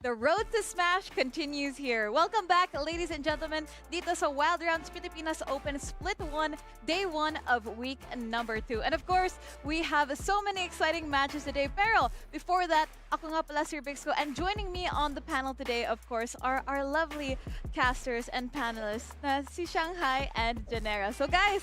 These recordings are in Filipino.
The road to Smash continues here. Welcome back, ladies and gentlemen, dito sa Wild Rounds Pilipinas Open Split 1, Day 1 of week number 2. And of course, we have so many exciting matches today. Pero before that, ako nga pala si Bixco, and joining me on the panel today, of course, are our lovely casters and panelists na si Shanghai and Janera. So guys,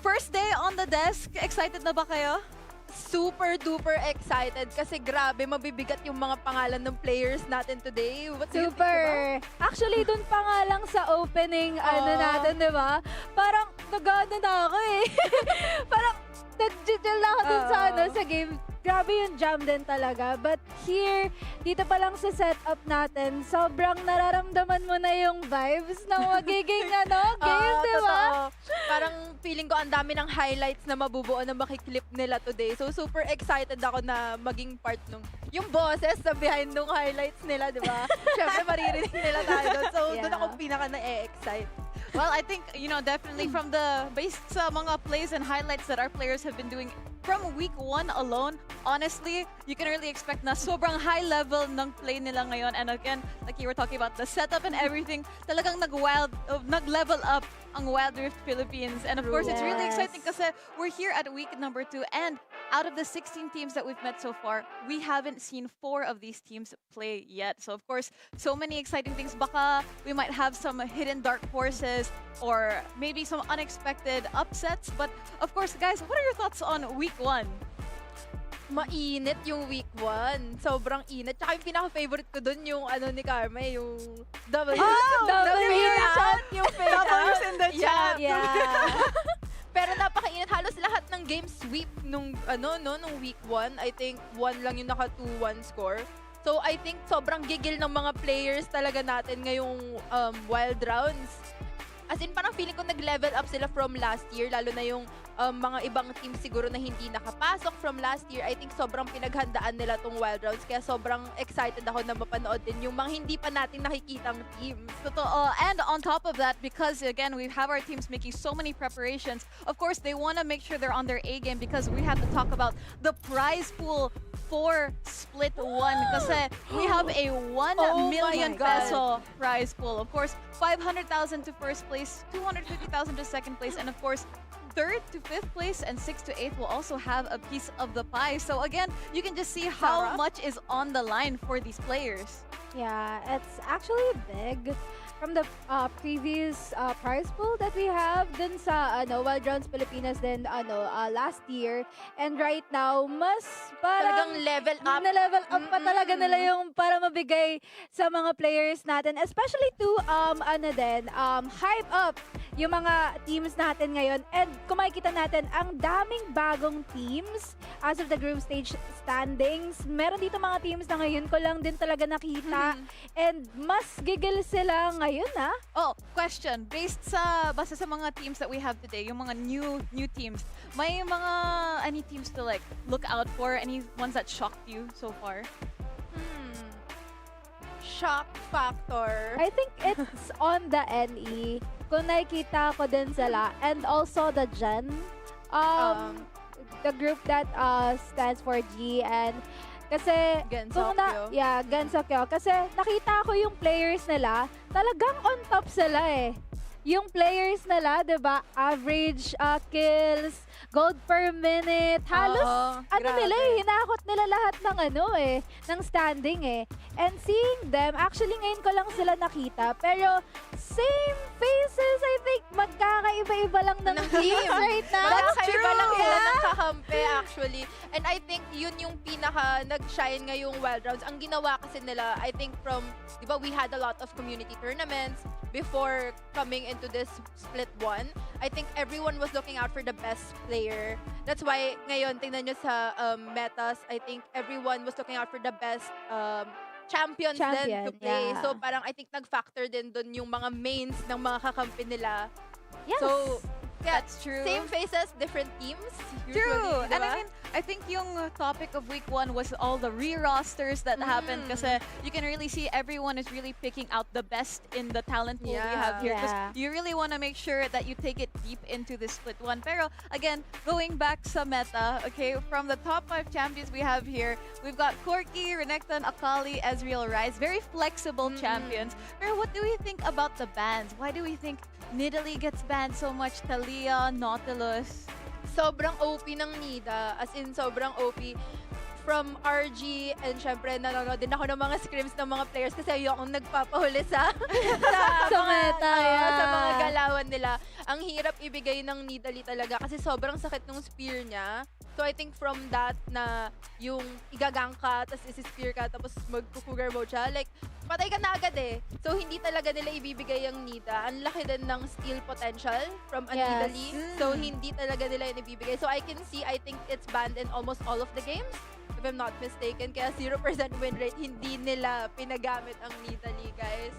first day on the desk, excited na ba kayo? Super duper excited kasi grabe mabibigat yung mga pangalan ng players natin today. What do you think about? Actually, dun pa nga lang sa opening, natin, di ba? Parang nagana na ako eh. Parang nag-jiggle na ako dun sa game. Grabe yung jam din talaga. But here, dito pa lang sa setup natin, sobrang nararamdaman mo na yung vibes ng magiging game, di ba? Parang feeling ko ang dami ng highlights na mabubuo na makiklip nila today. So super excited ako na maging part nung yung boses sa behind nung highlights nila, di ba? Siyempre maririnig nila tayo doon. So doon ako pinaka na-excite. Well, I think, definitely from the based sa mga plays and highlights that our players have been doing from week 1 alone, honestly, you can really expect na sobrang high level ng play nila ngayon. And again, like you were talking about the setup and everything, talagang nag-level up ang Wild Rift Philippines. And of course, it's really exciting kasi we're here at week number 2. And out of the 16 teams that we've met so far, we haven't seen 4 of these teams play yet. So of course, so many exciting things. Baka we might have some hidden dark horses or maybe some unexpected upsets. But of course, guys, what are your thoughts on week 1? Mainit yung week 1. Sobrang init. Tsaka yung pinaka-favorite ko dun yung ni Carme, yung W. W chat. Yung W's in the chat. Yeah. Pero napakainit. Halos lahat ng game sweep nung week 1. I think 1 lang yung naka 2-1 score. So I think sobrang gigil ng mga players talaga natin ngayong wild rounds. As in, parang feeling ko nag-level up sila from last year, lalo na yung mga ibang team siguro na hindi nakapasok from last year. I think sobrang pinaghandaan nila tong Wild Rounds, kaya sobrang excited ako na mapanood din yung mga hindi pa natin nakikitang teams. Totoo. And on top of that, because again, we have our teams making so many preparations, of course, they want to make sure they're on their A game because we have to talk about the prize pool for Split 1 kasi we have a 1 million peso prize pool. Of course, 500,000 to first place, 250,000 to second place, and of course, 3rd to 5th place and 6th to 8th will also have a piece of the pie. So again, you can just see how much is on the line for these players. Yeah, it's actually big. From the previous prize pool that we have dun sa Wild Rounds Pilipinas din last year, and right now mas parang Talagang level up. na-level up pa talaga nila yung para mabigay sa mga players natin, especially to hype up yung mga teams natin ngayon. And kung makikita natin, ang daming bagong teams as of the group stage standings. Meron dito mga teams na ngayon ko lang din talaga nakita, and mas gigil sila ngayon. Oh, question. Basta sa mga teams that we have today, yung mga new teams, may mga any teams to like look out for? Any ones that shocked you so far? Shock factor. I think it's on the NE. Kung nakikita ko din sila, and also the Gen, the group that stands for G, and kasi Gensokyo. Gensokyo. Kasi nakita ko yung players nila, talagang on top sila eh. Yung players nila, 'di ba? Average kills, gold per minute. Halos nila hinakot nila lahat ng ng standing eh. And seeing them, actually ngayon ko lang sila nakita, pero same faces, I think magkakaiba-iba lang ng teams right now. Magkakaiba lang sila ng kakampi actually. And I think yun yung pinaka nag-shine ngayong Wild Rounds. Ang ginawa kasi nila, I think from, di ba, we had a lot of community tournaments before coming into this Split 1. I think everyone was looking out for the best player. That's why ngayon, tingnan nyo sa metas, I think everyone was looking out for the best champions din to play. Yeah. So parang I think nag-factor din dun yung mga mains ng mga kakampi nila. Yes. So Kaya, That's true. same faces, different teams. True. Usually, And diba? I mean, I think yung topic of week 1 was all the re-rosters that happened kasi you can really see everyone is really picking out the best in the talent pool we have here. Because Yeah. you really want to make sure that you take it deep into the split one. Pero again, going back sa meta, okay, from the top 5 champions we have here, we've got Corky, Renekton, Akali, Ezreal, Ryze. Very flexible champions. Pero what do we think about the bans? Why do we think Nidalee gets banned so much? Talia, Nautilus. Sobrang OP ng Nida. As in, sobrang OP. From RG, and syempre, nanonood din ako ng mga scrims ng mga players kasi yung nagpapahuli sa Sa meta, sa yeah. mga galawan nila. Ang hirap ibigay ng Nidalee talaga kasi sobrang sakit ng spear niya. So I think from that na yung igagang ka, tapos isi-spear ka, tapos mag-cougar mode siya, like, patay ka na agad eh. So hindi talaga nila ibibigay ang Nida. Ang laki din ng steal potential from a Yes. Nidalee. So hindi talaga nila yun ibibigay. So I can see, I think it's banned in almost all of the games, if I'm not mistaken. Kaya 0% win rate, hindi nila pinagamit ang Nidalee, guys.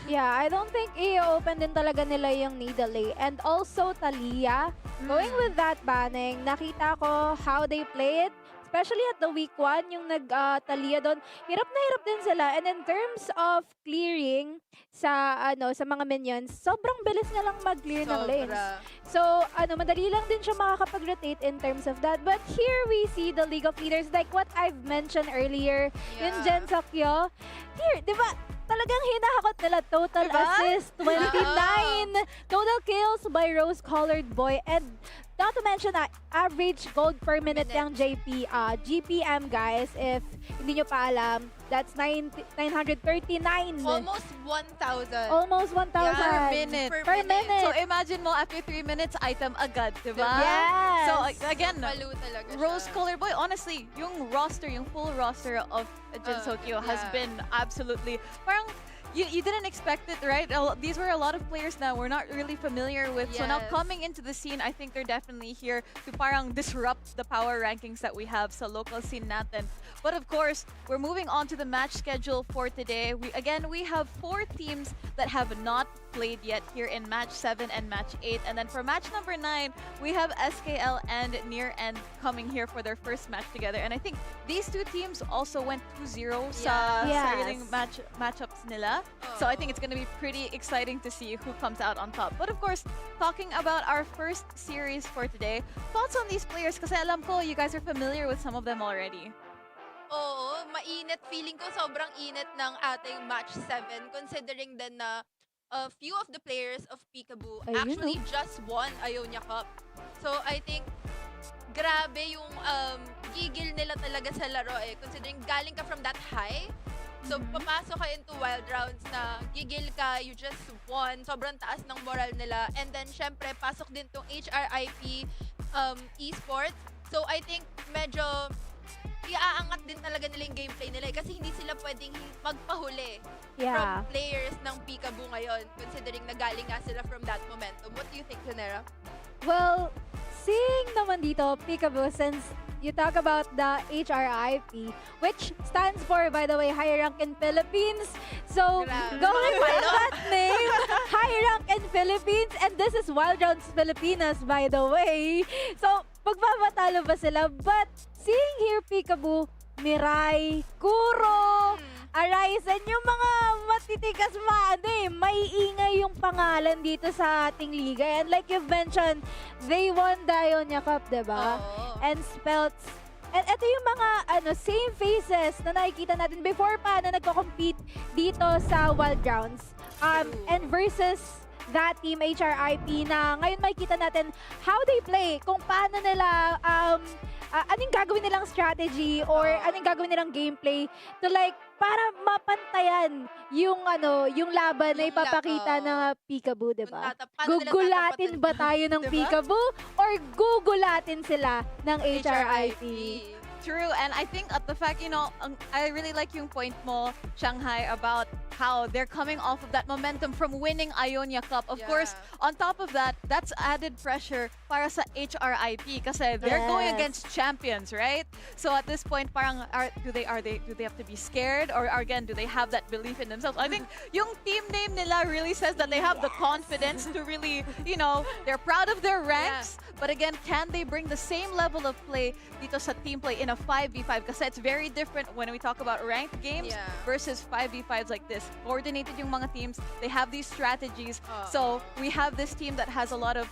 Yeah, I don't think i-open din talaga nila yung Nidalee. And also, Talia, going with that banning, nakita ko how they play it. Especially at the week 1, yung nag-Talia doon, hirap na hirap din sila. And in terms of clearing sa sa mga minions, sobrang bilis niya lang mag-clear ng lanes. So, madali lang din siya makakapag-rotate in terms of that. But here we see the League of Leaders, like what I've mentioned earlier, yung Jen Sakyo. Here, di ba, talagang hinahakot nila total Diba? assist, 29 total kills by Rose-Colored Boy, and not to mention average gold per minute yung GPM, guys. If hindi nyo pa alam, that's 939. Almost 1,000. Almost 1,000. Per minute. Per minute. So imagine mo, after 3 minutes, item agad, diba? Yes. So again, Palu talaga siya. Rose Color Boy, honestly, yung roster, yung full roster of Jinsokyo has yeah. been absolutely, parang, you didn't expect it, right? These were a lot of players now we're not really familiar with. So now Yes. coming into the scene, I think they're definitely here to parang disrupt the power rankings that we have sa local scene natin. But of course, we're moving on to the match schedule for today. We have 4 teams that have not played yet here in match 7 and match 8. And then for match number 9, we have SKL and Near End coming here for their first match together. And I think these two teams also went 2-0 sa Yes. sariling matchups nila. So I think it's going to be pretty exciting to see who comes out on top. But of course, talking about our first series for today, thoughts on these players? Kasi alam ko, you guys are familiar with some of them already. Oo, mainit. Feeling ko sobrang init ng ating match 7 considering din na a few of the players of Peekaboo Ayun, actually just won Ionia Cup. So I think grabe yung gigil nila talaga sa laro eh. Considering galing ka from that high, so papasok ka into wild rounds na gigil ka, you just won, sobrang taas ng moral nila. And then syempre, pasok din tong HRIP Esports. So I think medyo iaangat din talaga nila yung gameplay nila eh, kasi hindi sila pwedeng magpahuli from players ng Peekaboo ngayon, considering na galing nga sila from that momentum. What do you think, Janera? Well, seeing naman dito, Peekaboo, since you talk about the HRIP, which stands for, by the way, High Rank in Philippines. So, Grabe. going with that name, High Rank in Philippines, and this is Wild Rounds Pilipinas, by the way. So, pagbabatalo ba sila? But, seeing here, Peekaboo, Mirai, Kuro, Arisen, yung mga matitikas may ingay yung pangalan dito sa ating liga. And like you've mentioned, they won the Ionia Cup, diba? Oo. And Spelts. And ito yung mga same faces na nakikita natin before pa na nagko-compete dito sa Wild Rounds. And versus that team, HRIP, na ngayon makikita natin how they play, kung paano nila, anong gagawin nilang strategy or anong gagawin nilang gameplay to like, para mapantayan yung yung laban na Yung ipapakita ng Peekaboo, diba? Paano nila Gugulatin ba tayo ng Diba? Peekaboo or gugulatin sila ng HRIP? True, and I think at the fact, I really like yung point mo, Shanghai, about how they're coming off of that momentum from winning Ionia Cup. Of course, on top of that, that's added pressure para sa HRIP kasi they're going Yes. against champions, right? So at this point, parang do they have to be scared, or again, do they have that belief in themselves? I think yung team name nila really says that they have the confidence to really, they're proud of their ranks. But again, can they bring the same level of play dito sa team play in a 5v5? Kasi it's very different when we talk about ranked games versus 5v5s like this. Coordinated yung mga teams. They have these strategies. So we have this team that has a lot of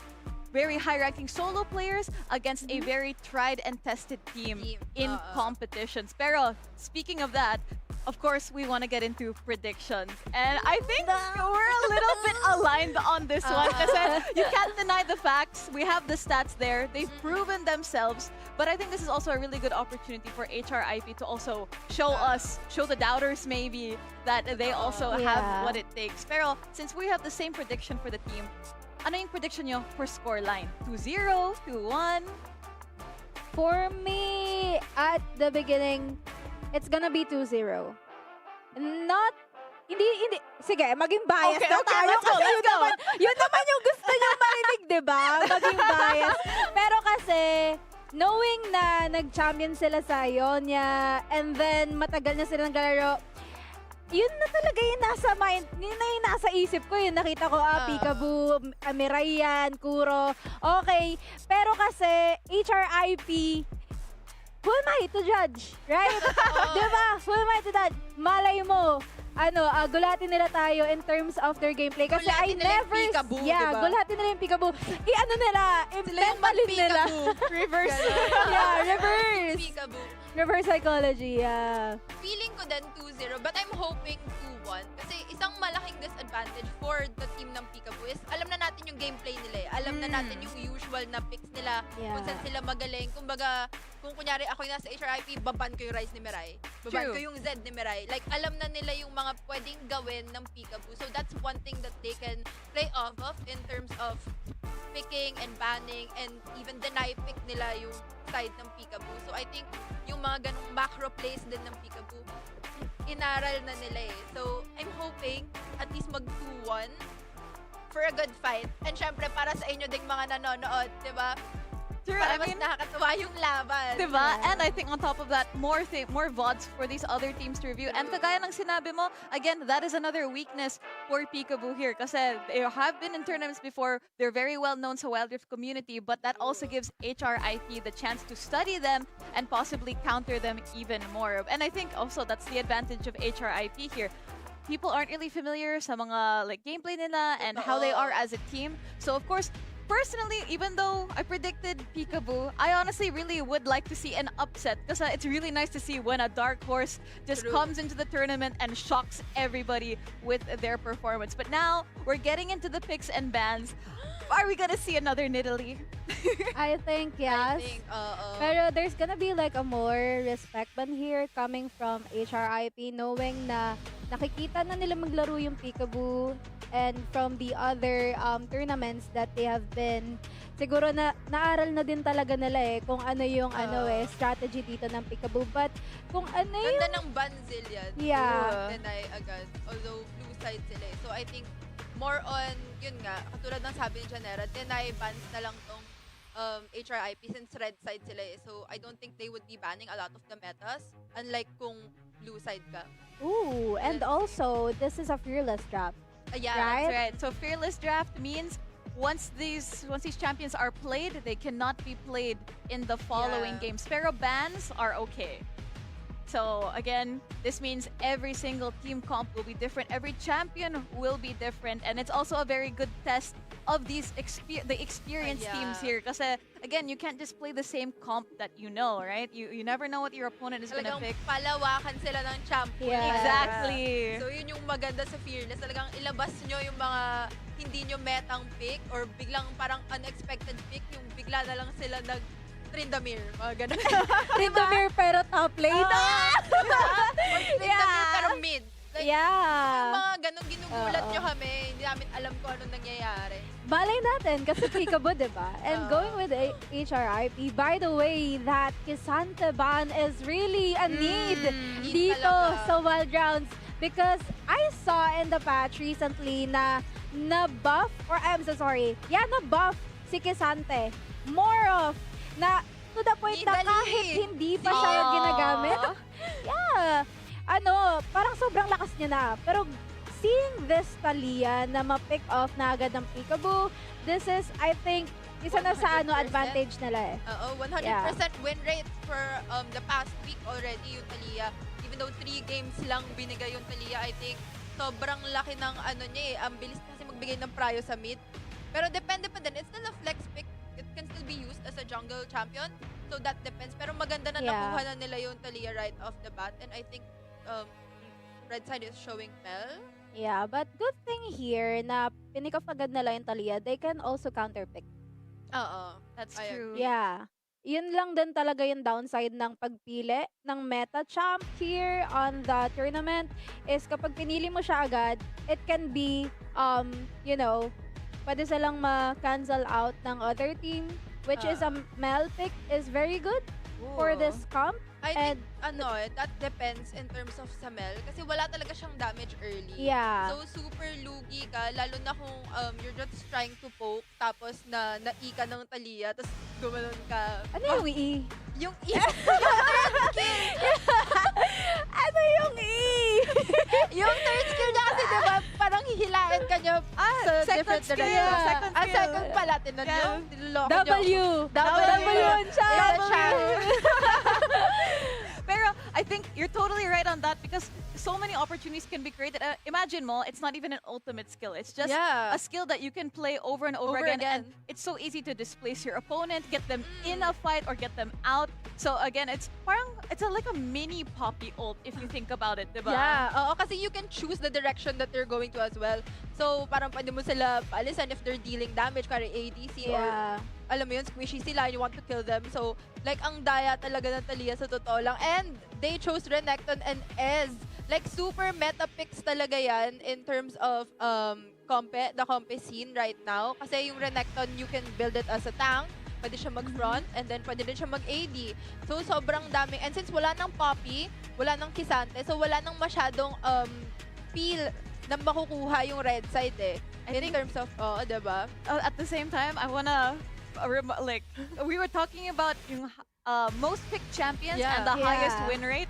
very high-ranking solo players against a very tried and tested team in competitions. Pero speaking of that, of course, we want to get into predictions. And I think we're a little bit aligned on this one. Kasi you can't deny the facts. We have the stats there. They've proven themselves. But I think this is also a really good opportunity for HRIP to also show the doubters maybe, that they also have what it takes. Pero since we have the same prediction for the team, ano yung prediction nyo for scoreline? 2-0? 2-1? For me, at the beginning, it's gonna be 2-0. Hindi, sige, maging bias Okay, na okay, tayo. let's go, Kasi let's go. Yun naman yung gusto nyo marinig, di ba? Maging bias. Pero kasi, knowing na nag-champion sila sa Ionia, and then matagal na silang galaro, yun na talaga yung nasa mind, yun na yung nasa isip ko, yung nakita ko, Peekaboo, Mirayan, Kuro, okay. Pero kasi, HRIP, who am I to judge? Right? Diba? Who am I to judge? Malay mo, gulatin nila tayo in terms of their gameplay. Kasi Gulatin I nila yung never... Peekaboo, yeah, diba? gulatin nila yung Peekaboo. Mentalin nila. Reverse. Yeah, reverse. Peekaboo. Reverse psychology, yeah. Feeling ko din 2-0, but I'm hoping 2-1. Kasi isang malaking disadvantage for the team ng Peekaboo is alam na natin yung gameplay nila eh. Alam na natin yung usual na picks nila, kung saan sila magaling. Kumbaga, kung kunyari ako yung nasa HRIP, baban ko yung Rise ni Mirai. Baban ko yung Z ni Mirai. Like, alam na nila yung mga pwedeng gawin ng Peekaboo. So that's one thing that they can play off of in terms of picking and banning and even deny pick nila yung side ng Peekaboo. So I think yung mga ganong macro plays din ng Peekaboo, inaral na nila eh. So I'm hoping at least mag 2-1 for a good fight. And syempre para sa inyo ding mga nanonood, di ba? True, Para mas nakakatuwa yung laban. Diba? And I think on top of that, more VODs for these other teams to review. And kagaya ng sinabi mo, again, that is another weakness for Peekaboo here. Kasi they have been in tournaments before. They're very well known sa Wild Rift community, but that also gives HRIP the chance to study them and possibly counter them even more. And I think also that's the advantage of HRIP here. People aren't really familiar sa mga gameplay nila and how they are as a team. So of course, personally, even though I predicted Peekaboo, I honestly really would like to see an upset because it's really nice to see when a dark horse just comes into the tournament and shocks everybody with their performance. But now, we're getting into the picks and bans. Are we gonna see another Nidalee? I think, yes. Pero there's gonna be a more respect ban here coming from HRIP, knowing na nakikita na nila maglaro yung Peekaboo and from the other tournaments that they have been, siguro na naaral na din talaga nila kung ano yung strategy dito ng Peekaboo. But kung ano yung... Ganda ng ban zillion. Yeah. Deny agad. Although blue side sila eh. So I think more on, yun nga, katulad ng sabi ni Janera, deny bans na lang tong HRIP since red side sila eh. So I don't think they would be banning a lot of the metas, unlike kung blue side ka. Ooh, and also, this is a fearless draft. Yeah, right? That's right. So fearless draft means once these champions are played, they cannot be played in the following games. Pero bans are okay. So again, this means every single team comp will be different. Every champion will be different, and it's also a very good test of these the experienced teams here. Kasi again, you can't just play the same comp that you know, right? You never know what your opponent is gonna pick. Palawakan sila ng champion. Yeah. Exactly. So yun yung maganda sa Fearless. Talagang ilabas nyo yung mga hindi nyo metang pick or biglang parang unexpected pick. Yung bigla na lang sila Trindamir, mga ganun. Trindamir pero top lane. Trindamir pero mid. Like, yung Yeah. mga ganun, ginugulat Oo. nyo kami. Hindi namin alam kung anong nangyayari. Malay natin kasi Peekaboo, diba? And Oo. going with HRIP, by the way, that Kisante ban is really a need need dito talaga. sa Wild Rounds because I saw in the patch recently na na-buff, or I'm so sorry, na-buff si Kisante. More of, na to the point na Dali. kahit hindi pa siya Aww. ginagamit, parang sobrang lakas niya na. Pero seeing this Talia na ma-pick off na agad ng Peekaboo, this is, I think, isa na sa 100%. advantage nila eh. Oo, 100% win rate for the past week already yung Talia. Even though 3 games lang binigay yung Talia, I think sobrang laki ng ang bilis kasi magbigay ng prayo sa mid. Pero depende pa din, it's still a flex pick. It can still be used as a jungle champion. So that depends. Pero maganda na nakuha na nila yung Talia right off the bat. And I think red side is showing Mel. Yeah, but good thing here na pinick off agad nila yung Talia, they can also counterpick. Oo. That's I true. Yeah. Yun lang din talaga yung downside ng pagpili ng meta champ here on the tournament is kapag pinili mo siya agad, it can be, pwede silang ma-cancel out ng other team, which is a Mel pick is very good for Oo. this comp. I think, that depends in terms of sa Mel. Kasi wala talaga siyang damage early. Yeah. So, super lugi ka, lalo na kung you're just trying to poke, tapos na-E ka ng Talia, tapos gumanon ka. Ano yung E? Yung E! Ano yung E? yung third skill niya kasi, diba, parang hihilain ka niya sa second different skill, direction. second skill. Second pala, tinan Yeah. nyo. Niloloko nyo. W yun siya. Pero I think you're totally right on that because so many opportunities can be created. Imagine mo, it's not even an ultimate skill. It's just Yeah. a skill that you can play over and over, again. And it's so easy to displace your opponent, get them in a fight or get them out. So again, it's like a mini Poppy ult if you think about it, diba? Yeah, oo, kasi you can choose the direction that they're going to as well. So, parang pwede mo sila paalisan if they're dealing damage, kaya ADC or alam mo yun, squishy sila, you want to kill them. So, like, ang daya talaga ng Talia sa totoo lang. And they chose Renekton and Ez. Like, super meta picks talaga yan in terms of the compe scene right now. Kasi yung Renekton, you can build it as a tank, pwede siya mag-front, and then pwede din siya mag-AD. So, sobrang daming. And since wala nang Poppy, wala nang Kisante, so wala nang masyadong feel na makukuha yung red side eh. In terms of, diba? At the same time, I wanna we were talking about yung most picked champions and the highest win rate.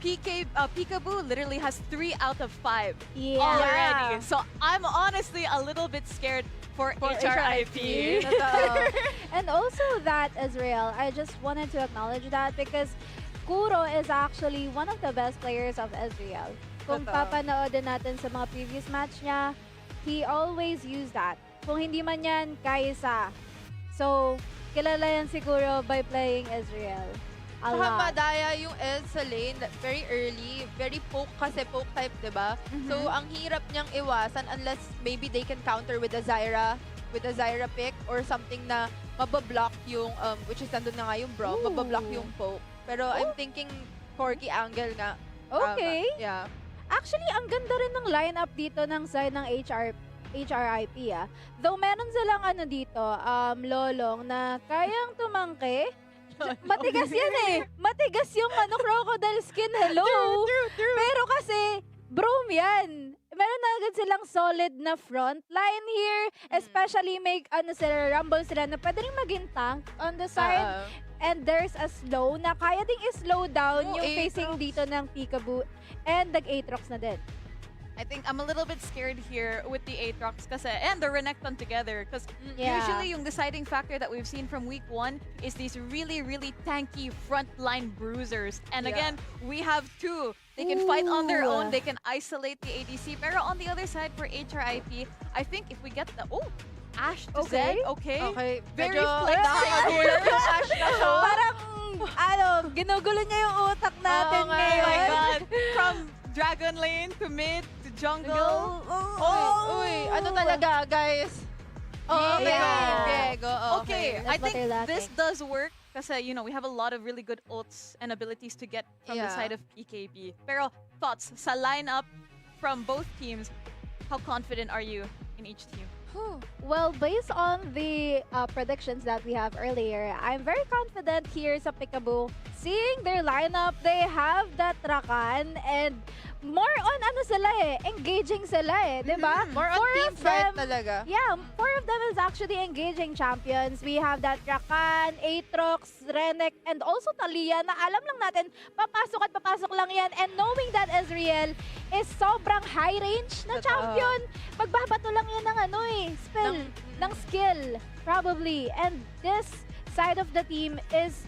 Peekaboo literally has 3 out of 5 already. So I'm honestly a little bit scared for HRIP. And also that, Israel, I just wanted to acknowledge that because Kuro is actually one of the best players of Israel. Kung papanoodin natin sa mga previous match niya, he always used that. Kung hindi man yan, Kaisa. So, kilala yan siguro by playing Israel. A Saka lot. madaya yung Ez sa lane, very early, very poke kasi poke type, diba? So, ang hirap niyang iwasan unless maybe they can counter with a Zyra pick or something na mabablock yung, which is nandun na nga yung Bro, mabablock yung poke. Pero I'm thinking Corky angle nga. Okay. Yeah. Actually, ang ganda rin ng lineup dito ng side ng HRIP Though meron silang dito, lolong na kayang tumangke. Matigas yan eh. Matigas yung crocodile skin, hello. True. Pero kasi, Broom yan. Meron na agad silang solid na front line here. Especially may rumble sila na pwede rin maging tank on the side. And there's a slow na kaya ding i-slow down yung facing dito ng Peekaboo. And nag-Aatrox na din. I think I'm a little bit scared here with the Aatrox kasi and the Renekton together because usually yung deciding factor that we've seen from week 1 is these really, really tanky frontline bruisers. And again, we have 2. They can fight on their own. They can isolate the ADC. Pero on the other side for HRIP, I think if we get the... Ash to Zed, okay. Very flexible. Yung Ash na siya. Parang, ginugulo niya yung utak natin ngayon. Oh my God. From Dragon Lane to mid to jungle. Uy, ano talaga, guys? Yeah. Diego. Okay, I think this does work Kasi, you know, we have a lot of really good ults and abilities to get from the Yeah. side of PKB. Pero, thoughts sa lineup from both teams, how confident are you in each team? Well, based on the predictions that we have earlier, I'm very confident here sa Peekaboo. Seeing their lineup, they have that Rakan and more on ano sila engaging sila di ba? More on Four team of fight them- talaga. Yeah, 4 of them is actually engaging champions. We have that Rakan, Aatrox, Renek, and also Talia na alam lang natin, papasok at papasok lang yan. And knowing that Ezreal is sobrang high range na Totoo. champion, magbabato lang yan ng spell, ng skill, probably. And this side of the team is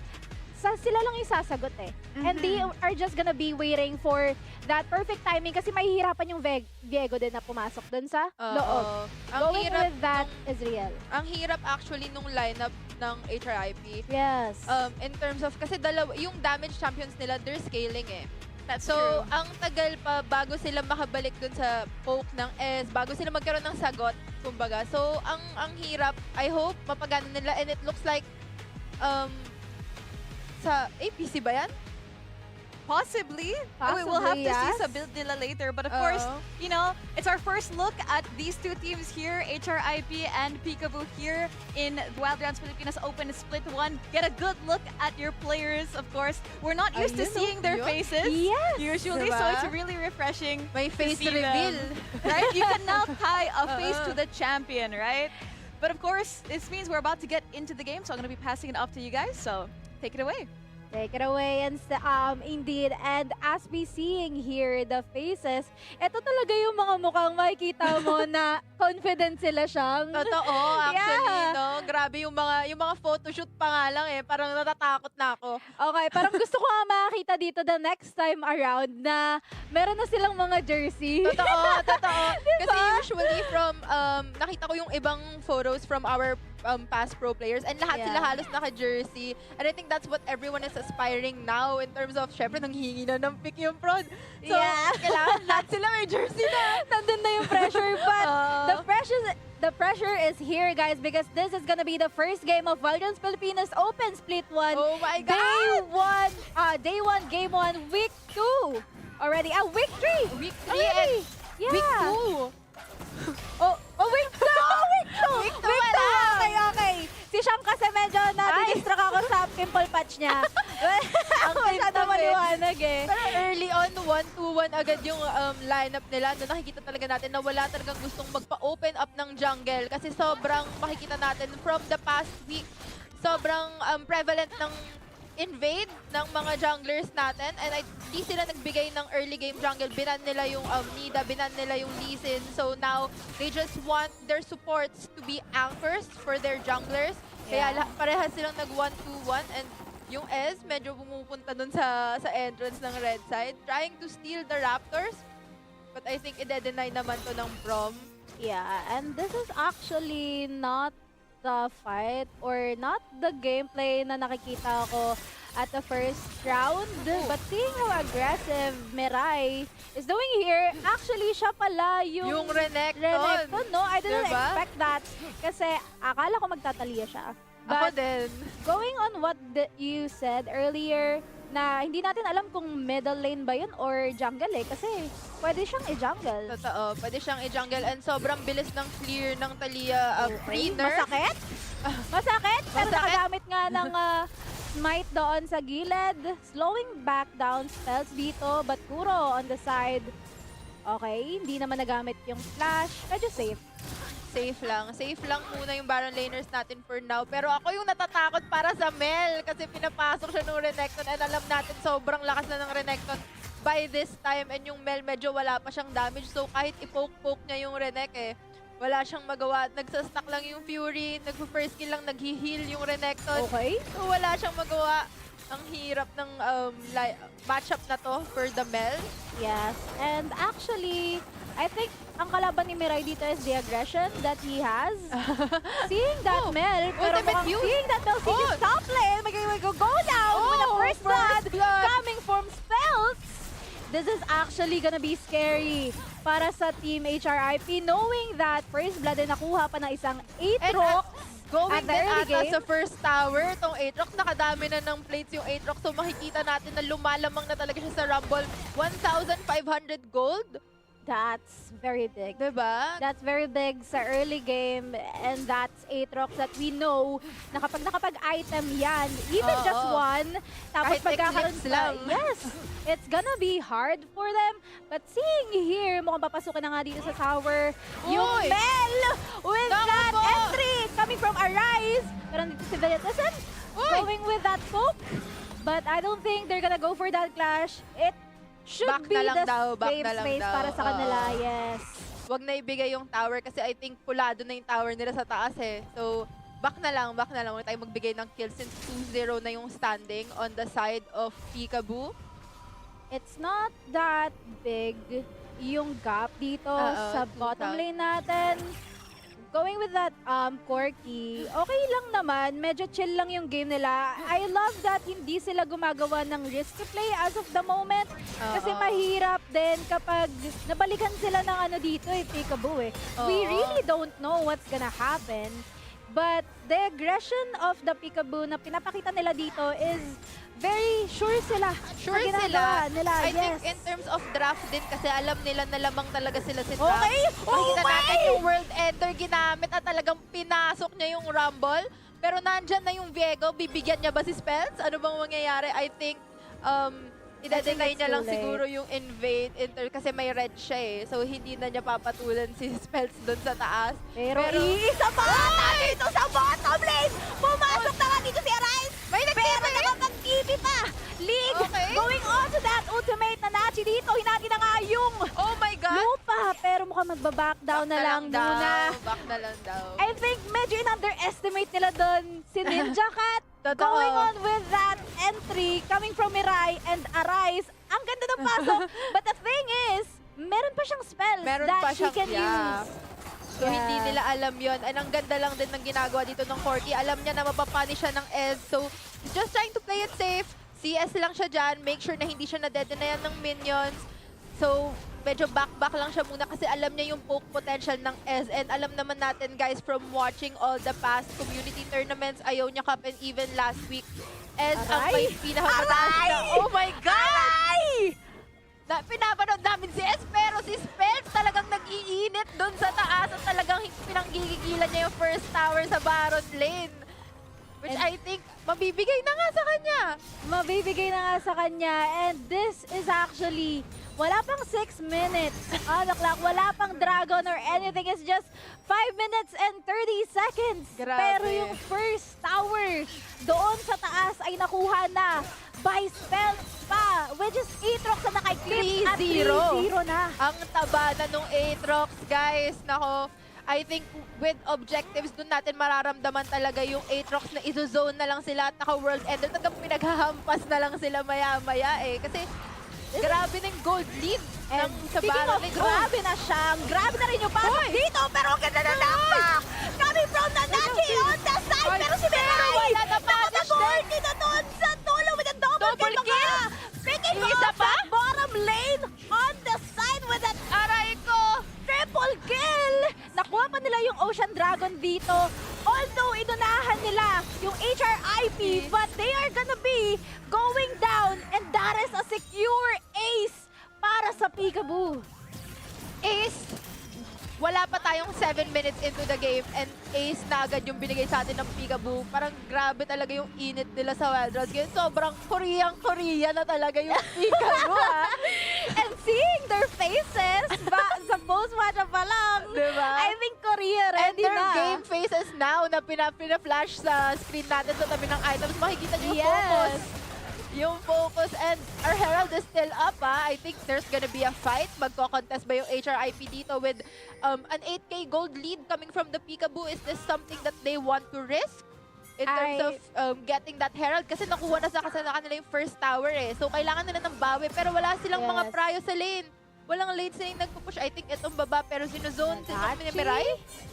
sila lang yung sasagot And they are just gonna be waiting for that perfect timing kasi mahihirapan yung Viego din na pumasok dun sa loob. Ang Going hirap with that nung- is real. Ang hirap actually nung lineup ng HRIP. Yes. In terms of, kasi yung damage champions nila, they're scaling That's So, true. ang tagal pa bago sila makabalik dun sa poke ng S, bago sila magkaroon ng sagot, kumbaga. So, ang hirap, I hope, mapagana nila. And it looks like, sa APC ba yan? Possibly. We'll have to see yes. sa build nila later. But of course, you know, it's our first look at these two teams here, HRIP and Peekaboo here in Wild Rounds Pilipinas Open Split 1. Get a good look at your players, of course. We're not used to Ayun, seeing their yun. faces Yes. usually, so Diba? it's really refreshing. May face see reveal. them. Right? You can now tie a face to the champion, right? But of course, this means we're about to get into the game, so I'm going to be passing it off to you guys. So take it away. Take it away, and indeed. And as we seeing here the faces, ito talaga yung mga mukhang makikita mo na confident sila siya. Totoo, actually, Yeah. no? Grabe yung mga photoshoot pa nga lang parang natatakot na ako. Okay, parang gusto ko nga makakita dito the next time around na meron na silang mga jersey. Totoo, totoo. Kasi usually from, nakita ko yung ibang photos from our past pro players and lahat Yeah. sila halos naka-jersey. And I think that's what everyone is aspiring now in terms of, syempre, nanghihingi na ng pick yung prod. So, Yeah. kailangan lahat sila may jersey na. Nandun na yung pressure, but the pressure is here, guys, because this is gonna be the first game of Wild Rounds Pilipinas Open Split 1. Oh my God! Day 1, Game 1, Week 2. Already. Week 3. Week 3 Already. Yeah. Week 2. Week 2! Week 2! Week 2 pala. Okay. Si Sham kasi medyo nadidistract ako sa pimple patch niya. Ang Masyado cute maliwanag Pero early on, 1-2-1 agad yung lineup nila. No, nakikita talaga natin na wala talagang gustong magpa-open up ng jungle kasi sobrang makikita natin from the past week, sobrang prevalent ng invade ng mga junglers natin and di sila nagbigay ng early game jungle. Binan nila yung Nida, binan nila yung Lee Sin. So now, they just want their supports to be anchors for their junglers. Kaya parehas silang nag 1-2-1 and yung S medyo pumupunta dun sa entrance ng red side, trying to steal the Raptors. But I think ide-deny naman to ng Brom. Yeah, and this is actually not the fight or not the gameplay na nakikita ko at the first round. But seeing how aggressive Mirai is doing here, actually siya pala yung Renekton. no? I didn't Diba? expect that. Kasi akala ko magtatalia siya. Ako But din. going on what you said earlier, na hindi natin alam kung middle lane ba yun or jungle kasi pwede siyang i-jungle. Totoo, pwede siyang i-jungle and sobrang bilis ng clear ng Talia free nerf. Masakit? Masakit? Pero Masakit. nakagamit nga ng smite doon sa gilid. Slowing back down spells dito, but Kuro on the side. Okay, hindi naman nagamit yung flash. Medyo safe. Safe lang muna yung Baron laners natin for now. Pero ako yung natatakot para sa Mel kasi pinapasok siya ng Renekton and alam natin sobrang lakas na ng Renekton by this time and yung Mel medyo wala pa siyang damage. So kahit ipoke-poke niya yung Renek wala siyang magawa. Nagsastack lang yung Fury, nagpo-first kill lang, nag-heal yung Renekton. Okay. So wala siyang magawa. Ang hirap ng matchup na to for the Mel. Yes. And actually, I think ang kalaban ni Mirai dito is the aggression that he has. Seeing that Mel, pero ultimate mukhang use. seeing that Mel, see his top lane, go now with the first blood coming from spells. This is actually gonna be scary para sa Team HRIP, knowing that first blood ay nakuha pa ng isang Aatrox. Going At the din early ata game. sa first tower, tong Aatrox, nakadami na ng plates yung Aatrox. So makikita natin na lumalamang na talaga siya sa Rumble. 1,500 gold, That's very big. diba? That's very big sa early game, and that's Aatrox that we know na kapag nakapag-item yan, even Oo. just one, tapos Kahit pagkakaroon eclipse pa, lang. yes, it's gonna be hard for them. But seeing here, mukhang papasukin na nga dito sa tower, yung Uy! Mel with Naku that po! entry coming from Arise. Pero dito si Villetizen Uy! going with that poke, but I don't think they're gonna go for that clash. It should Back be na lang the daw, back safe na lang space daw. para sa kanila, Oo. yes. Wag na ibigay yung tower kasi I think pulado na yung tower nila sa taas eh. So, back na lang. Huwag tayo magbigay ng kill since 2-0 na yung standing on the side of Peekaboo. It's not that big yung gap dito Oo, sa 2,000. bottom lane natin. Going with that Corki, okay lang naman. Medyo chill lang yung game nila. I love that hindi sila gumagawa ng risk to play as of the moment. Kasi Oo. mahirap din kapag nabalikan sila ng ano dito Peekaboo eh. We Oo. really don't know what's gonna happen. But the aggression of the Peekaboo na pinapakita nila dito is very sure sila. Sure sa sila. ginagawa nila. I yes. think in terms of draft din kasi alam nila na lamang talaga sila si draft. Okay, Makikita okay! natin yung World Ender ginamit at talagang pinasok niya yung Rumble. Pero nandyan na yung Viego, bibigyan niya ba si Spells? Ano bang mangyayari? I think ide-deny it's niya lang too late. siguro yung invade kasi may red siya eh. So hindi na niya papatulan si Spells doon sa taas. Pero iisa pa dito sa bottom lane! Pumasok na nga dito si Arise! May Pero nakapag-TV pa! League Okay. going on to that ultimate na Nachi dito. Hinati na nga yung Oh my God! lupa. Pero mukhang magbaback down na lang muna. Back na lang daw. I think medyo in-underestimate nila doon si Ninja Cat. Totoo. Going on with that entry coming from Mirai and Arise. Ang ganda ng pasok. But the thing is, meron pa siyang spells Meron that pa she siyang, can yeah. use. So, Yeah. hindi nila alam yon. And ang ganda lang din ng ginagawa dito ng Corky. Alam niya na mapapunish siya ng Ez. So, he's just trying to play it safe. CS lang siya dyan. Make sure na hindi siya na-dedenayan ng minions. So, medyo back-back lang siya muna kasi alam niya yung poke potential ng Ez. And alam naman natin, guys, from watching all the past community tournaments, Ionia Cup and even last week, Ez ang may pinakamataas na. Oh my God! Pinapanood namin si Ez, pero si Spells talagang nag-iinit doon sa taas at talagang pinanggigigilan niya yung first tower sa Baron lane. Which I think mabibigay na nga sa kanya. Mabibigay na nga sa kanya. And this is actually, wala pang 6 minutes on the clock. Wala pang dragon or anything. It's just 5 minutes and 30 seconds. Grabe. Pero yung first tower doon sa taas ay nakuha na by Spells pa. Which is Aatrox na nakay-clip at 3-0. 3-0 na. Ang taba na nung Aatrox, guys. Nako, I think with objectives, dun natin mararamdaman talaga yung Aatrox na iso-zone na lang sila at naka-world ender. Talagang pinaghahampas na lang sila maya-maya eh. Kasi grabe na yung gold lead And ng sa speaking Baron of lane. grabe na siya, grabe na rin yung pasok dito, pero ang ganda na knockback! Coming from Nanachi on the side, Ay, pero si Mirai! wala na punish Nakapag-board dito doon sa dulo with a double Double kill! kill! Picking Isa off pa? that bottom lane on the side with that Aray ko! triple kill! Nakuha pa nila yung Ocean Dragon dito. Although inunahan nila yung HRIP, but they are gonna be going down, and that is a secure ace para sa Peekaboo. Ace, wala pa tayong 7 minutes into the game and ace na agad yung binigay sa atin ng Peekaboo. Parang grabe talaga yung init nila sa Wild Rift. Kaya sobrang Korean na talaga yung Peekaboo, ha? And seeing their faces sa post-match pa lang, Diba? I think Korea And ready their na. game faces now na pina-flash sa screen natin sa tabi ng items. Makikita niyo yung focus. Yung focus and our Herald is still up, ha? I think there's gonna be a fight. Magko-contest ba yung HRIP dito with an 8k gold lead coming from the Peekaboo? Is this something that they want to risk? In terms of getting that Herald? Kasi nakuha na sa kanila yung first tower eh. So kailangan nila ng bawi pero wala silang mga Yes. prayo sa lane. walang late lane nagpupush. I think itong baba, pero sinuzone din ng Nagachi? Mirai.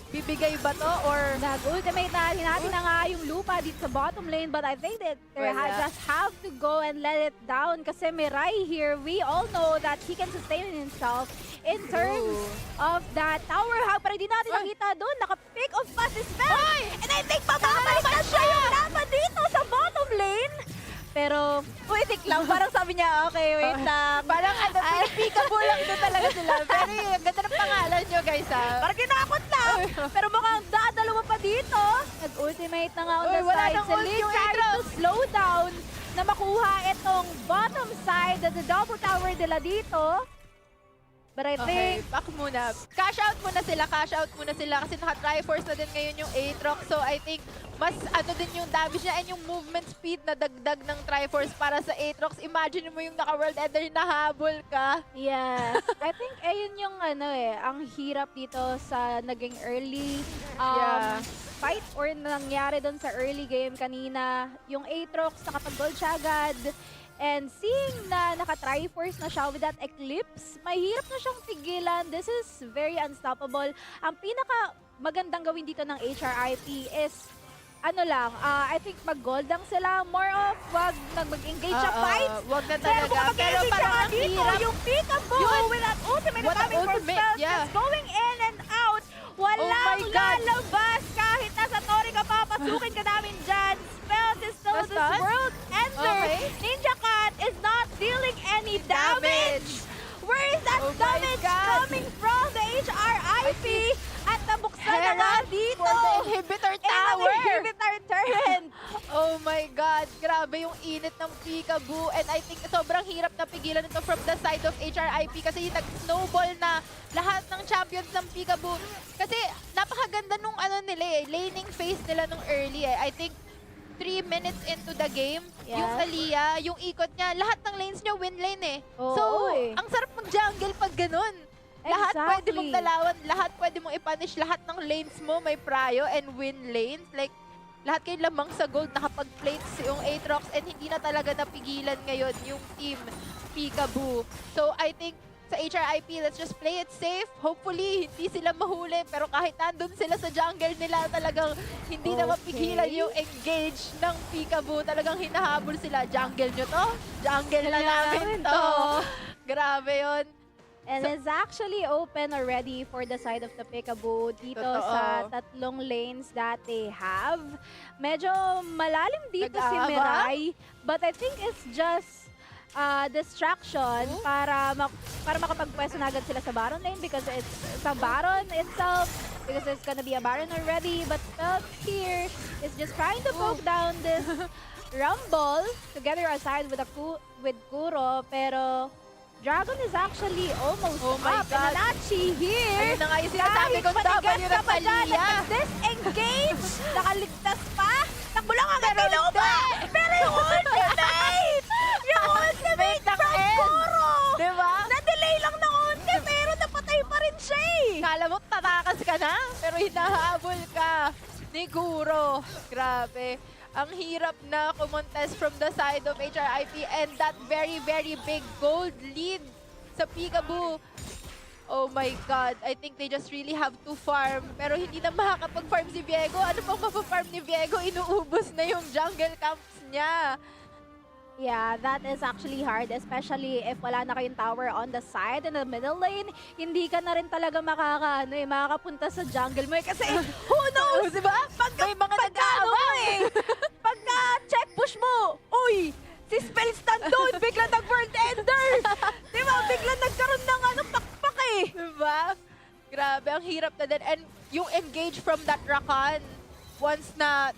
Bibigay ba to? Or Nag-ultimate na natin na nga yung lupa dito sa bottom lane, but I think that they Wala. just have to go and let it down kasi Mirai here, we all know that he can sustain himself in terms of that tower hug, pero hindi natin nakita doon, naka-pick of pass is spell. And I think bababalik na siya yung laban dito sa bottom lane. Pero, think lang, parang sabi niya, okay, wait lang. parang Peekaboo lang doon talaga sila. Pero yung ganda ng pangalan nyo, guys, ha? Parang kinakot lang. Pero mukhang dadalawa pa dito. Nag-ultimate na nga on the Uy, wala side. nang Si ult Lin yung trying to Aatrox. slow down na makuha itong bottom side at the double tower nila dito. But I Okay, think, back muna. Cash out muna sila kasi naka-Triforce na din ngayon yung Aatrox. So I think mas ano din yung damage niya and yung movement speed na dagdag ng Triforce para sa Aatrox. Imagine mo yung naka-World Ender, nahabol ka. yes. I think, ayun yung ang hirap dito sa naging early Yeah. fight or nangyari doon sa early game kanina. Yung Aatrox, nakapag-gold siya agad. And seeing na naka-Triforce na siya with that Eclipse, mahirap na siyang pigilan. This is very unstoppable. Ang pinaka magandang gawin dito ng HRIP is I think mag-gold lang sila. More of, wag mag-engage sa fights. Wag na Pero talaga. kung mag-engage parang siya ang dito, hirap. yung Peekaboo Yun. with that ultimate What an coming for ultimate, spells, yeah. just going in and out. Walang my God. lalabas kahit nasa Tori ka papasukin ka namin dyan. Spells is still this Bastos? world ender. Okay. Ninja Cat is not dealing any damage. Where is that Oh my damage God. coming from? The HRIP at nabuksan na nga Herald dito. for the inhibitor And ang tower. inhibitor turret. Oh my God, grabe yung init ng Peekaboo and I think sobrang hirap na pigilan ito from the side of HRIP kasi nag-snowball na lahat ng champions ng Peekaboo. Kasi napakaganda nung nila laning phase nila nung early I think 3 minutes into the game, Yes. yung Talia, yung ikot niya, lahat ng lanes niya win lane Oo, So, eh. ang sarap mag-jungle pag ganun. Lahat pwede mong Exactly. dalawan, lahat pwede mong i-punish, lahat ng lanes mo may prio and win lanes. Like, lahat kayo lamang sa gold, nakapag-plates yung Aatrox and hindi na talaga napigilan ngayon yung team Peekaboo. So, I think sa HRIP, let's just play it safe. Hopefully, hindi sila mahuli. Pero kahit nandun sila sa jungle nila, talagang hindi na mapigilan Okay. yung engage ng Peekaboo. Talagang hinahabol sila. Jungle nyo to? Jungle na namin to. Grabe yun. And it's actually open already for the side of the Peekaboo dito Totoo. sa tatlong lanes that they have. Medyo malalim dito si Nag-aabang? Mirai, but I think it's just distraction para makapagpwesto na agad sila sa Baron lane because it's sa Baron itself because it's gonna be a Baron already, but Spells here is just trying to poke down this Rumble together aside with with Kuro, pero Dragon is actually almost Oh my up. God. And Anachi here, Ayun na nga yung sinasabi kahit kong manigas W ka ng pa dyan, Talia. nag-disengage, nakaligtas pa, takbo lang agad kay Lupa, pero yung ultimate! Yung ultimate ng from end. Kuro! Diba? Na-delay lang ng unti, pero napatay pa rin siya eh! Kala mo tatakas ka na, pero hinahabol ka ni Kuro. Grabe. Ang hirap na kumontes from the side of HRIP and that very, very big gold lead sa Peekaboo. Oh my God. I think they just really have to farm. Pero hindi na makakapag-farm si Viego. Ano pang mapafarm ni Viego? Inuubos na yung jungle camps niya. Yeah, that is actually hard, especially if wala na kayong tower on the side in the middle lane. Hindi ka na rin talaga makakapunta sa jungle mo kasi who knows, Diba? May mga nag-aabang. Pagka check push mo, uy, si Spells nandun, bigla nag-world ender. Diba? Bigla nagkaroon ng pakpak eh. Diba? Grabe, ang hirap na din. And yung engage from that Rakan, once na,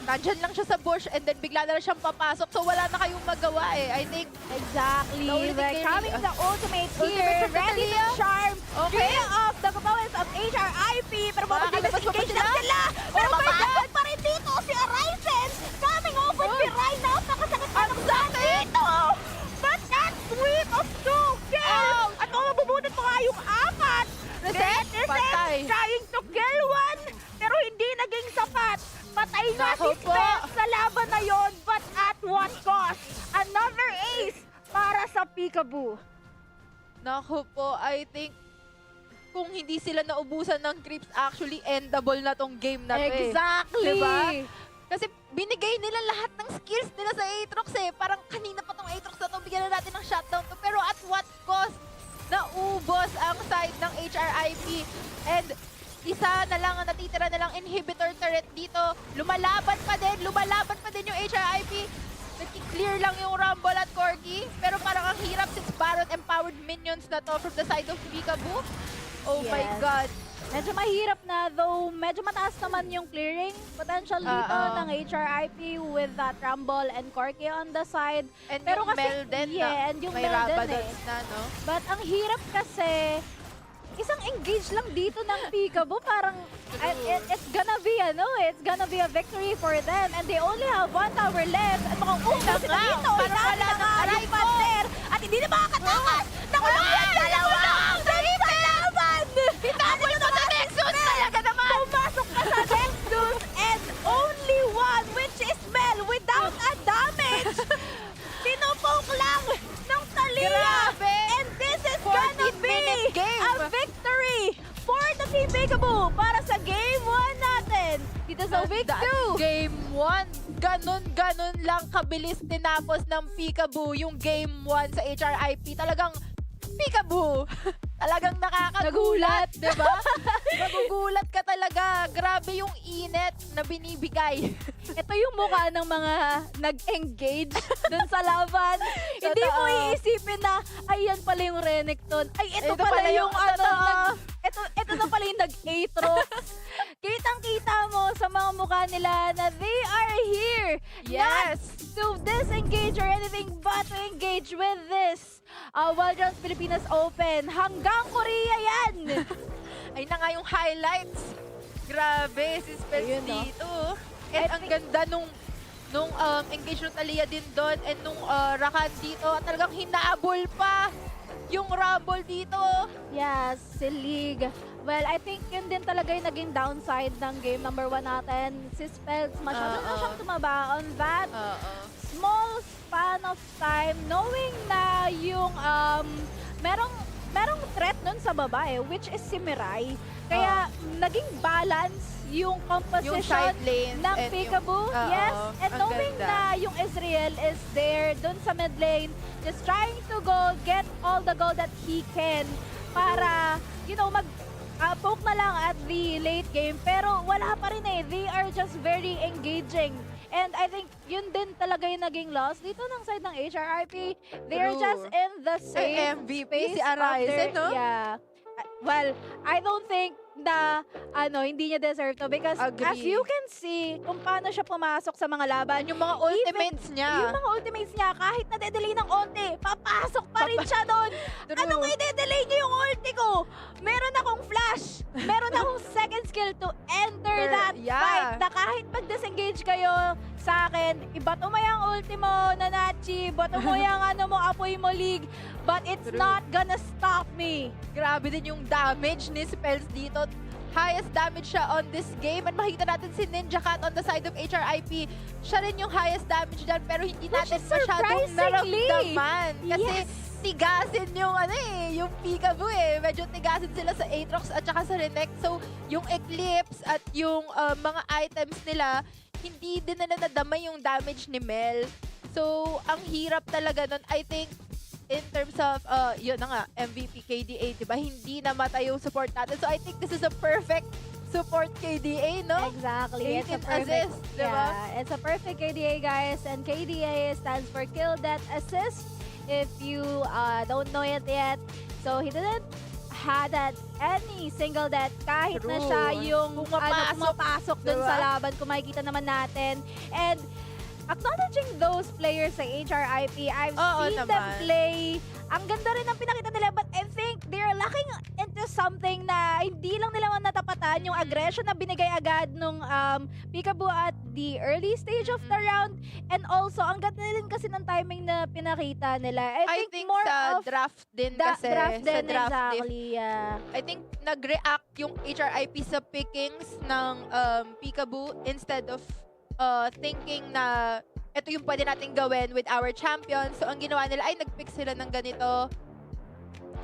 nandyan lang siya sa bush and then bigla na lang siyang papasok. So wala na kayong magawa I think, Exactly. The only thing They're they coming really- the ultimate Ultimate here, from ready to Talia. charm. Okay. Clear off the components of HRIP, pero Nakakalabas pa ba engage sila? na sila. Pero papasok pa rin dito si Arisen. Coming over si Rai na napakasakit pa ng dito. But that sweep of 2 kills. At mabubunot mo nga yung 4. Reset, patay. Trying to kill 1, pero hindi naging sapat. Patay nga si Naku po. Spence sa laban na yon, but at what cost? Another ace para sa Peekaboo. Naku po, I think kung hindi sila naubusan ng creeps, actually endable na tong game na to Exactly! Diba? Kasi binigay nila lahat ng skills nila sa Aatrox Parang kanina pa tong Aatrox na to, bigyan na natin ng shutdown to. Pero at what cost? Naubos ang side ng HRIP. And isa na lang ang natitira na lang inhibitor turret dito. Lumalaban pa din yung HRIP. Nag-clear lang yung Rumble at Corki. Pero parang ang hirap since Baron empowered minions na to from the side of Peekaboo. Oh my Yes. God. Medyo mahirap na, though medyo mataas naman yung clearing potential dito ng HRIP with that Rumble and Corki on the side. And Pero yung kasi, Mel din yeah, and yung may Mel din Rabadons na, no? But ang hirap kasi, isang engage lang dito ng Peekaboo, parang it's gonna be a victory for them, and they only have 1 tower left at mukhang upo sila dito. Parang wala na nang yung partner at hindi na makakatakas. Naku, dalawa! Laban! Hinabol mo sa Nexus! Talaga naman! Pumasok ka sa Nexus and only one, which is Mel, without a damage! Pinupoke lang ng Talia! Grabe! And this is gonna be 14-minute game. a victory for the Team Peekaboo para sa Game 1 natin dito sa Week 2. Game 1, ganun lang kabilis tinapos ng Peekaboo yung Game 1 sa HRIP. Talagang Peekaboo! Talagang nakakagulat, di ba? Nagugulat ka talaga. Grabe yung init na binibigay. Ito yung mukha ng mga nag-engage dun sa laban. Hindi mo iisipin na, ay yan pala yung Renekton. Ay, ito pala yung ito na pala yung nag-Aatrox. Kitang-kita mo sa mga mukha nila na they are here. Yes! Not to disengage or anything but to engage with this Wildlands Pilipinas Open. Hanggang Korea yan! Ay na nga yung highlights. Grabe, si Spence Ayun, no? dito. And ang ganda nung engagement Aliyah din doon and nung Rakan dito. At talagang hinabol pa yung Rumble dito. Yes, si League. Well, I think yun din talaga yung naging downside ng game number 1 natin. Si Spells, masyado na siyang tumaba on that small span of time, knowing na yung merong threat nun sa baba which is si Mirai. Kaya naging balance yung composition Yung side lanes ng and Peekaboo. yung- Yes, and ang knowing ganda. na yung Israel is there dun sa mid lane, just trying to get all the gold that he can para, poke na lang at the late game. Pero wala pa rin They are just very engaging. And I think yun din talaga yung naging loss dito ng side ng HRIP. They are True. just in the same MVP space si Arise, of their- no? Yeah. Well, I don't think na hindi niya deserve to because Agree. as you can see kung paano siya pumasok sa mga laban, Yung mga ultimates niya. yung mga ultimates niya, kahit na de-delay ng ulti, papasok pa rin siya doon. True. Anong i-delay niyo yung ulti ko? Meron akong flash. Meron akong second skill to enter that Yeah. fight na kahit mag-disengage kayo sa akin, ibato mo yung ulti mo, Nanachi, bato mo yung apoy mo, League, but it's True. not gonna stop me. Grabe din yung damage ni Spells dito. Highest damage siya on this game. And makikita natin si Ninja Cat on the side of HRIP. Siya rin yung highest damage dyan. Pero hindi Which natin is masyadong surprisingly. naramdaman. Kasi Yes. tigasin yung yung Peekaboo Medyo tigasin sila sa Aatrox at saka sa Renek. So, yung Eclipse at yung mga items nila, hindi din nila nadamay yung damage ni Mel. So, ang hirap talaga nun. I think, in terms of, yun na nga, MVP KDA, diba? Hindi namatay yung support natin. So, I think this is a perfect support KDA, no? Exactly. It's a 18 perfect, assists, diba? yeah, it's a perfect KDA, guys. And KDA stands for Kill Death Assist. If you don't know it yet. So, he didn't had that any single death kahit na True. siya yung Pumapasok, pumapasok dun diba? sa laban kung makikita naman natin. And acknowledging those players sa HRIP, I've Oo seen them naman. play. Ang ganda rin ng pinakita nila, but I think they're lacking into something na hindi lang nila natapatan yung aggression na binigay agad nung Peekaboo at the early stage of the round. And also, ang ganda din kasi ng timing na pinakita nila. I think more sa of draft din the kasi. draft sa din, draft diff. exactly. Yeah. I think nag-react yung HRIP sa pickings ng Peekaboo instead of thinking na ito yung pwede natin gawin with our champion. So, ang ginawa nila ay nag-pick sila ng ganito.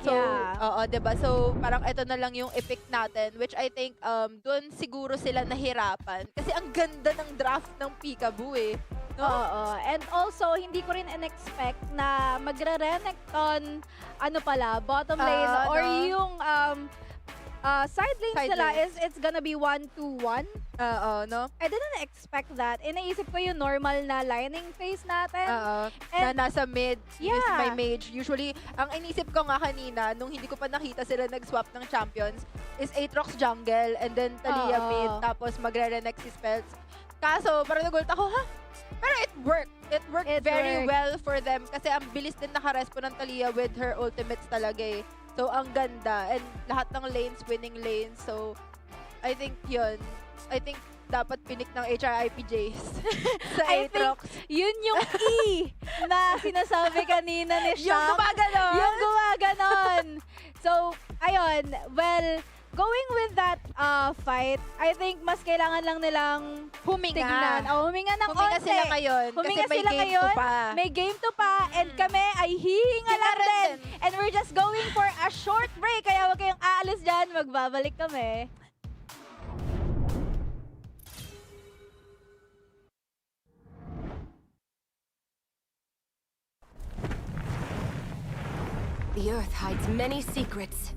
So, Yeah. oo, 'di ba? So, parang ito na lang yung i-pick natin, which I think doon siguro sila nahirapan kasi ang ganda ng draft ng Peekaboo eh. No? Oo. And also, hindi ko rin in-expect na magre-renekton, bottom lane or no? yung side lanes Side nila lanes. it's gonna be 1-2-1. Oo, no? I didn't expect that. Inaisip ko yung normal na lining phase natin. Oo. And- Na nasa mid, used Yeah. by mage. Usually, ang inisip ko nga kanina, nung hindi ko pa nakita sila nag-swap ng champions, is Aatrox jungle, and then Talia Oo. mid, tapos magre-renex si spells. Kaso, parang nagulat ako, ha? Pero it worked. It worked It very worked. well for them kasi ang bilis din nakarespo ng Talia with her ultimates talaga eh. So, ang ganda. And lahat ng lanes, winning lanes. So, I think yun. I think dapat pinik ng HRIP Jace sa I think Aatrox. Yun yung E na sinasabi kanina ni Yung Sham. gumaganon. Yung gumaganon. So, ayun. Well, going with that fight, I think mas kailangan lang nilang Huminga. tignan. Huminga ng Huminga onte. sila ngayon Huminga kasi may sila game ngayon. to pa. May game to pa. And kami ay hihinga lang Hinga din. rin. And we're just going for a short break. Kaya huwag kayong aalis dyan. Magbabalik kami. The Earth hides many secrets.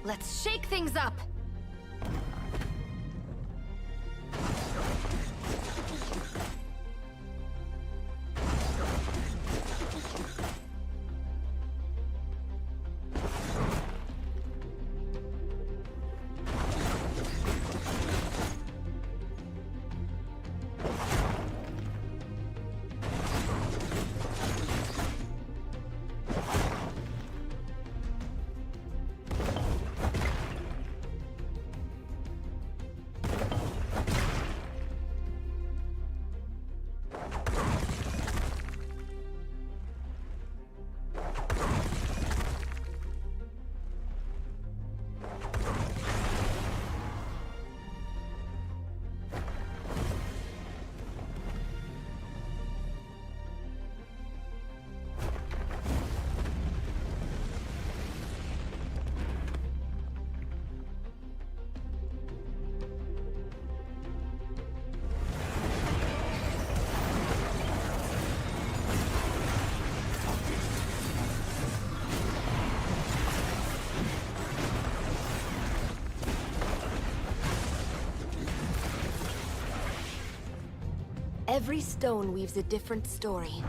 Let's shake things up! Every stone weaves a different story.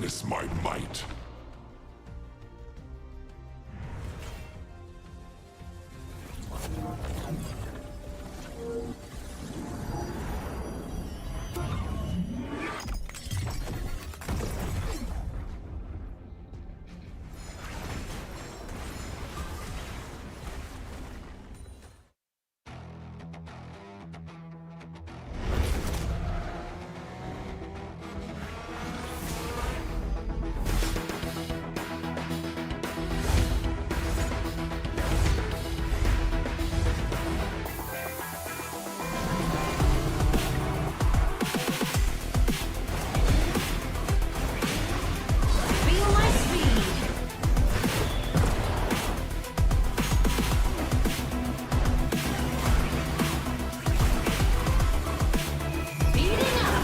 witness my might. Feel my speed. Speeding up.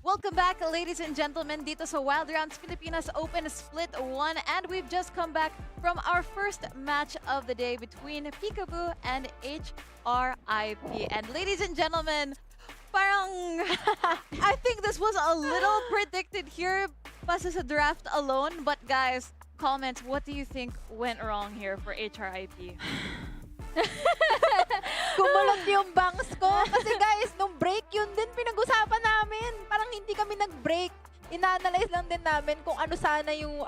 Welcome back, ladies and gentlemen, dito sa Wild Rounds Pilipinas Open Split 1. And we've just come back from our first match of the day between Peekaboo and HRIP. And ladies and gentlemen, parang I think this was a little predicted here basta sa draft alone. But guys, comments, what do you think went wrong here for HRIP? Kumulot yung bangs ko. Kasi guys, nung break yun din pinag-usapan namin. Parang hindi kami nag-break. Ina-analyze lang din namin kung ano sana yung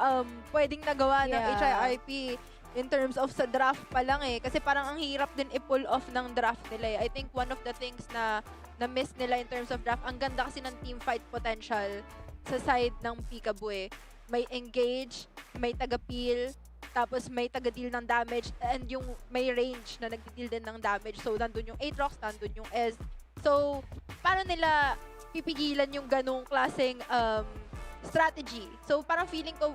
pwedeng nagawa ng HRIP in terms of sa draft pa lang eh. Kasi parang ang hirap din i-pull off ng draft nila eh. I think one of the things na na-miss nila in terms of draft, ang ganda kasi ng team fight potential sa side ng Peekaboo eh. May engage, may taga-peel, tapos may taga-deal ng damage, and yung may range na nag-deal din ng damage. So, nandun yung Aatrox, nandun yung Ez. So, paano nila pipigilan yung ganong klaseng strategy? So, parang feeling ko,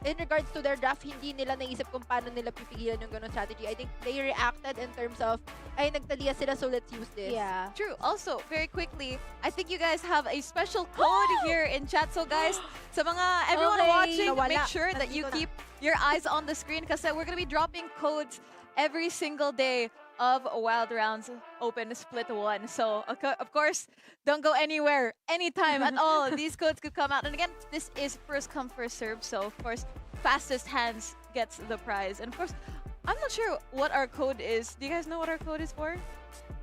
in regards to their draft, hindi nila naisip kung paano nila pipigilan yung ganong strategy. I think they reacted in terms of, ay, nagtaliya sila, so let's use this. Yeah. True. Also, very quickly, I think you guys have a special code here in chat. So guys, sa mga everyone Okay. watching, Nawala. make sure that you Nandito na. keep your eyes on the screen kasi we're gonna be dropping codes every single day of Wild Rounds Open Split 1. So, of course, don't go anywhere, anytime at all. These codes could come out. And again, this is first come, first serve. So, of course, fastest hands gets the prize. And of course, I'm not sure what our code is. Do you guys know what our code is for?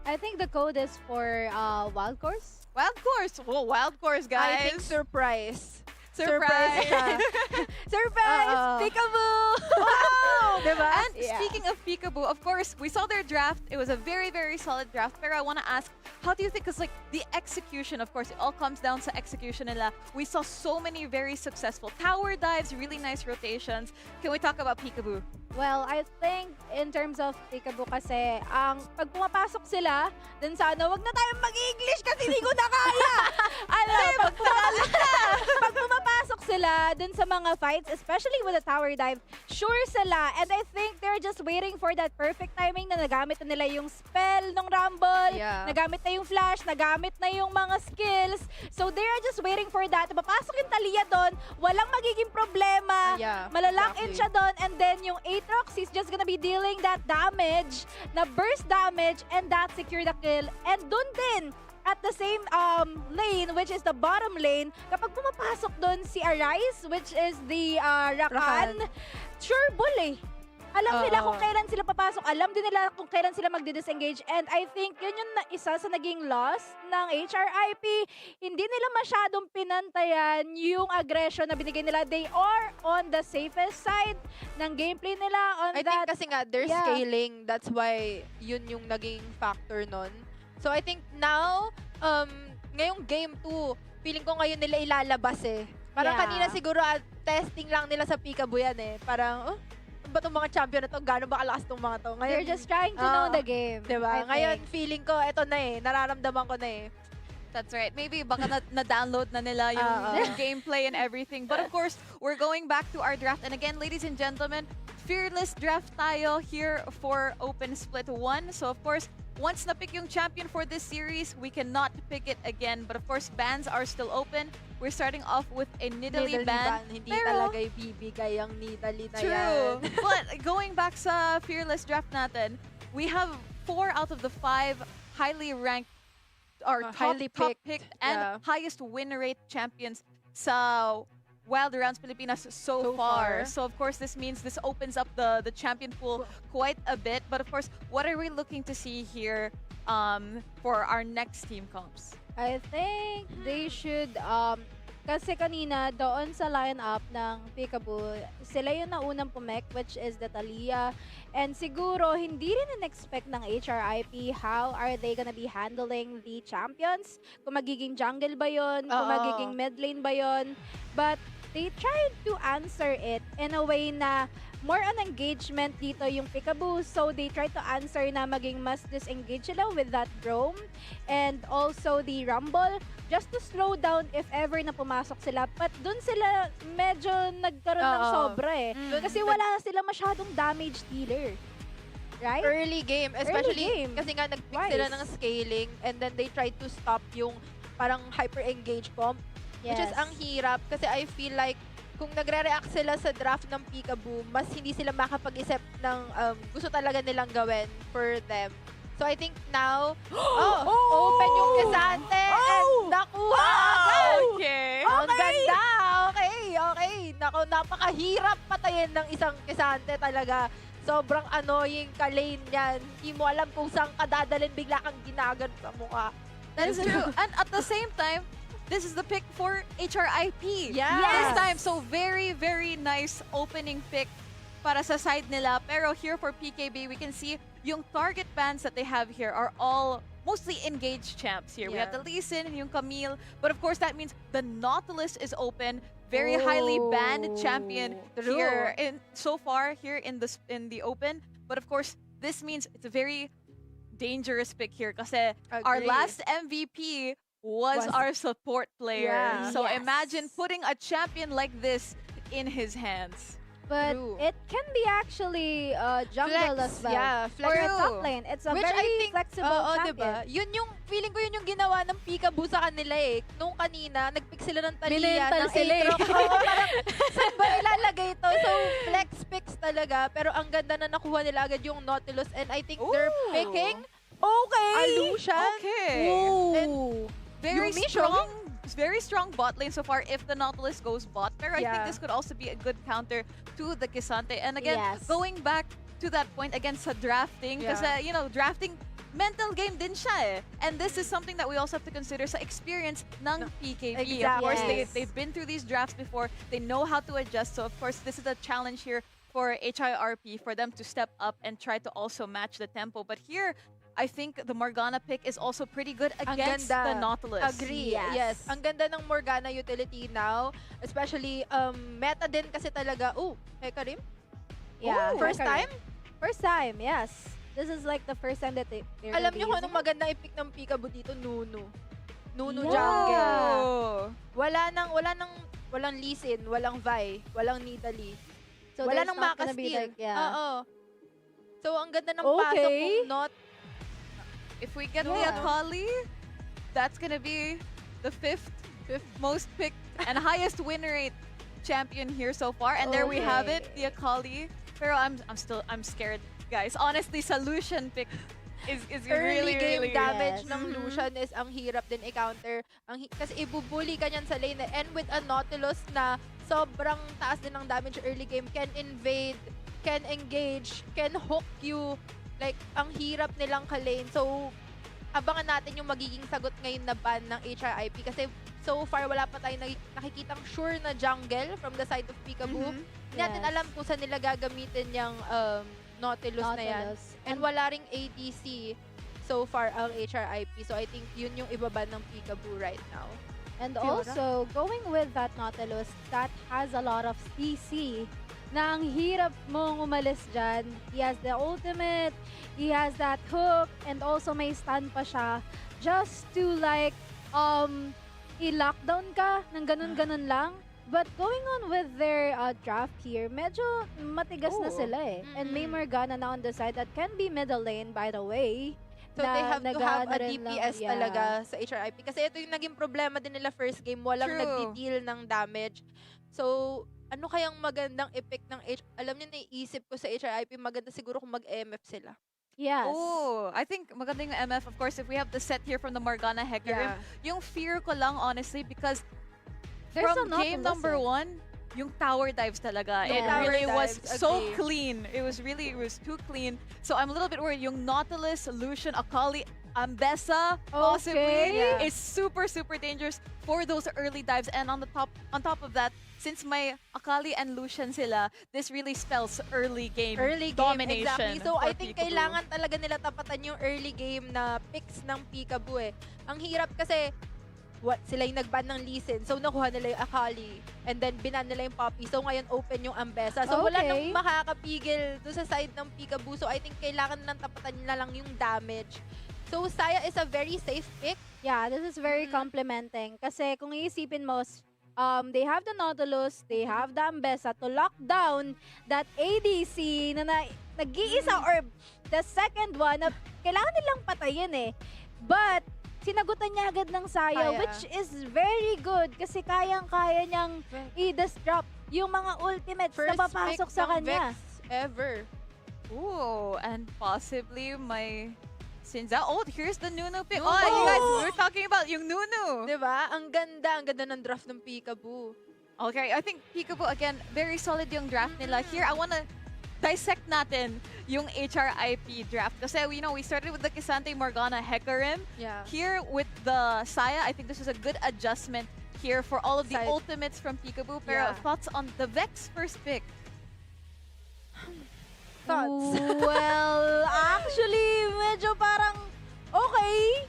I think the code is for Wild Course. Wild Course. Well, Wild Course, I guys. think surprise. Surprise. siya. Surprise! Oo. Peekaboo! Wow! Diba? And Yeah. speaking of Peekaboo, of course, we saw their draft. It was a very, very solid draft. Pero I want to ask, how do you think, because like the execution, of course, it all comes down to execution nila. We saw so many very successful tower dives, really nice rotations. Can we talk about Peekaboo? Well, I think in terms of Peekaboo kasi, pag pumapasok sila, then sana wag na tayong mag-English kasi hindi ko na kaya. Pag pumapasok sila dun sa mga fights, especially with the tower dive, sure sila. And I think they're just waiting for that perfect timing na nagamit na nila yung spell ng Rumble, Yeah. nagamit na yung flash, nagamit na yung mga skills. So they're just waiting for that. Papasok yung Talia doon, walang magiging problema. Yeah, Malalock in exactly. siya doon, and then yung Aatrox is just gonna be dealing that damage, na burst damage, and that secure the kill. And doon din, at the same lane, which is the bottom lane, kapag pumapasok doon si Arise, which is the Rakan, sure bull eh. Alam nila kung kailan sila papasok, alam din nila kung kailan sila magdi-disengage, and I think yun yung isa sa naging loss ng HRIP. Hindi nila masyadong pinantayan yung aggression na binigay nila. They are on the safest side ng gameplay nila on I that. think kasi nga, they're Yeah. scaling. That's why yun yung naging factor nun. So I think now, ngayong game 2, feeling ko ngayon nila ilalabas eh. Parang Yeah. kanina siguro testing lang nila sa Peekaboo yan eh. Parang, ba tong mga champion na to? Gaano ba kalakas tong mga to? Ngayon, They're just trying to know Oo. the game. diba? I Ngayon, think. feeling ko, eto na eh. Nararamdaman ko na eh. That's right. Maybe baka na-download na nila yung gameplay and everything. But of course, we're going back to our draft. And again, ladies and gentlemen, fearless draft tayo here for Open Split 1. So of course, once na-pick yung champion for this series, we cannot pick it again. But of course, bans are still open. We're starting off with a Nidalee ban. Hindi Pero- talaga ibibigay ang Nidalee na yan. True. But going back sa fearless draft natin, we have 4 out of the 5 highly ranked or top highly picked picked, and yeah. highest win rate champions sa Wild Rounds Pilipinas so far. far. So of course this means this opens up the champion pool quite a bit. But of course, what are we looking to see here for our next team comps? I think they should, kasi kanina doon sa lineup ng Peekaboo, sila yung naunang pumek, which is the Talia. And siguro, hindi rin in-expect ng HRIP how are they gonna be handling the champions. Kung magiging jungle ba yun, kung Oo. magiging mid lane ba yun. But they tried to answer it in a way na more on engagement dito yung Peekaboo. So they tried to answer na maging mas disengage sila with that roam. And also the Rumble, just to slow down if ever na pumasok sila. But dun sila medyo nagkaroon ng Oo. sobra eh. Mm. Kasi wala sila masyadong damage dealer. Right? Early game, especially game. kasi nga nag-pick Twice. sila ng scaling and then they tried to stop yung parang hyper-engage comp. Which is ang hirap kasi I feel like kung nagre-react sila sa draft ng Peekaboo, mas hindi sila makapag-isip ng gusto talaga nilang gawin for them. So I think now, open yung Kesante and nakuha agad! Okay. Ang ganda! Okay. Naku, napakahirap patayin ng isang Kesante talaga. Sobrang annoying ka-lane yan. Hindi mo alam kung saan ka dadalhin, bigla kang ginagan sa mukha. That is true. And at the same time, this is the pick for HRIP. Yes. This time, so very, very nice opening pick para sa side nila. Pero here for PKB, we can see yung target bans that they have here are all mostly engaged champs here. We have Yeah. the Lee Sin, yung Camille, but of course that means the Nautilus is open. Very highly banned champion True. here so far here in the open. But of course, this means it's a very dangerous pick here kasi our Agree. last MVP was our support player. Yeah. So Yes. imagine putting a champion like this in his hands. But True. it can be actually jungle Flex, as well. yeah, flex. Or a True. top lane. It's a Which very I think, flexible oo, champion. diba? Yun yung, feeling ko yun yung ginawa ng Peekaboo sa kanila eh. Nung kanina, nag-pick sila ng Talia, Minental ng sila eh. Aatrox. Oo, parang, saan ba ilalagay ito? So, flex picks talaga. Pero ang ganda na nakuha nila agad yung Nautilus and I think they're Ooh. picking Okay! Alushan. Okay. Ooh. Very Yumi, strong. Very strong bot lane so far if the Nautilus goes bot. Pero I think Yeah. this could also be a good counter to the Kisante. And again, Yes. going back to that point again sa drafting, Yeah. kasi drafting mental game din siya eh. And this is something that we also have to consider sa experience ng PKB. Of course, Yes. they've been through these drafts before. They know how to adjust. So of course, this is a challenge here for HIRP for them to step up and try to also match the tempo. But here, I think the Morgana pick is also pretty good Ang against ganda. the Nautilus. Agree. Yes. Yes. Ang ganda ng Morgana utility now. Especially, meta din kasi talaga. HRIP? Yeah. First correct. time? First time, yes. This is like the first time that they're Alam gonna be niyo kung using anong maganda i-pick ng Peekaboo dito? Nunu. Nunu Yeah. jungle. Oh. Walang Lee Sin, walang Vi, walang Nidalee. it. So Wala there's nang not gonna be maka-steal. like, yeah. Oo. So, ang ganda ng pasok Okay. kung not. If we get the Yeah. Akali, that's gonna be the fifth most picked and highest win rate champion here so far. And there we have it, the Akali. Pero I'm scared, guys. Honestly, solution pick is Early really, game really damage Yes. ng Lucian is ang hirap din i-counter. Kasi ibubuli ka niyan sa lane. And with a Nautilus na sobrang taas din ng damage early game, can invade, can engage, can hook you. Like, ang hirap nilang ka-lane. So, abangan natin yung magiging sagot ngayon na ban ng HRIP. Kasi so far, wala pa tayong nakikitang sure na jungle from the side of Peekaboo. Hindi natin Yes. alam kung saan nila gagamitin yung Nautilus na yan. Nautilus. And wala ring ADC so far ang HRIP. So I think yun yung ibaban ng Peekaboo right now. And Fiora. also, going with that Nautilus, that has a lot of CC. na ang hirap mong umalis dyan. He has the ultimate, he has that hook, and also may stun pa siya. Just to like, i-lockdown ka ng ganun-ganun lang. But going on with their draft here, medyo matigas na Ooh. sila eh. And may Morgana na on the side that can be middle lane, by the way. So they have to have nag-ano a rin lang, DPS yeah. talaga sa HRIP. Kasi ito yung naging problema din nila first game. Walang True. nagdi-deal ng damage. So, ano kayang magandang effect ng Alam niyo, naiisip ko sa HRIP, maganda siguro kung mag-MF sila. Yes. Oh, I think maganda yung MF. Of course, if we have the set here from the Morgana Hecarim, yung fear ko lang, honestly, because There's from a game Nautilus number eh. 1, yung tower dives talaga. Yung It tower really was dives, so agree. clean. It was too clean. So I'm a little bit worried. Yung Nautilus, Lucian, Akali, Ambessa, possibly, Okay. is super, super dangerous for those early dives. And on top of that, since may Akali and Lucian sila, this really spells early game Early game, domination. exactly. So, for I think Peekaboo. kailangan talaga nila tapatan yung early game na picks ng Peekaboo eh. Ang hirap kasi, sila yung nag-ban ng Lee Sin. So, nakuha nila yung Akali. And then, binan nila yung Poppy. So, ngayon open yung Ambessa. So, wala nang Okay. makakapigil doon sa side ng Peekaboo. So, I think kailangan nilang tapatan nila lang yung damage. So, Saya is a very safe pick. Yeah, this is very complementing. Kasi kung iisipin mo, they have the Nautilus, they have the Ambessa to lock down that ADC na nag-iisa or the second one na kailangan nilang patayin eh. But, sinagutan niya agad ng Saya, Kaya. which is very good kasi kayang-kaya niyang i-disrupt yung mga ultimates na papasok pick sa ng kanya. Vex ever. Ooh, and possibly my Sinza. Oh, here's the Nunu pick. Nunu! Oh, you guys, we're talking about yung Nunu. Diba? Ang ganda ng draft ng Peekaboo. Okay, I think Peekaboo, again, very solid yung draft nila. Here, I wanna dissect natin yung HRIP draft. Kasi, you know, we started with the Kisante Morgana Hecarim. Yeah. Here, with the Saya, I think this is a good adjustment here for all of the Side. ultimates from Peekaboo. Pero Yeah. thoughts on the Vex first pick? Thoughts? Well, actually, medyo parang okay.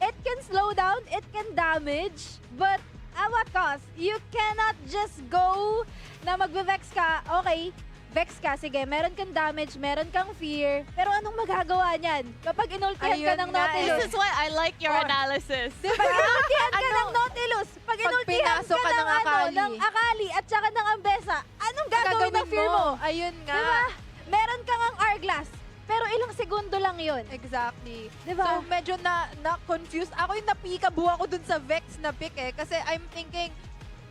It can slow down, it can damage, but at what cost? You cannot just go na magbe-vex ka. Okay, vex ka, sige, meron kang damage, meron kang fear, pero anong magagawa niyan kapag inultihan ka Ayun ng nga eh. Nautilus? This is why I like your Oh. analysis. Pag inultihan ka ng Nautilus, pag inultihan pinasok ka ka ng, ng Akali. ng Akali at saka ng Ambessa, anong gagawin ng fear mo? Ayun nga. Diba? Meron kang ang hourglass, pero ilang segundo lang yun. Exactly. Diba? So, medyo na-confused. Ako yung napikabu ako dun sa Vex na pick eh. Kasi I'm thinking,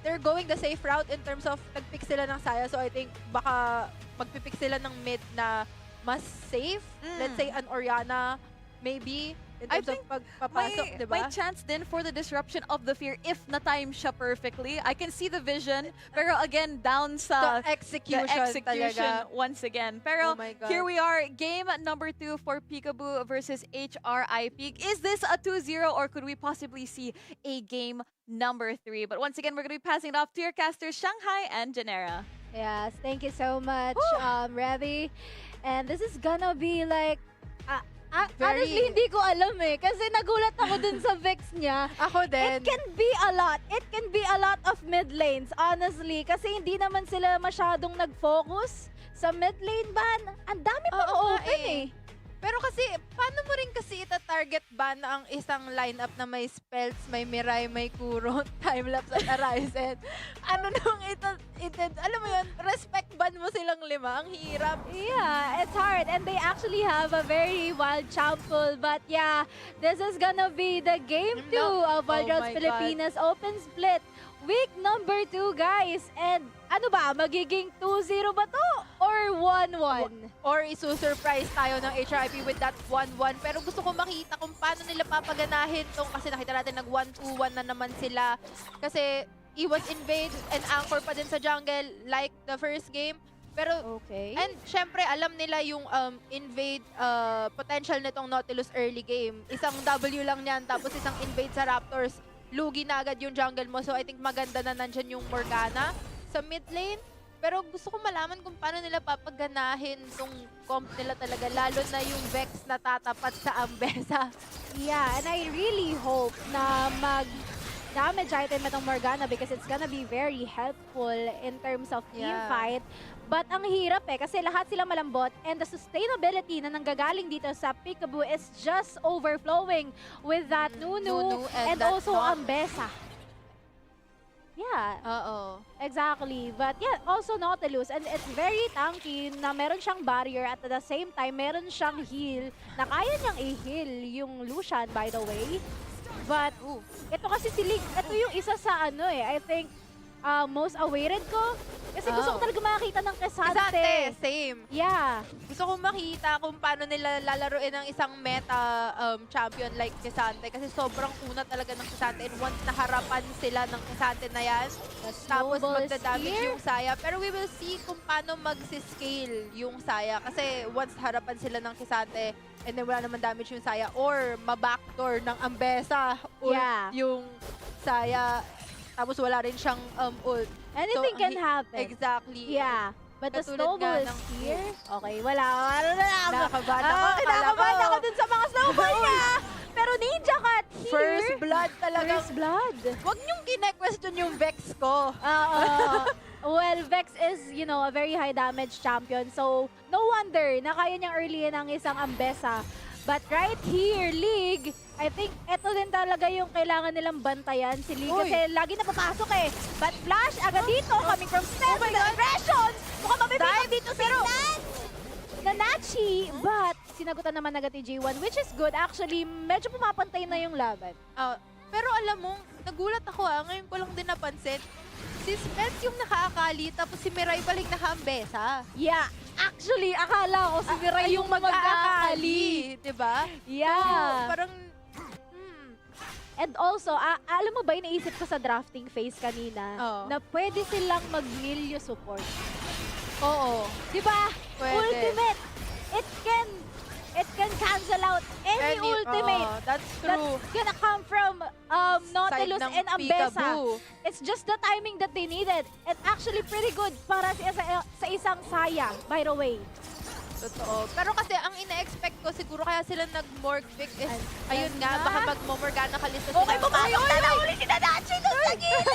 they're going the safe route in terms of nag-pick sila ng Saya. So, I think baka magpipick sila ng mid na mas safe. Let's say an Oriana, maybe, in I terms of pagpapasok, May, diba? may chance din for the disruption of the fear if na-time siya perfectly. I can see the vision, pero again, down sa The execution, execution talaga. once again. Pero Oh my God. here we are, game number 2 for Peekaboo versus HRIP. Is this a 2-0 or could we possibly see a game number 3? But once again, we're going to be passing it off to your casters, Shanghai and Janera. Yes, thank you so much, Revy. And this is gonna be like, Very- honestly, hindi ko alam eh. Kasi nagulat ako dun sa Vex niya. Ako din. It can be a lot. It can be a lot of mid lanes, honestly. Kasi hindi naman sila masyadong nag-focus sa mid lane ban. Ang dami pang Oo nga open eh. Pero kasi, paano mo rin kasi ita-target ba na ang isang lineup na may spells, may Mirai, may Kuro, Timelapse at Arisen? Ano nung alam mo yun, respect ban mo silang 5? Ang hirap. Yeah, it's hard. And they actually have a very wild chample. But yeah, this is gonna be the game 2 of Oh Wild Rose my God. Pilipinas Open Split. Week number 2, guys. And ano ba, magiging 2-0 ba to? Or 1-1? Or isusurprise tayo ng HRIP with that 1-1. Pero gusto ko makita kung paano nila papaganahin tong kasi nakita natin nag 1-2-1 na naman sila. Kasi Iwas invade and anchor pa din sa jungle like the first game. Pero Okay. and syempre, alam nila yung invade potential nitong Nautilus early game. Isang W lang niyan, tapos isang invade sa Raptors. Lugi na agad yung jungle mo. So I think maganda na nandyan yung Morgana sa mid lane. Pero gusto ko malaman kung paano nila papaganahin tong comp nila talaga. Lalo na yung Vex na tatapat sa Ambessa. Yeah, and I really hope na damage item itong Morgana because it's gonna be very helpful in terms of team Yeah. fight. But ang hirap kasi lahat sila malambot and the sustainability na nanggagaling dito sa Peekaboo is just overflowing with that Nunu and that also Nom. Ambessa. Yeah, Oo. exactly. But yeah, also Nautilus. And it's very tanky na meron siyang barrier at the same time, meron siyang heal na kaya niyang i-heal yung Lucian, by the way. But ito kasi si Lig, ito yung isa sa I think, most awaited ko. Kasi gusto ko talaga makakita ng Kesante. Kesante, same. Yeah. Gusto kong makita kung paano nila lalaruin ng isang meta champion like Kesante kasi sobrang una talaga ng Kesante and once naharapan sila ng Kesante na yan, tapos snowball magdadamage spear. yung Saya. Pero we will see kung paano mag-scale yung Saya kasi once harapan sila ng Kesante and then wala naman damage yung Saya or ma-backdoor ng Ambessa Yeah. yung Saya tapos wala rin siyang ult. Anything can happen. Exactly. Yeah. But the Katulad snowball nga is ng here. Okay, wala. Ano na ako? Nakabahan ako. Akala Kinakabahan ko. ako dun sa mga snowball niya. Pero Ninja Cat here. First blood talaga. First blood. Huwag niyong kine-question yung Vex ko. Well, Vex is, a very high damage champion. So, no wonder na kaya niyang early ng isang Ambessa. But right here, League, I think ito din talaga yung kailangan nilang bantayan si League. Uy. Kasi lagi napapasok eh. But Flash, agad dito, coming from Steph with the aggression. Mukhang mabibigyan dito si Nanachi. But, sinagutan naman agad ni G1, which is good. Actually, medyo pumapantay na yung laban. Pero alam mo, nagulat ako ngayon ko lang din napansin. Si Spence yung nakaakali, tapos si Mirai balik naka-Ambessa. Yeah, actually, akala ko si Mirai yung mag-aakali. Diba? Yeah. So, parang, And also, alam mo ba, iniisip ko sa drafting phase kanina, Oo. na pwede silang mag-Milio support. oo. Di ba? Pwede. Ultimate. It can cancel out any ultimate That's true. that's gonna come from Nautilus Side ng and Ambessa. Peekaboo. It's just the timing that they needed. And actually pretty good para sa isang Saya, by the way. Totoo. Pero kasi ang ina-expect ko, siguro kaya sila nag-morg pick is, ayun Ayan nga, na. baka mag-Morgana kalista sila. Okay, pumasok na uli si Nanachi doon sa gilid!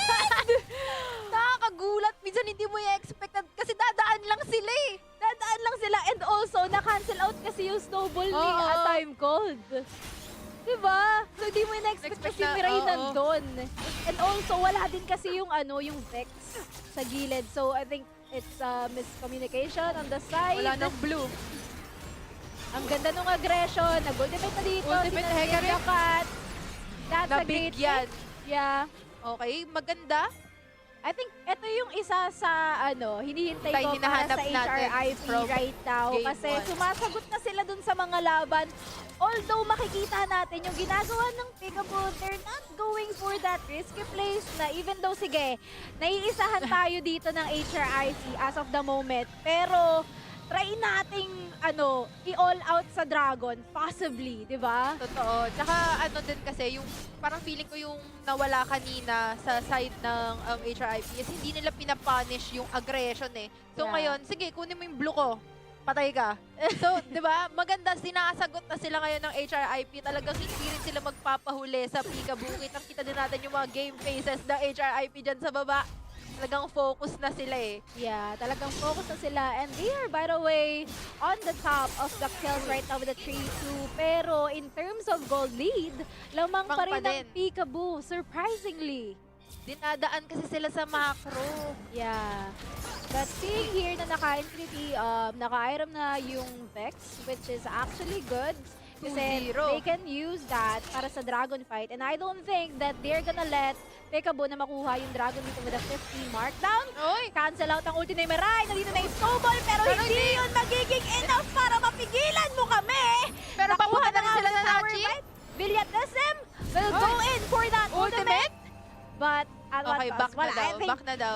Nakakagulat. Minsan hindi mo i-expect kasi dadaan lang sila eh. Dadaan lang sila and also na-cancel out kasi yung snowball ni Oo. Time Cold. Diba? So hindi mo na-expect Expect kasi na, Mirai oo. nandun. And also wala din kasi yung yung Vex sa gilid. So I think it's miscommunication on the side. Wala nang blue. Ang ganda nung aggression. Nag-ultimate na dito. Ultimate si HRIP. Ninja Cat. That's a great Nabigyan. thing. Yeah. Okay, maganda. I think ito yung isa sa hinihintay ko para Hinahanap sa natin HRIP from right now. game Kasi one. sumasagot na sila dun sa mga laban. Although makikita natin yung ginagawa ng Peekaboo, they're not going for that risky place na even though, sige, naiisahan tayo dito ng HRIP as of the moment. Pero try nating i-all out sa Dragon, possibly, di ba? Totoo. Tsaka din kasi, yung parang feeling ko yung nawala kanina sa side ng HRIP is hindi nila pinapunish yung aggression eh. So Yeah. ngayon, sige, kunin mo yung blue ko. Patay ka. So, di ba? Maganda, sinasagot na sila ngayon ng HRIP. Talagang hindi rin sila magpapahuli sa Peekaboo. Kitang-kita din natin yung mga game phases ng HRIP dyan sa baba. Talagang focus na sila eh. Yeah, talagang focus na sila. And they are, by the way, on the top of the kills right now with the 3-2. Pero in terms of gold lead, lamang pa rin ang Peekaboo, surprisingly. Dinadaan kasi sila sa macro. Yeah. But seeing here na naka-infinity, naka-item na yung Vex, which is actually good. Kasi 2-0. they can use that para sa Dragon fight. And I don't think that they're gonna let Peekaboo na makuha yung Dragon dito with a 50 markdown. Oy! Cancel out ang ulti ni Mirai. Nandito na yung snowball, pero hindi yun magiging enough para mapigilan mo kami. Pero Nakuha papunta na rin nga sila yung na tower Nachi. fight. Villatesem will go in for that ultimate. But at what Okay, cost? back na Well, daw. Back na daw.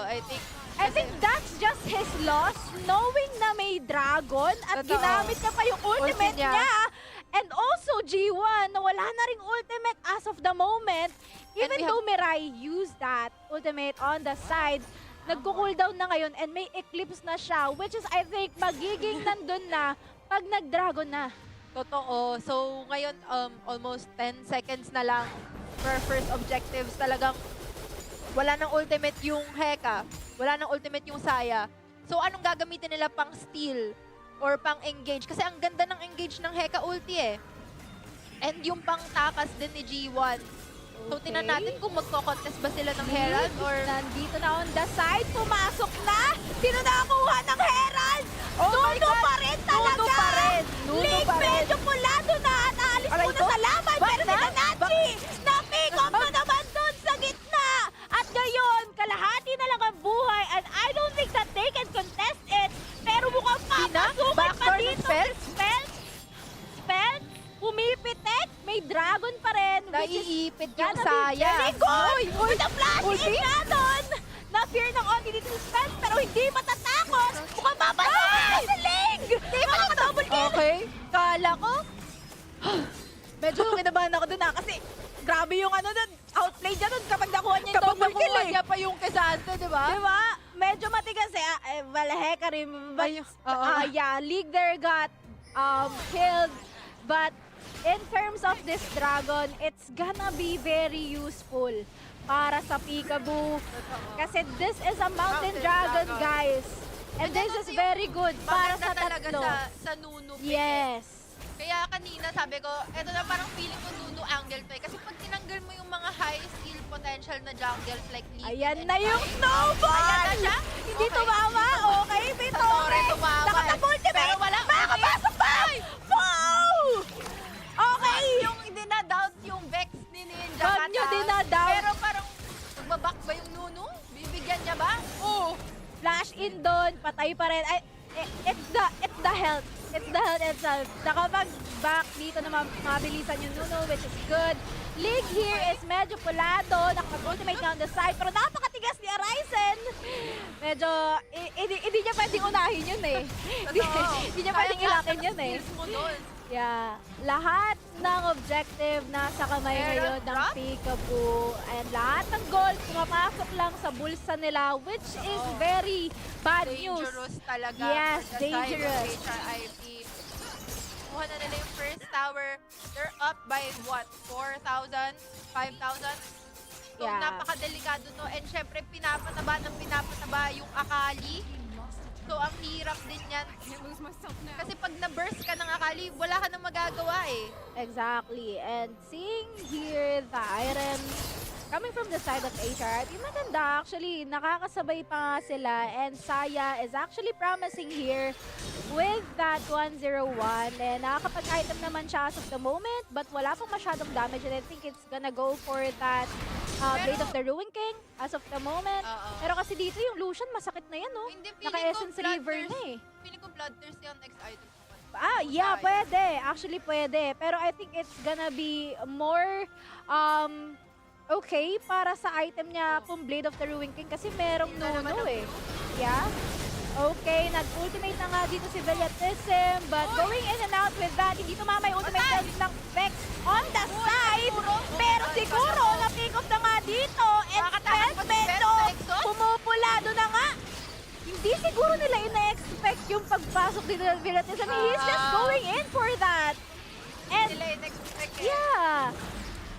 I think that's just his loss, knowing na may Dragon at Totoo. ginamit niya pa yung ultimate Ulti niya. niya. And also G1, na wala na ring ultimate as of the moment. Even we though Mirai used that ultimate on the side, nagko-cooldown na ngayon and may eclipse na siya, which is I think magiging nandun na pag nag-Dragon na. Totoo. So, ngayon, almost 10 seconds na lang for first objectives, talagang wala nang ultimate yung Heka, wala nang ultimate yung Saya. So anong gagamitin nila pang steal or pang engage? Kasi ang ganda ng engage ng Heka ulti eh. And yung pang takas din ni G1. So tingnan natin kung magko-contest ba sila ng Herald or... Nandito na on the side, pumasok na! Sino nakakuha ng Herald? Nuno pa rin talaga! Nuno pa rin! Nuno League pa rin! medyo pulado na at aalis Aray muna ko. sa laban, Back pero na? si Nanachi, na-pick up na naman doon sa gitna! At ngayon, kalahati na lang ang buhay and I don't think that they can contest it, pero mukhang papasukin pa Backdoor ng dito Spell? Spell, pumipitek, may dragon pa rin, which is Naiipit yung gonna be Saya. very good! With the flash Ulti? in nga doon! Na-fear ng Only dito si Spence, pero hindi matatakot! Mukhang mapasukin na si Ling! Hindi makaka-double kill! Okay. Kala ko, medyo kinabahan ako dun kasi grabe yung ano dun, outplay niya dun kapag nakuha niya yung Kapag double kill nakuha eh. niya pa yung Kesante, di ba? Diba? Medyo matigas eh. Well, heck, yeah, League there got killed. But in terms of this dragon, it's gonna be very useful para sa Peekaboo. Kasi this is a mountain dragon, guys. And this is very good para sa talaga tatlo. sa Nuno pick. Yes. Kaya kanina sabi ko, eto na parang feeling ko Nuno angle to eh. Kasi pag tinanggal mo yung mga high skill potential na jungles like Lee. Ayan na yung snowball! Ayan na siya? Hindi Okay. tumama. Okay, si Sa Torre Torre. tumama. Nakata-ultimate. Pero wala. Makakapasok pa! Wow! Okay. Yung dinadoubt yung Vex ni Ninja. Wag nyo dinadoubt. Pero parang magbaback ba yung Nuno? Bibigyan niya ba? Oo. Flash in doon, patay pa rin. Ay, it's the health. It's the health itself. Nakapag-back dito naman mabilisan yung Nuno, which is good. League here is medyo pulado. Nakapag-ultimate na on the side. Pero napakatigas ni Arisen. Medyo, hindi niya pwedeng unahin yun eh. Hindi niya pwedeng ilakin yun eh. Skills mo nun. Yeah. Lahat ng objective nasa kamay ngayon Herald ng drop? Peekaboo. And lahat ng gold pumapasok lang sa bulsa nila, which is very bad news. Dangerous talaga. Yes, for the side of dangerous. HRIP. Kuha na nila yung first tower. They're up by what? 4,000? 5,000? So, Yeah. napakadelikado to. And syempre, pinapataba yung Akali. So, ang hirap din yan. Kasi pag na-burst ka ng Akali, wala ka nang magagawa eh. Exactly. And seeing here the items coming from the side of HRIP, maganda actually. Nakakasabay pa nga sila. And Saya is actually promising here with that 101. And nakakapag-item naman siya as of the moment. But wala pang masyadong damage. And I think it's gonna go for that Blade of the Ruin King as of the moment. Pero kasi dito yung Lucian, masakit na yan, no? Hindi, feeling ko Naka-Essence River na eh. Feeling ko Bloodthirst yung next item. Yeah, Sayang. pwede. Actually, pwede. Pero I think it's gonna be more okay para sa item niya kung Blade of the Ruin King kasi merong Nuno eh. Yeah. Okay, nag-ultimate na nga dito si Veliatism, but going in and out with that, hindi tumama yung ultimate ng Vex on the side. Pero siguro, na-pick off na nga dito. And Spence medyo pumupulado na nga. Hindi siguro nila ina-expect yung pagpasok dito ng Veliatism. He's just going in for that. And Sila in-expect eh. yeah,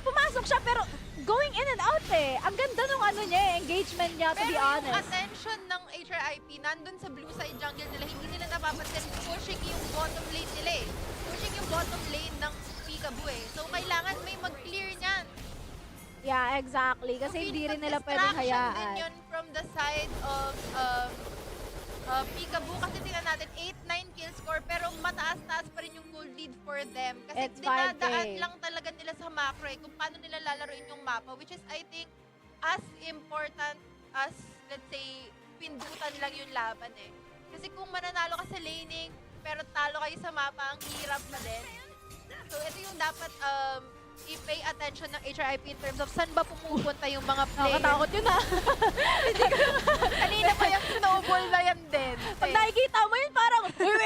pumasok siya pero going in and out eh. Ang ganda nung ano niya, engagement niya, to Pero be yung honest. attention ng HRIP, nandun sa blue side jungle nila, hindi nila napapansin, pushing yung bottom lane nila eh. Pushing yung bottom lane ng Peekaboo eh. So, kailangan may mag-clear niyan. Yeah, exactly. Kasi hindi rin nila pwedeng Distraction din hayaan. yun from the side of Peekaboo. Kasi tingnan natin, 8-9 kill score, pero mataas-taas pa rin yung gold lead for them. Kasi It's 5K. dinadaan lang talaga nila sa macro eh, kung paano nila lalaroin yung mapa, which is, I think, as important as, let's say, pindutan lang yung laban eh. Kasi kung mananalo ka sa laning, pero talo kayo sa mapa, ang hirap na din. So, ito yung dapat i-pay attention ng HRIP in terms of saan ba pumupunta yung mga players. Nakatakot yun ah. Kanina pa yung snowball na yan din. Pag nakikita mo yun parang, ayun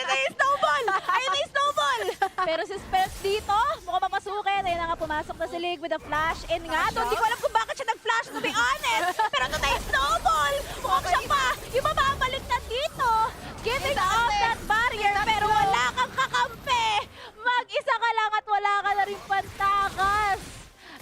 na yung snowball! Ayun na yung snowball! Pero si Spence dito, mukhang mapasukin. Ayun na nga, pumasok na si Lig with a flash. And nga, doon, di ko alam kung bakit siya nag-flash, to be honest. Pero ito na yung snowball! Mukhang siya pa, yung mamabalik na dito. Giving off that barrier, pero wala kang kakampi. Mag-isa ka lang at wala ka na rin pantakas.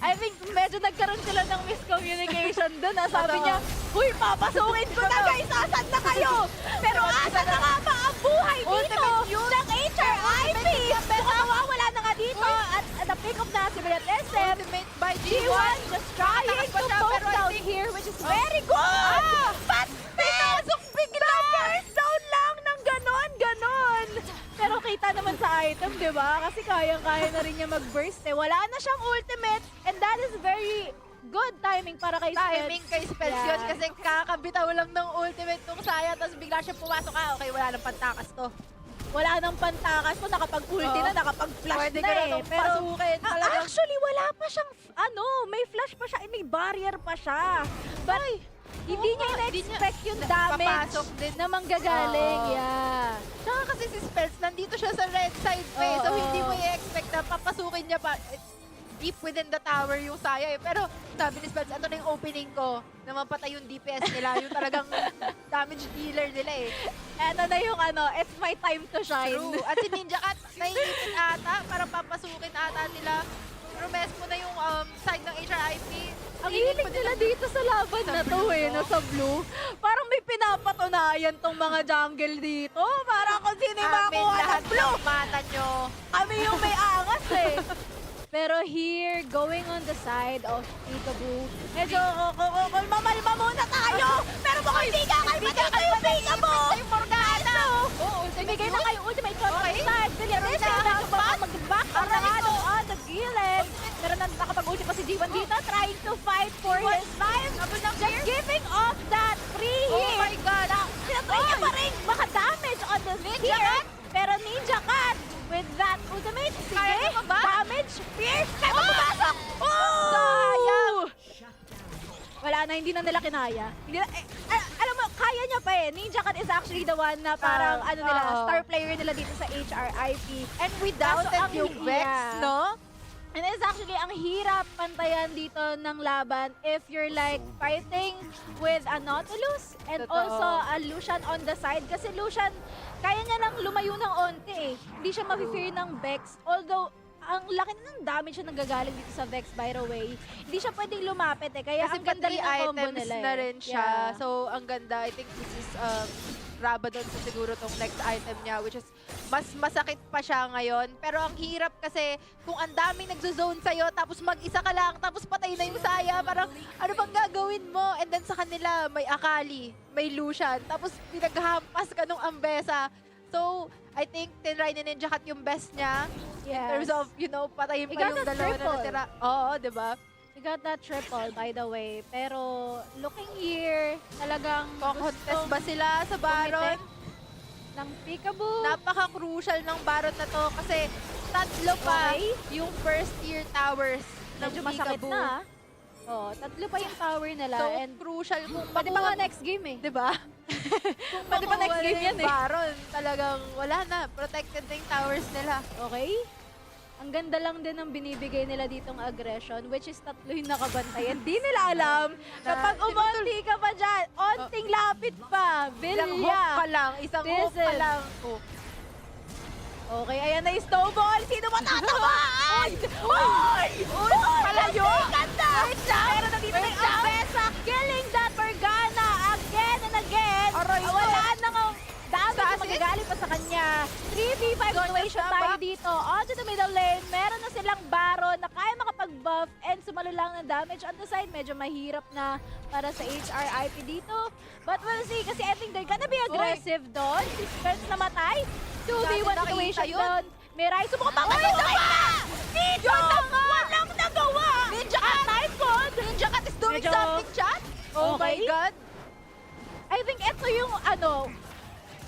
I think medyo nagkaroon sila ng miscommunication dun. Sabi niya, "Uy, papasukin ko na guys, asan na kayo?" Pero asan na nga ba ang buhay dito ng HRIP? Mukhang mawawala na nga dito at na-pick up na si Brilliant SM. Ultimate by G1 G1. just trying Nakatakas pa to siya, poke pero I down think- here, which is very good! But pinasok bigla! First down lang ng ganon! Pero kita naman sa item, di ba? Kasi kayang-kaya na rin niya mag-burst eh. Wala na siyang ultimate and that is very good timing para kay Spence. Timing kay Spence Yeah. yun kasi kakabitaw lang ng ultimate nung Saya tapos bigla siya pumasok okay, wala nang pantakas to. Wala nang pantakas mo, nakapag-ulti Oo. na, nakapag-flash Pwede na ka na eh. nung pasukin, talagang- Actually, wala pa siyang, may flash pa siya, may barrier pa siya. But, hindi niya in-expect yung damage papasok din. na manggagaling. Oo. Yeah. Tsaka kasi si Spence nandito siya sa red side pa eh, so Oo. hindi mo i-expect na papasukin niya pa deep within the tower yung Saya eh. Pero sabi ni Spence, ito na yung opening ko na mapatay yung DPS nila, yung talagang damage dealer nila eh. Eto na yung it's my time to shine. True. At si Ninja Cat, naiipit ata para papasukin ata nila. Rumes mo na yung side ng HRIP. Ang hilig nila dito sa laban na to blue, eh, no? sa blue. Parang may pinapatunayan tong mga jungle dito. Parang kung sino yung Amin makakuha lahat ng blue. ng mata nyo. Kami yung may angas eh. Pero here, going on the side of Peekaboo, medyo mamalma muna tayo! Pero mukhang hindi ka kayo matito yung Peekaboo! Yung Morgana! Oo, Ibigay na kayo ultimate shot on Okay. the side. Brilliant Pero SM, na- mag-back on the ano, on the gilid. Meron na nakapag-ulti pa si G1 dito, trying to fight for his life. Just giving off that free Oh hit. my God! Sinatry niya pa rin maka-damage on the Ninja spear. Cat. Pero Ninja Cat, with that ultimate, Kaya sige, mo ba? damage, spear, kaya mo pumasok! Oh! Sayang! Wala na, hindi na nila kinaya. Hindi na, alam mo, kaya niya pa eh. Ninja Cat is actually the one na parang Oo. star player nila dito sa HRIP. And without Kaso ang yung Vex, yeah. no? And it's actually ang hirap pantayan dito ng laban if you're like fighting with a Nautilus and Totoo. also a Lucian on the side. Kasi Lucian, kaya niya lang lumayo ng onte eh. Hindi siya ma-fear ng Vex. Although, ang laki na ng damage na nagagaling dito sa Vex, by the way. Hindi siya pwedeng lumapit eh. Kaya Kasi ang ganda rin ng combo items nila eh. na rin siya. Yeah. So, ang ganda. I think this is Rabadon sa siguro tong next item niya, which is mas masakit pa siya ngayon. Pero ang hirap kasi kung ang daming nagzo-zone sa'yo, tapos mag-isa ka lang, tapos patay na yung Saya, parang ano bang gagawin mo? And then sa kanila, may Akali, may Lucian, tapos pinaghampas ka nung Ambessa. So, I think tinry ni Ninja Cat yung best niya. In terms of, patayin He pa got yung that dalawa na triple. natira. Oo, di ba? He got that triple, by the way. Pero, looking here, talagang Contest ba sila sa Baron? ng Peekaboo. Napaka-crucial ng Baron na to kasi tatlo pa Okay. yung first tier towers ng Medyo masakit Peekaboo. na. Oh, tatlo pa yung tower nila. So, and crucial kung pwede pa nga next game eh. Diba? Pwede pa next game yan eh. Baron, talagang wala na. Protected na yung towers nila. Okay? Ang ganda lang din ng binibigay nila ditong aggression, which is tatlo yung nakabantayan. Di nila alam. Kapag umonti ka pa dyan, onting lapit pa. Isang hook Vilya. pa lang. Isang hook pa Diesel. lang. Oh. Okay, ayan na yung snowball. Sino matatamaan? Uy! Uy! Palayo? Ganda! Pero nandito na yung Ambessa, killing that Morgana again and again. Aray ko. Wala na nga damage Sa na asin? magagaling pa sa kanya. 3v5 situation siya, tayo back. dito. Onto the middle lane. Meron na silang Baron na kaya makapag-buff and sumalo lang ng damage. On the side, medyo mahirap na para sa HRIP dito. But we'll see kasi I think they're gonna be aggressive doon. Si Spence namatay. 2v1 Dati nakita situation yun. doon. May Rai sumukot pa. Masukay pa! Dito! Walang nagawa! Ninja Cat! Knife pod! Ninja Cat is doing Medyo- something, chat? Oh my Okay. God. I think ito yung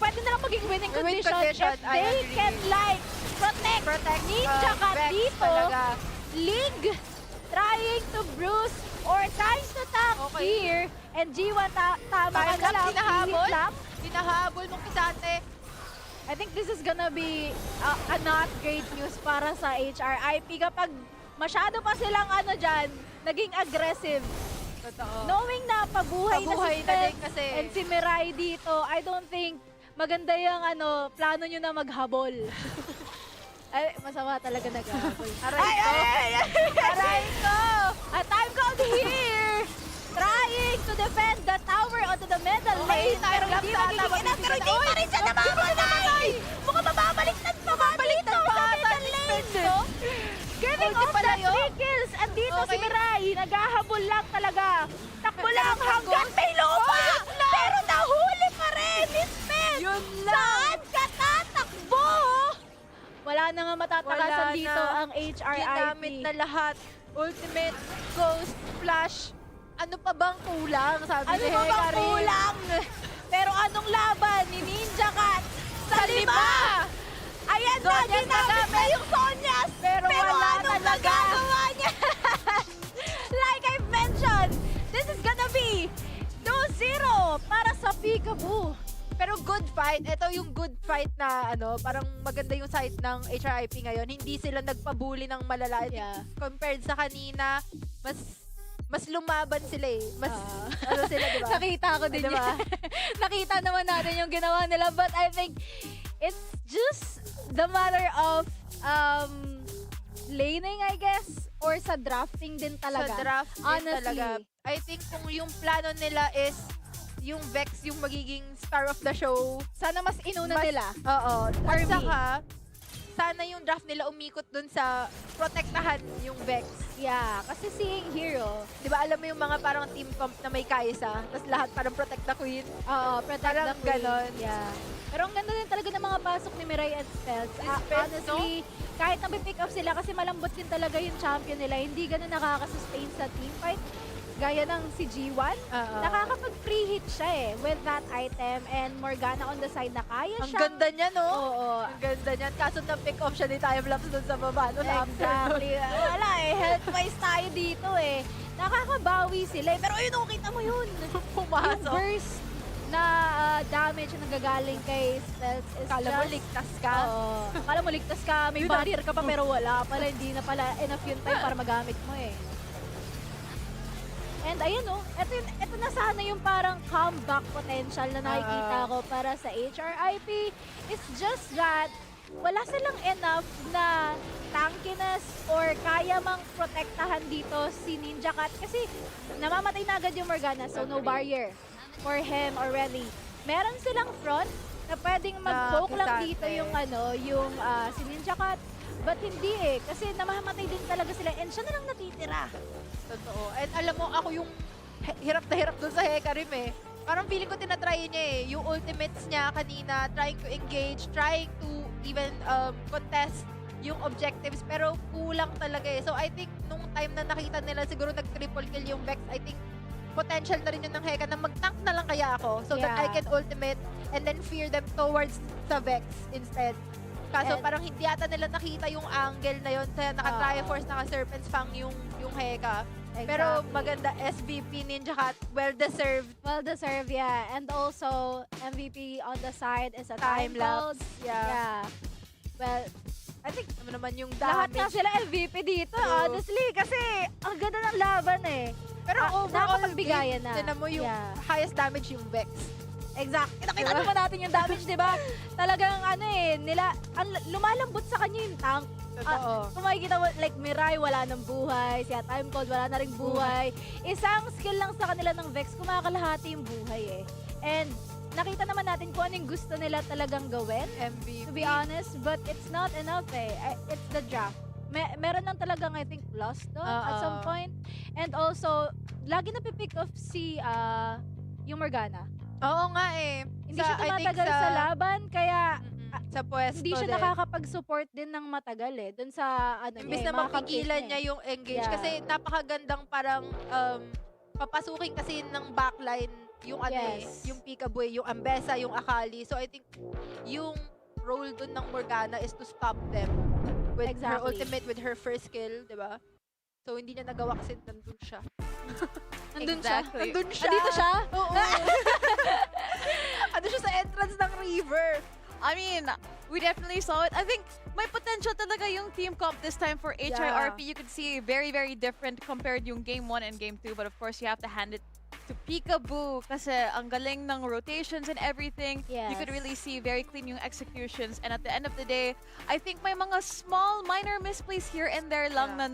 pwede na lang maging winning Winning condition condition, if I they agree. can like protect Ninja Cat Vex dito. talaga. League trying to bruise or trying to tap Okay. here. And G1 tama Time ka na lang. lapse, hinahabol. Easy clap. Hinahabol nung Kisante. I think this is gonna be a not great news para sa HRIP kapag masyado pa silang dyan, naging aggressive. Totoo. Knowing na pabuhay na Pabuhay si na din Spence kasi. and si Mirai dito, I don't think maganda yung plano nyo na maghabol. Ay, masama talaga naghabol. Aray ko! Aray ko! At time called here! Trying to defend the tower onto the middle lane. Pero hindi magiging enough. Pero hindi pa rin siya namamatay! Mukhang mababaliktad pa ba dito sa middle lane, no? Giving off the 3 kills. Andito si Mirai. Naghahabol lang talaga. Takbo lang hanggang may lupa! Pero nahuli pa rin! Mismet! Yun lang! Saan ka tatakbo? Wala na nga matatakasan Wala dito na. ang HRIP. Ginamit na lahat. Ultimate, Ghost, Flash. Ano pa bang kulang? Sabi Ano ni ba bang Hekari. kulang? Pero anong laban ni Ninja Cat sa 5? Ayan na, Sonyas ginamit na yung Sonyas! Pero wala anong talaga. nagagawa niya? Like I've mentioned, this is gonna be 2-0 para sa Peekaboo. Pero good fight. Ito yung good fight na ano, parang maganda yung side ng HRIP ngayon. Hindi sila nagpabuli ng malala. I think Yeah. compared sa kanina, mas lumaban sila eh. Mas ano sila, di ba? Nakita ko din Diba? yan. Nakita naman natin yung ginawa nila. But I think it's just the matter of laning, I guess. Or sa drafting din talaga. Sa draft din Honestly. talaga. I think kung yung plano nila is yung Vex yung magiging star of the show. Sana mas inuna Mas- nila. Oo. For At me. saka, sana yung draft nila umikot dun sa protektahan yung Vex. Yeah, kasi seeing hero, Di ba alam mo yung mga parang team comp na may Kaisa, tapos lahat parang protect the queen? protect Parang the queen. ganon. Yeah. Pero ang ganda din talaga ng mga pasok ni Mirai at Spells. Spells, Honestly, kahit napipick up sila kasi malambot din talaga yung champion nila, hindi ganun nakakasustain sa team fight. Gaya ng si G1, nakakapag-free hit siya eh with that item and Morgana on the side na kaya Ang siya. ganda niya, no? Oo. Ang ganda niyan. Kaso na-pick off siya ni Timelapse dun sa baba. No, Exactly. Wala eh. Health-wise tayo dito eh. Nakakabawi sila eh. Pero ayun, oh, kita mo yun. Yung Pumasok. burst na damage na nagagaling kay Spells is Kala mo just... ligtas ka. Oo. Akala mo ligtas ka, may Yun barrier ka pa pero wala pala. Hindi na pala enough yung time para magamit mo eh. And ayun oh, ito na sana yung parang comeback potential na nakikita ko para sa HRIP. It's just that wala silang enough na tankiness or kaya mang protektahan dito si Ninja Cat kasi namamatay na agad yung Morgana so no barrier for him already. Meron silang front na pwedeng mag-poke lang dito Nakisante. yung si Ninja Cat. But hindi eh, kasi namamatay din talaga sila and siya na lang natitira. Totoo. And alam mo, ako yung hirap na hirap dun sa Hecarim eh. Parang feeling ko tinatry niya eh. Yung ultimates niya kanina, trying to engage, trying to even contest yung objectives, pero kulang talaga eh. So I think nung time na nakita nila siguro nag-triple kill yung Vex, I think potential na rin yun ng Heka na mag-tank na lang kaya ako so that I Yeah. can ultimate and then fear them towards sa Vex instead. Kaso And- parang hindi ata nila nakita yung angle na yun. Kaya naka-Triforce, naka-Serpent's Fang yung Heka. Pero Exactly. maganda, SVP, Ninja Cat, well-deserved. Well deserved, yeah. And also, MVP on the side is a Time-lapse, time-lapse. yeah. Well, I think naman yung lahat na damage. sila MVP dito, True. honestly. Kasi ang ganda ng laban eh. Pero overall, nakakapagbigayan na. tinan mo yung Yeah. highest damage yung Vex. Exact. Nakita naman natin yung damage, di ba? Talagang ano eh, lumalambot sa kanya yung tank. Totoo. Kung makikita mo, like Mirai, wala nang buhay. Si Time Cold, wala na ring buhay. Isang skill lang sa kanila ng Vex, kumakalahati yung buhay eh. And nakita naman natin kung ano yung gusto nila talagang gawin. MVP. To be honest, but it's not enough eh. It's the draft. Meron lang talagang, I think, lost doon at some point. And also, lagi napipick off si yung Morgana. Oo nga eh. Hindi siya tumatagal sa laban, kaya sa pwesto hindi siya din. nakakapag-support din ng matagal eh. Doon sa, ano Imbis niya, na mga kampiyan mapigilan niya yung engage. Yeah. Kasi napakagandang parang papasukin kasi ng backline yung ano eh, Yes. yung Peekaboo, yung Ambessa, yung Akali. So I think yung role dun ng Morgana is to stop them with her Exactly. ultimate, with her first skill, di ba? So hindi niya nagawa kasi nandun siya. Nandun Exactly. Nandun siya. Andito siya? Oo. Ano siya sa entrance ng river. I mean, we definitely saw it. I think may potential talaga yung team comp this time for HRP. You could see very, very different compared yung game 1 and game 2. But of course, you have to hand it to Peekaboo kasi ang galing ng rotations and everything. You could Yes. really see very clean yung executions. And at the end of the day, I think may mga small, minor misplays here and there lang na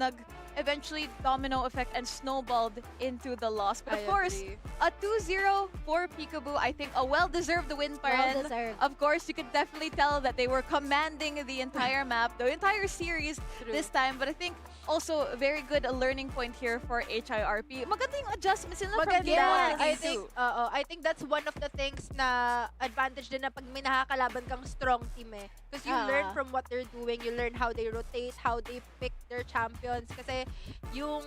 eventually domino effect and snowballed into the loss. But of I course, agree. a 2-0 for Peekaboo. I think a well-deserved win pa rin. Well-deserved. Of course, you could definitely tell that they were commanding the entire map, the entire series True. this time. But I think also a very good learning point here for HIRP. Maganda yung adjustments nila from game 1 Maganda. to I game think, 2. I think that's one of the things na advantage din na pag may nakakalaban kang strong team eh. Because you learn from what they're doing, you learn how they rotate, how they pick their champions. Kasi yung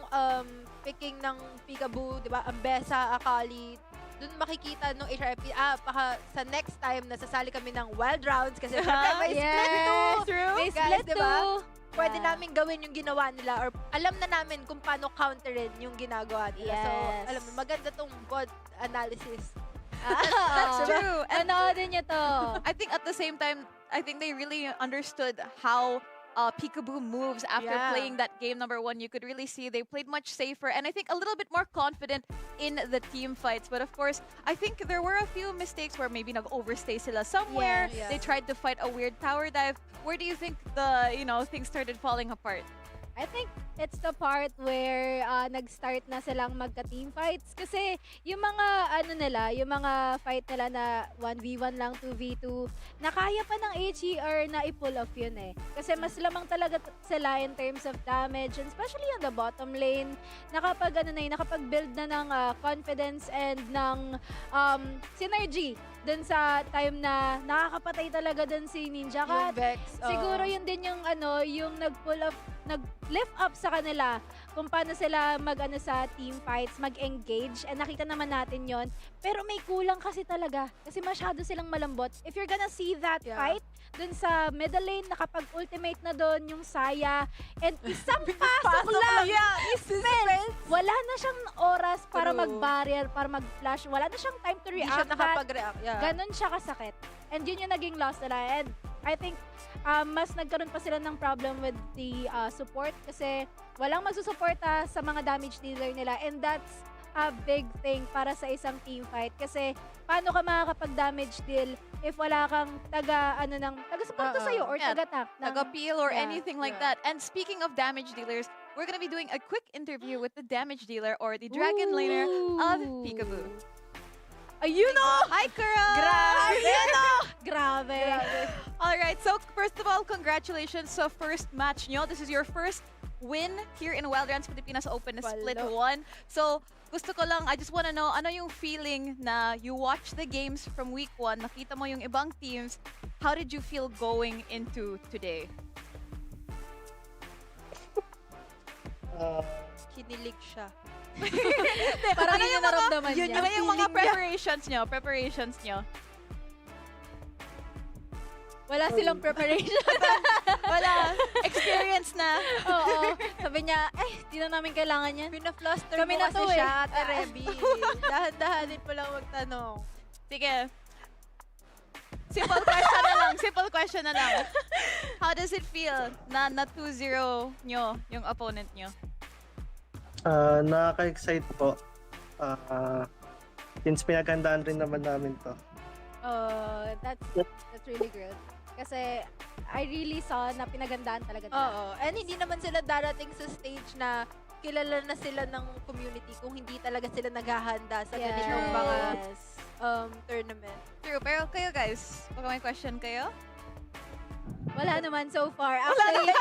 picking ng Peekaboo, di ba, Ambessa, Akali, dun makikita nung HRP, baka sa next time nasasali kami ng wild rounds kasi syempre may split Yes. too. True. May Guys, split diba? too. Pwede Yeah. namin gawin yung ginawa nila or alam na namin kung paano counterin yung ginagawa nila. So, Yes. alam mo, maganda tong bot analysis. That's Ah. true. And Panoodin nyo to. I think at the same time, I think they really understood how Peekaboo moves after Yeah. playing that game number 1. You could really see they played much safer and I think a little bit more confident in the team fights. But of course, I think there were a few mistakes where maybe nag-overstay sila somewhere. Yes. Yeah. They tried to fight a weird tower dive. Where do you think the, things started falling apart? I think it's the part where nag-start na silang magka-team fights. Kasi yung mga yung mga fight nila na 1v1 lang, 2v2, na kaya pa ng HER na i-pull off yun eh. Kasi mas lamang talaga sila in terms of damage, and especially on the bottom lane, nakapag-build na ng confidence and ng synergy dun sa time na nakakapatay talaga dun si Ninja Yung Cat. Vex. Siguro yun din yung yung nag-lift up sa kanila kung paano sila sa team fights, mag-engage, and nakita naman natin yon. Pero may kulang kasi talaga kasi masyado silang malambot. If you're gonna see that Yeah. fight dun sa middle lane, nakapag-ultimate na dun yung Saya, and isang pasok lang, wala na siyang oras para True. mag-barrier, para mag-flash, wala na siyang time to Hindi siya react. nakapag-react. Yeah. Ganon siya kasakit. And yun yung naging loss nila. And I think mas nagkaroon pa sila ng problem with the support kasi walang magsusuporta sa mga damage dealer nila. And that's a big thing para sa isang team fight. Kasi paano ka makakapag-damage deal if wala kang taga-suporta sa'yo or Yeah. taga-tank. Nag-appeal or Yeah, anything like yeah. that. And speaking of damage dealers, we're gonna be doing a quick interview with the damage dealer or the dragon laner of Peekaboo. Ayun o! Hi, girl! Grabe! Alright, so first of all, congratulations sa first match nyo. This is your first win here in Wild Rounds Pilipinas Open na Split Walo. 1. So, gusto ko lang, I just wanna know, ano yung feeling na you watch the games from week 1, nakita mo yung ibang teams, how did you feel going into today? Kinilig siya. Parang Ano yun yung yung naramdaman niya. Ano yung mga Feeling niya. preparations nyo? Wala silang preparation. Wala. Experience na. Oo. Sabi niya, di na namin kailangan yan. Pinafluster Kami mo na kasi to eh. siya, Ate Reby. Dahan-dahanin mo lang magtanong. Sige. Simple question na lang. How does it feel na 2-0 nyo yung opponent nyo? Nakaka-excite po. Since pinaghandaan rin naman namin to. That's really good. Kasi I really saw na pinagandaan talaga nila. Oo. And hindi naman sila darating sa stage na kilala na sila ng community kung hindi talaga sila naghahanda sa ganitong mga tournament. True, pero kayo guys, baka may question kayo? Wala naman so far. Actually,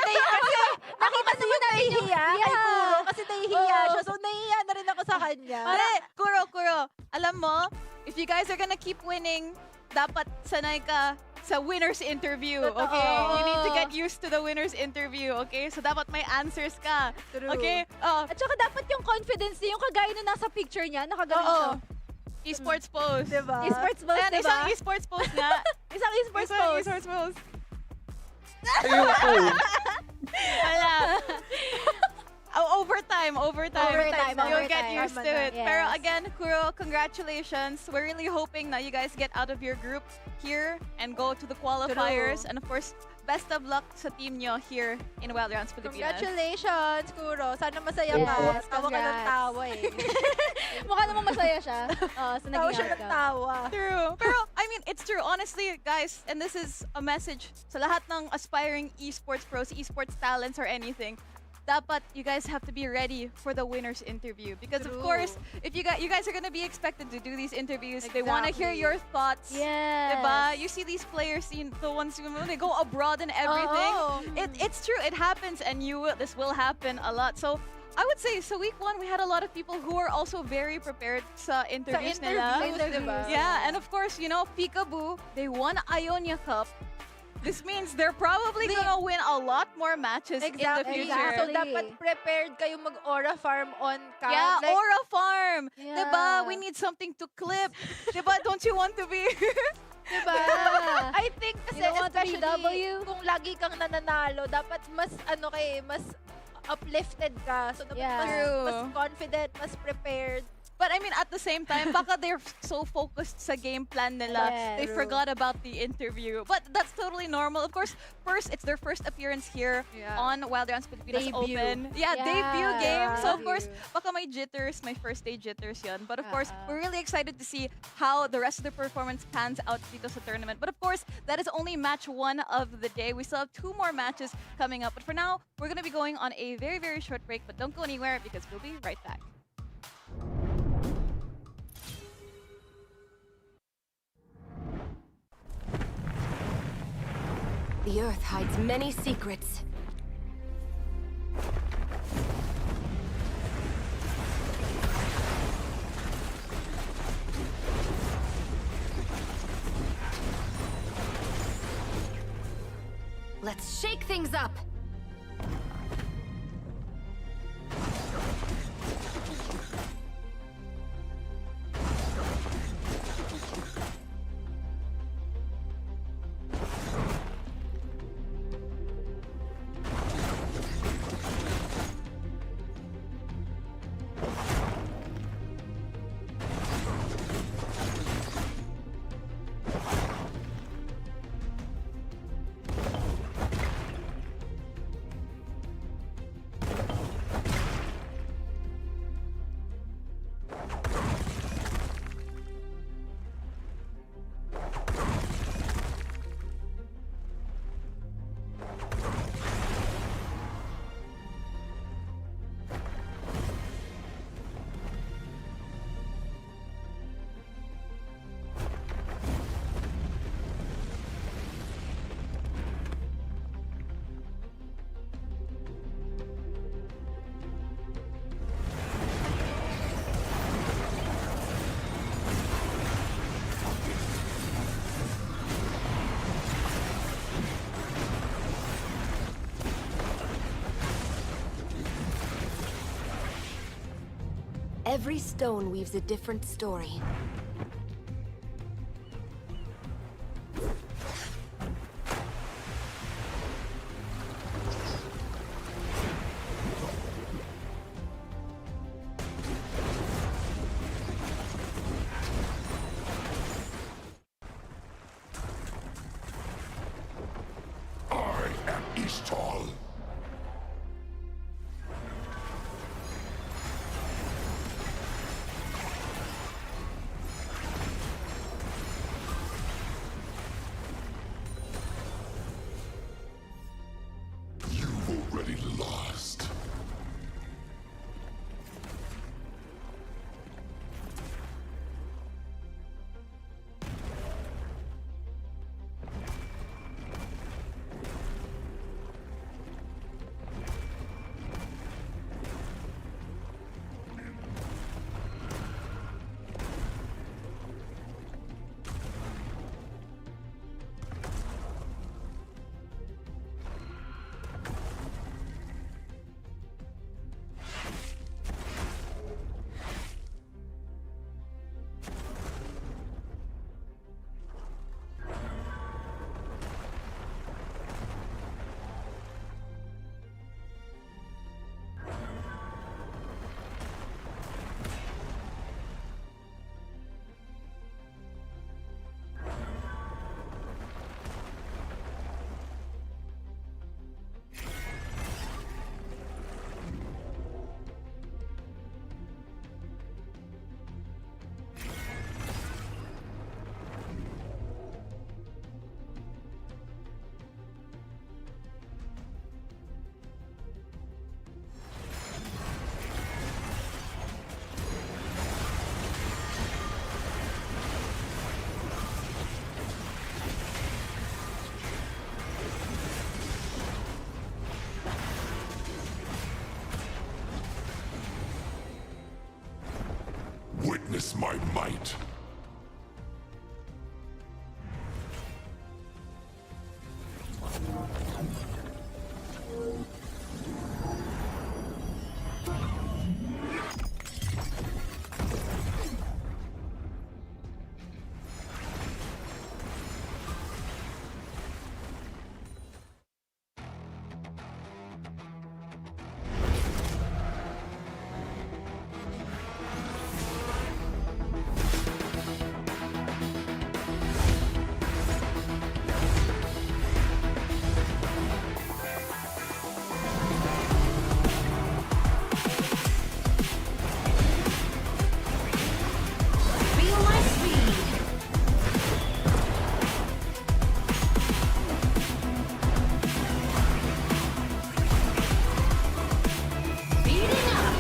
Nakita naman natin yung kay Kuro kasi nahihiya Oo. siya. So, nahihiya na rin ako sa kanya. Pare, Kuro, alam mo, if you guys are gonna keep winning, dapat sanay ka sa winner's interview, Totoo. okay? You need to get used to the winner's interview, okay? So dapat may answers ka, True. okay? at saka dapat yung confidence niya, yung kagaya na nasa picture niya, nakagaling siya. Esports pose. Diba? Esports pose, Ayan, diba? isang esports pose nga. Isang esports Isang pose. esports pose. Ayoko. Wala. Overtime. You'll get overtime. used Tama to na. it. Pero Yes. again, Kuro, congratulations. We're really hoping that you guys get out of your group here and go to the qualifiers. True. And of course, best of luck sa team nyo here in Wild Rounds Pilipinas. Congratulations, Kuro. Sana masaya Yes, ka. Tawa ka ng congrats. tawa eh. Mukha namang masaya siya sa Tawa naging siya ng outcome. tawa. True. Pero, I mean, it's true. Honestly, guys, and this is a message sa lahat ng aspiring esports pros, esports talents, or anything. dapat you guys have to be ready for the winner's interview. Because of True. course, if you guys are gonna be expected to do these interviews, they want to hear Exactly. your thoughts. Yes. Diba? You see these players, the ones who they go abroad and everything. Oo. It's true, it happens, and this will happen a lot. So I would say, so week 1, we had a lot of people who were also very prepared sa Sa interviews nila. interviews, diba? Yeah, and of course, Peekaboo, they won Ionia Cup. This means they're probably gonna win a lot more matches in the Exactly. future. So, dapat prepared kayo mag-aura farm on cam. Yeah, Like, Aura Farm. Yeah. Diba? We need something to clip. Diba? Don't you want to be? diba? Yeah. I think kasi You don't want to be especially W? kung lagi kang nananalo, dapat mas mas uplifted ka. So dapat Yeah. True. mas confident, mas prepared. But I mean, at the same time, baka they're so focused sa game plan nila, Yes. they True. forgot about the interview. But that's totally normal. Of course, first, it's their first appearance here Yeah. on Wild Rounds Pilipinas Debut. Open. Yeah, Yeah. debut game. So of Debut. course, baka may jitters, my first day jitters yun. But of course, Uh-uh. we're really excited to see how the rest of the performance pans out dito sa tournament. But of course, that is only match 1 of the day. We still have 2 more matches coming up. But for now, we're going to be going on a very, very short break. But don't go anywhere because we'll be right back. The Earth hides many secrets. Let's shake things up! Every stone weaves a different story. Already lost. witness my might. Feel my speed. Speeding up.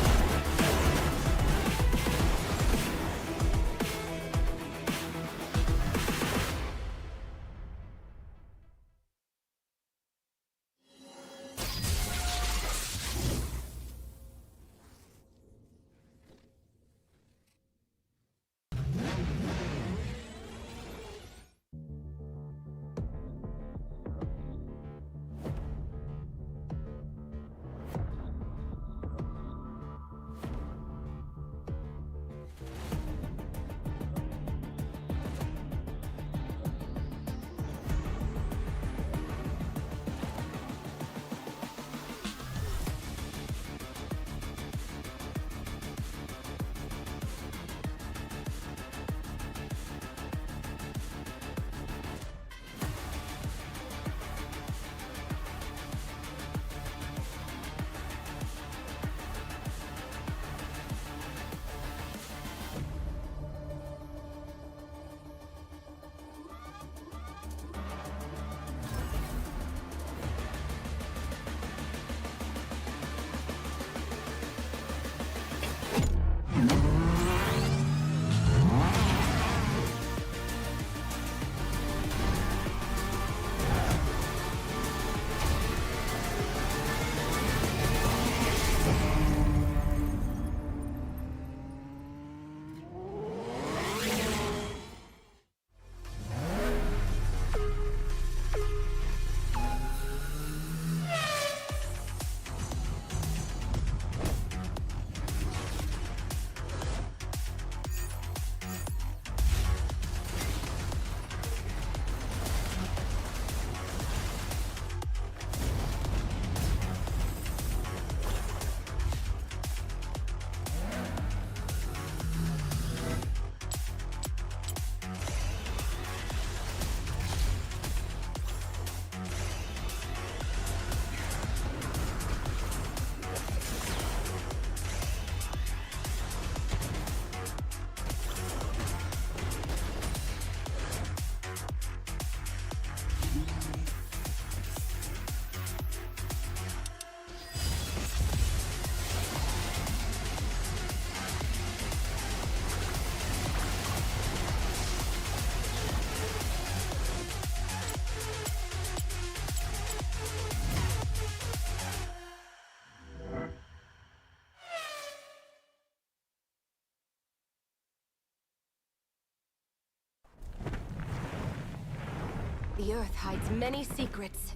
The Earth hides many secrets.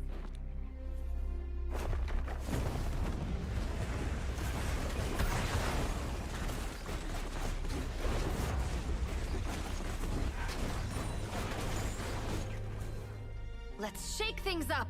Let's shake things up!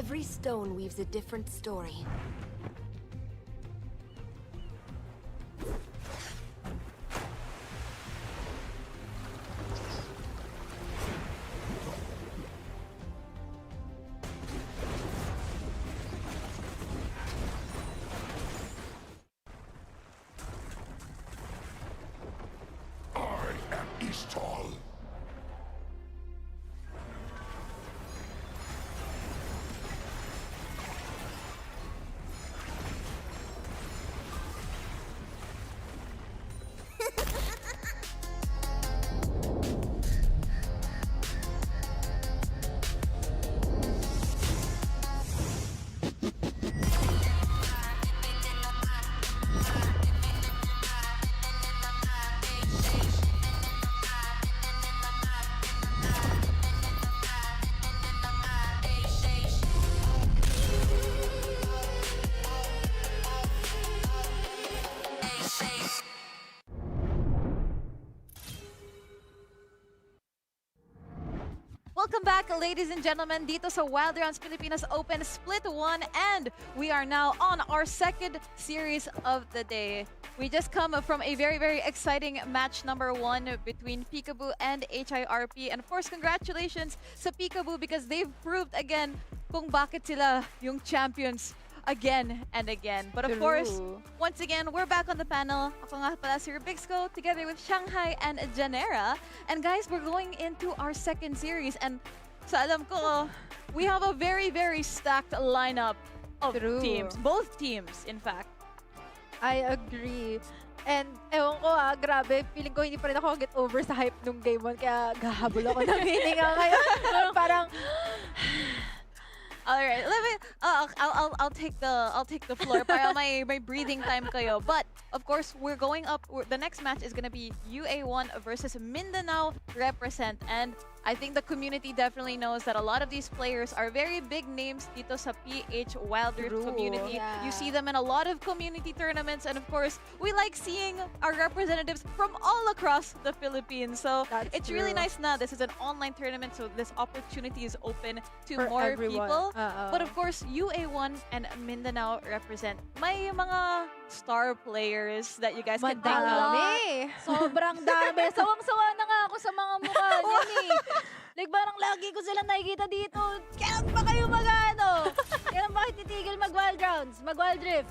Every stone weaves a different story. I am Eastall. Welcome back, ladies and gentlemen, dito sa Wild Rounds Pilipinas Open Split 1, and we are now on our second series of the day. We just come from a very, very exciting match number 1 between Peekaboo and HRIP. And of course, congratulations sa Peekaboo because they've proved again kung bakit sila yung champions again and again. But of course, once again, we're back on the panel. Ako nga pala si Rubixco together with Shanghai and Janera. And guys, we're going into our second series. And sa alam ko, we have a very, very stacked lineup of teams. Both teams, in fact. I agree. And ewan ko grabe, feeling ko hindi pa rin ako get over sa hype nung game 1, kaya gahabol ako ng hininga ngayon. Parang, All right, let me. I'll take the floor para may breathing time kayo. But of course, we're going up. The next match is gonna be UA1 versus Mindanao represent, and I think the community definitely knows that a lot of these players are very big names dito sa PH Wild Rift True. community. Yeah. You see them in a lot of community tournaments, and of course, we like seeing our representatives from all across the Philippines. So That's it's really true. nice now. This is an online tournament, so this opportunity is open to For more everyone. people. Oo. But of course, UA1 and Mindanao represent. May mga star players that you guys can think of. Madami. Sobrang dami. Sawang-sawa na nga ako sa mga mukha niyan eh. Like parang lagi ko sila nakikita dito. Kailan pa kayo mag-ano? Kailan ba kayo titigil mag-wild rounds? Mag-wild rift?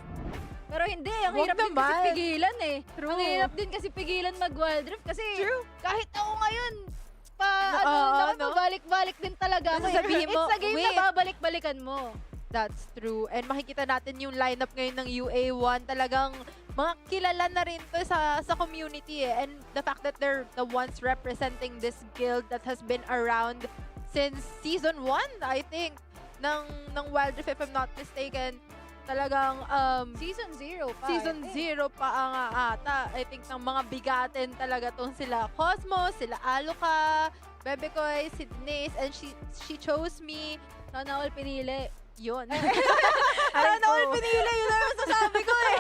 Pero hindi, ang Huwag hirap din kasi naman. pigilan eh. True. Ang hirap din kasi pigilan mag-wild rift kasi True. kahit ako ngayon, no? balik-balik din talaga ako. Kasi sabihin mo, It's a game wait. na babalik-balikan mo. That's true. And makikita natin yung lineup ngayon ng UA1. Talagang mga kilala na rin to sa community eh. And the fact that they're the ones representing this guild that has been around since season 1, I think, ng Wild Rift, if I'm not mistaken. Talagang Season 0 pa. season I think. 0 pa ang ata. I think ng mga bigatin talaga tong sila Cosmos, sila Aluka, Bebekoy, Sidneys, and she chose me. Sana all pinili. Yun. Sana all pinili. Yun ang masasabi ko eh.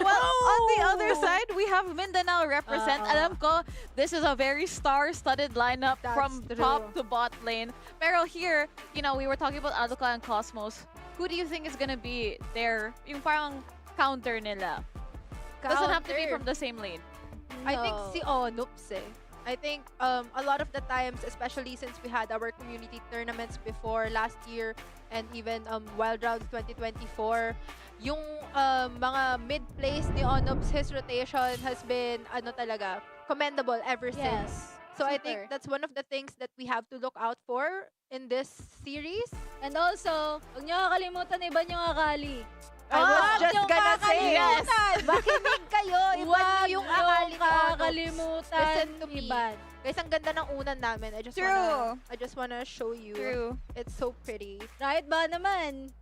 Well, on the other side, we have Mindanao represent. Alam ko, this is a very star-studded lineup That's from true. top to bot lane. Pero here, you know, we were talking about Aluka and Cosmos. Who do you think is gonna be their, yung parang counter nila? Doesn't have to be from the same lane. I think No. si Onups eh. I think a lot of the times, especially since we had our community tournaments before last year and even Wild Rounds 2024, yung mga mid-place ni Onups, his rotation has been talaga commendable ever since. Yes. So I Super. think that's one of the things that we have to look out for in this series. And also, huwag niyo kakalimutan, iba niyo akali. I was Huwag just niyong gonna say, kakalimutan. makinig kayo, iba Huwag yung niyong akali ni Onups. kakalimutan. Listen to me. Iban. Guys, ang ganda ng unan namin. I just wanna show you. True. It's so pretty. Right ba naman?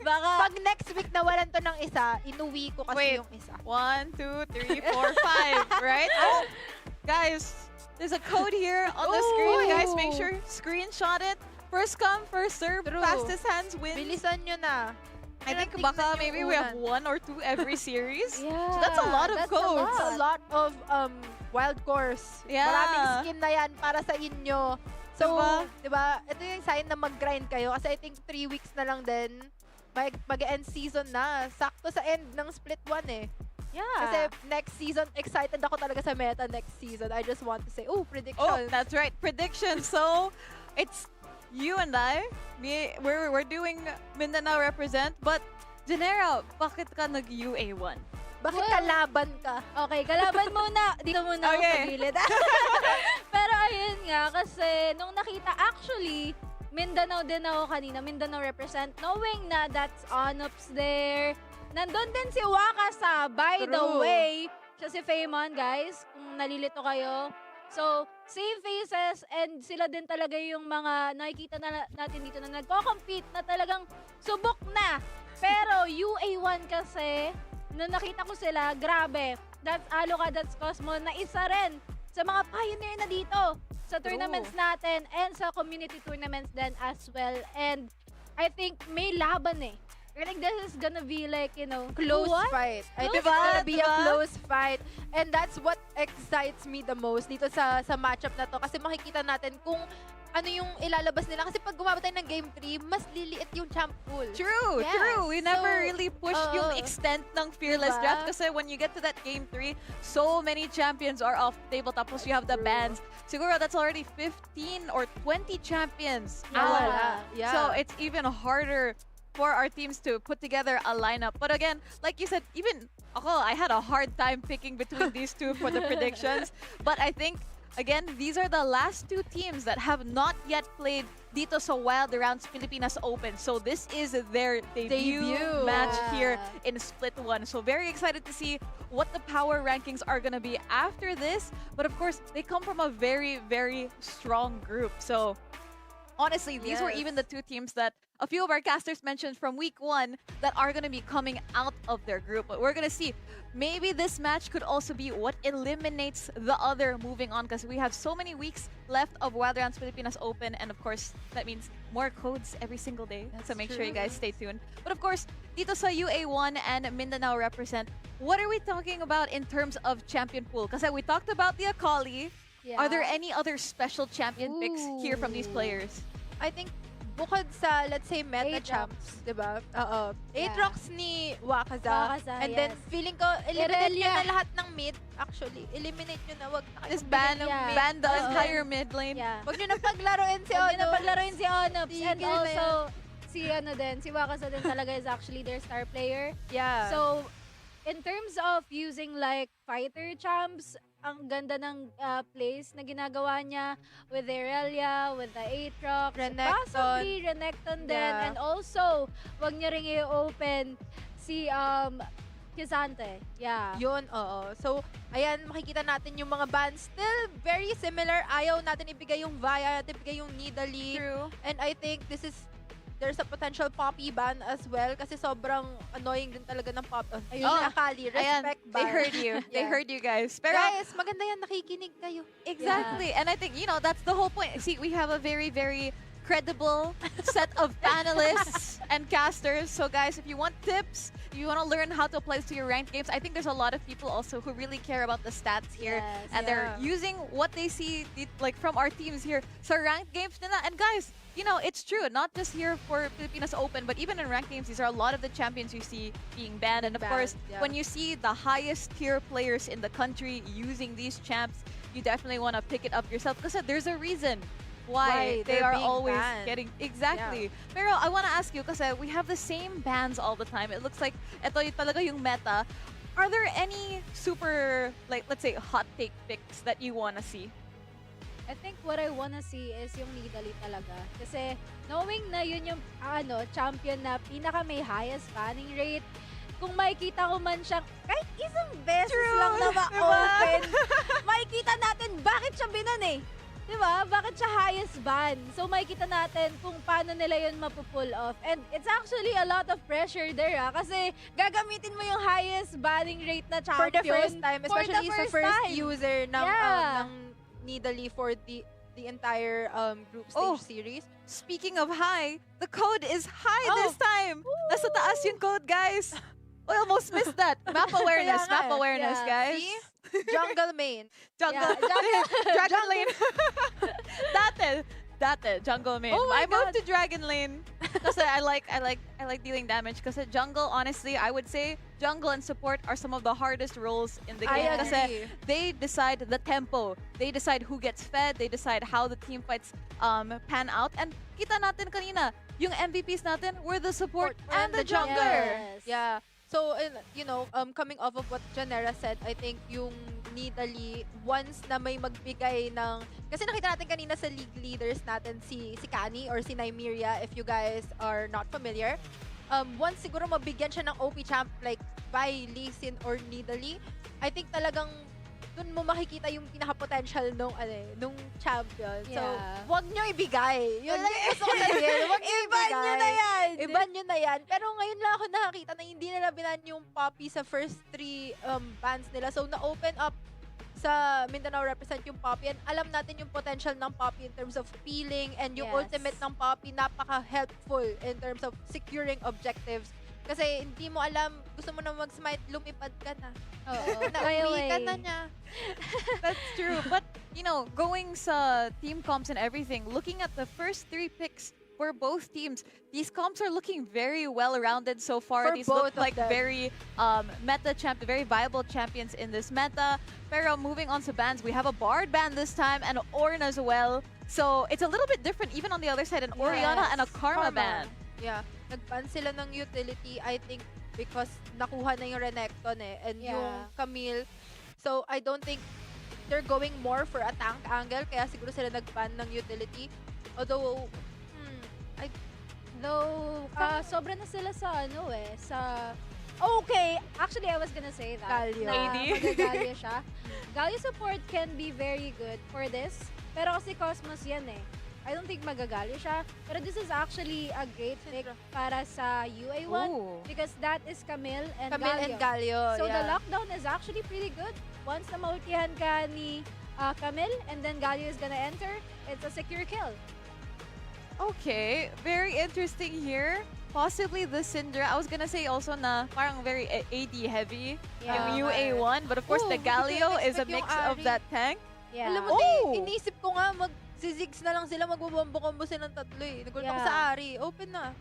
Baka, Pag next week nawalan to ng isa, inuwi ko kasi Wait. yung isa. 1, 2, 3, 4, 5, right? Oh, guys, there's a code here on the screen. Oh. Guys, make sure screenshot it. First come, first serve. True. Fastest hands win. Bilisan nyo na. I think Tingnan baka yung maybe we have unan. 1 or 2 every series. yeah, So that's a lot of that's codes. A lot of wild course. Yeah. Maraming skin na yan para sa inyo. So, Diba? diba, ito yung sign na mag-grind kayo kasi I think 3 weeks na lang din mag-end season na. Sakto sa end ng split 1 eh. Yeah. Kasi next season, excited ako talaga sa meta next season. I just want to say, predictions. Oh, that's right. Predictions. So, it's you and I. We're doing Mindanao represent. But, Janera, bakit ka nag-UA1? Bakit Well, kalaban ka? Okay, kalaban muna. Dito muna ako sa Okay. gilid. Pero ayun nga, kasi nung nakita, actually, Mindanao din ako kanina, Mindanao represent, knowing na that's Onops there. Nandun din si Wakasa, by the True. way. Siya si Faymon, guys, kung nalilito kayo. So, same faces, and sila din talaga yung mga nakikita na natin dito na nagko-compete na talagang subok na. Pero UA1 kasi, nung nakita ko sila, grabe. That's Aloka, that's Cosmo, na isa rin sa mga pioneer na dito sa tournaments natin and sa community tournaments din as well. And I think may laban eh. I think this is gonna be like, Close what? fight. I Close think it's gonna fight, be a diba? close fight. And that's what excites me the most dito sa matchup na to. Kasi makikita natin kung ano yung ilalabas nila. Kasi pag gumabot tayo ng Game 3, mas liliit yung champ pool. True, Yes. true. We never So, really pushed yung extent ng Fearless Diba? Draft kasi when you get to that Game 3, so many champions are off the table. Tapos you have the True. bans. Siguro that's already 15 or 20 champions. Yeah. out. Yeah. So it's even harder for our teams to put together a lineup. But again, like you said, even I had a hard time picking between these two for the predictions. But I think, again, these are the last two teams that have not yet played dito sa Wild Rounds Pilipinas Open. So this is their debut match here in Split 1. So very excited to see what the power rankings are going to be after this. But of course, they come from a very, very strong group. So honestly, these were Yes. even the two teams that a few of our casters mentioned from week 1 that are going to be coming out of their group. But we're going to see. Maybe this match could also be what eliminates the other moving on because we have so many weeks left of Wild Rounds Pilipinas Open. And of course, that means more codes every single day. So make sure you guys stay tuned. But of course, dito sa UA1 and Mindanao represent, what are we talking about in terms of champion pool? Kasi we talked about the Akali. Yeah. Are there any other special champion picks here from these players? I think bukod sa, let's say, meta Aatrox. champs, diba? Oo. Yeah. Aatrox ni Wakaza. Wakaza, And then, yes. feeling ko, eliminate nyo Irelia. na lahat ng mid. Actually, eliminate nyo na. Wag na kayong Just bigyan ng mid. ban the Oo. entire mid lane. Yeah. Wag nyo na paglaruin si Huwag Ono. na paglaruin si Onops. And Tigil na also, si Wakasa din talaga is actually their star player. Yeah. So, in terms of using like fighter champs, ang ganda ng plays na ginagawa niya with the Irelia, with the Aatrox, Renekton. possibly Renekton din. Yeah. And also, wag niya ring i-open si Kisante. Yeah. Yun, oo. So, ayan, makikita natin yung mga bans. Still very similar. Ayaw natin ibigay yung Via, natin ibigay yung Nidalee. True. And I think there's a potential Poppy ban as well kasi sobrang annoying din talaga ng Pop. Ayun, Oh, Akali, Ayan, respect they ban. heard you. They Yeah. heard you guys. Pero Guys, maganda yan, nakikinig kayo. exactly. And I think, that's the whole point. See, we have a very, very credible set of panelists and casters. So guys, if you want tips, if you want to learn how to apply this to your ranked games, I think there's a lot of people also who really care about the stats here. Yes, And they're yeah. using what they see like from our teams here sa ranked games nila. And guys, it's true, not just here for Pilipinas Open, but even in ranked games, these are a lot of the champions you see being banned. And of Banned, course, yeah. when you see the highest tier players in the country using these champs, you definitely want to pick it up yourself because there's a reason why they they're are being always banned. getting exactly. Pero I want to ask you kasi we have the same bans all the time. It looks like ito yung talaga yung meta. Are there any super, like, let's say, hot take picks that you want to see? I think what I wanna see is yung Nidalee talaga. Kasi knowing na yun yung champion na pinaka may highest banning rate, kung makikita ko man siyang kahit isang beses lang na ma-open, makikita natin bakit siya binan eh. Diba? Bakit siya highest ban? So makikita natin kung paano nila yun mapupull off. And it's actually a lot of pressure there kasi gagamitin mo yung highest banning rate na For champion. the first time, For the especially sa first first time. user ng, Yeah. ng Nidalee for the entire group Oh. stage series. Speaking of high, the code is high Oh. this time. Nasa taas yung code, guys. I almost missed that. Map awareness, Kaya nga map eh. awareness, Yeah. guys. See? Jungle main. Jungle, Yeah, jungle. Dragon lane. Dati, dati jungle main. Oh my I moved God. to Dragon Lane because I like dealing damage. Because jungle, honestly, I would say jungle and support are some of the hardest roles in the game. I Kasi agree. they decide the tempo, they decide who gets fed, they decide how the team fights pan out. And kita natin kanina, yung MVPs natin were the support and the jungler. Yes. Yeah. So, coming off of what Janera said, I think yung Nidalee, once na may magbigay ng... Kasi nakita natin kanina sa league leaders natin, si Kani or si Nymeria, if you guys are not familiar. Once siguro mabigyan siya ng OP champ like by Lee Sin or Nidalee, I think talagang dun mo makikita yung pinaka-potential nung champion. So, Yeah. wag nyo ibigay. Yun lang yung gusto ko sabihin. Wag nyo ibigay. Iban nyo na yan! Iban nyo na yan. Pero ngayon lang ako nakakita na hindi nila binan yung Poppy sa first 3 bans nila. So, na-open up sa Mindanao represent yung Poppy. And alam natin yung potential ng Poppy in terms of peeling and yung Yes. ultimate ng Poppy napaka-helpful in terms of securing objectives. Kasi hindi mo alam, gusto mo na mag-smite, lumipad ka na. Oo. Nauwi ka na niya. That's true. But, going sa team comps and everything, looking at the first 3 picks for both teams, these comps are looking very well-rounded so far. For These look both of like them. very very viable champions in this meta. Pero moving on to bans, we have a Bard ban this time and Ornn as well. So it's a little bit different even on the other side, an Orianna and a Karma ban. Yeah. Nag-ban sila ng utility, I think, because nakuha na yung Renekton and Yeah. yung Camille. So, I don't think they're going more for a tank angle, kaya siguro sila nag-ban ng utility. Although, Though, sobra na sila sa sa... Okay, actually, I was gonna say that. Galio. Na AD. magagalio siya. Galio support can be very good for this. Pero kasi Cosmos yan eh. I don't think magagalio siya. Pero this is actually a great pick para sa UA1. Ooh. Because that is Camille and Camille and Galio. So the yeah. lockdown is actually pretty good. Once na maultihan ka ni Camille and then Galio is gonna enter, it's a secure kill. Okay, very interesting here. Possibly the Syndra. I was gonna say also na parang very AD heavy Yeah. yung UA1, but of course Ooh, the hindi ko Galio is a in-expect yung mix of Ari. that tank. Yeah. Alam mo, Oh! inisip ko nga, mag-zigs na lang sila, magbubombo-combo silang tatlo eh. Nagulat ako Yeah. sa Ari. Open na.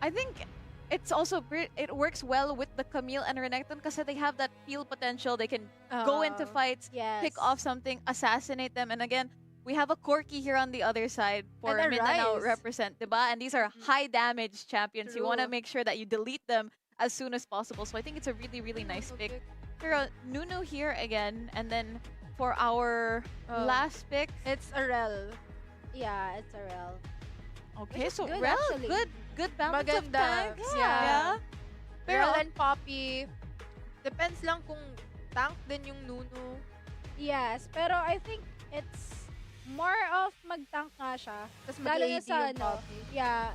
I think it's also it works well with the Camille and Renekton kasi they have that peel potential. They can go into fights, Yes. pick off something, assassinate them, and again, we have a Corki here on the other side for And a Mindanao Ryze. represent, diba? And these are high damage champions. You want to True. make sure that you delete them as soon as possible. So I think it's a really, really nice pick. Pero Nunu here again, and then for our last pick, It's a rel. Yeah, it's a rel. okay, is so good, Rel, actually. good balance of Maganda. tanks. Yeah. Pero Rel and Poppy, depends lang kung tank din yung Nunu. Yes, pero I think it's more of mag-tank nga siya. Tapos Lalo na mag-AD sa yung ano, Poppy. yeah,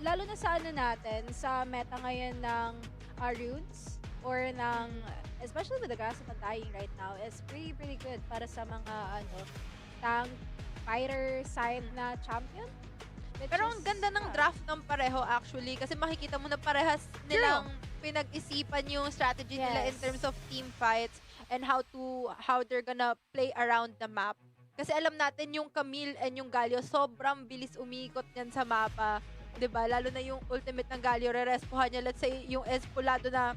lalo na sa ano natin, sa meta ngayon ng runes or ng, especially with the grass of dying right now, is pretty good para sa mga tank, fighter side na champion. Which Pero is, ang ganda ng draft ng pareho actually kasi makikita mo na parehas nilang pinag-isipan yung strategy nila in Yes. terms of team fights and how they're gonna play around the map. Kasi alam natin yung Camille and yung Galio, sobrang bilis umikot yan sa mapa. 'Di ba? Lalo na yung ultimate ng Galio, re-respohan niya. Let's say, yung Espolado na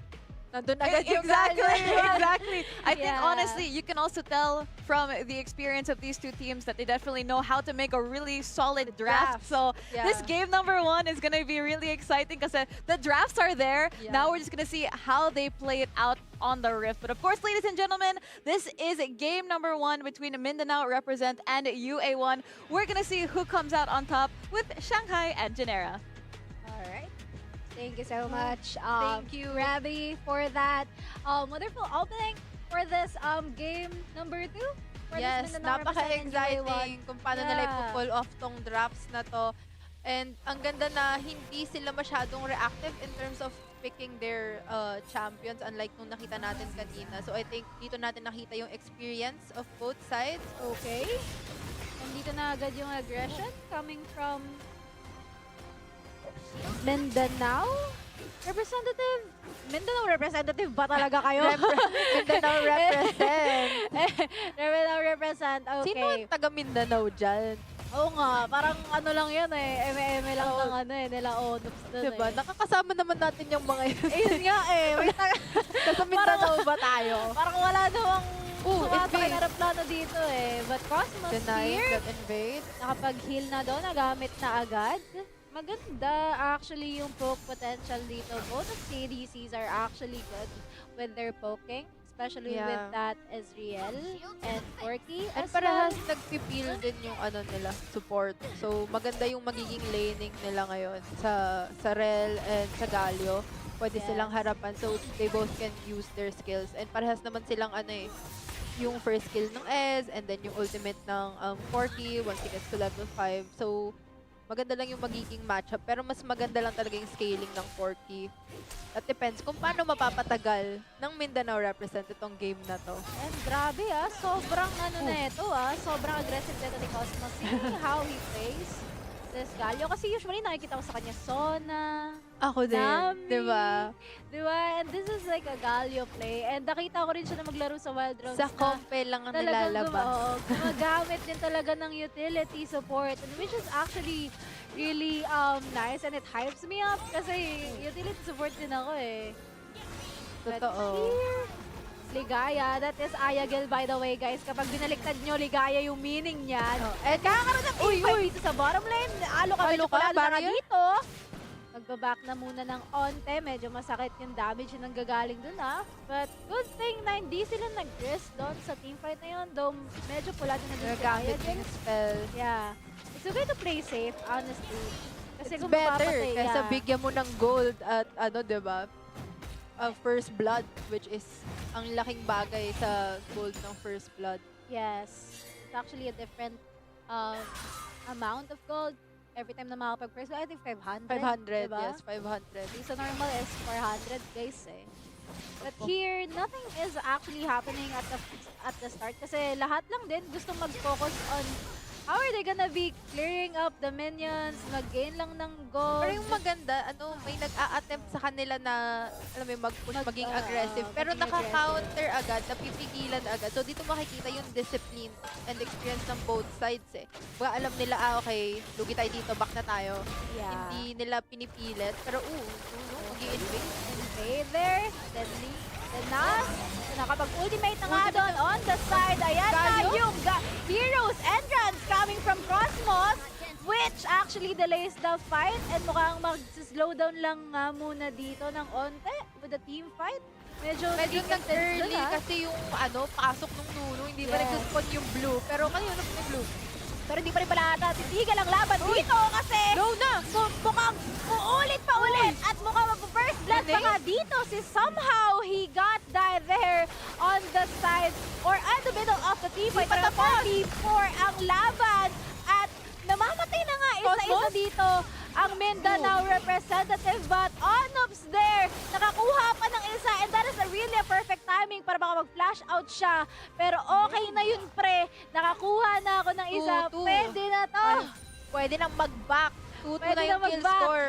nandun agad yung Exactly, Galio. exactly. I think Yeah. honestly, you can also tell from the experience of these two teams that they definitely know how to make a really solid draft. Draft. So Yeah. this game number 1 is gonna be really exciting because the drafts are there. Yeah. Now we're just gonna see how they play it out on the Rift. But of course, ladies and gentlemen, this is game number 1 between Mindanao represent and UA1. We're gonna see who comes out on top with Shanghai and Genera. Alright. Thank you so much, Thank you. Rabbi, for that wonderful opening for this game number 2. For Yes, this Mindanao representing napaka-exciting kung paano nila Yeah. ipo-pull off tong drafts na to. And ang ganda na hindi sila masyadong reactive in terms of picking their champions unlike nung nakita natin kanina. So I think dito natin nakita yung experience of both sides. Okay. And dito na agad yung aggression coming from Mindanao representative. Mindanao representative ba talaga kayo? Mindanao represent. Mindanao represent. Okay. Sino ang taga Mindanao dyan? Oo nga, parang ano lang yan eh. Eme-eme lang ng ano eh, nila Onops doon Diba? eh. Nakakasama naman natin yung mga yun. Ayun nga eh. Wait, Kasi Mindanao ba tayo? parang wala namang sumasakay invade. na replano dito eh. But Cosmos Denying here, that invade. nakapag-heal na doon, nagamit na agad. Maganda actually yung poke potential dito. Both of CDCs are actually good with their poking. Especially Yeah. with that Ezreal and Forky And as parehas well. nagpipil din yung ano nila, support. So maganda yung magiging laning nila ngayon sa Rel and sa Galio. Pwede Yes. silang harapan so they both can use their skills. And parehas naman silang ano eh, yung first skill ng Ez and then yung ultimate ng Forky once he gets to level 5. So maganda lang yung magiging matchup. Pero mas maganda lang talaga yung scaling ng Forky. That depends kung paano mapapatagal ng Mindanao represent itong game na to. And grabe sobrang ano na ito sobrang aggressive dito ni Cosmos. See how he plays this Galio. Kasi usually nakikita ko sa kanya Sona, Ako din, Nami. di ba? Diba? And this is like a Galio play. And nakita ko rin siya na maglaro sa Wild Roads Sa na kompe lang ang talagang nilalabas. gumagamit din talaga ng utility support. And which is actually really nice and it hypes me up kasi utility support din ako eh. But Totoo. here, Ligaya, that is Ayagel by the way guys. Kapag binaliktad nyo Ligaya yung meaning niyan. And kakakaroon ng team dito sa bottom lane. Alo ka, medyo ka, kulado na barrier? dito. Magbaback na muna ng onte. Medyo masakit yung damage yung nanggagaling dun But good thing na hindi sila nag-risk doon sa teamfight na yun. Though medyo pula din na dun si Nagamit Ayagel. yung spell. Yeah. It's okay to play safe, honestly. Kasi It's kung better mapapatay, kaysa bigyan mo ng gold at ano, di ba? First blood, which is ang laking bagay sa gold ng first blood. Yes. It's actually a different amount of gold every time na makapag-first blood. I think 500. 500, diba? yes, 500. Yung sa normal is 400 guys eh. But here, nothing is actually happening at the start kasi lahat lang din gusto mag-focus on how are they gonna be clearing up the minions, mag-gain lang ng gold. Pero yung maganda, ano, may nag-a-attempt sa kanila na, alam mo, mag-push, maging oo, aggressive. Pero maging naka-counter agad, napipigilan agad. So dito makikita yung discipline and experience ng both sides eh. Baka alam nila, okay, lugi tayo dito, back na tayo. Yeah. Hindi nila pinipilit. Pero mag-i-invade. Okay, there. Deadly. The Nas. Nakapag-ultimate na nga doon on the side. Ayan na Galio? yung Heroes entrance coming from Cosmos, which actually delays the fight and mukhang mag-slow down lang nga muna dito ng onte with the team fight. Medyo nag-early dun, kasi yung ano, pasok ng Nuno, hindi pa Yes. nag-spawn yung blue. Pero kanina yung blue. Pero hindi pa rin pala ata titigil ang laban dito kasi No na! mukhang uulit pa ulit at mukhang mag-first blood pa nga dito si somehow he got died there on the side or on the middle of the team fight. Pero 44 ang laban at namamatay na nga isa-isa Cosmos? dito ang Mindanao representative but Onops there nakakuha pa ng isa and that is really a perfect timing para baka mag-flash out siya. Pero okay na yun pre, nakakuha na ako ng isa, 2-2. pwede na to. Pwede nang mag-back. 2-2 Pwede na yung na kill mag-back. score.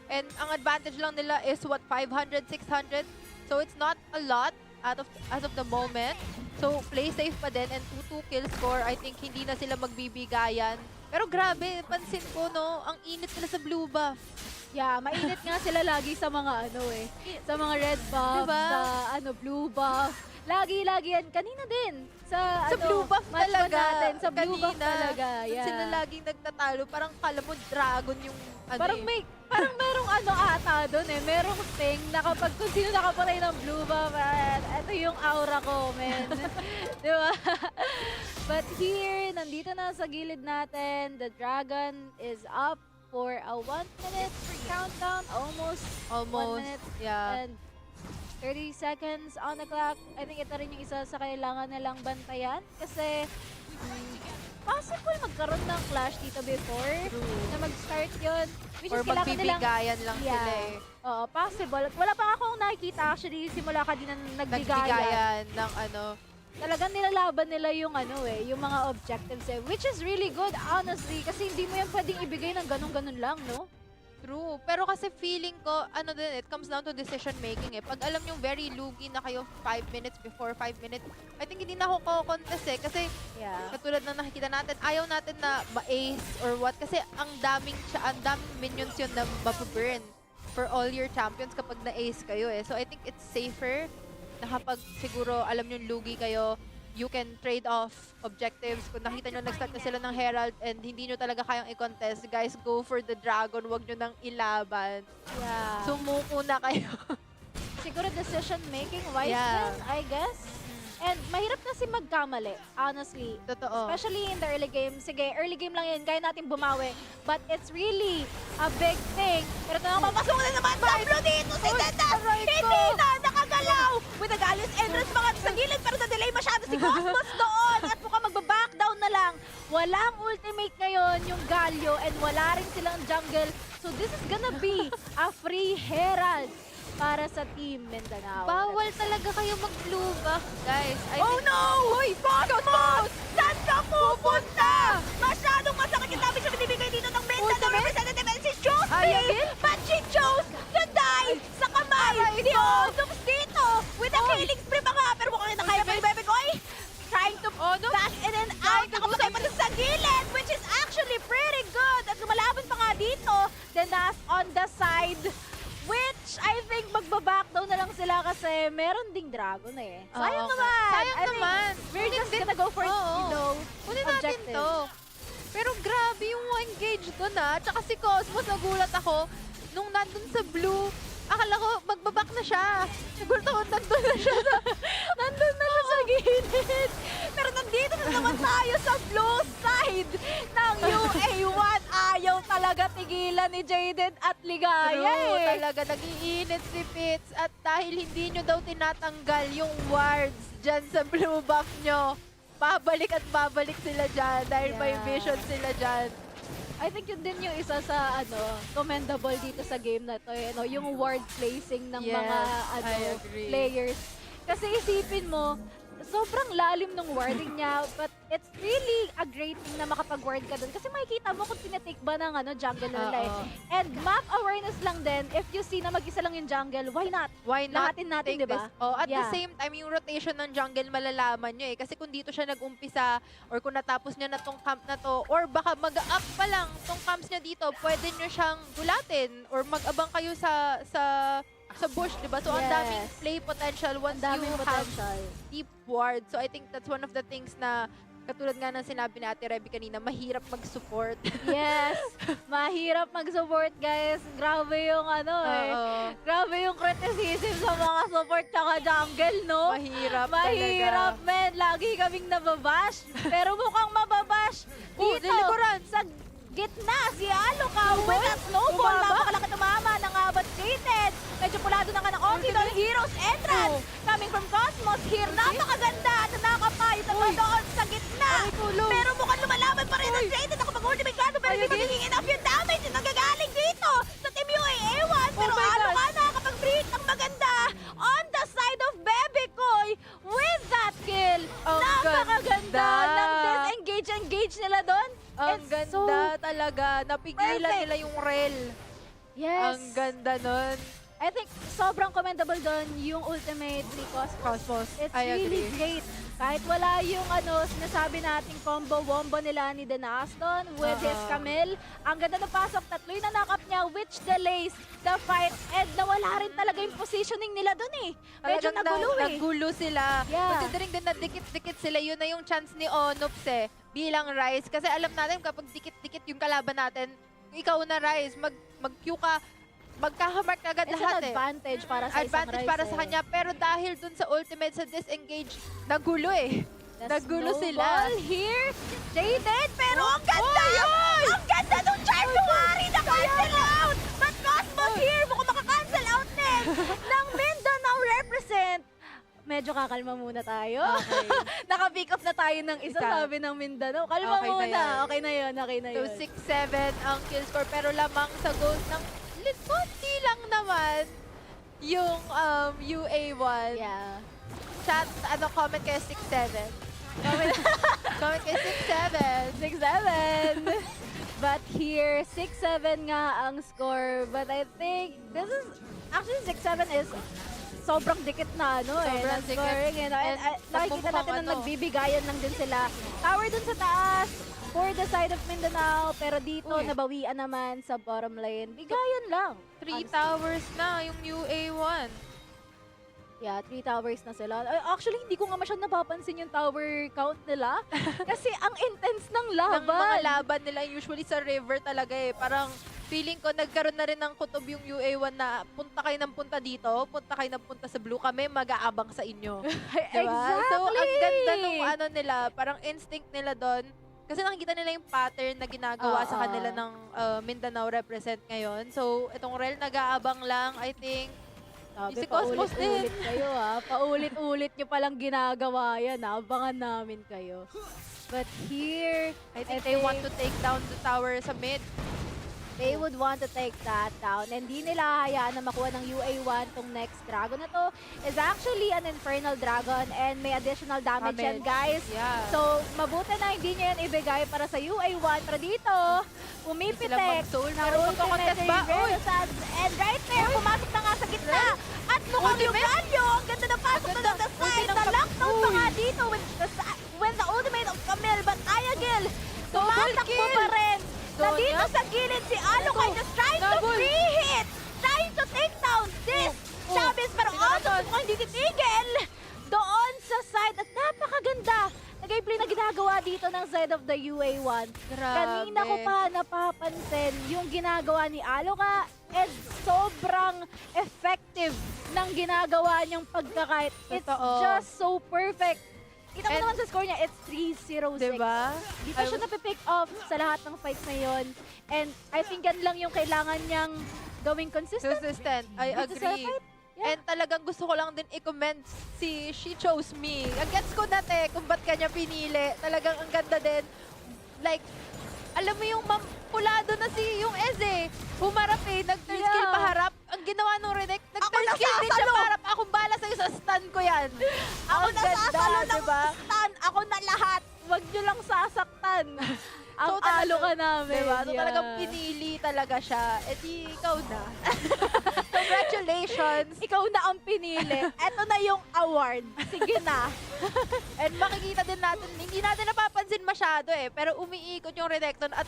And ang advantage lang nila is what, 500, 600? So it's not a lot as of the moment. So play safe pa din and 2-2 kill score. I think hindi na sila magbibigayan. Pero grabe, pansin ko no, ang init nila sa blue buff. Yeah, mainit nga sila lagi sa mga ano eh. Sa mga red buff, Diba? sa ano blue buff. Lagi-lagi yan. Kanina din. Sa blue buff match one talaga. natin. Sa blue buff Kanina, talaga. Yeah. Sila laging nagtatalo. Parang kala mo dragon yung ano Parang eh. parang merong ano ata doon eh. Merong thing na kapag kung sino nakapatay ng blue buff, ito yung aura ko, man. Di ba? But here, nandito na sa gilid natin. The dragon is up for a 1 minute countdown. Almost 1 minute. Yeah. And 30 seconds on the clock. I think ito rin yung isa sa kailangan nilang bantayan. Kasi possible magkaroon ng clash dito before na mag-start yun. Which Or is kailangan nilang... magbibigayan lang sila eh. Oo, possible. Wala pa akong nakikita actually simula ka din na nagbigayan. Nagbigayan ng ano. Talagang nilalaban nila yung ano eh, yung mga objectives eh. Which is really good, honestly. Kasi hindi mo yan pwedeng ibigay ng ganun-ganun lang, no? True. Pero kasi feeling ko, ano din, it comes down to decision making eh. Pag alam yung very lugi na kayo 5 minutes before 5 minutes, I think hindi na ako contest eh. Kasi Yeah. katulad ng nakikita natin, ayaw natin na ma-ace or what. Kasi ang daming minions yun na mapaburn for all your champions kapag na-ace kayo eh. So I think it's safer na kapag siguro alam yung lugi kayo, you can trade off objectives. Kung nakita nyo nag-start na sila ng Herald and hindi nyo talaga kayang i-contest, guys, go for the Dragon. Huwag nyo nang ilaban. Yeah. Sumuko na kayo. Siguro decision making wise Yeah. din, I guess. And mahirap kasi magkamali, honestly. Totoo. Especially in the early game. Sige, early game lang yun, kaya natin bumawi. But it's really a big thing. Pero ito na papasok na naman sa blue dito si Zeta! Hindi na nakagalaw! With the Gallius entrance mga sa gilid, pero na-delay masyado si Cosmos doon! At mukhang magbabackdown na lang. Walang ultimate ngayon yung Galio and wala rin silang jungle. So this is gonna be a free Herald para sa Team Mindanao. Bawal talaga kayo mag-blue back, guys. Oh no! Hoy, Cosmos! Saan ka pupunta? Masyadong masakit yung damage na binibigay dito ng Mindanao representative and si Josie! But she chose to die sa kamay ni Odoms dito with a killing spree pa nga. Pero mukhang nakaya pa ni Bebe Koy. Trying to back in and out. Nakapatay pa sa gilid, which is actually pretty good. At lumalaban pa nga dito. Then that's on the side. Which, I think, magbabackdown na lang sila kasi meron ding dragon eh. Sayang Oo, naman! sayang I think naman. We're just gonna go for, you know, Kunin natin objective. to. Pero grabe yung engage doon ah. Tsaka si Cosmos, nagulat ako. Nung nandun sa blue, akala ko magbaback na siya. Nagulat ako, nandun na siya. Nandun na siya sa gilid. Pero nandito na naman tayo sa blue side ng UA1. Ayaw talaga tigilan ni Jaden at Ligaya True, eh. talaga nag-iinit si Fitz. At dahil hindi nyo daw tinatanggal yung wards dyan sa blue buff nyo, babalik at babalik sila dyan dahil may Yeah. vision sila dyan. I think yun din yung isa sa commendable dito sa game na to, no? Yung ward placing ng Yes, mga I agree. players. Kasi isipin mo, sobrang lalim ng warding niya, but it's really a great thing na makapag-ward ka dun. Kasi makikita mo kung tinitake ba ng jungle na nila eh. Oo. And map awareness lang din, if you see na mag-isa lang yung jungle, why not? Why not Lahatin natin, take di ba? this? Oh, at the Yeah. same time, yung rotation ng jungle malalaman nyo eh. Kasi kung dito siya nag-umpisa, or kung natapos niya na tong camp na to, or baka mag-up pa lang tong camps niya dito, pwede nyo siyang gulatin, or mag-abang kayo sa bush, di ba? So, ang Yes. daming play potential once Ang daming you have potential. deep ward. So, I think that's one of the things na katulad nga ng sinabi ni Ate Reby kanina, mahirap mag-support. Yes! Mahirap mag-support, guys. Grabe yung Oo. Grabe yung criticism sa mga support tsaka jungle, no? Mahirap Mahirap, talaga. men. Lagi kaming nababash. Pero mukhang mababash dito. dilikuran. Sa gitna, si Alo ka with a snowball. Napakalaki tumama ng abat Jaden. Medyo pulado na ka ng Octodol Heroes entrance. Coming from Cosmos here. Napakaganda. At nakapay sa doon sa gitna. Pero mukhang lumalaban pa rin ang Jaden. Nakapag-ultimate class. Pero hindi magiging enough yung damage na nagagaling dito sa Team UA1. Pero Alo ka nakapag-break ng maganda on the side of Bebe Koy with that kill. Ang Napakaganda ganda. ng disengage nila doon. Ang It's ganda talaga. Napigilan perfect. nila yung rel. Yes. Ang ganda nun. I think sobrang commendable doon yung ultimate ni Cosmos. It's I really agree. great. Kahit wala yung sinasabi nating combo-wombo nila ni Denaston with his Camille. Ang ganda ng pasok, tatlo yung nanakap niya which delays the fight. And nawala rin talaga yung positioning nila doon eh. Medyo Talagang nagulo eh. nagulo sila. Yeah. Considering din na dikit-dikit sila, yun na yung chance ni Onops eh, bilang Rise. Kasi alam natin kapag dikit-dikit yung kalaban natin, ikaw na Rise, mag-queue ka, magkakamark agad It's lahat an advantage para sa Advantage isang para Ryze sa eh. kanya. Pero dahil dun sa ultimate, sa disengage, nagulo eh. The Nagulo sila. snowball here. Jaden, pero ang ganda! Ang ganda nung Charm Duwari na cancel out! But Cosmos here, mukhang makakancel out din ng Mindanao represent. Medyo kakalma muna tayo. Okay. Naka-pick up na tayo ng isa, Isa. sabi ng Mindanao. Kalma Okay na muna. yan. Okay na yun, okay na So, yun. 6-7 ang kill score. Pero lamang sa goals ng konti lang naman yung UA1. Yeah. Chat, comment kayo 6-7. Comment kayo 6-7. 6-7. But here, 6-7 nga ang score. But I think this is, actually 6-7 is sobrang dikit na Sobrang na dikit. scoring. And nakikita natin na nagbibigayan lang din sila. Tower dun sa taas for the side of Mindanao. Pero dito, nabawian naman sa bottom lane. Bigayan lang. 3 towers na yung UA1. Yeah, 3 towers na sila. Actually, hindi ko nga masyadong napapansin yung tower count nila. Kasi ang intense ng laban. Ng mga laban nila usually sa river talaga eh. Parang feeling ko nagkaroon na rin ng kutob yung UA1 na punta kayo ng punta dito, punta kayo ng punta sa blue, kami mag-aabang sa inyo. Diba? Exactly! So, ang ganda nung nila, parang instinct nila doon. Kasi nakikita nila yung pattern na ginagawa sa kanila ng Mindanao represent ngayon. So, itong Rel nag-aabang lang, I think. Sabi, Si Cosmos din. paulit-ulit kayo Paulit-ulit nyo palang ginagawa yan Abangan namin kayo. But here, I think they want to take down the tower sa mid. they would want to take that down. And di nila hayaan na makuha ng UA1 tong next dragon na to. Is actually an Infernal Dragon and may additional damage yan, guys. Yeah. So, mabuti na hindi niya yan ibigay para sa UA1. Pero dito, pumipitek mag-soul. ng Pero magkakotest ba? Uy! Renaissance. And right there, pumasok na nga sa gitna. At mukhang yung value, ang ganda na pasok na the side. Sa lockdown pa nga dito when the ultimate of Camille, but Ayagil, tumatakbo pa rin. Nandito sa gilid si Alokay just trying to free hit, trying to take down this Chavez, pero also mukhang hindi titigil doon sa side. At napakaganda na gameplay na ginagawa dito ng side of the UA1. Grabe. Kanina ko pa napapansin yung ginagawa ni Aloka and sobrang effective ng ginagawa niyang pagkakait. It's Totoo. just so perfect. Kita mo naman sa score niya, it's 3-0-6. Diba? Di pa siya napipick off sa lahat ng fights na yun. And I think yan lang yung kailangan niyang gawing consistent. Consistent. I dito sa agree. fight. Yeah. And talagang gusto ko lang din i-comment si She Chose Me. Ang gets ko na kung ba't kanya pinili. Talagang ang ganda din. Like, alam mo yung pulado na si yung Eze. Humarap eh, nag-turn skill paharap. Ang ginawa nung Renek, nag-turn skill din siya paharap. Akong bala sa'yo sa stun ko yan. Ako Ang ganda, nasasalo ng diba? stun. Ako na lahat. Huwag nyo lang sasaktan. Ang So, talaga- alo ka namin. Diba? So Yeah. talagang pinili talaga siya. E di, ikaw na. Congratulations. Ikaw na ang pinili. Eto na yung award. Sige na. And makikita din natin, hindi natin napapansin masyado eh, pero umiikot yung Renekton at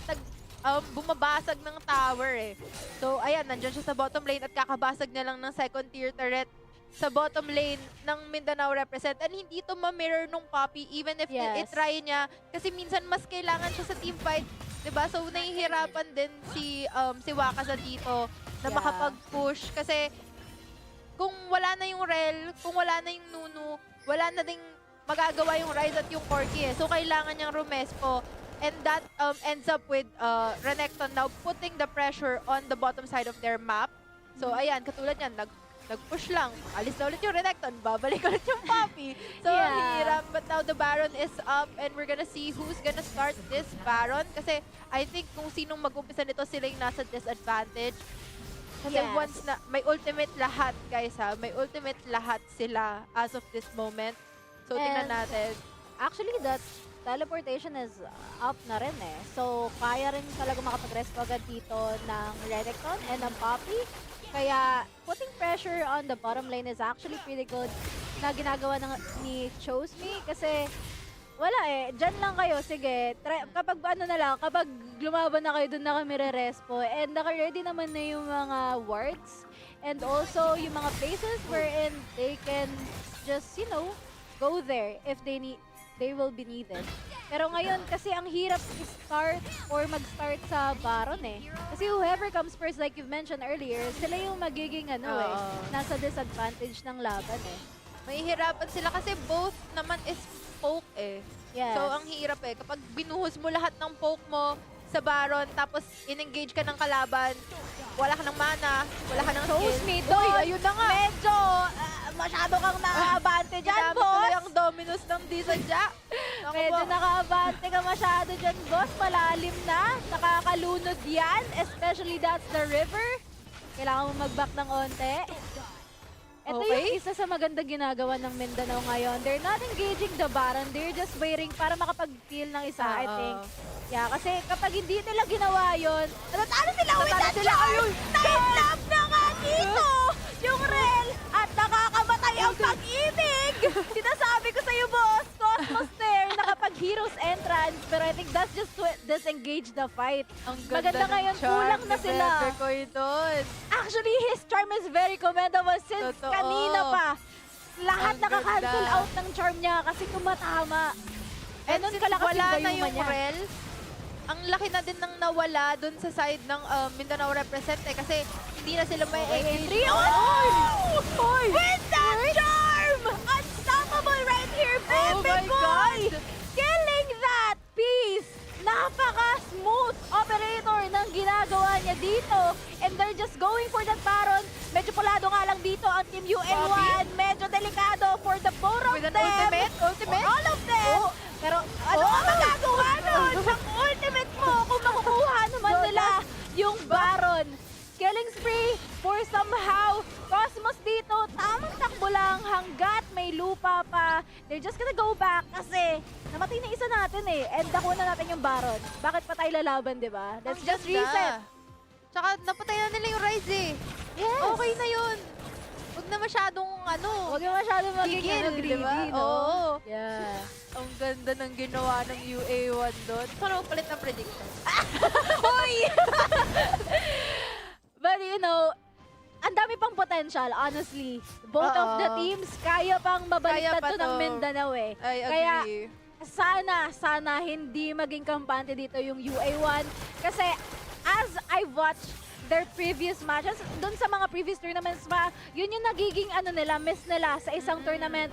bumabasag ng tower eh. So ayan, nandyan siya sa bottom lane at kakabasag niya lang ng second tier turret sa bottom lane ng Mindanao represent. And hindi to ma-mirror nung Poppy even if i-try niya. Kasi minsan mas kailangan siya sa teamfight. Diba? So nahihirapan din si Wakasa dito na makapag-push. Kasi kung wala na yung Rel, kung wala na yung Nunu, wala na ding magagawa yung Rise at yung Corki eh. So kailangan niyang rumespo. And that ends up with Renekton now putting the pressure on the bottom side of their map. So ayan, katulad yan, nag-push lang. Alis na ulit yung Renekton, babalik ulit yung Poppy. So hirap, but now the Baron is up and we're gonna see who's gonna start this Baron. Kasi I think kung sinong mag-umpisa nito, sila yung nasa disadvantage. Kasi once na, may ultimate lahat guys ha, may ultimate lahat sila as of this moment. So tingnan natin. Actually, that teleportation is up na rin eh. So, kaya rin talaga makapag-respo agad dito ng Renekton and ng Poppy. Kaya, putting pressure on the bottom lane is actually pretty good na ginagawa ni Chose Me. Kasi, wala eh. Diyan lang kayo. Sige. Kapag ano na lang, kapag lumaban na kayo, dun na kami re-respo. And naka-ready naman na yung mga wards. And also, yung mga places wherein they can just, you know, go there if they will be needed. Pero ngayon, kasi ang hirap i-start or mag-start sa Baron eh. Kasi whoever comes first, like you've mentioned earlier, sila yung magiging nasa disadvantage ng laban eh. Mahihirapan sila kasi both naman is poke eh. Yes. So ang hirap eh. Kapag binuhos mo lahat ng poke mo sa Baron, tapos in-engage ka ng kalaban, wala ka ng mana, wala ka ng skill. Chose Me doon. Uy, ayun na nga. Medyo masyado kang naka-abante dyan, Ginamit boss. tuloy ang Dominus ng Disadja. Medyo naka-abante ka masyado dyan, boss. Malalim na. Nakakalunod yan. Especially that's the river. Kailangan mo mag-back ng onte. Ito yung isa sa maganda ginagawa ng Mindanao ngayon. They're not engaging the Baron. They're just waiting para makapag-kill ng isa, I think. Yeah, kasi kapag hindi nila ginawa yun, natalo sila with that charm! Naitlap na nga dito yung Rel at nakakamatay ang pag-ibig! Sinasabi ko sa'yo, boss, Cosmos there, nakapag-hero's entrance, pero I think that's just to disengage the fight. Ang Maganda ng ngayon, charm kulang na ni sila. Bebekoy doon. Actually, his charm is very commendable since Totoo. kanina pa. Lahat Ang nakaka-cancel ganda. out ng charm niya kasi tumatama. And Ganun since kalakas wala yung na gayuma yung niya. Rel, ang laki na din ng nawala dun sa side ng Mindanao represent kasi hindi na sila may entry. engage. Oh! With that charm! Unstoppable right here, Oh Bebe my Boy! God! Killing that piece! Napaka-smooth operator ng ginagawa niya dito. And they're just going for that Baron. Medyo pulado nga lang dito ang Team UN1. Medyo delikado for the both of With an them. ultimate? For all of them. Pero ano ang magagawa nun? Ang ultimate mo kung makukuha naman nila yung Baron. Killing spree for somehow Cosmos dito. Tamang takbo lang hanggat may lupa pa. They're just gonna go back kasi namatay na isa natin eh. And nakuha na natin yung Baron. Bakit pa tayo lalaban, di ba? Let's just reset. Tsaka napatay na nila yung Rise eh. Yes. Okay na yun. Huwag na masyadong Huwag yung masyado maging Gigil, greedy, diba? no? Oo. Yeah. Ang ganda ng ginawa ng UA1 doon. Parang palit ng prediction. Hoy! But you know, ang dami pang potential, honestly. Both of the Oo. teams, kaya pang mabaliktad Kaya pa to ng to. Mindanao eh. I Kaya, agree. sana hindi maging kampante dito yung UA1. Kasi, as I watched their previous matches, dun sa mga previous tournaments pa, yun yung nagiging miss nila sa isang tournament.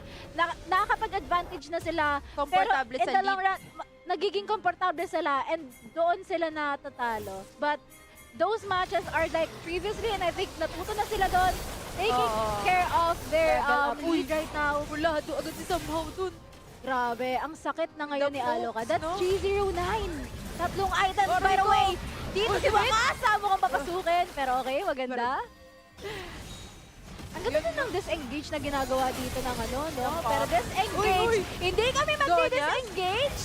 Nakakapag-advantage na sila. Komportable pero sa in the long lead. run, nagiging komportable sila and doon sila natatalo. But those matches are like previously and I think natuto na sila doon taking care of their Level up. lead right now. Wala, agad si somehow dun. Grabe, ang sakit na ngayon The ni Aloka. pokes, That's no? 309. Tatlong items, by the way. Dito si Wakasa mukhang papasukin. Pero okay, maganda. Ang ganda din ng disengage na ginagawa dito ng no? Pero disengage, hindi kami magdi-disengage.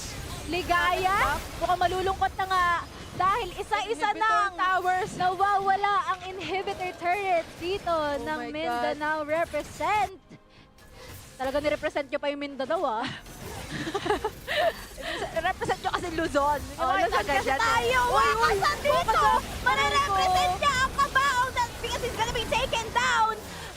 Ligaya, mukhang malulungkot na nga. Dahil isa-isa nang towers. nawawala ang inhibitor turret dito ng my God. Mindanao represent. Talaga ni-represent nyo pa yung Mindanao, ah. Represent nyo kasi Luzon. Luzon kasi tayo! Wakasan dito! Mare-represent niya ang kabaong because it's gonna be taken down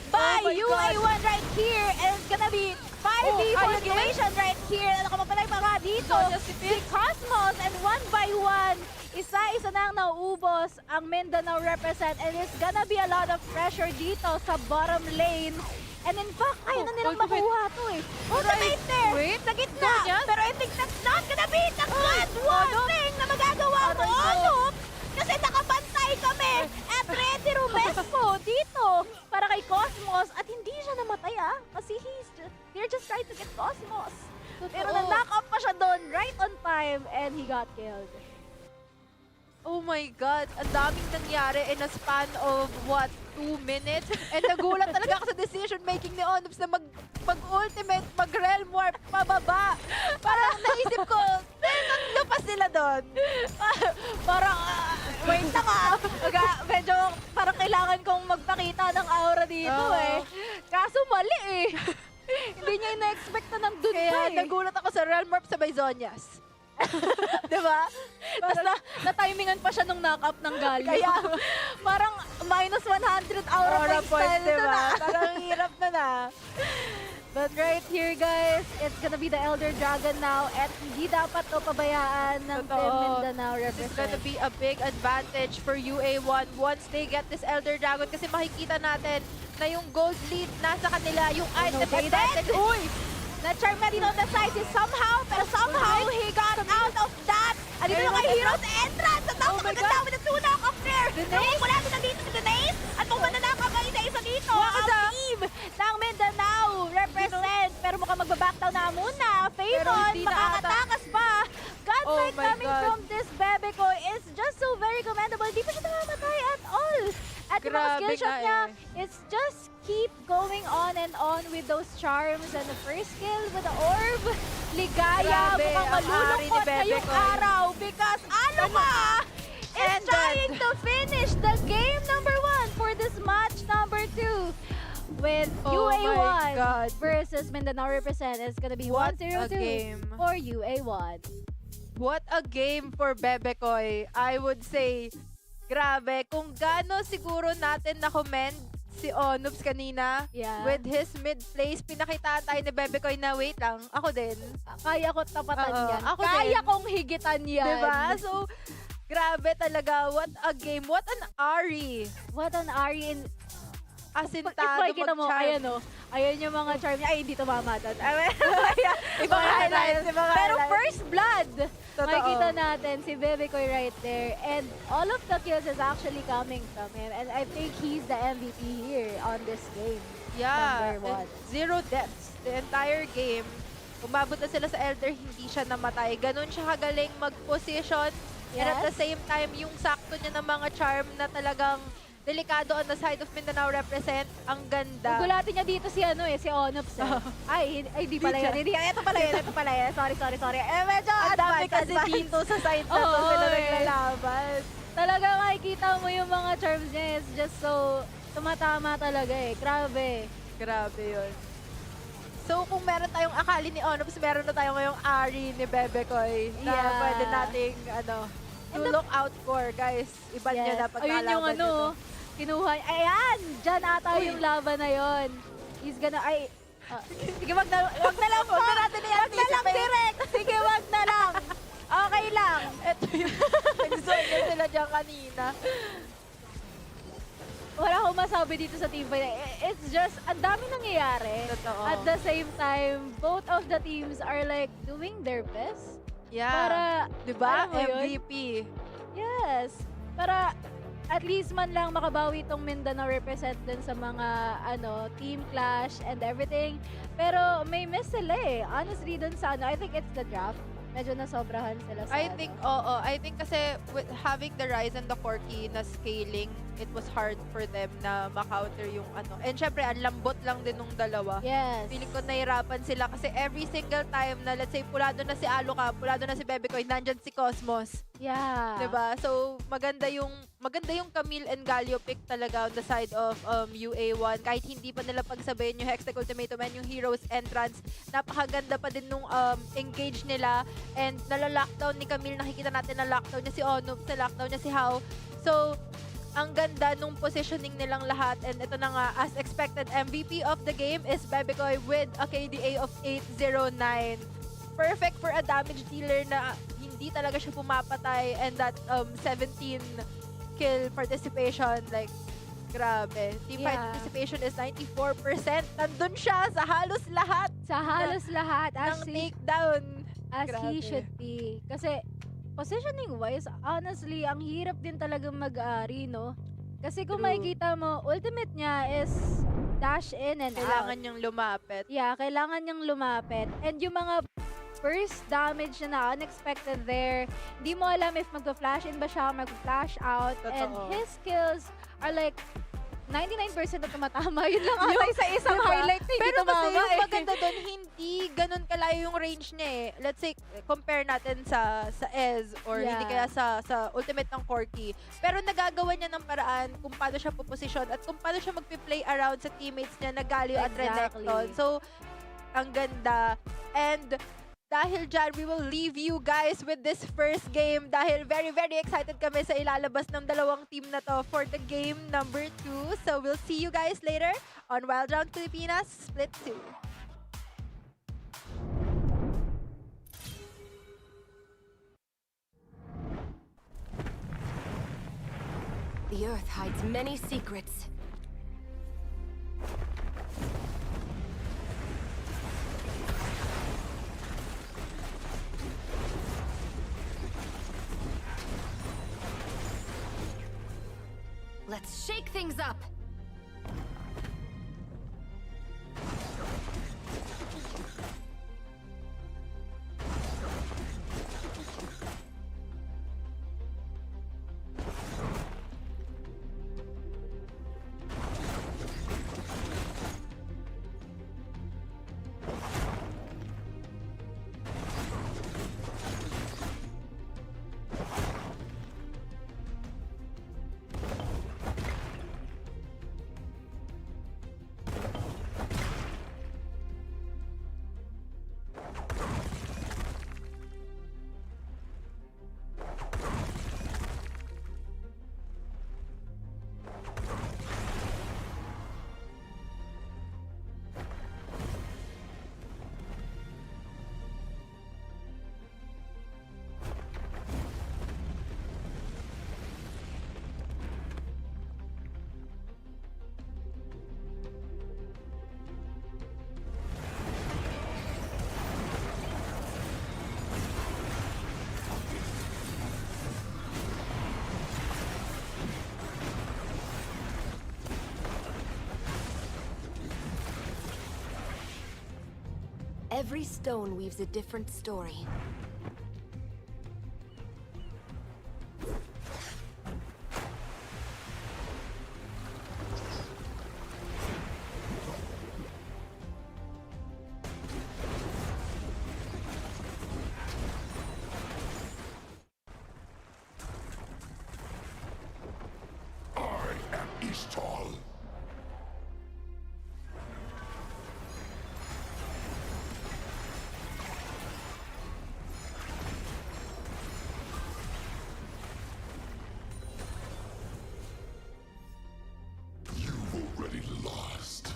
by Oh my UA1 right here and it's gonna be 5v4 ayun situation right here. Ano ka mapalay pa nga dito? Si Cosmos and 1 by 1. Isa-isa na ang nauubos ang Mindanao represent and it's gonna be a lot of pressure dito sa bottom lane. And in fact, ayaw na nilang ultimate. makuha to eh. Ultimate there! Wait. Sa gitna! Ganyan? Pero I think that's not gonna be the good one thing na magagawa mo, Aray ko. ano? Kasi nakabantay kami at ready Romesco dito para kay Cosmos at hindi siya namatay kasi they're just trying to get Cosmos. Pero na-knock up pa siya doon right on time and he got killed. Oh my God, ang daming nangyari in a span of what, 2 minutes? And nagulat talaga ako sa decision making ni Onops na mag-ultimate, mag-realm warp, pababa. Parang naisip ko, tatlo pa sila doon. Parang, wait lang medyo parang kailangan kong magpakita ng aura dito Oo. Kaso mali eh. Hindi niya ina-expect na nandun pa Kaya eh. nagulat ako sa realm warp sa Zonias. Diba? Tapos na-timingan pa siya nung knock-up ng Galio. Kaya, parang minus 100 aura points style diba? na. Parang hirap na. But right here, guys, it's gonna be the Elder Dragon now at hindi dapat to pabayaan ng Team Totoo. Mindanao This is gonna represent. be a big advantage for UA1 once they get this Elder Dragon kasi makikita natin na yung gold lead nasa kanila, yung item they advantage. dead. Uy! Na-charm na din on the side pero somehow he got out of that. At dito na kay Hero's entrance. At napakaganda with the two knock-off there. Wala na dito si Denise. At kung mananakaw ka isa dito, ang team ng Mindanao represent. Pero mukhang magbabackdown na muna. Phaeton, hindi na makakatakas pa. Godfight Oh my coming God. from this Bebeco is just so very commendable. Di pa siya namamatay at all. At yung mga Grabe skill shot nga niya, eh. it's just keep going on and on with those charms. And the first kill with the orb. Ligaya, Grabe, mukhang ang ari ni malulungkot ngayong Bebecoy. araw because Aluma is Ended. trying to finish the game number 1 for this match number 2. With Oh my UA1 God. versus Mindanao represent. It's gonna be What 1-0-2 a game. for UA1. What a game for Bebecoy. I would say, grabe, kung gaano siguro natin na-commend si Onups kanina Yeah. with his mid-place, pinakita tayo ni Bebecoy na wait lang, ako din. Kaya ko tapatan Oo, yan. ako Kaya din. kong higitan yan. Diba? So, grabe talaga. What a game. What an Ari. What an Ari in... Asintado Kita mo, mag-charm. ayan o. Ayan yung mga charm niya. Ay, hindi tumama doon. Ibang highlights, ibang Pero highlights. first blood, Totoo. makikita natin si Bebecoy right there. And all of the kills is actually coming from him. And I think he's the MVP here on this game. Yeah, Number one. and zero deaths. The entire game, umabot na sila sa Elder, hindi siya namatay. Ganun siya kagaling mag-position. And at the Yes. same time, yung sakto niya ng mga charm na talagang delikado on the side of Mindanao represent, ang ganda. Gulatin niya dito si si Onups. Ay, di pala yun. Hindi, ito pala yun. Sorry. Medyo Ang dami advance, kasi advance. dito sa side na to Oo, sila eh. naglalaban. Talaga makikita mo yung mga charms niya. It's just so tumatama talaga eh. Grabe. Grabe yun. So, kung meron tayong akali ni Onups, meron na tayo ngayong Ari ni Bebecoy na Yeah. pwede nating, to look out for, guys. Iba niyo na pag Ayun yung nalaban niyo to. kinuha. Ayan! Diyan ata Uy. yung laban na yon. He's gonna, Sige, wag na lang po. Wag na natin i-anticipate. direct! Sige, wag na lang. Okay lang. Ito yung nag-zone na sila dyan kanina. Wala akong masabi dito sa team fight. It's just, ang dami nangyayari. Totoo. At the same time, both of the teams are like doing their best. Yeah. Para, diba? alam mo yun? MVP. Yes. Para at least man lang makabawi itong Mindanao represent din sa mga team clash and everything. Pero may miss sila eh. Honestly, dun sa I think it's the draft. Medyo nasobrahan sila sa I think, oo. I think kasi with having the Rise and the Corki na scaling, it was hard for them na makounter yung And syempre, ang lambot lang din nung dalawa. Yes. Feeling ko nahirapan sila kasi every single time na let's say pulado na si Aluka, pulado na si Bebecoy, nandyan si Cosmos. Yeah. 'Di ba? So maganda yung Camille and Galio pick talaga on the side of UA1 kahit hindi pa nila pagsabayin yung Hextech Ultimatum and yung Heroes entrance. Napakaganda pa din nung engage nila and nala-lockdown ni Camille, nakikita natin na lockdown niya si Onup, na lockdown niya si How. So ang ganda nung positioning nilang lahat and ito na nga, as expected, MVP of the game is Bebecoy with a KDA of 809. Perfect for a damage dealer na hindi talaga siya pumapatay and that 17 kill participation, like, grabe. Team fight Yeah. participation is 94%. Nandun siya sa halos lahat Sa halos lahat. ng takedown. As Grabe. he should be. Kasi, positioning-wise, honestly, ang hirap din talaga mag-ari, no? Kasi kung True. makikita mo, ultimate niya is dash in and Kailangan out. niyang lumapit. Yeah, kailangan niyang lumapit. And yung mga first damage na unexpected there, hindi mo alam if magpa-flash in ba siya, magpa-flash out. And Totoo. his skills are like 99% na tumatama. Yun lang ata sa isang Diba? highlight na hindi Pero kasi tumama yung eh. maganda doon, hindi ganun kalayo yung range niya eh. Let's say, compare natin sa Ez or Yeah. hindi kaya sa ultimate ng Corki. Pero nagagawa niya ng paraan kung paano siya puposisyon at kung paano siya magpi-play around sa teammates niya na Galio at Exactly. Renekton. So, ang ganda. And dahil dyan, we will leave you guys with this first game dahil very, very excited kami sa ilalabas ng dalawang team na to for the game number 2. So, we'll see you guys later on Wild Round Pilipinas Split 2. The Earth hides many secrets. Let's shake things up! Every stone weaves a different story. I am Eastall. You've already lost.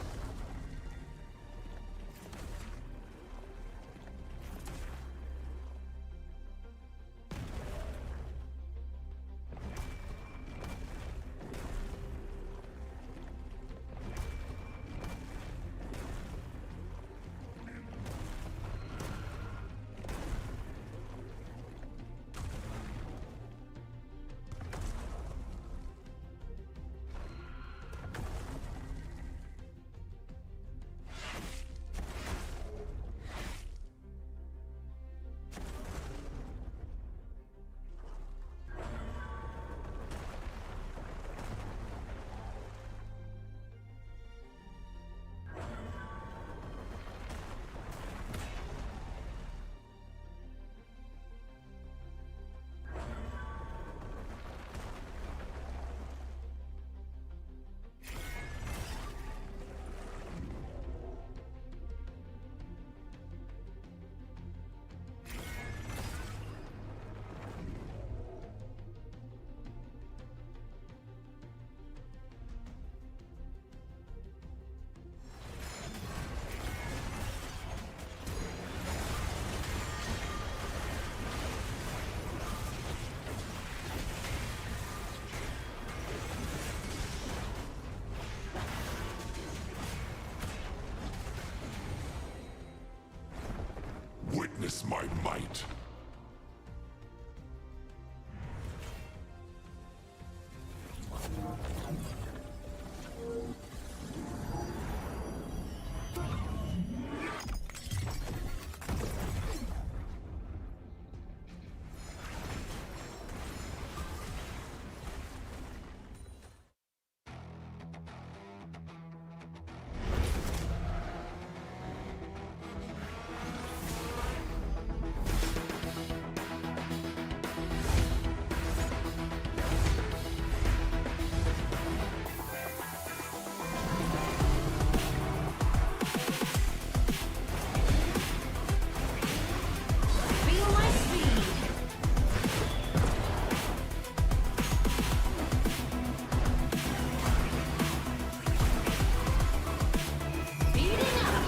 Witness my might. Feel my speed. Speeding up.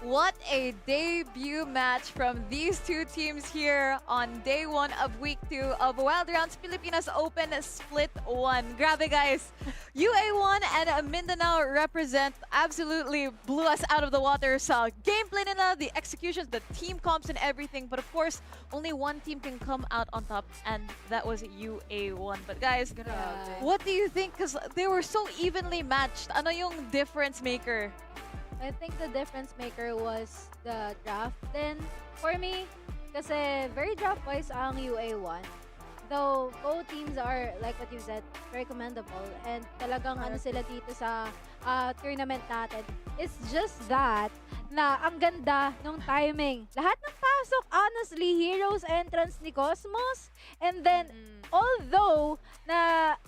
What a debut match from these two teams here on day 1 of week 2 of Wild Rounds Pilipinas Open Split 1. Grabe guys, UA1 and Mindanao represent absolutely blew us out of the water sa gameplay nila, the executions, the team comps and everything. But of course, only one team can come out on top and that was UA1. But guys, what do you think? Because they were so evenly matched. Ano yung difference maker? I think the difference maker was the draft. Then, for me, kasi very draft-wise ang UA1. Though, both teams are, like what you said, very commendable. And talagang ano sila dito sa tournament natin. It's just that, na ang ganda ng timing. Lahat ng pasok, honestly, Heroes entrance ni Cosmos. And then, although, na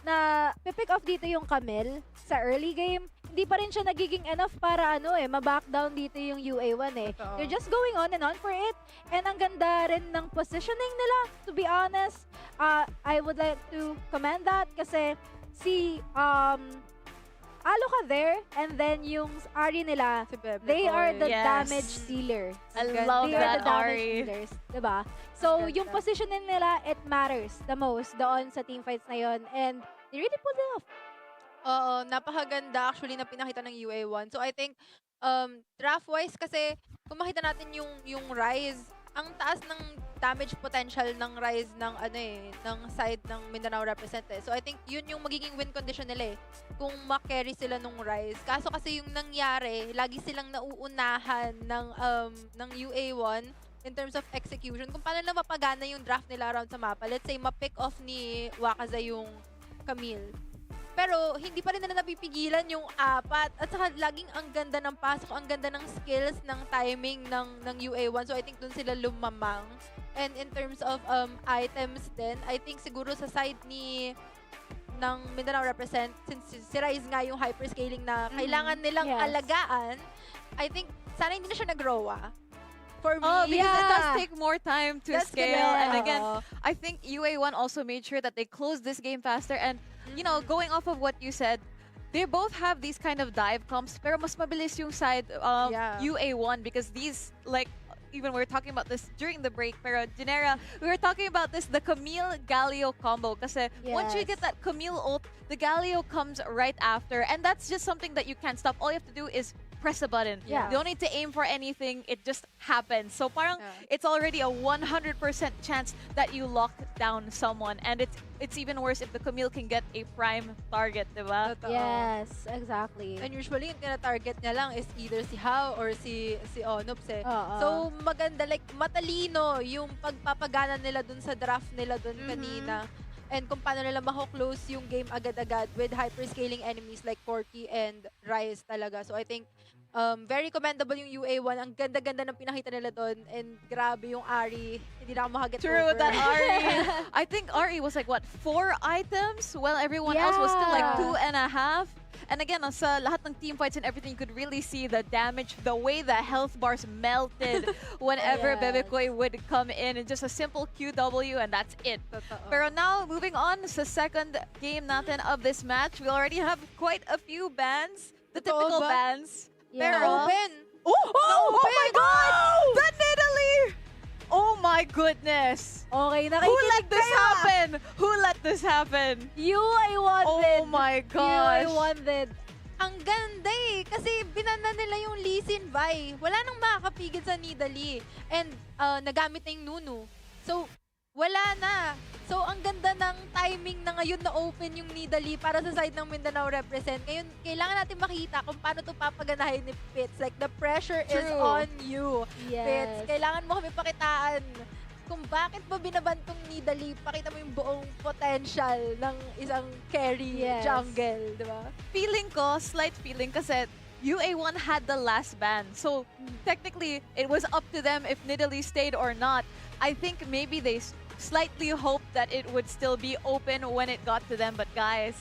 pick off dito yung Camille sa early game, hindi pa rin siya nagiging enough para ma-back down dito yung UA1 eh. Totoo. They're just going on and on for it. And ang ganda rin ng positioning nila, to be honest. I would like to commend that kasi si Aloka there, and then yung Ari nila, Si Bebe they are the Yes. damage dealer. I Ganda. love They are that, the damage Ari. dealers, diba? So, Ganda. yung positioning nila, it matters the most doon sa team fights na yon, and they really pulled it off. Oo, napakaganda actually na pinakita ng UA1. So I think draft-wise kasi kung makita natin yung Rise, ang taas ng damage potential ng Rise ng side ng Mindanao represent eh. So I think yun yung magiging win condition nila eh. Kung ma-carry sila nung Rise. Kaso kasi yung nangyari, lagi silang nauunahan ng UA1 in terms of execution. Kung paano na mapagana yung draft nila around sa mapa. Let's say, ma-pick off ni Wakaza yung Camille. Pero hindi pa rin nila napipigilan yung apat. At saka laging ang ganda ng pasok, ang ganda ng skills, ng timing ng UA1. So I think dun sila lumamang. And in terms of items din, I think siguro sa side ng Mindanao represent, since si Rise nga yung hyperscaling na kailangan nilang Yes. alagaan, I think sana hindi na siya nag-rowa. For me, Oh, because it does Yeah. take more time to That's scale. correct. And again, Oo. I think UA1 also made sure that they closed this game faster. And, you know, going off of what you said, they both have these kind of dive comps, pero mas mabilis yung side Yeah. UA1 because these, like, even we were talking about this during the break, pero Genera, we were talking about this, the Camille Galio combo. Kasi once you Yes. get that Camille ult, the Galio comes right after. And that's just something that you can't stop. All you have to do is press a button. Yeah. You don't need to aim for anything. It just happens. So parang Yeah. it's already a 100% chance that you lock down someone. And it's even worse if the Camille can get a prime target, diba? Totoo. Yes, exactly. And usually, yung tina-target niya lang is either si Hao or si Onops eh. Oo. So, maganda, like, matalino yung pagpapagana nila dun sa draft nila dun Mhm. kanina. And kung paano nila mako-close yung game agad-agad with hyperscaling enemies like Corki and Rise talaga. So, I think very commendable yung UA1. Ang ganda-ganda ng pinakita nila dun. And grabe yung Ari. Hindi na ako makaget True, over. that Ari. I think Ari was like, what, 4 items? While everyone else was still like Yeah. 2.5. And again, sa lahat ng team fights and everything, you could really see the damage, the way the health bars melted whenever Yes. Bebekoy would come in. And just a simple QW, and that's it. Totoo. Pero now, moving on sa second game natin of this match, we already have quite a few bans. The Totoo typical ba? bans. Yeah. Pero, Open! oh my Na-open! God! The Nidalee! Oh my goodness! Okay, Who nakikinig let this kayo. happen? Who let this happen? UA wanted. Oh my UA gosh! wanted. Ang ganda eh. Kasi binanda nila yung Lee Sin Vi. Wala nang makakapigil sa Nidalee. And nagamit na yung Nunu. So, wala na. So, ang ganda ng timing na ngayon na open yung Nidalee para sa side ng Mindanao represent. Ngayon, kailangan natin makita kung paano ito papaganahin ni Pitts. Like, the pressure is True. on you. Yes. Pitts, kailangan mo kami pakitaan kung bakit ba binabantong Nidalee. Pakita mo yung buong potential ng isang carry Yes. jungle, di ba? Feeling ko, slight feeling kasi UA1 had the last ban. So, technically, it was up to them if Nidalee stayed or not. I think maybe they slightly hoped that it would still be open when it got to them. But guys,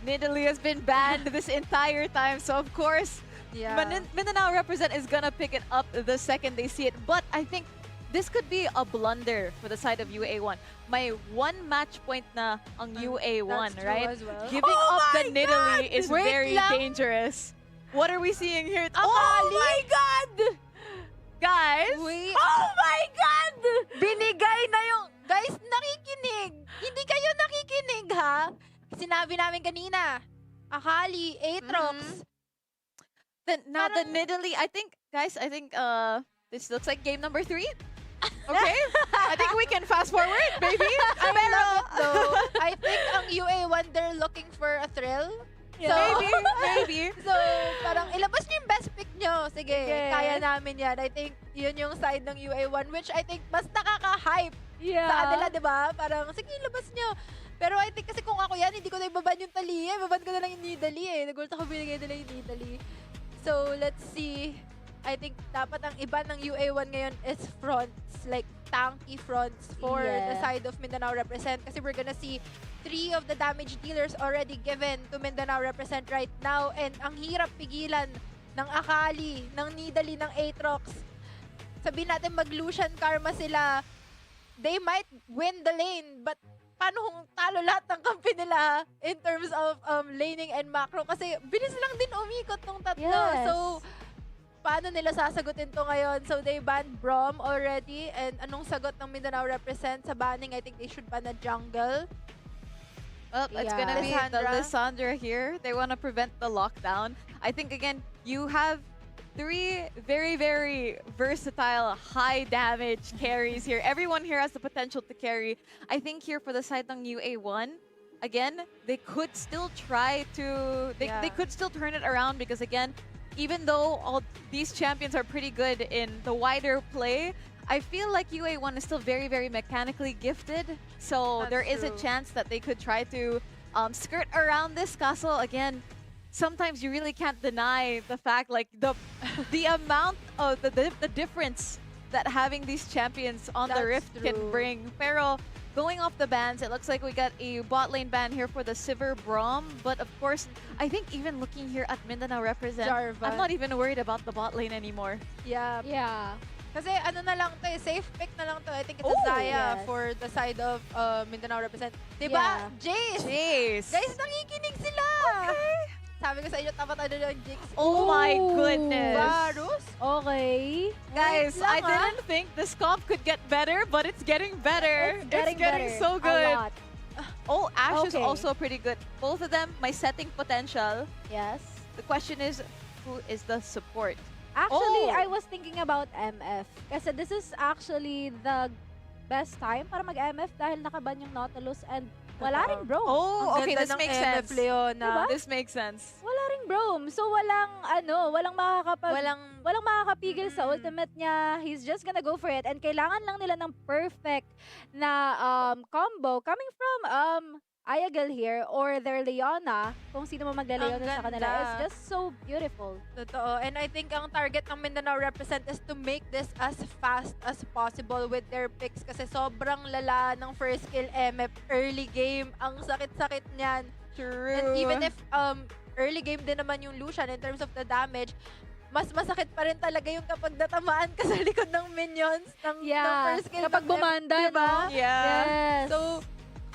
Nidalee has been banned this entire time. So, of course, Yeah. Mindanao represent is gonna pick it up the second they see it. But I think this could be a blunder for the side of UA1. May 1 match point na ang UA1, That's true right? as well. Giving Oh up my the Nidalee is Wait very lang. dangerous. What are we seeing here? Akali? Oh my God! Guys! Wait. Oh my God! Binigay na yung... Guys, nakikinig! Hindi kayo nakikinig, ha? Sinabi namin kanina. Akali, Aatrox. Now the Nidalee, I think, guys, this looks like game number 3. Okay? I think we can fast forward, baby. I love it, though. I think ang UA1, they're looking for a thrill. So, Maybe. So, parang ilabas nyo yung best pick nyo. Sige, Sige. kaya namin yan. I think yun yung side ng UA1, which I think mas nakaka-hype Yeah. sa kanila, di ba? Parang, sige, ilabas nyo. Pero I think kasi kung ako yan, hindi ko na ibaban yung Talia. Ibaban ko na lang yung Nidalee eh. Nagulat ako binigay nila yung Nidalee. So, let's see. I think dapat ang iba ng UA1 ngayon is fronts, like tanky fronts for the Yeah. side of Mindanao represent. Kasi we're gonna see 3 of the damage dealers already given to Mindanao represent right now. And ang hirap pigilan ng Akali, ng Nidalee, ng Aatrox. Sabihin natin mag-Lucian Karma sila. They might win the lane, but paano kung talo lahat ng kampi nila in terms of laning and macro? Kasi bilis lang din umikot ng tatlo. Yes. So, paano nila sasagutin to ngayon? So, they banned Braum already. And anong sagot ng Mindanao represent sa banning? I think they should ban a jungle. Well, it's Yeah. gonna be the Lissandra. Lissandra here. They want to prevent the lockdown. I think, again, you have 3 very, very versatile, high damage carries here. Everyone here has the potential to carry. I think here for the side ng UA1, again, they could still try to... They could still turn it around because, again, even though all these champions are pretty good in the wider play, I feel like UA1 is still very, very mechanically gifted. So That's there is a true. chance that they could try to skirt around this castle. Again, sometimes you really can't deny the fact, like, the amount of the difference that having these champions on the That's Rift can true. bring. Pero going off the bans, it looks like we got a bot lane ban here for the Sivir Braum. But of course, I think even looking here at Mindanao represent, Jarvan. I'm not even worried about the bot lane anymore. Yeah. Yeah. Kasi ano na lang to eh, safe pick na lang to. I think it's Oh, a Zaya yes. for the side of Mindanao represent. Diba? Yeah. Jace! Jace! Guys, nakikinig sila! Sabi ko sa inyo, tapat ano yung Jinx. Oh my Ooh. goodness! Varus? Okay. Guys, Wait lang, I didn't think this comp could get better, but it's getting better. It's getting better. so A good. lot. Oh, Ash is Okay. also pretty good. Both of them, my setting potential. Yes. The question is, who is the support? Actually, Oh. I was thinking about MF. Kasi this is actually the best time para mag-MF dahil nakaban yung Nautilus and wala Totoo. ring Braum. Oh, Ang okay, ganda this ng makes MF, sense. Leona. Diba? This makes sense. Wala ring Braum. So walang walang makakapigil sa Mm. ultimate niya. He's just gonna go for it. And kailangan lang nila ng perfect na combo coming from Ayagal here or their Leona, kung sino man magla-Leona sa kanila. ganda. It's just so beautiful. Totoo. And I think ang target ng Mindanao represent is to make this as fast as possible with their picks kasi sobrang lala ng first kill MF early game. Ang sakit-sakit niyan. True. And even if early game din naman yung Lucian in terms of the damage, mas masakit pa rin talaga yung kapag natamaan ka sa likod ng minions ng first kill. Kapag ng bumanda, diba? no? Yeah. Yes. So,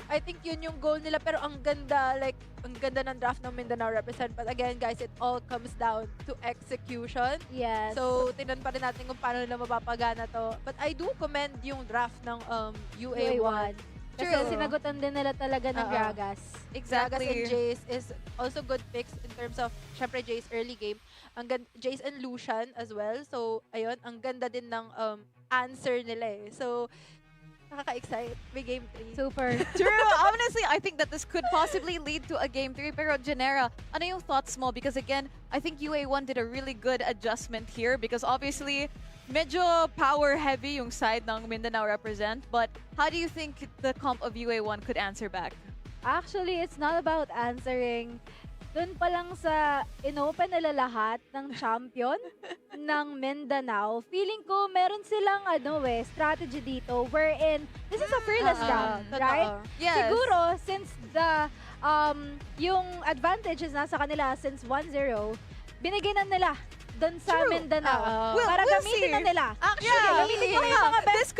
I think yun yung goal nila. Pero ang ganda, like, ang ganda ng draft ng Mindanao represent. But again, guys, it all comes down to execution. Yes. So, tingnan pa rin natin kung paano nila mapapagana to. But I do commend yung draft ng UA1. Kasi True. sinagutan din nila talaga ng Oo. Gragas. Gragas and Exactly. Jace is also good picks in terms of, syempre, Jace early game. Jace and Lucian as well. So, ayun, ang ganda din ng answer nila eh. So, nakaka-excite. May game 3. Super. True. Honestly, I think that this could possibly lead to a game 3. Pero Genera, ano yung thoughts mo? Because again, I think UA1 did a really good adjustment here because obviously, medyo power heavy yung side ng Mindanao represent. But how do you think the comp of UA1 could answer back? Actually, it's not about answering. Doon pa lang sa inopen nila lahat ng champion ng Mindanao, feeling ko meron silang strategy dito wherein this is a fearless round, right? Yes. Siguro, since the yung advantage is nasa kanila since 1-0, binigay na nila doon sa True. Mindanao. We'll para gamitin see. na nila. Yeah, gamitin nyo yung mga best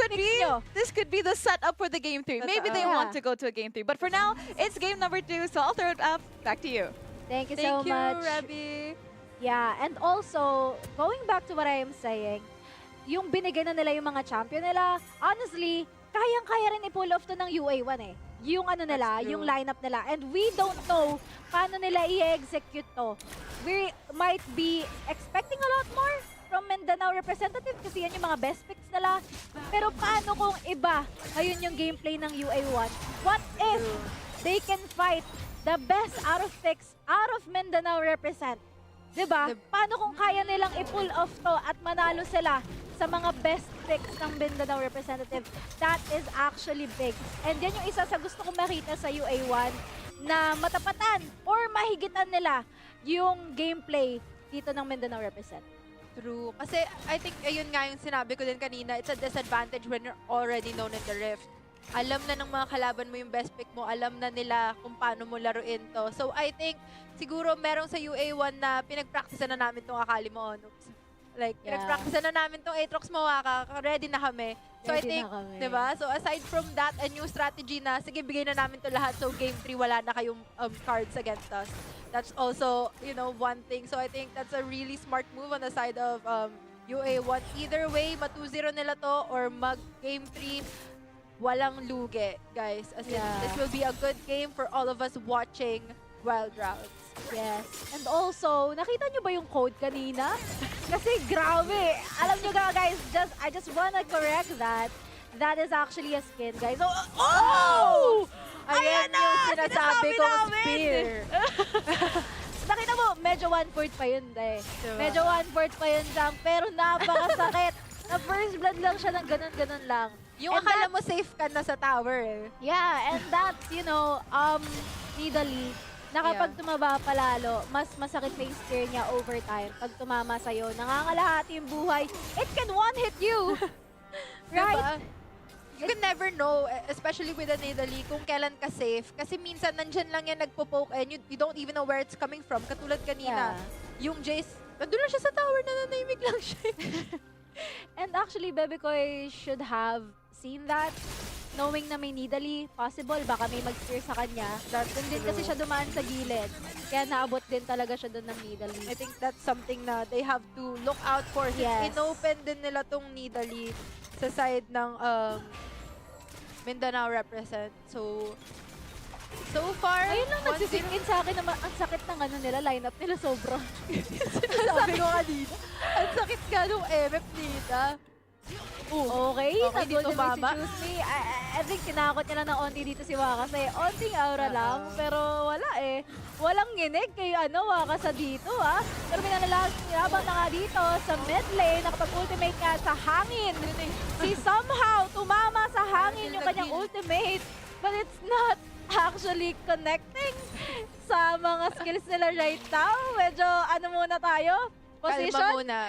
this could be the setup for the game 3. Maybe they Totoo. want to go to a game 3. But for now, it's game number 2. So I'll throw it back to you. Thank you so Thank you, much. Rabbi. Yeah, and also, going back to what I am saying, yung binigay na nila yung mga champion nila, honestly, kayang-kaya rin i-pull off to ng UA1 eh. Yung nila, That's true. yung lineup nila. And we don't know paano nila i-execute to. We might be expecting a lot more from Mindanao representative kasi yan yung mga best picks nila. Pero paano kung iba ayun yung gameplay ng UA1? What if they can fight the best out of picks out of Mindanao represent? Diba? Paano kung kaya nilang i-pull off to at manalo sila sa mga best picks ng Mindanao representative? That is actually big. And yan yung isa sa gusto kong makita sa UA1 na matapatan or mahigitan nila yung gameplay dito ng Mindanao represent. True. Kasi I think, ayun nga yung sinabi ko din kanina, it's a disadvantage when you're already known in the Rift. Alam na ng mga kalaban mo yung best pick mo, alam na nila kung paano mo laruin to. So I think, siguro merong sa UA1 na pinag-practicean na namin tong akali mo, Noops. Like, Yeah. pinag-practicean na namin tong Aatrox Mawaka, ready na kami. So I Ready think, na kami. diba? So aside from that, a new strategy na, sige, bigay na namin to lahat. So game 3, wala na kayong cards against us. That's also, you know, one thing. So I think that's a really smart move on the side of UA1. Either way, ma-2-0 nila to or mag-game 3, walang lugi, guys. As in, Yeah. this will be a good game for all of us watching Wild Rounds. Yes. And also, nakita nyo ba yung code kanina? Kasi grabe. Alam nyo guys, I just wanna correct that. That is actually a skin, guys. Oh! Ayan yung sinasabi kong spear. Nakita mo, medyo 1/4 pa yun, eh. Diba? Medyo 1/4 pa yun lang, pero napakasakit. Na first blood lang siya ng ganun-ganun lang. Yung And akala mo safe ka na sa tower eh. Yeah, and that's, you know, Nidalee, na kapag tumaba palalo, mas masakit pa yung spear niya over time. Pag tumama sa'yo, nangangalahati yung buhay, it can one-hit you! Right? Diba? You can never know, especially with a Nidalee, kung kailan ka safe. Kasi minsan nandyan lang yan nagpo-poke and you don't even know where it's coming from. Katulad kanina, yung Jace, nandun lang siya sa tower, nananahimik lang siya. And actually, Bebekoy should have seen that. Knowing na may Nidalee, possible, baka may mag-spear sa kanya. Doon din kasi siya dumaan sa gilid. Kaya naabot din talaga siya doon ng Nidalee. I think that's something na they have to look out for. Yes. Inopen din nila tong Nidalee sa side ng Mindanao represent. So far, Ayun lang nagsisingin sa akin na ang sakit ng ano nila, lineup nila sobra. sabi ko kanina, ang sakit ka nung MF nita. Okay, Okay, dito, nag-golden mama. choose me. I think tinakot niya lang ng onti dito si Waka kasi onting aura lang, pero wala eh. Walang nginig kay Waka sa dito Pero minanalabang na nga dito sa mid lane, nakapag-ultimate nga sa hangin. Si somehow tumama sa hangin yung kanyang ultimate, but it's not actually connecting sa mga skills nila right now. Medyo muna tayo? Position? Kalma muna.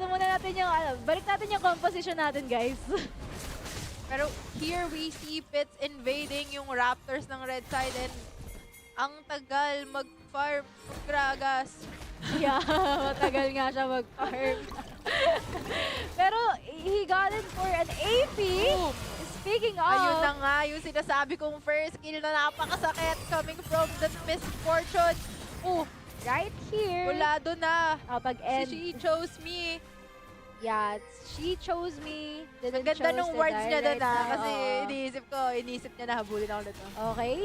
Muna natin yung, balik natin yung composition natin, guys. Pero here we see Pits invading yung Raptors ng red side and ang tagal mag-farm Gragas. Yeah, matagal nga siya mag-farm. Pero he got it for an AP. Speaking of... Ayun na nga, yung sinasabi kong first kill na napakasakit coming from the misfortune. right here. Bulado na. Kapag end. She chose me. Yeah, she chose me. Ang ganda nung words niya doon kasi iniisip niya na habulin ako nito. Okay,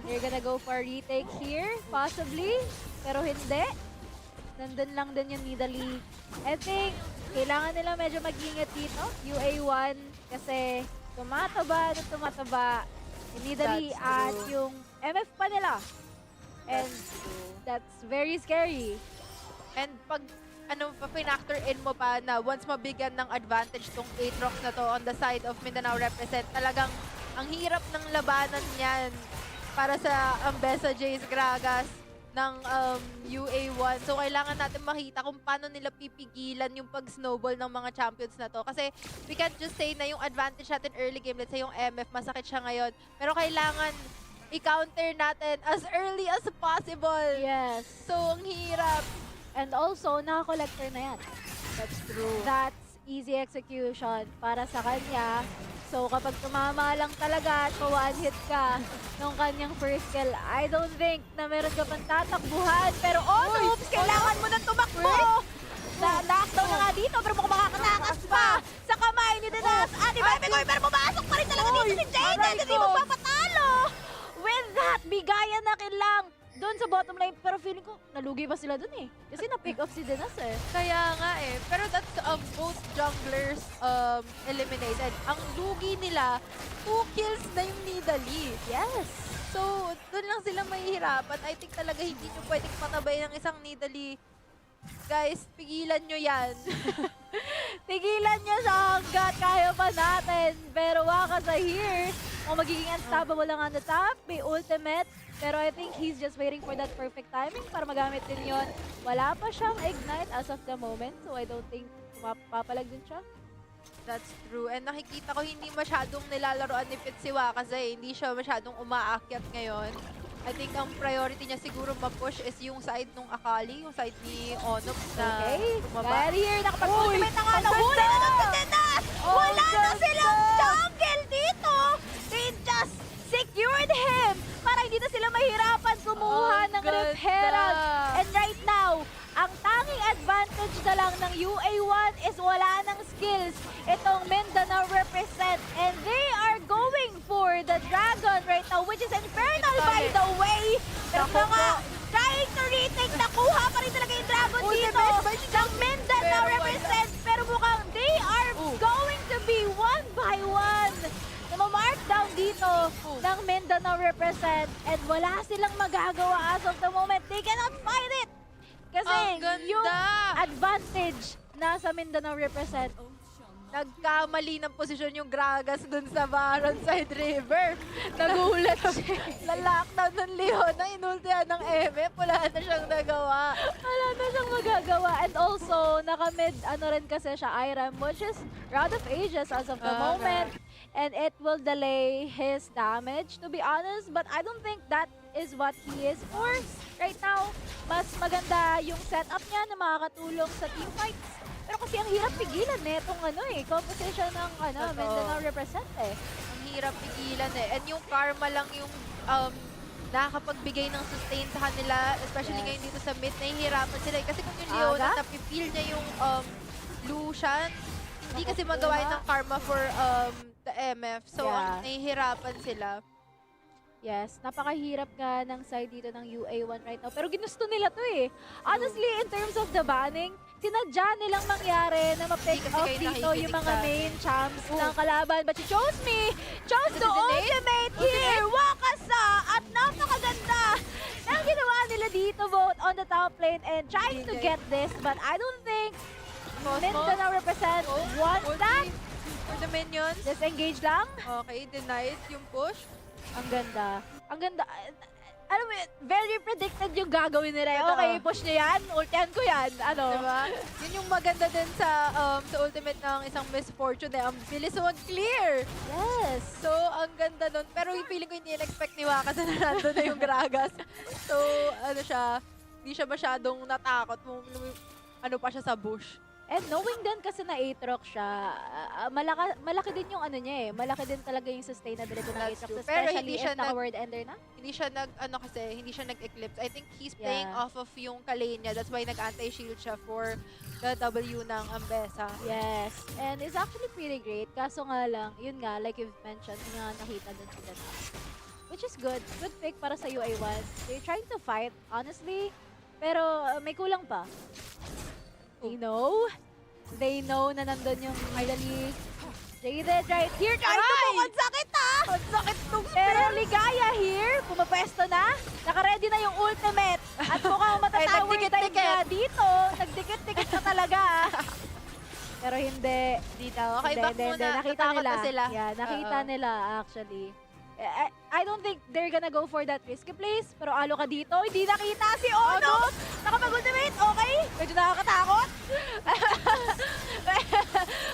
you're gonna go for a retake here, possibly. Pero hindi. Nandun lang din yung Nidalee. I think, kailangan nila medyo mag-ingat dito. UA1, kasi tumataba na tumataba. Yung Nidalee That's at true. yung MF pa nila. And that's very scary. And pag pa-factor in mo pa na once mabigyan ng advantage tong Aatrox na to on the side of Mindanao represent, talagang ang hirap ng labanan niyan para sa Ambessa Jace Gragas ng UA1. So kailangan natin makita kung paano nila pipigilan yung pag-snowball ng mga champions na to. Kasi we can't just say na yung advantage natin early game, let's say yung MF, masakit siya ngayon. Pero kailangan i-counter natin as early as possible. Yes. So ang hirap. And also, naka-collector na yan. That's true. That's easy execution para sa kanya. So kapag tumama lang talaga at one hit ka nung kanyang first kill, I don't think na meron ka pang tatakbuhan. Pero oops, kailangan mo na tumakbo! Lockdown na nga dito, pero mukhang makakatakas pa sa kamay ni Dinas. At Bebekoy, pero pumasok pa rin talaga dito si Jaden. Hindi mo papatalo! With that, bigayan na kilang doon sa bottom lane. Pero feeling ko, nalugi pa sila doon eh. Kasi na-pick off si Dinas eh. Kaya nga eh. Pero that's both junglers eliminated. Ang lugi nila, 2 kills na yung Nidalee. Yes. So, doon lang sila mahihirapan. I think talaga hindi nyo pwedeng patabay ng isang Nidalee. Guys, pigilan nyo yan. Tigilan niya sa hanggat, kaya pa natin. Pero Waka sa here, O magiging unstoppable lang on the top. May ultimate. Pero I think he's just waiting for that perfect timing para magamit din yun. Wala pa siyang ignite as of the moment. So I don't think mapapalag din siya. That's true. And nakikita ko hindi masyadong nilalaroan ni Pitsiwa kasi hindi siya masyadong umaakyat ngayon. I think ang priority niya siguro ma-push is yung side nung Akali, yung side ni Onop na Okay. bumaba. Well, here, nakapag-ultimate na nga. ang Nahuli ganda! na ng Pilipinas! Oh, Wala na ganda! silang jungle dito! They just secured him para hindi na sila mahirapan kumuha Oh, ng ganda! Rip Herald. And right now, ang tanging advantage na lang ng UA1 is wala ng skills. Itong Mindanao represent and they are going for the dragon right now, which is Infernal by the way. Pero Naku mga po. trying to retake, nakuha pa rin talaga yung dragon dito ng Mindanao Pero represent. Pero mukhang they are going to be one by one. Namamark down dito ng Mindanao represent and wala silang magagawa as of the moment. They cannot fight it. Kasi Ang ganda! yung advantage nasa Mindanao represent. Nagkamali ng posisyon yung Gragas dun sa Baron Side River. Nagulat siya. Lalakdown ng Leona, inultihan ng MF. Wala na siyang nagawa. Wala na siyang magagawa. And also, naka-mid, rin kasi siya, Iram, which is Rod of Ages as of the moment. And it will delay his damage, to be honest. But I don't think that is what he is for right now. Mas maganda yung setup niya na makakatulong sa team fights. Pero kasi ang hirap pigilan itong composition ng Totoo. Mindanao represent eh. Ang hirap pigilan eh. And yung Karma lang yung nakakapagbigay ng sustain sa kanila, especially Yes. ngayon dito sa mid, nahihirapan sila. Kasi kung yung Aga? Leona, napipil niya yung Lucian, hindi kasi magawa yun ng Karma for the MF. So, Yeah. nahihirapan sila. Yes, napakahirap nga ng side dito ng UA1 right now. Pero ginusto nila to eh. Honestly, in terms of the banning, sinadya nilang mangyari na ma-pick Hindi kasi off kayo dito nakikinig yung mga sa- main champs ng kalaban. But she chose me! Chose the Ultimate? ultimate here! Wakasa! At napakaganda ng ginawa nila dito both on the top lane and trying to get this. But I don't think Mindanao represent wants that. For the minions. Disengage lang. Okay, denied yung push. Ang ganda. Ang ganda. Alam mo, very predicted yung gagawin nila. Totoo. Okay, push niya yan. Ultihan ko yan. Ano? Diba? Yun yung maganda din sa ultimate ng isang Miss Fortune eh. Ang bilis mag-clear. Yes. So, ang ganda nun. Pero yung feeling ko hindi in-expect ni Waka na nandun na yung Gragas. So, ano siya, hindi siya masyadong natakot. Ano pa siya sa bush. And knowing din kasi na Aatrox siya, malaki din yung niya eh. Malaki din talaga yung sustainability ng That's Aatrox. true. Pero Especially hindi if siya naka-word ender na. Hindi siya hindi siya nag-eclipse. I think he's playing Yeah. off of yung Kalane niya. That's why nag-anti-shield siya for the W ng Ambessa. Yes. And it's actually pretty great. Kaso nga lang, yun nga, like you've mentioned, yung nga nakita din sila na. Which is good. Good pick para sa UA1. They're trying to fight, honestly. Pero may kulang pa. They know na nandun yung idly Jaded right here. Trying to poke. Ang sakit ah! Ang sakit nung Pero Ligaya here, pumapwesto na. Naka-ready na yung ultimate. At mukhang matatower dive nagdikit-dikit. niya dito. Nagdikit-dikit na talaga. Pero hindi. dito. Okay, back muna. Nakita Natakot nila. na sila. Yeah, nakita Oo. nila actually. I don't think they're gonna go for that risky place. Pero alo ka dito. Hindi nakita si Ono. Nakapag-ultimate. Okay. Medyo nakakatakot.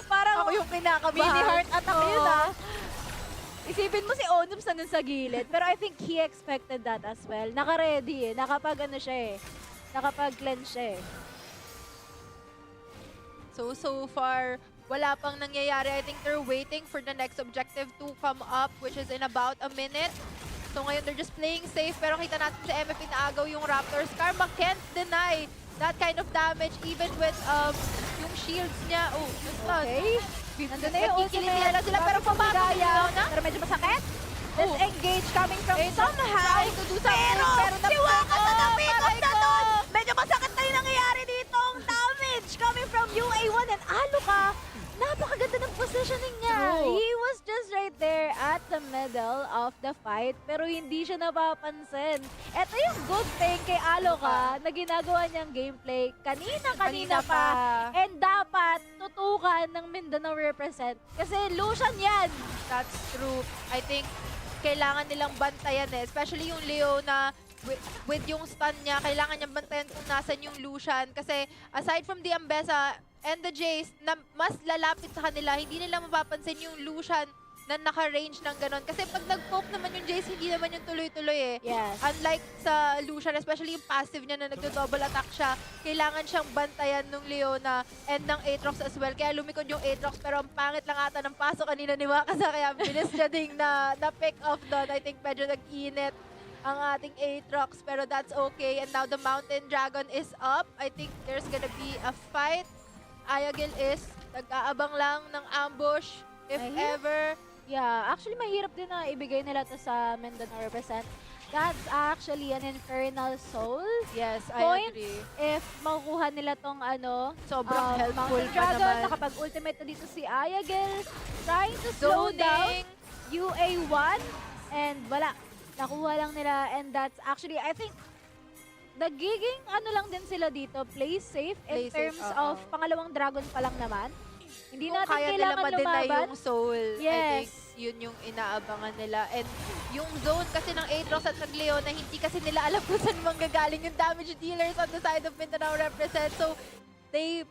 Parang Ako yung kinakabahan. mini heart attack Oo. yun ah. Isipin mo si Onops na nun sa gilid. Pero I think he expected that as well. Naka-ready eh. Nakapag siya eh. Nakapag-cleanse siya eh. So far, wala pang nangyayari. I think they're waiting for the next objective to come up, which is in about a minute. So ngayon, they're just playing safe. Pero kita natin sa MF, inaagaw yung Raptors. Karma can't deny that kind of damage, even with yung shields niya. Oh, just Okay. Nandun na yung Nagkikiliti ultimate. na sila, pero Bago pabago Ligaya. na. Pero medyo masakit. Let's Oh. engage coming from somehow. Trying to do something, pero si Waka sa napikot aray na ko. doon. Medyo masakit na yung nangyayari dito. Ang damage coming from UA1 and alo ka. Napakaganda ng positioning niya. True. He was just was right there at the middle of the fight, pero hindi siya napapansin. Ito yung good thing kay Aloka na ginagawa niyang gameplay kanina pa. And dapat tutukan ng Mindanao represent. Kasi Lucian yan. That's true. I think kailangan nilang bantayan especially yung Leo na with yung stun niya, kailangan niyang bantayan kung nasan yung Lucian. Kasi aside from the Ambessa and the Jace na mas lalapit sa kanila, hindi nila mapapansin yung Lucian na naka-range ng ganon. Kasi pag nag-poke naman yung Jace, hindi naman yung tuloy-tuloy Yes. Unlike sa Lucian, especially yung passive niya na nagdo-double attack siya, kailangan siyang bantayan nung Leona and ng Aatrox as well. Kaya lumikod yung Aatrox, pero ang pangit lang ata ng paso kanina ni Wakasa, kaya bilis niya ding na-pick off doon. I think medyo nag-init ang ating Aatrox, pero that's okay. And now the Mountain Dragon is up. I think there's gonna be a fight. Ayagil is nag-aabang lang ng ambush, if ever. Yeah, actually mahirap din na ibigay nila to sa Mindanao represent. That's actually an Infernal Soul. Yes, I Point agree. If makukuha nila tong Sobrang helpful Mountain pa Dragon, naman. nakapag-ultimate na dito si Ayagil. Trying to slow down UA1. And wala, nakuha lang nila. And that's actually, I think, nagiging lang din sila dito, play safe in Play safe, terms of pangalawang dragon pa lang naman. Hindi Kung natin kaya nila kailangan ma-deny lumaban. yung soul, I Yes. think yun yung inaabangan nila. And yung zone kasi ng Aatrox at ng Leona, hindi kasi nila alam kung saan manggagaling yung damage dealers on the side of Mindanao represent. So, they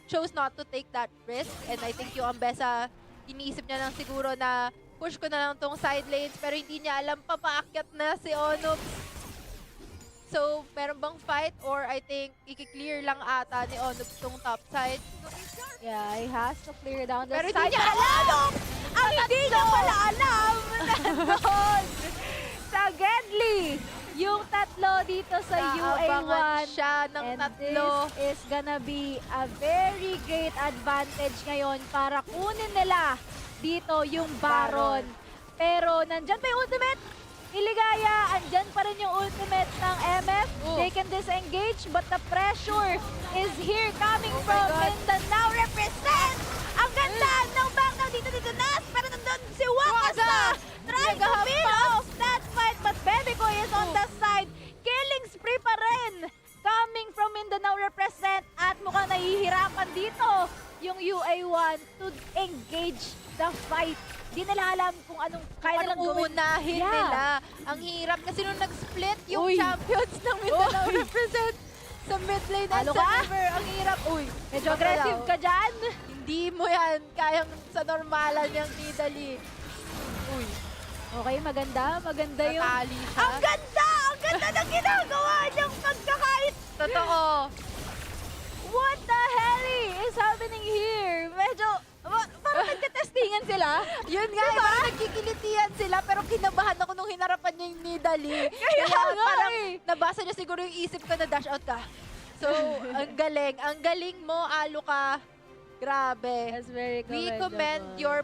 chose not to take that risk. And I think yung Ambessa, iniisip niya lang siguro na push ko na lang tong side lanes, pero hindi niya alam pa paakyat na si Onob. So, meron bang fight? Or I think, i-clear lang ata ni Onob tong top side. Yeah, he has to clear down the Pero side. hindi niya alam! Ang hindi niya pala alam! Nandun! Sa Gedli! Yung tatlo dito sa Naabangan UA1. siya ng And tatlo. this is gonna be a very great advantage ngayon para kunin nila dito yung Baron. Pero nandyan pa yung ultimate. Iligaya, andyan pa rin yung ultimate ng MF. They can disengage, but the pressure is here coming from Mindanao represent. Ang ganda ng backdown dito Nas, pero nandun si Wakasa trying to win off that fight, but Bebeko is on the side. Killing spree pa rin coming from Mindanao represent at mukhang nahihirapan dito yung UA1 to engage the fight. Di nila alam kung anong kaya nilang gawin. Uunahin Yeah. nila. Ang hirap kasi nung nag-split yung champions ng Mindanao represent sa mid lane at Halo sa ka? river. Ang hirap. Uy, Medyo aggressive ka dyan. Hindi mo yan kayang sa normalan yung Nidali. Uy, Okay, maganda. Maganda yung... natali siya. Ang ganda! Ang ganda ng ginagawa niyang pagkakait! Totoo. What the hell is happening here? Medyo... Parang nagtitestingan sila. Yun nga, Diba? parang nagkikilitian sila pero kinabahan ako nung hinarapan niya yung Nidali. Kaya nga parang eh. nabasa niya siguro yung isip ko na dash out ka. So, ang galing. Ang galing mo, Aloka. Grabe. That's very We commend your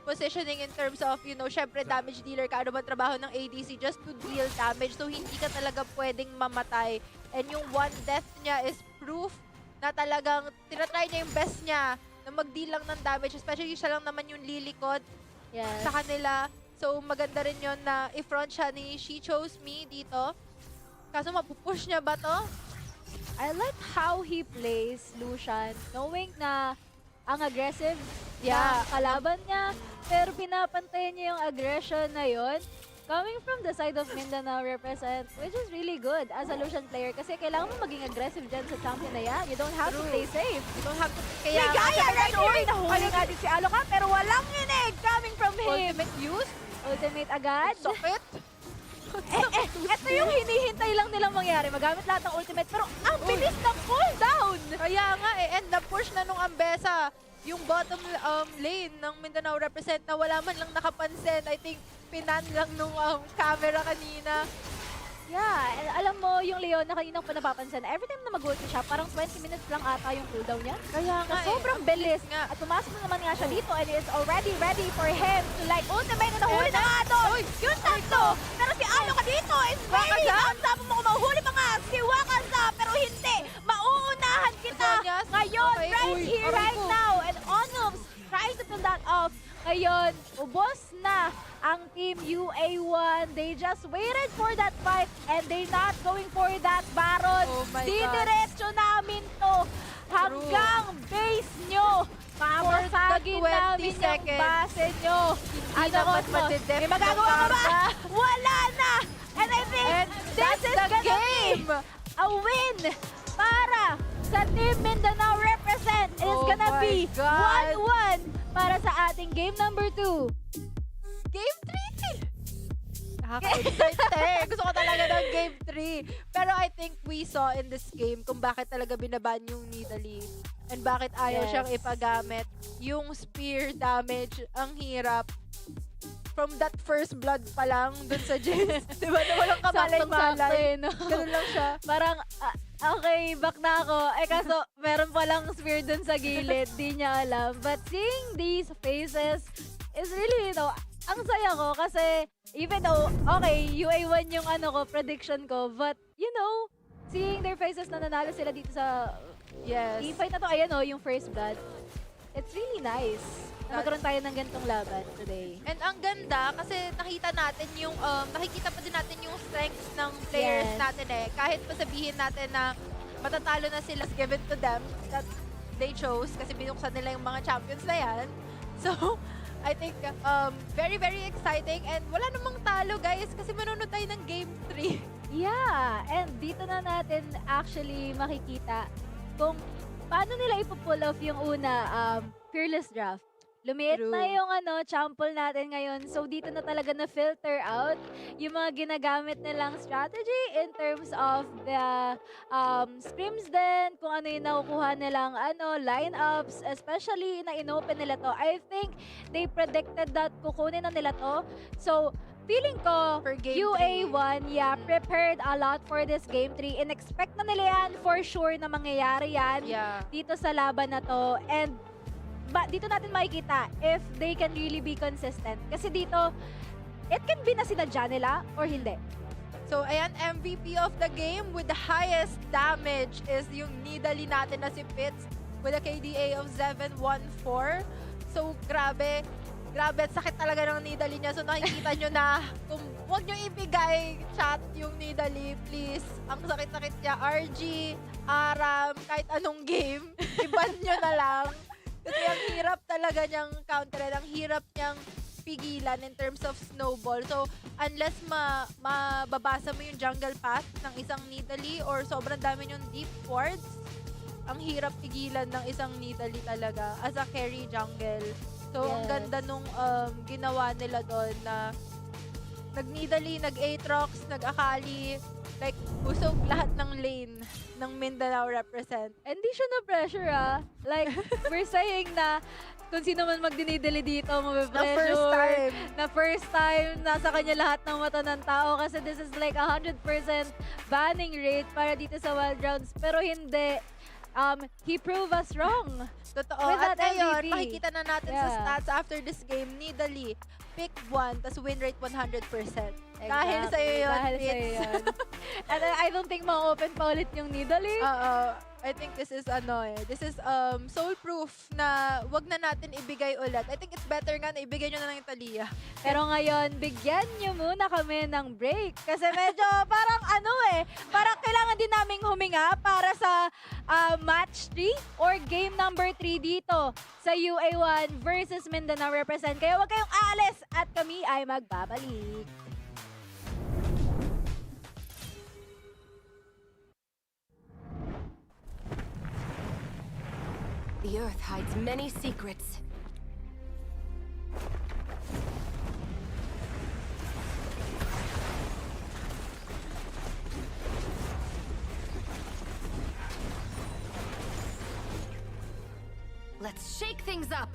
positioning in terms of, syempre damage dealer ka. Ano ba trabaho ng ADC just to deal damage. So, hindi ka talaga pwedeng mamatay. And yung one death niya is proof na talagang tinatry niya yung best niya na mag-deal lang ng damage. Especially siya lang naman yung lilikod Yes. sa kanila. So, maganda rin yun na i-front siya ni She Chose Me dito. Kaso mapupush niya ba to? I like how he plays Lucian, knowing na ang aggressive Yeah. kalaban niya, pero pinapantayan niya yung aggression na yon coming from the side of Mindanao represent, which is really good as a Lucian player kasi kailangan mo maging aggressive dyan sa champion na yan. You don't have to play safe. You don't have to... Kaya Ligaya right here! Nahuli nga din si Aloka, pero walang inig coming from him. ultimate use? Ultimate agad. Sakit? Ito yung hinihintay lang nilang mangyari. Magamit lahat ng ultimate, pero ang bilis ng cooldown! Kaya nga and na-push na nung Ambessa yung bottom lane ng Mindanao represent na wala man lang nakapansin. I think pinan lang nung camera kanina. Yeah, and alam mo, yung Leon na kanina ko pa napapansin, every time na mag-ulti siya, parang 20 minutes lang ata yung cooldown niya. Kaya Na sobrang bilis. nga. At pumasok na naman nga siya dito and it's already ready for him to like ultimate na nahuli na nga doon. Yung tatlo. Pero si Aloka dito is very non-stop mo kung mahuhuli pa nga si Wakasa. Pero hindi. Mauunahan kita Zonyas. ngayon, Okay. right Uy, here, aray right ko. now. And Onoms tries to pull that off. Kay ngayon, ubos na ang Team UA1. They just waited for that fight and they not going for that Baron. Oh my God. Didiretso namin to hanggang base nyo. Pamasagin For the 20 namin yung seconds. base nyo. Hindi naman Cosmo? matidef May ng magagawa ka ba? Barca. Wala na! And I think And this that's is the gonna game. be a win para sa Team Mindanao represent. It is Oh gonna my be God. 1-1 para sa ating game number 2. Game 3! Nakaka-excite. Gusto ko talaga ng Game 3. Pero I think we saw in this game kung bakit talaga binaban yung Nidalee. And bakit ayaw Yes. siyang ipagamit. Yung spear damage, ang hirap. From that first blood pa lang dun sa James. Diba na walang Saktong-sakto kamalay-malay. eh, no? Ganun lang siya. Parang, okay, back na ako. Kaso, meron palang spear dun sa gilid. Di niya alam. But seeing these faces is really, ang saya ko kasi even though, okay, UA1 yung prediction ko, but, seeing their faces na nanalo sila dito sa Yes. e-fight na to, ayan yung first blood. It's really nice na magkaroon tayo ng ganitong laban today. And ang ganda kasi nakita natin yung nakikita pa din natin yung strengths ng players Yes. natin eh. Kahit pa sabihin natin na matatalo na sila, given to them that they chose kasi binuksan nila yung mga champions na yan. So, I think very very exciting and wala namang talo guys kasi manonood tayo ng game 3. Yeah, and dito na natin actually makikita kung paano nila ipo-pull off yung una, fearless draft. Lumiit True. na yung chample natin ngayon. So dito na talaga na-filter out yung mga ginagamit nilang strategy in terms of the scrims din, kung ano yung nakukuha nilang lineups, especially na inopen nila to. I think they predicted that kukunin na nila to. So feeling ko, For game UA1, prepared a lot for this game 3. And expect na nila yan for sure na mangyayari yan Yeah. dito sa laban na to. And dito natin makikita if they can really be consistent. Kasi dito, it can be na sinadya nila or hindi. So, ayan, MVP of the game with the highest damage is yung Nidalee natin na si Pitts with a KDA of 714. So, grabe. Grabe, at sakit talaga ng Nidalee niya. So, nakikita nyo na kung huwag nyo ibigay chat yung Nidalee, please. Ang sakit-sakit niya. RG, Aram, kahit anong game, iban nyo na lang. Kasi ang hirap talaga niyang counterin. Ang hirap niyang pigilan in terms of snowball. So, unless mababasa mo yung jungle path ng isang Nidalee or sobrang dami yung deep wards, ang hirap pigilan ng isang Nidalee talaga as a carry jungle. So, ang Yes. ganda nung ginawa nila doon na nag-Nidalee, nag-Aatrox, nag-Akali, like, busog lahat ng lane ng Mindanao represent. Hindi siya na-pressure Like, we're saying na kung sino man magdinidili dito, Na mabipressure. first time. Na first time, nasa kanya lahat ng mata ng tao kasi this is like 100% banning rate para dito sa Wild Rounds. Pero hindi. He proved us wrong. Totoo. With At that ngayon, MVP. makikita na natin sa Yeah. stats after this game, Nidalee, pick 1, tas win rate 100%. Dahil Exactly. sa'yo yun, Dahil sa'yo Fitz. yun. And I don't think ma-open pa ulit yung Nidalee. I think this is this is soul proof na wag na natin ibigay ulit. I think it's better nga na ibigay nyo na lang yung Talia. Pero ngayon, bigyan nyo muna kami ng break. Kasi medyo parang parang kailangan din naming huminga para sa match 3 or game number 3 dito sa UA1 versus Mindanao represent. Kaya huwag kayong aalis at kami ay magbabalik. The earth hides many secrets. Let's shake things up.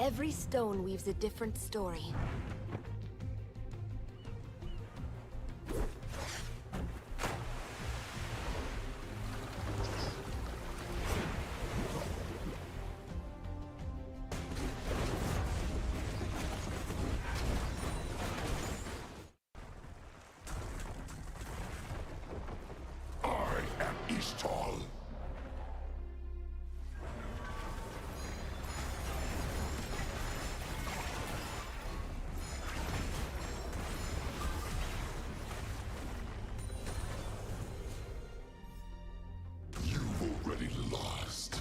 Every stone weaves a different story. I am Ishtal. You've already lost.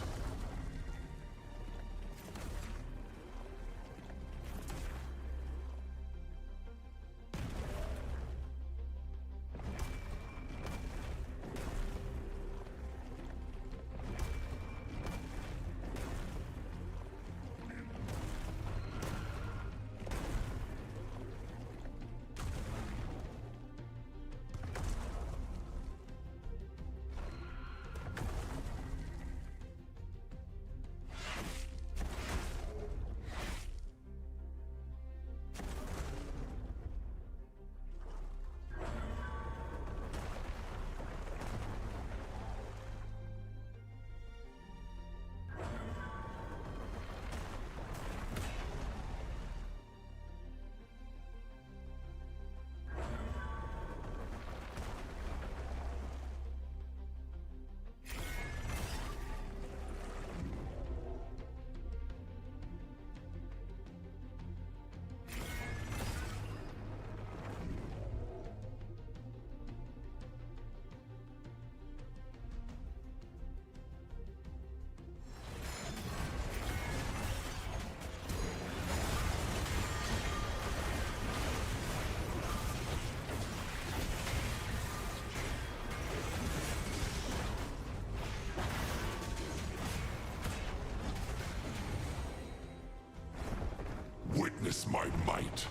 Witness my might.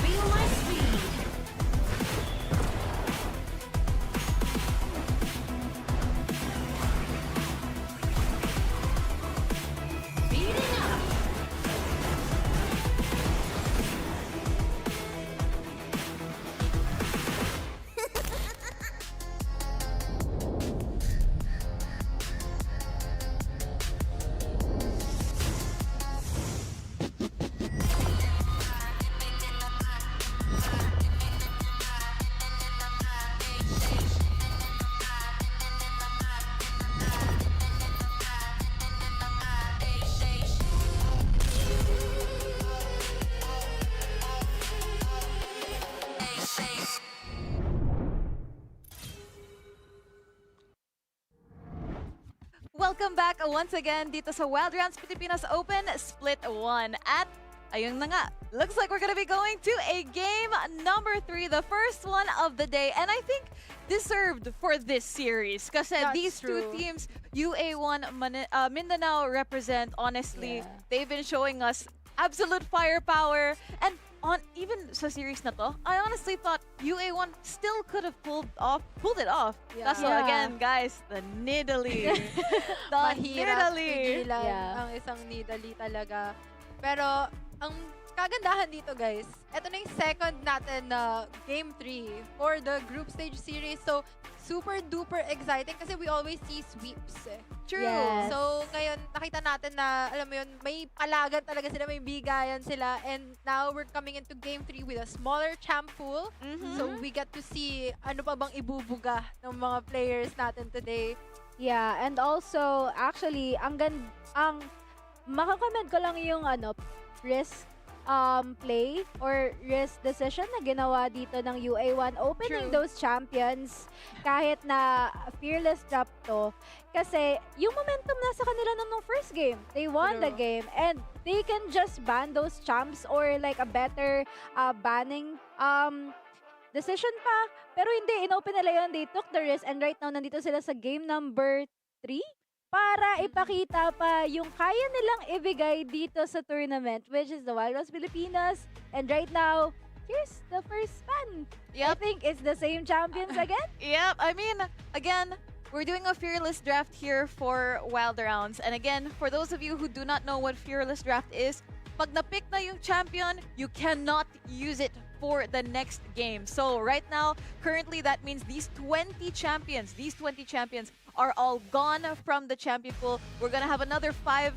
Feel my speed. Speeding up. Welcome back once again dito sa Wild Rounds Pilipinas Open Split 1. At ayun na nga, looks like we're gonna be going to a game number 3, the first one of the day. And I think deserved for this series. Kasi That's these two true. teams, UA1 Mindanao represent, honestly, Yeah. they've been showing us absolute firepower. And on even sa series na to, I honestly thought UA1 still could have pulled it off. Yeah. Kaso Yeah. again, guys, the Nidalee. the Mahirap Nidalee. pigilan Yeah. ang isang Nidalee talaga. Pero, ang kagandahan dito guys, eto na yung second natin na Game 3 for the group stage series. So, super duper exciting kasi we always see sweeps eh. True. Yes. So, ngayon, nakita natin na, alam mo yun, may palagan talaga sila, may bigayan sila. And now, we're coming into Game 3 with a smaller champ pool. Mhm. So, we get to see ano pa bang ibubuga ng mga players natin today. Yeah, and also, actually, ang makakomment ko lang yung risk play or risk decision na ginawa dito ng UA1 opening True. those champions kahit na fearless drop to. Kasi yung momentum nasa kanila nung first game. They won the True. game and they can just ban those champs or like a better banning decision pa. Pero hindi, inopen nila yun. They took the risk and right now nandito sila sa game number 3 para ipakita pa yung kaya nilang ibigay dito sa tournament, which is the Wild Rose Pilipinas. And right now, here's the first ban. I Yep. think it's the same champions again. Yep. I mean, again, we're doing a fearless draft here for Wild Rounds. And again, for those of you who do not know what fearless draft is, pag na-pick na yung champion, you cannot use it for the next game. So right now, currently that means these 20 champions are all gone from the champion pool. We're gonna have another five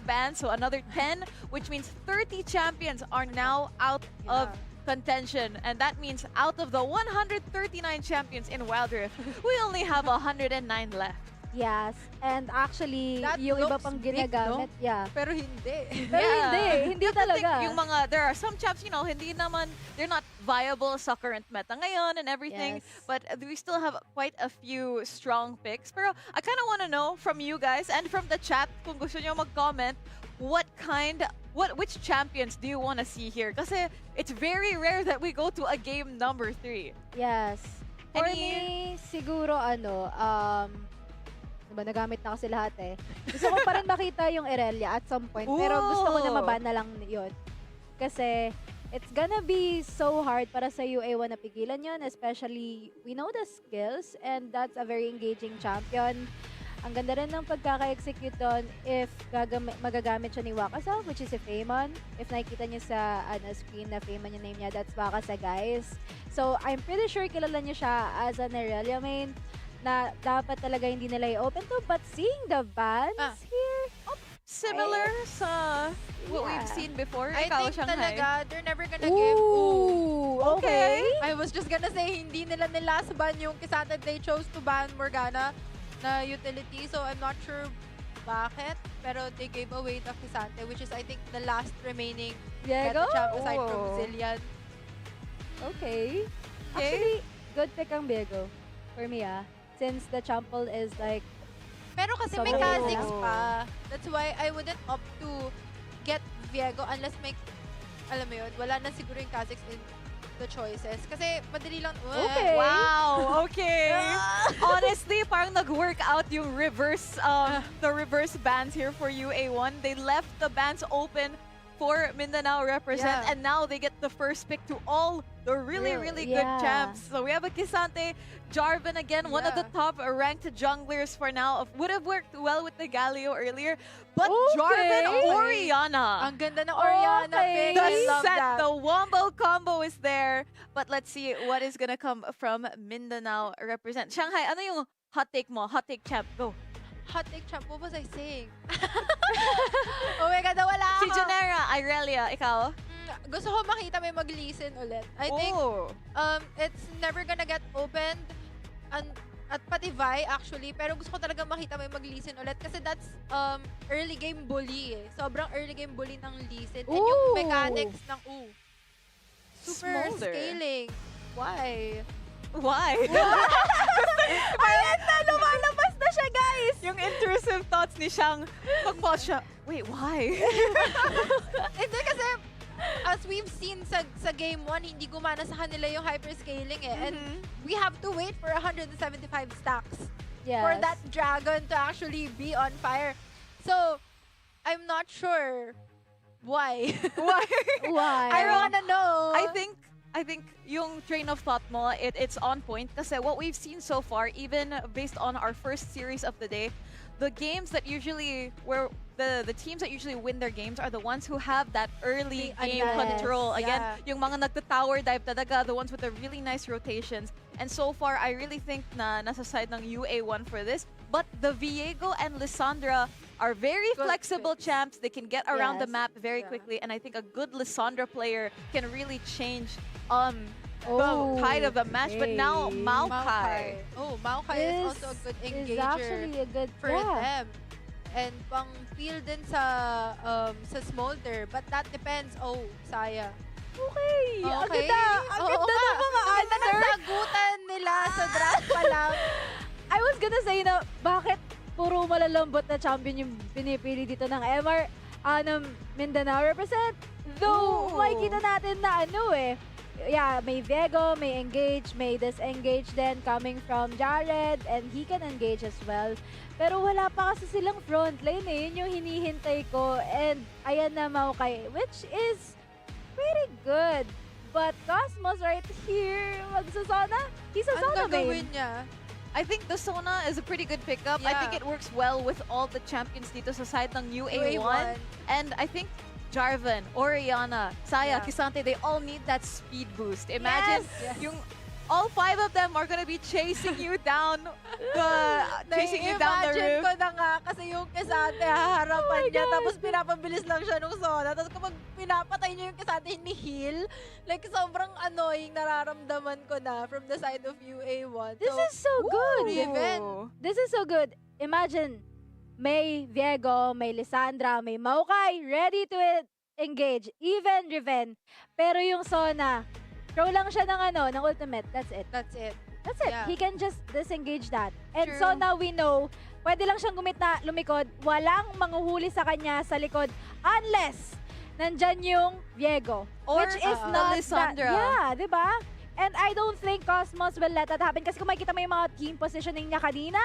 bans, so another 10, which means 30 champions are now out of contention. And that means out of the 139 champions in Wild Rift, we only have 109 left. Yes. And actually, That yung iba looks pang big, ginagamit. no? Yeah. Pero hindi. Pero Yeah. hindi I think talaga. yung mga, there are some champs, you know, hindi naman, they're not viable sa current meta ngayon and everything. Yes. But we still have quite a few strong picks. Pero I kind of want to know from you guys and from the chat, kung gusto nyo mag-comment, which champions do you want to see here? Kasi it's very rare that we go to a game number 3. Yes. For Any- me, siguro diba, nagamit na kasi lahat eh. Gusto ko pa rin makita yung Irelia at some point. Pero gusto ko na Ooh. maban na lang yun. Kasi it's gonna be so hard para sa UA1 na pigilan yun. Especially, we know the skills and that's a very engaging champion. Ang ganda rin ng pagkaka-execute doon if magagamit siya ni Wakasa, which is si Faemon. If nakikita niyo sa screen na Faemon yung name niya, that's Wakasa, guys. So, I'm pretty sure kilala niyo siya as an Irelia main na dapat talaga hindi nila i-open to. But seeing the bans here, Similar sa what we've yeah. seen before. I Ikaw, think Shanghai. talaga, they're never gonna give... ooh, okay. I was just gonna say, hindi nila nilast ban yung Kisante. They chose to ban Morgana na utility. So, I'm not sure bakit. Pero they gave away the Kisante, which is, I think, the last remaining Diego? meta champ aside from Oh. Zillion. Okay. Okay. Actually, good pick ang Diego. For me, since the Chample is like, Pero kasi may Sobrang Kha'Zix Oo. pa. That's why I wouldn't opt to get Viego unless may, alam mo yun, wala na siguro yung Kha'Zix in the choices. Kasi madali lang, Okay. Wow, okay. Honestly, parang nag-work out yung the reverse bans here for UA1. They left the bans open for Mindanao represent, Yeah. and now they get the first pick to all the really good Yeah. champs. So we have a Kisante, Jarvan again, one of the Yeah. top ranked junglers for now. Would have worked well with the Galio earlier, but Okay. Jarvan Ang Oriana. ganda ng Oriana Okay. pick. The I love set, that. the wombo combo is there. But let's see what is gonna come from Mindanao represent. Shanghai, ano yung hot take mo? Hot take champ, go. Hot take champ, what was I saying? Oh my God, nawala ako. Si Janera, Irelia, ikaw? Gusto ko makita may mag-listen ulit. I think Oh. it's never gonna get opened at pati Vi actually, pero gusto ko talaga makita may mag-listen ulit kasi that's early game bully eh. Sobrang early game bully ng listen and yung Ooh. mechanics ng super Smolder. scaling. Why? Why? ayan na, lumalabas na siya, guys! Yung intrusive thoughts ni Shang, mag-pause siya. Wait, why? Hindi kasi as we've seen sa game 1, hindi gumana sa kanila yung hyperscaling eh. And we have to wait for 175 stacks Yes. for that dragon to actually be on fire. So, I'm not sure why. Why? Why? I wanna know. I think yung train of thought mo, it's on point kasi what we've seen so far, even based on our first series of the day, the games that usually where the teams that usually win their games are the ones who have that early game Yes, control. Again, yeah. yung mga nagta-tower dive talaga, the ones with the really nice rotations. And so far, I really think na nasa side ng UA1 for this. But the Viego and Lissandra are very Good flexible picks. champs. They can get around the Yes. map very Yeah. quickly. And I think a good Lissandra player can really change Oh, the tide of the match. But now okay. Maokai. Oh, Maokai is also a good Is engager actually a good for yeah. them. and pang feel din sa Smolder. But that depends. Oh, Saya. Okay. Ang Okay. ganda. Ang Oo ganda nga. ng mga Ang ganda ng answer. sagutan nila sa draft pa lang. I was gonna say na bakit puro malalambot na champion yung pinipili dito ng ng Mindanao represent. Though, Ooh. makikita natin na yeah, may Viego, may engage, may disengage then coming from Jared and he can engage as well. Pero wala pa kasi silang front lane Yun yung hinihintay ko. And ayan na Maokai, which is pretty good. But Cosmos right here, magsasana. He's a Ano Sona gagawin main. niya? I think the Sona is a pretty good pickup. I think Yeah. it works well with all the champions dito sa side ng UA1. UA1. And I think Jarvan, Oriana, Saya, Yeah. Kisante, they all need that speed boost. Imagine Yes. yung all 5 of them are gonna be chasing you down chasing you down the Nai-imagine roof. ko na nga kasi yung Kisante haharapan niya tapos pinapabilis lang siya nung Sona. Tapos kapag pinapatay niya yung Kisante ni-heal, like sobrang annoying nararamdaman ko na from the side of UA1. This is so good. Riven. This is so good. Imagine, may Viego, may Lissandra, may Maokai, ready to engage. Even Riven. Pero yung Sona, throw lang siya ng ultimate. That's it. That's it. That's it. Yeah. He can just disengage that. And True. Sona, we know, pwede lang siyang lumikod. Walang manguhuli sa kanya sa likod unless nandyan yung Viego. Or, which is the not Lissandra. Yeah, di ba? And I don't think Cosmos will let that happen kasi kung makikita mo yung mga team positioning niya kanina,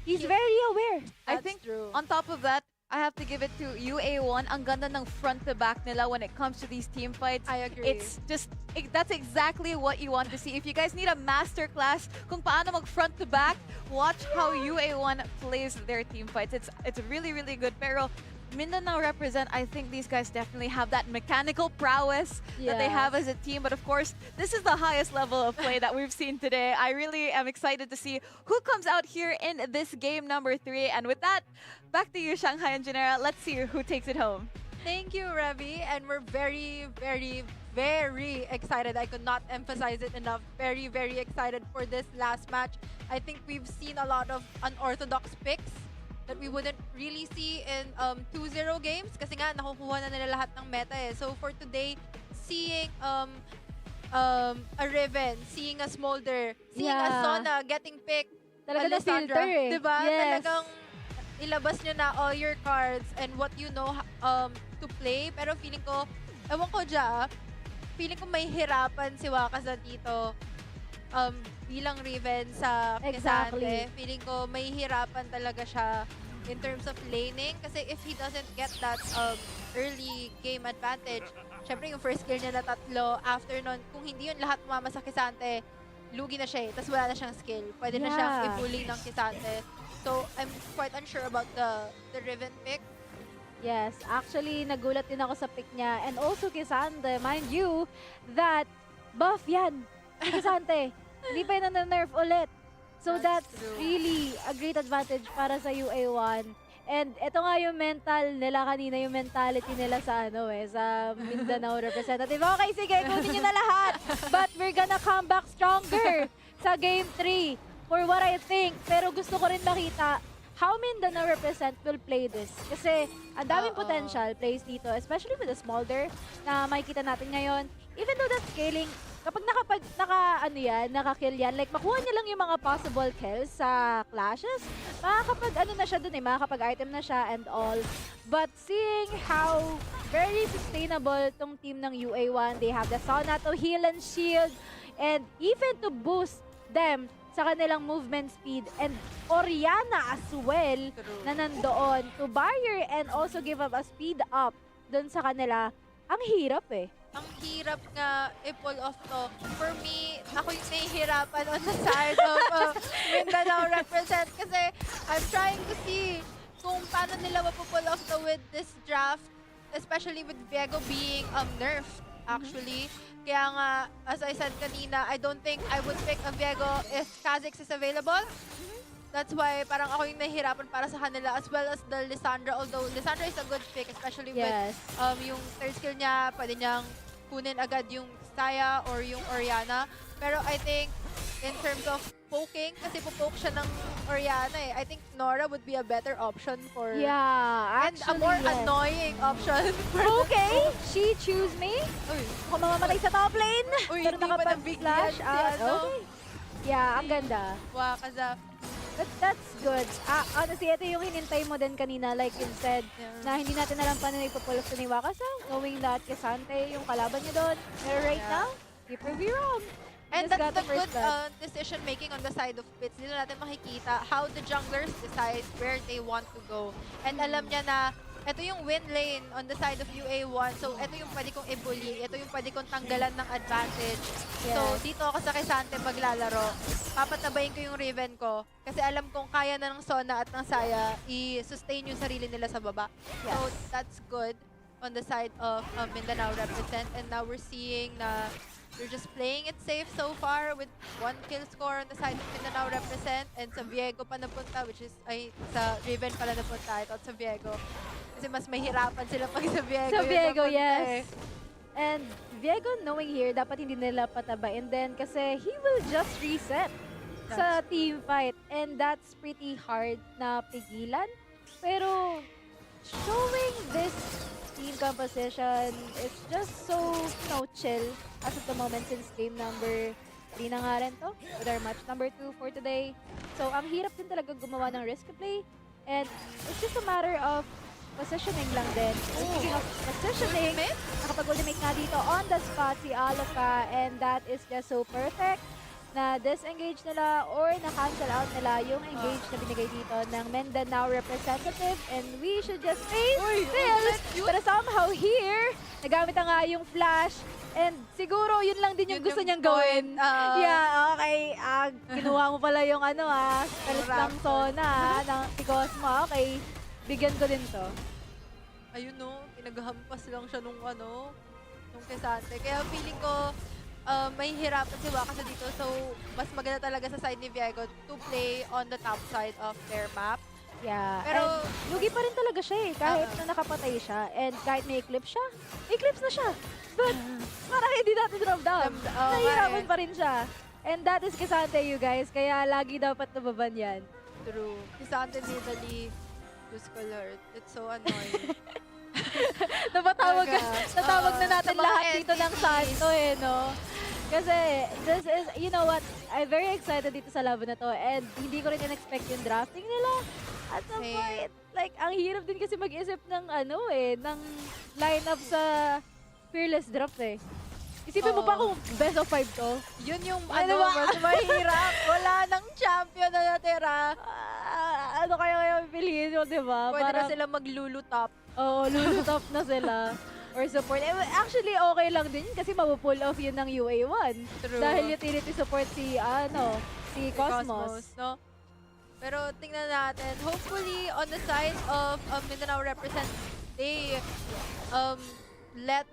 he's very aware. I That's think true. on top of that, I have to give it to UA1. Ang ganda ng front to back nila when it comes to these team fights. I agree. It's just, that's exactly what you want to see. If you guys need a masterclass kung paano mag front to back, watch how UA1 plays their team fights. It's really, really good. Pero Mindanao represent, I think these guys definitely have that mechanical prowess that they have as a team. But of course, this is the highest level of play that we've seen today. I really am excited to see who comes out here in this game number 3. And with that, back to you, Shanghai and Genera. Let's see who takes it home. Thank you, Revy. And we're very, very, very excited. I could not emphasize it enough. Very, very excited for this last match. I think we've seen a lot of unorthodox picks that we wouldn't really see in 2-0 games kasi nga nakukuha na nila lahat ng meta So for today, seeing a Riven, seeing a Smolder, seeing a Yeah. Sona getting picked, Talaga na Alessandra, filter diba? Yes. Talagang ilabas nyo na all your cards and what you know to play. Pero feeling ko, ewan ko feeling ko may hirapan si Wakasan dito bilang Riven sa Exactly. Kisante. Feeling ko may hirapan talaga siya in terms of laning kasi if he doesn't get that early game advantage, syempre yung first kill niya na 3, after nun, kung hindi yun lahat tumama sa Kisante, lugi na siya Tapos wala na siyang skill. Pwede na siyang Yeah. i-bully ng Kisante. So, I'm quite unsure about the Riven pick. Yes, actually, nagulat din ako sa pick niya. And also, Kisante, mind you, that buff yan. Si Kisante. Hindi pa yun na-nerf ulit. So That's that's true. really a great advantage para sa UA1. And ito nga yung mental nila kanina, yung mentality nila sa sa Mindanao representative. Okay, sige, kunin nyo na lahat. But we're gonna come back stronger sa Game 3 for what I think. Pero gusto ko rin makita how Mindanao represent will play this. Kasi ang daming Oo. potential plays dito, especially with the Smolder na makikita natin ngayon. Even though that scaling, kapag naka-kill yan, like makuha niya lang yung mga possible kills sa clashes, makakapag na siya dun makakapag-item na siya and all. But seeing how very sustainable tong team ng UA1, they have the Sona to heal and shield, and even to boost them sa kanilang movement speed, and Oriana as well na nandoon to barrier and also give up a speed up dun sa kanila. Ang hirap Ang hirap nga i-pull off to. For me, ako yung nahihirapan on the side of Mindanao represent kasi I'm trying to see kung paano nila mapupull off to with this draft, especially with Viego being nerfed, actually. Kaya nga, as I said kanina, I don't think I would pick a Viego if Kha'Zix is available. That's why parang ako yung nahihirapan para sa kanila as well as the Lissandra. Although Lissandra is a good pick, especially with yung third skill niya, pwede niyang kunin agad yung Saya or yung Oriana. Pero I think in terms of poking, kasi popoke siya ng Oriana eh. I think Nora would be a better option for... Yeah, And actually, a more yes. annoying option for... Okay, she choose me. Uy, Mukhang mamamatay sa top lane. Uy, Pero hindi pa nabigyan nakapag-flash si out. ano. Okay. Yeah, ang ganda. Wakaza. But that's good. Honestly, ito yung hinintay mo din kanina, like you said, Yeah. na hindi natin alam paano ipupulot sa ni Wakasa, knowing that Kesante yung kalaban niya doon. Pero right Yeah. now, keep her be wrong. And Just that's got the first good blood. decision making on the side of Pits. Dito natin makikita how the junglers decide where they want to go. And alam niya na ito yung win lane on the side of UA1. So ito yung pwede kong i-bully. Ito yung pwede kong tanggalan ng advantage. So Yes. dito ako sa Kesante maglalaro. Papatabayin ko yung Riven ko. Kasi alam kong kaya na ng Sona at ng Saya i-sustain yung sarili nila sa baba. So Yes. that's good on the side of Mindanao represent. And now we're seeing na they're just playing it safe so far with 1 kill score on the side of Mindanao represent. And sa Viego pa napunta, which is, ay, sa Riven pala napunta. Ito at sa Viego. Kasi mas mahirapan sila pag sa Viego. Sa yung Viego, napunta yes. And Viego knowing here, dapat hindi nila patabain din kasi he will just reset sa team fight. And that's pretty hard na pigilan. Pero showing this team composition is just so, chill as of the moment since game number 3 na nga rin to with our match number 2 for today. So, ang hirap din talaga gumawa ng risk play. And it's just a matter of positioning lang din. Speaking of positioning, nakapag-ultimate nga dito on the spot si Aloka, and that is just so perfect na disengage nila or na-cancel out nila yung engage na binigay dito ng Mindanao representative, and we should just face this. Pero somehow here, nagamit na nga yung flash, and siguro yun lang din yung Yun gusto yung niyang gawin. point, Yeah, okay. Kinuha mo pala yung kalit ng Sona ng si Cosmo. Okay, bigyan ko din to. Ayun no, pinaghampas lang siya nung Kesante. Kaya feeling ko may hirapan si Wakasa dito. So, mas maganda talaga sa side ni Viego to play on the top side of their map. Yeah, Pero, and lugi pa rin talaga siya eh, kahit na nakapatay siya. And kahit may eclipse siya, eclipse na siya. But parang hindi natin drop down. Nahihirapan pa rin siya. And that is Kesante, you guys. Kaya lagi dapat nababan yan. True. Kesante Nidalee, Diyos ko Lord. It's so annoying. Natawag Talaga. na natin Sa mga lahat dito ng NPCs. Santo eh, no? Kasi this is, you know what, I'm very excited dito sa laban na to, and hindi ko rin in-expect yung drafting nila. At some Same. point, like, ang hirap din kasi mag-isip ng ng lineup sa Fearless Draft eh. Isipin mo Oo. pa kung best of 5 to. Yun yung Ano ba? mas mahirap. Wala nang champion na natira. Ano kaya pipiliin mo, di ba? Pwede na Parang- sila maglulutop. Oo, lulutop na sila. Or support. Actually, okay lang din yun kasi mapupull off yun ng UA1. True. Dahil utility support si Cosmos. No? Pero tingnan natin. Hopefully, on the side of Mindanao represent, they let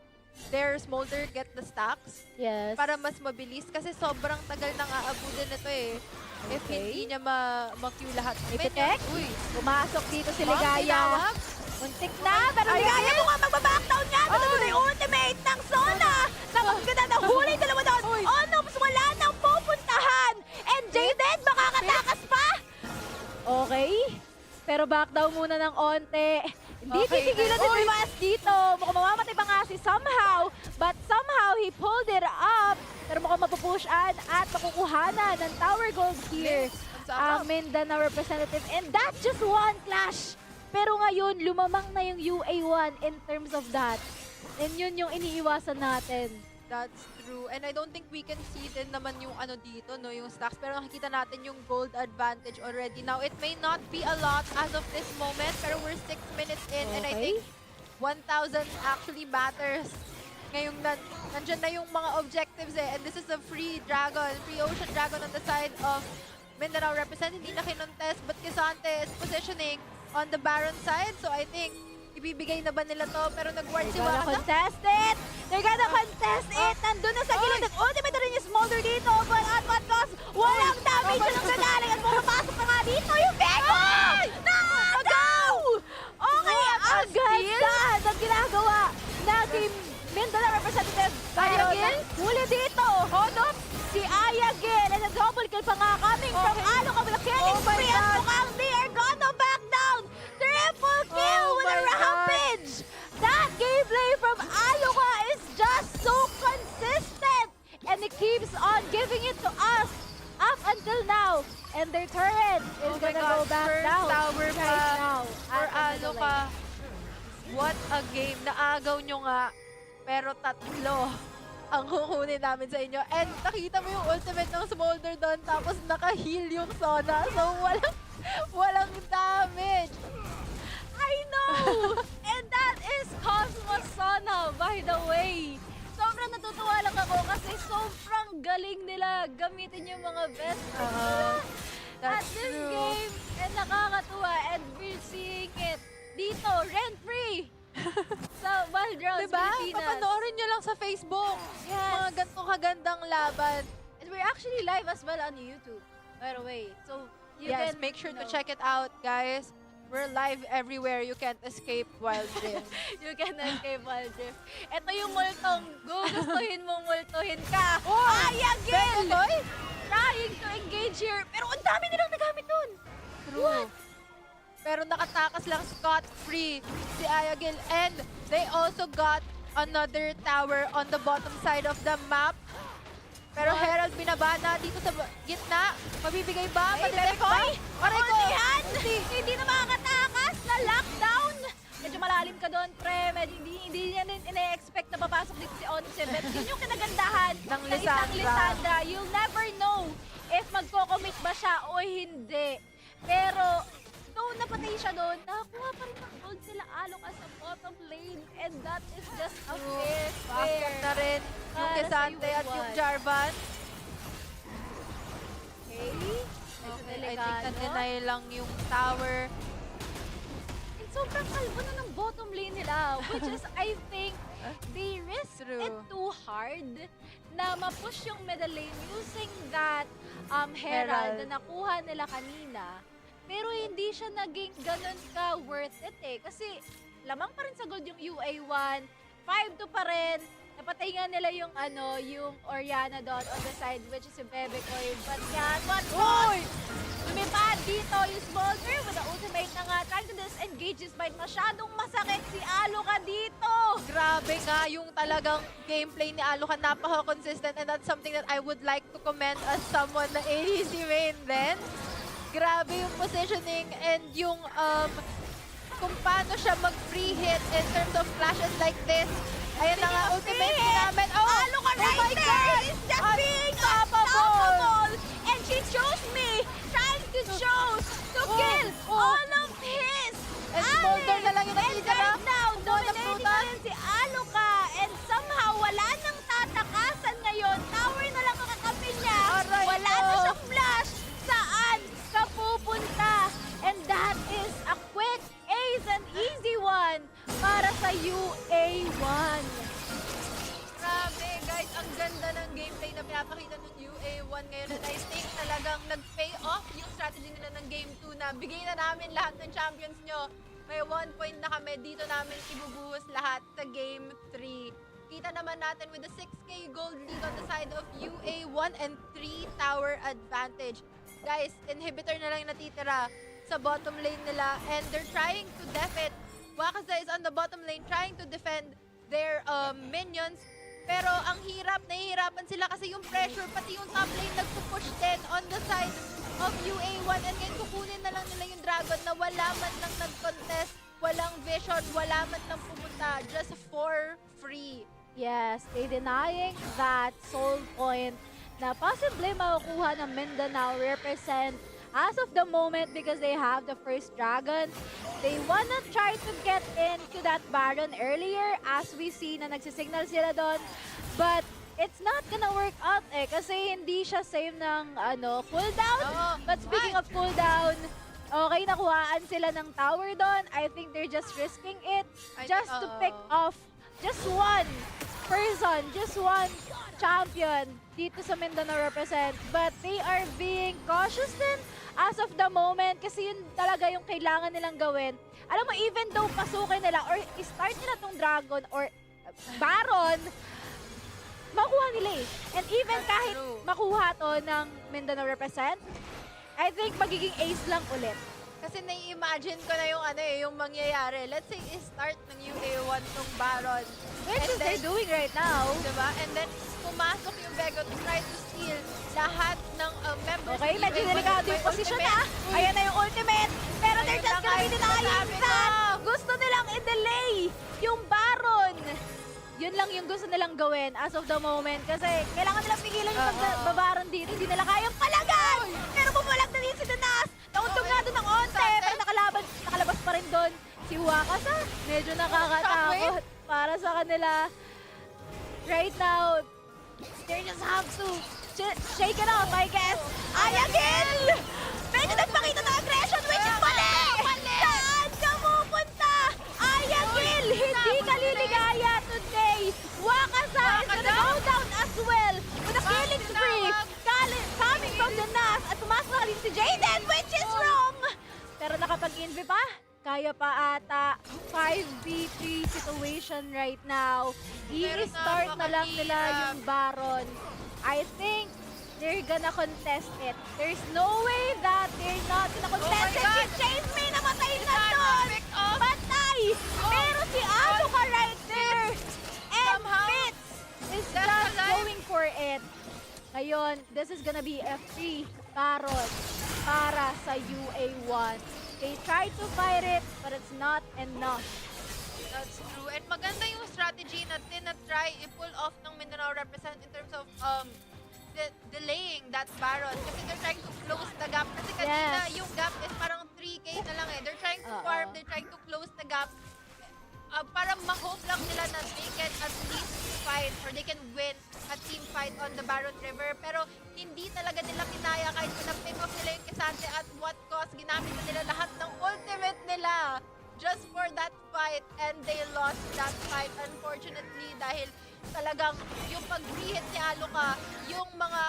their Smolder get the stacks Yes. para mas mabilis. Kasi sobrang tagal nang aabutin nito eh. If Okay. hindi niya ma-queue lahat. May Minions. protect? Uy. Pumasok dito si Ma'am, Ligaya. tinawag? Muntik na, pero Ligaya mo nga magbabackdown nga. Ito na yung ultimate ng Sona. Napaganda ng huli dalawa doon. Onops, wala nang pupuntahan. And Jaden, makakatakas pa. Okay. Pero backdown muna ng onte. Hindi Okay, titigilan nice. din si Mas dito. Mukhang mamamatay pa nga si somehow. But somehow, he pulled it up. Pero mukhang mapupushan at makukuhanan ng tower gold here. Ang sarap. Mindanao representative. And that's just one clash. Pero ngayon, lumamang na yung UA1 in terms of that. And yun yung iniiwasan natin. That's true. And I don't think we can see din naman yung dito, no, yung stacks. Pero nakikita natin yung gold advantage already. Now, it may not be a lot as of this moment, pero we're 6 minutes in. And I Okay. think 1,000 actually matters. Ngayong nandyan na yung mga objectives eh. And this is a free dragon, free ocean dragon on the side of Mindanao represent. Hindi na kinontest, but Kesante is positioning on the Baron side. So I think ibibigay na ba nila to? Pero nag-ward si They're gonna Wakasa. contest it! They're gonna contest it! Nandun na sa gilid. Nag-ultimate na rin yung Smolder dito. But at what cost? Walang damage na nagagaling. At pumapasok na nga dito yung Beko! No! Okay, ang ganda ng ginagawa na Team Mindanao representative. Ayagil? Huli dito. Honop si Ayagil. And a double kill pa nga coming from Alo Kabilakil. getting free at mukhang they are gonna back down. Triple kill with a rampage. That gameplay from Aluka is just so consistent. And it keeps on giving it to us up until now. And their turret is gonna go back first down tower right pa now. for at the middle Aluka. lane. What a game. Naagaw nyo nga. Pero tatlo ang kukunin namin sa inyo. And nakita mo yung ultimate ng Smolder doon. Tapos naka-heal yung Sona. So walang damage. I know! And that is Cosmos Sona, by the way. Sobrang natutuwa lang ako kasi sobrang galing nila gamitin yung mga best at That's this true. game. And nakakatuwa. And we're seeing it dito, rent-free. Sa Wild Rounds, Diba? Pilipinas. Papanoorin nyo lang sa Facebook. Yes. Mga ganitong kagandang laban. And we're actually live as well on YouTube, by the way. So, you Yes, can, make sure you to know, check it out, guys. We're live everywhere. You can't escape Wild Rift. You can escape Wild Rift. Ito yung multong, gugustuhin mong multuhin ka. Oh! Ayagil! Trying to engage here. Pero ang dami nilang nagamit dun. True. Pero nakatakas lang scot-free si Ayagil. And they also got another tower on the bottom side of the map. Pero Herald binabana dito sa gitna. Mabibigay ba? Ay, Madetect ba? Bebekoy! Aray ko! Ultihan! Hindi na makakatakas na lockdown! Medyo malalim ka doon, pre. Medyo hindi niya ina-expect na papasok dito si Onse. But yun yung kinagandahan Ng ng isang Lissandra. Lissandra. You'll never know if magko-commit ba siya o hindi. Pero, noong napatay siya doon, nakakuha pa rin ng gold sila Aluka sa bottom lane. And that is just a fair. Bakit na rin yung Para sa Kesante at yung UA1. Jarvan. Okay? Medyo Okay, I think delikado. na-deny lang yung tower. And sobrang kalbo na ng bottom lane nila, which is, I think, they risked True. it too hard na ma-push yung middle lane using that Herald Herald. na nakuha nila kanina. Pero hindi siya naging ganun ka worth it eh. Kasi lamang pa rin sa gold yung UA1, 5-2 pa rin. Napatay nga nila yung yung Oriana doon on the side, which is si Bebekoy. But yan, Uy! lumipad dito yung Smolder with the ultimate na nga, trying to disengage his bite. Masyadong masakit si Aluka dito. Grabe nga yung talagang gameplay ni Aluka. Napaka-consistent and that's something that I would like to commend as someone na ADC main din. Grabe yung positioning and yung kung paano siya mag-free hit in terms of flashes like this. Ayan na nga, ultimate namin. Oh, Aluka right my there God! is just being Unstoppable! unstoppable. And she chose me, trying to choose to kill all of his And Smolder na lang yung And nakitira. right now, Smolder dominating prutas. na rin si Aluka. And somehow, wala nang tatakasan ngayon. Tower na lang kakakampi niya. Aray Wala ko. na siyang flash. Saan ka pupunta? And that is a quick ace and easy one para sa UA1. Grabe, guys. Ang ganda ng gameplay na pinapakita ng UA1 ngayon. And I think talagang nag-pay off yung strategy nila ng Game 2 na bigay na namin lahat ng champions nyo. May 1 point na kami. Dito namin ibubuhos lahat sa Game 3. Kita naman natin with the 6K gold lead on the side of UA1 and 3 tower advantage. Guys, inhibitor na lang yung natitira sa bottom lane nila and they're trying to def it. Wakaza is on the bottom lane trying to defend their minions. Pero ang hirap, nahihirapan sila kasi yung pressure, pati yung top lane nagpupush din on the side of UA1. And ngayon kukunin na lang nila yung dragon na wala man lang nag-contest, walang vision, wala man lang pumunta, just for free. Yes, they denying that soul point na possibly makukuha ng Mindanao represent as of the moment because they have the first dragon. They wanna try to get into that Baron earlier as we see na nagsisignal sila doon. But it's not gonna work out eh kasi hindi siya save ng cooldown. Oo. But speaking of cooldown, okay, nakuhaan sila ng tower doon. I think they're just risking it just to pick off just one person, just one champion dito sa Mindanao represent. But they are being cautious din as of the moment kasi yun talaga yung kailangan nilang gawin. Alam mo, even though pasukin nila or start nila tong dragon or Baron, makuha nila eh. And even kahit True. makuha to ng Mindanao represent, I think magiging ace lang ulit. Kasi nai-imagine ko na yung yung mangyayari. Let's say, start ng UA1 tong Baron. Which And is they're then, doing right now. diba? And then, pumasok yung Vego to try to steal lahat ng members. Okay, ng medyo UA1 delikado with yung my posisyon ultimate. na. Ayan na yung ultimate. Pero they're Ayun just na gonna be nga, denying sinasabi that. ko. Gusto nilang i-delay yung Baron. Yun lang yung gusto nilang gawin as of the moment. Kasi kailangan nilang pigilan yung pagbabaron dito. Hindi nila kayang palagan. Pero bumulag na din si Danas. Nauntog nga doon ng onte. Pero nakalabas pa rin doon. Si Wakasa, medyo nakakatakot para sa kanila. Right now, they just have to shake it off, I guess. Ayagil! Medyo nagpakita ng aggression, which is mali! Saan ka pupunta? Ayagil! Hindi ka liligaya today! Wakasa is gonna go down as well with a killing spree! Coming from the Nas at pumasok na rin si Jaden, which is wrong! Pero nakapag-invi pa. Kaya pa ata. 5v3 situation right now. I-start na lang nila yung Baron. I think they're gonna contest it. There's no way that they're not gonna contest it. Si Chase May namatay na doon! Patay! Pero si Aluka right there! And Fitz is just going for it. Ngayon, this is gonna be a free Baron para sa UA1. They try to fight it, but it's not enough. That's true. And maganda yung strategy na tinatry i-pull off ng Mindanao represent in terms of delaying that Baron. Kasi they're trying to close the gap. Kasi kanina yung gap is parang 3K na lang eh. They're trying to farm, they're trying to close the gap. Para ma-hope lang nila na they can at least fight or they can win a team fight on the Baron River. Pero hindi talaga nila kinaya kahit na-pick off nila yung Kisante at what cost. Ginamit na nila lahat ng ultimate nila just for that fight and they lost that fight unfortunately dahil talagang yung pag-rehit ni Aluka, yung mga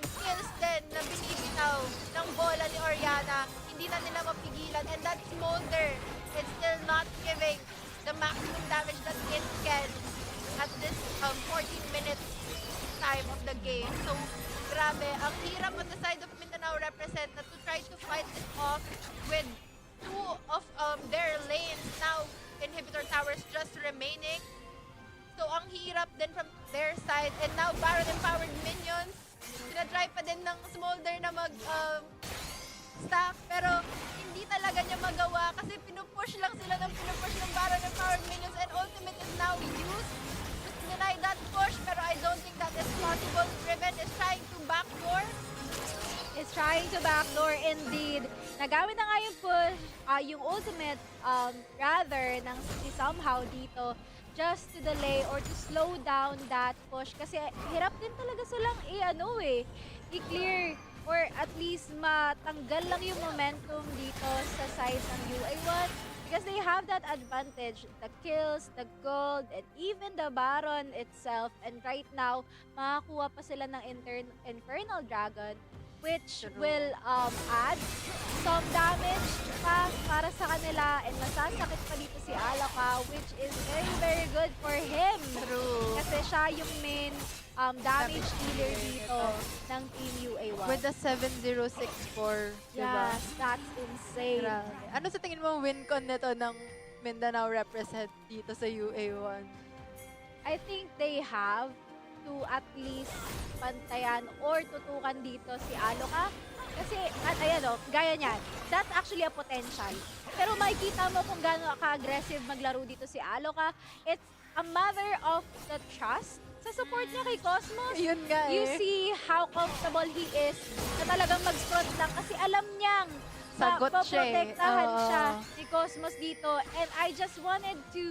skills din na binibitaw ng bola ni Oriana, hindi na nila mapigilan and that Smolder is still not giving the maximum damage that it can at this 14 minutes time of the game. So, grabe, ang hirap on the side of Mindanao represent na to try to fight this off with two of their lanes now, inhibitor towers just remaining. So, ang hirap din from their side. And now, Baron empowered minions. Sinatry pa din ng Smolder na stack, pero hindi talaga niya magawa kasi pinupush lang sila ng pinupush ng Baron empowered minions and ultimate is now used to deny that push, pero I don't think that is possible. Riven is trying to backdoor. Is trying to backdoor indeed. Nagamit na nga yung push, yung ultimate rather ng si somehow dito just to delay or to slow down that push kasi hirap din talaga silang i-clear or at least matanggal lang yung momentum dito sa side ng UA1 because they have that advantage, the kills, the gold, and even the Baron itself. And right now, makakuha pa sila ng Infernal Dragon which will add some damage pa para sa kanila and masasakit pa dito si Alaka which is very very good for him. True. Kasi siya yung main damage dealer dito ng Team UA1. With the 7064, diba? Yes, that's insane. Grabe. Ano sa tingin mo win con nito ng Mindanao represent dito sa UA1? I think they have to at least pantayan or tutukan dito si Aloka. Kasi, gaya niyan, that's actually a potential. Pero makikita mo kung gaano ka-aggressive maglaro dito si Aloka. It's a matter of the trust sa support niya kay Cosmos. Yun nga You see how comfortable he is na talagang mag-front lang kasi alam niyang Sagot siya eh. paprotektahan siya ni Cosmos dito. And I just wanted to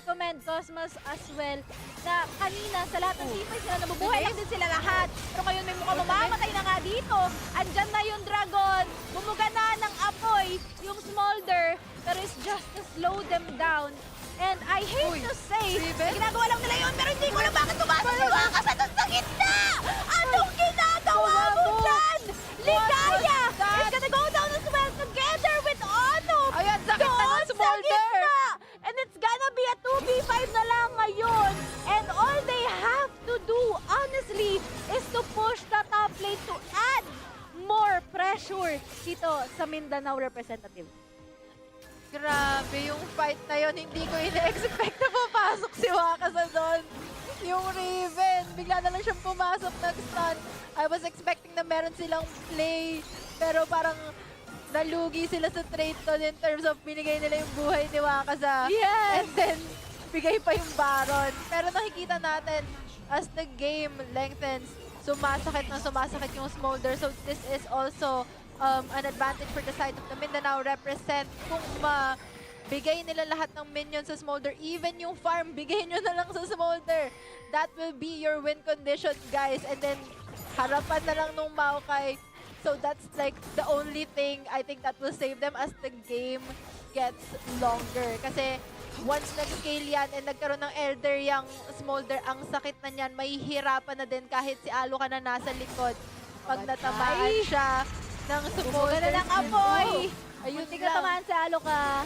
commend Cosmos as well na kanina sa lahat ng teammates sila nabubuhay lang din sila lahat. Pero ngayon may mukhang mamamatay na nga dito. Andyan na yung dragon. Bumuga na ng apoy yung smolder. Pero it's just to slow them down. And I hate to say, ginagawa lang nila yun, pero hindi ko alam bakit tumasok si Wakas at sa gitna! Anong ginagawa mo dyan? Ligaya is gonna go down as well together with Ono! Ayan, sakit na ng Smolder! And it's gonna be a 2v5 na lang ngayon. And all they have to do, honestly, is to push the top lane to add more pressure pressure dito sa Mindanao representative. Grabe yung fight na yun. Hindi ko ina-expect na papasok si Wakasa doon. Yung Raven, bigla na lang siyang pumasok nag-stun. I was expecting na meron silang play, pero parang nalugi sila sa trade to in terms of binigay nila yung buhay ni Wakasa. Yes! And then, bigay pa yung Baron. Pero nakikita natin, as the game lengthens, sumasakit yung Smolder. So this is also an advantage for the side of the Mindanao represent. Kung bigay nila lahat ng minions sa Smolder, even yung farm, bigay nyo na lang sa Smolder. That will be your win condition, guys. And then, harapan na lang nung Maokai. So that's like the only thing I think that will save them as the game gets longer. Kasi once nag-scale yan and nagkaroon ng Elder yung Smolder, ang sakit na niyan, mahihirapan na din kahit si Alo ka na nasa likod. Pag natamaan siya ng Smolder. Gano'n ang apoy! Ayun Muntik lang. na tamaan sa Aloka.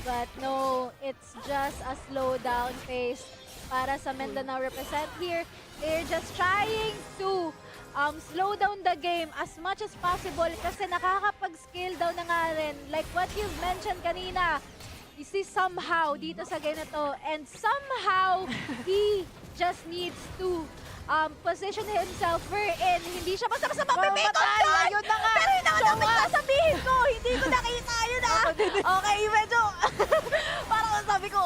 But no, it's just a slow down pace para sa Mindanao represent here. They're just trying to slow down the game as much as possible kasi nakakapag-scale down na nga rin. Like what you've mentioned kanina, you see somehow dito sa game na to, and somehow he just needs to position himself wherein hindi siya basta-basta mapipikot doon! Ayun na nga! Pero yun na nga dapat sasabihin ko! Hindi ko nakita yun Okay, medyo parang sabi ko,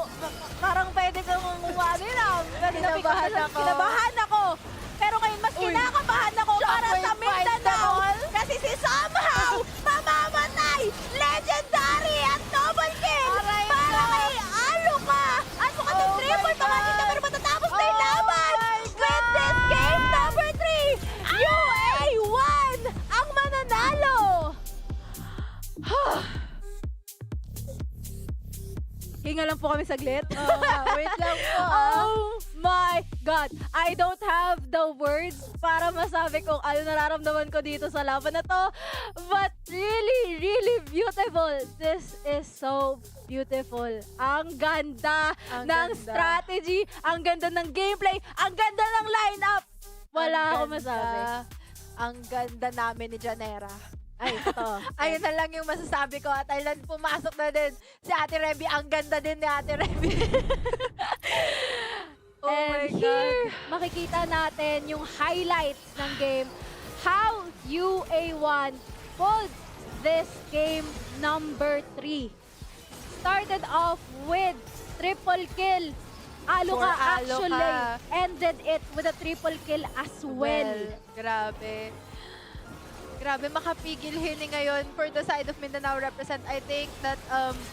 parang pwede kang umali lang. Kinabahan ako. Pero ngayon mas kinakabahan ako para sa Mindanao kasi si somehow mamamatay! Legendary at double kill! Para kay Aloka! At mukhang yung triple tumakita pero matatapos na yung laban! With this game number 3, UA1 ang mananalo! Hinga lang po kami saglit. Wait lang po. Oh my God! I don't have the words para masabi kung ano nararamdaman ko dito sa laban na to. But really, really beautiful. This is so beautiful. Ang ganda Ang ng ganda. strategy. Ang ganda ng gameplay. Ang ganda ng lineup. Wala Ang akong ganda. masabi. Ang ganda namin ni Janera. Ay, ito. Ayun na lang yung masasabi ko. At ayun, pumasok na din si Ate Remy. Ang ganda din ni Ate Remy. Oh my And God. here, makikita natin yung highlights ng game. How UA1 pulled this game number 3. Started off with triple kill. Aloka For Aloka. actually ended it with a triple kill as well. Grabe. Grabe, makapigil hini ngayon for the side of Mindanao represent. I think that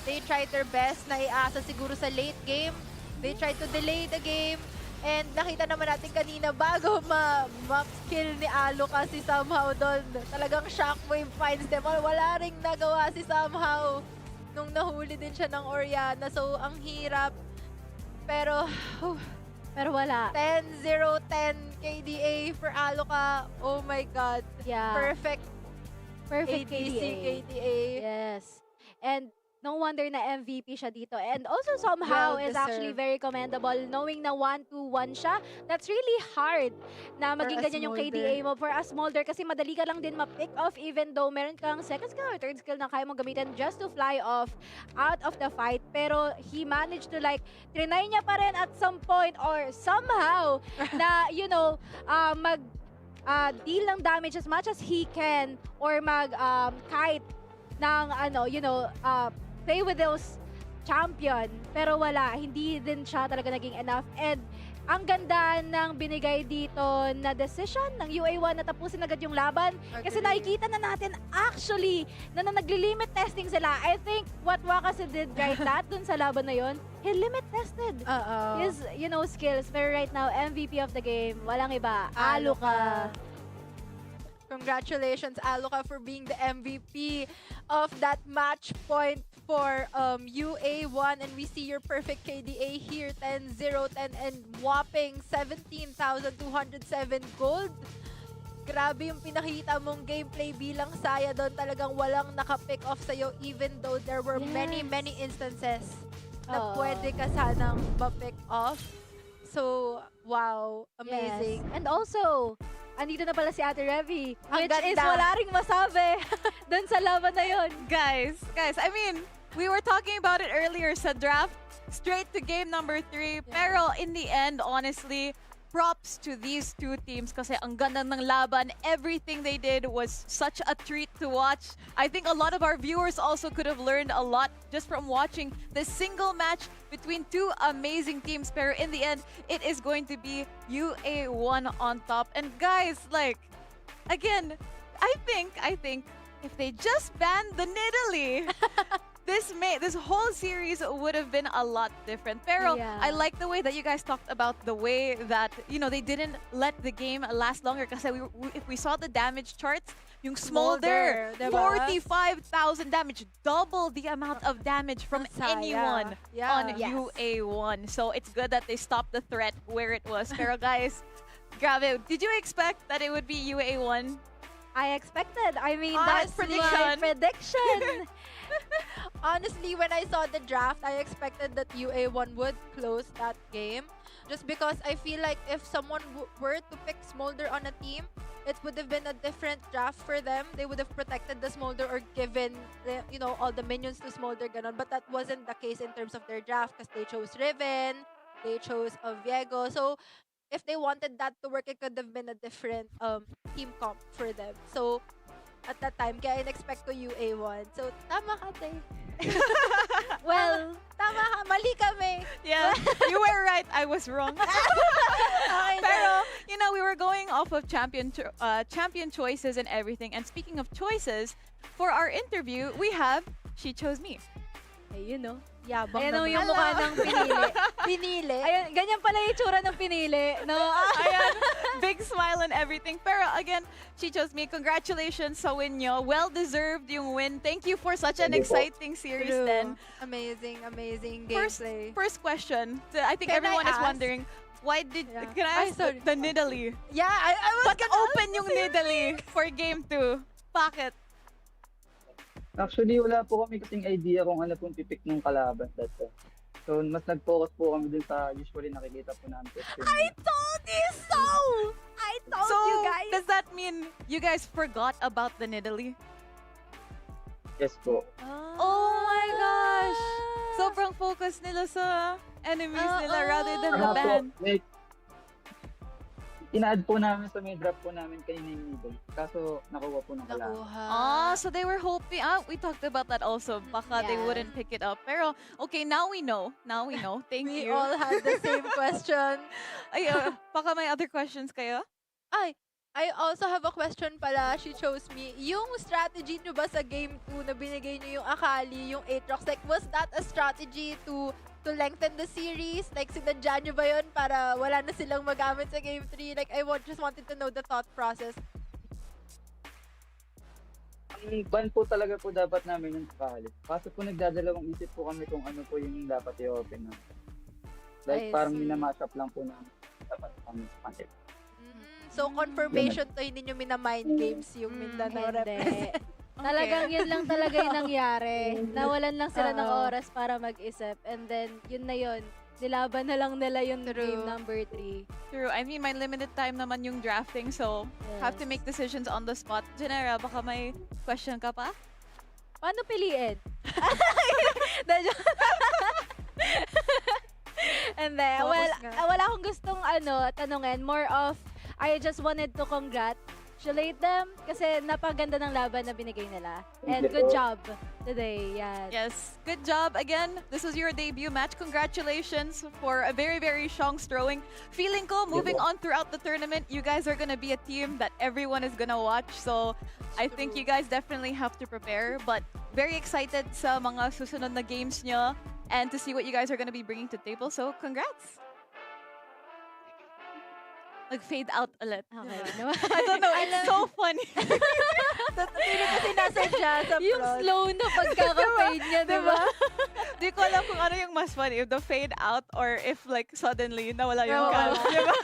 they tried their best na iasa siguro sa late game. They tried to delay the game. And nakita naman natin kanina bago ma-max kill ni Alo kasi somehow doon talagang shockwave finds them. Wala ring nagawa si somehow nung nahuli din siya ng Oriana. So, ang hirap. Pero, Pero wala. 10-0-10 KDA for Aloka. Oh my God. Yeah. Perfect Perfect ADC KDA. KDA. Yes. And no wonder na MVP siya dito. And also somehow Well is actually deserved. very commendable knowing na 1-2-1 siya. That's really hard na maging a ganyan yung Smolder. KDA mo for a Smolder kasi madali ka lang din ma-pick off even though meron kang second skill or third skill na kaya mong gamitin just to fly off out of the fight. Pero he managed to like, trinay niya pa rin at some point or somehow na, you know, deal ng damage as much as he can or kite ng play with those champion. Pero wala, hindi din siya talaga naging enough. And ang ganda ng binigay dito na decision ng UA1 na tapusin agad yung laban. Kasi Agree. nakikita na natin actually na nagli-limit testing sila. I think what Wakase did right that dun sa laban na yon, he limit tested his, skills. Pero right now, MVP of the game, walang iba. Aloka. Congratulations, Aloka, for being the MVP of that match point for UA1. And we see your perfect KDA here, 10-0-10 and whopping 17,207 gold. Grabe yung pinakita mong gameplay bilang Saya doon. Talagang walang naka-pick off sa'yo even though there were many instances na pwede ka sanang ma-pick off. So, wow. Amazing. Yes. And also, andito na pala si Ate Revy. Ang Which is ganda. wala ring masabi dun sa laban na yun. Guys, I mean, we were talking about it earlier sa draft, straight to game number 3. Pero in the end, honestly, props to these two teams kasi ang ganda ng laban. Everything they did was such a treat to watch. I think a lot of our viewers also could have learned a lot just from watching this single match between two amazing teams. Pero in the end, it is going to be UA1 on top. And guys, like, again, I think if they just banned the Nidalee, this whole series would have been a lot different. Pero Yeah. I like the way that you guys talked about the way that, you know, they didn't let the game last longer. Kasi if we saw the damage charts, yung Smolder, Smolder, diba? 45,000 damage, double the amount of damage from Saya. anyone Yeah. on Yes. UA1. So it's good that they stopped the threat where it was. Pero guys, grabe, did you expect that it would be UA1? I expected. I mean, Honest that's prediction. my prediction. Honestly, when I saw the draft, I expected that UA1 would close that game. Just because I feel like if someone were to pick Smolder on a team, it would have been a different draft for them. They would have protected the Smolder or given, you know, all the minions to Smolder, ganon. But that wasn't the case in terms of their draft because they chose Riven, they chose Viego. So if they wanted that to work, it could have been a different team comp for them. So at that time, kaya in-expect ko UA1. So tama ka, te. Well, Tama ka, mali kami. Yeah, you were right. I was wrong. Okay, Pero, you know, we were going off of champion choices and everything. And speaking of choices, for our interview, we have She Chose Me. ayun no. Yabang Ayan o naman. yung mukha ng pinili. Pinili. Ayun, ganyan pala yung itsura ng pinili. No? Ayan, big smile and everything. Pero again, She Chose Me. Congratulations sa win nyo. Well-deserved yung win. Thank you for such an Thank you po. exciting series True. then. Amazing First, gameplay. first question. I think Can everyone I is ask? wondering, why did, Yeah. can I Ay, ask sorry. the Nidalee? Yeah, I was But gonna open yung Nidalee for game 2. Bakit? Actually, wala po kami kasing idea kung ano pong pipick ng kalaban that time. So, mas nag-focus po kami dun sa usually nakikita po namin. I told you so! I told So, you guys! does that mean you guys forgot about the Nidalee? Yes po. Oh my gosh! Sobrang focus nila sa enemies nila rather than the Ano po, band. like, ina-add po namin sa may draft po namin kanina yung needle. Kaso, nakuha po ng kalaban. Nakuha. So they were hoping, we talked about that also. Baka they Yeah. wouldn't pick it up. Pero, okay, now we know. Thank We you. all had the same question. Ay, baka may other questions kayo? Ay, I also have a question pala. She chose me. Yung strategy nyo ba sa game 2 na binigay nyo yung Akali, yung Aatrox, like, was that a strategy to lengthen the series? Like, sinadya nyo ba yun para wala na silang magamit sa game 3? Like, just wanted to know the thought process. Ang ban po talaga po dapat namin yung kalit. Kaso po nagdadalawang isip po kami kung ano po yung dapat i-open na. Like, I parang see. minamatch-up lang po namin. Dapat kami sa pansit. So, confirmation to hindi nyo minamind games yung Mindanao Hindi. represent. Talagang yun lang talaga yung nangyari. Nawalan lang sila ng Oo. oras para mag-isip. And then, yun na yun. Nilaban na lang nila yung True. game number 3. True. I mean, may limited time naman yung drafting, so have to make decisions on the spot. Genera, baka may question ka pa? Paano piliin? And then, Focus well, nga. wala akong gustong tanungin. More of, I just wanted to congratulate them kasi napaganda ng laban na binigay nila. And Thank you good po. job today. Yan. Yes, good job. Again, this was your debut match. Congratulations for a very, very strong throwing. Feeling ko, moving on throughout the tournament, you guys are gonna be a team that everyone is gonna watch. So, I think you guys definitely have to prepare. But very excited sa mga susunod na games nyo and to see what you guys are gonna be bringing to the table. So, congrats! Nag-fade out ulit. Okay. I don't know, it's so funny. Feeling ko sinasadya sa Yung front. slow na pagkaka-fade niya, di ba? Di ko alam kung ano yung mas funny, if the fade out or if like suddenly nawala yung Oo. cam. Diba?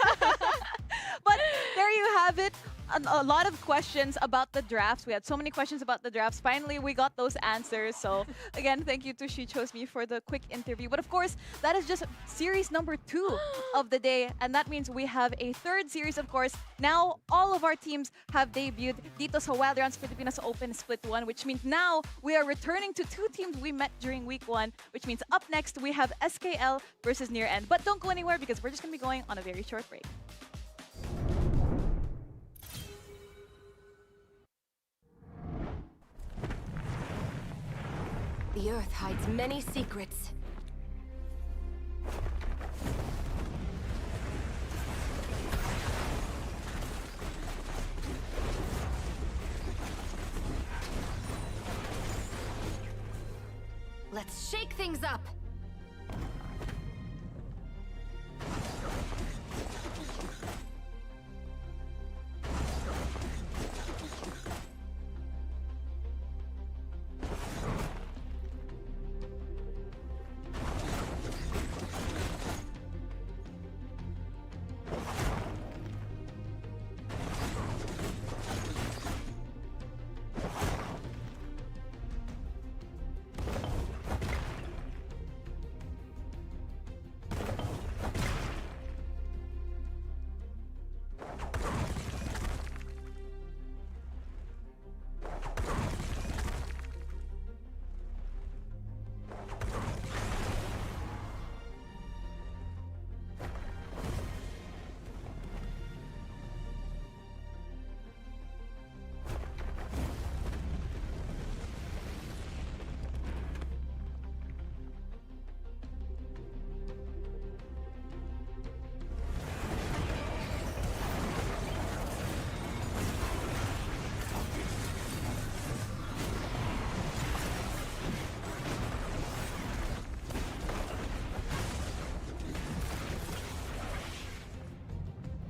But there you have it. a lot of questions about the drafts. We had so many questions about the drafts. Finally, we got those answers. So again, thank you to She Chose Me for the quick interview. But of course, that is just series number 2 of the day. And that means we have a third series, of course. Now, all of our teams have debuted dito sa Wild Rounds Pilipinas Open Split 1, which means now we are returning to 2 teams we met during week 1, which means up next we have SKL versus Near End. But don't go anywhere because we're just going to be going on a very short break. The Earth hides many secrets. Let's shake things up.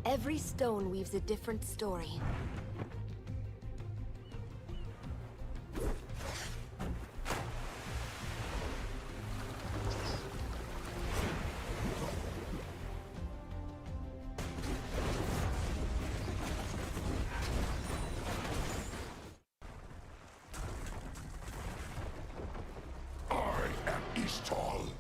Every stone weaves a different story. I am Ishtal.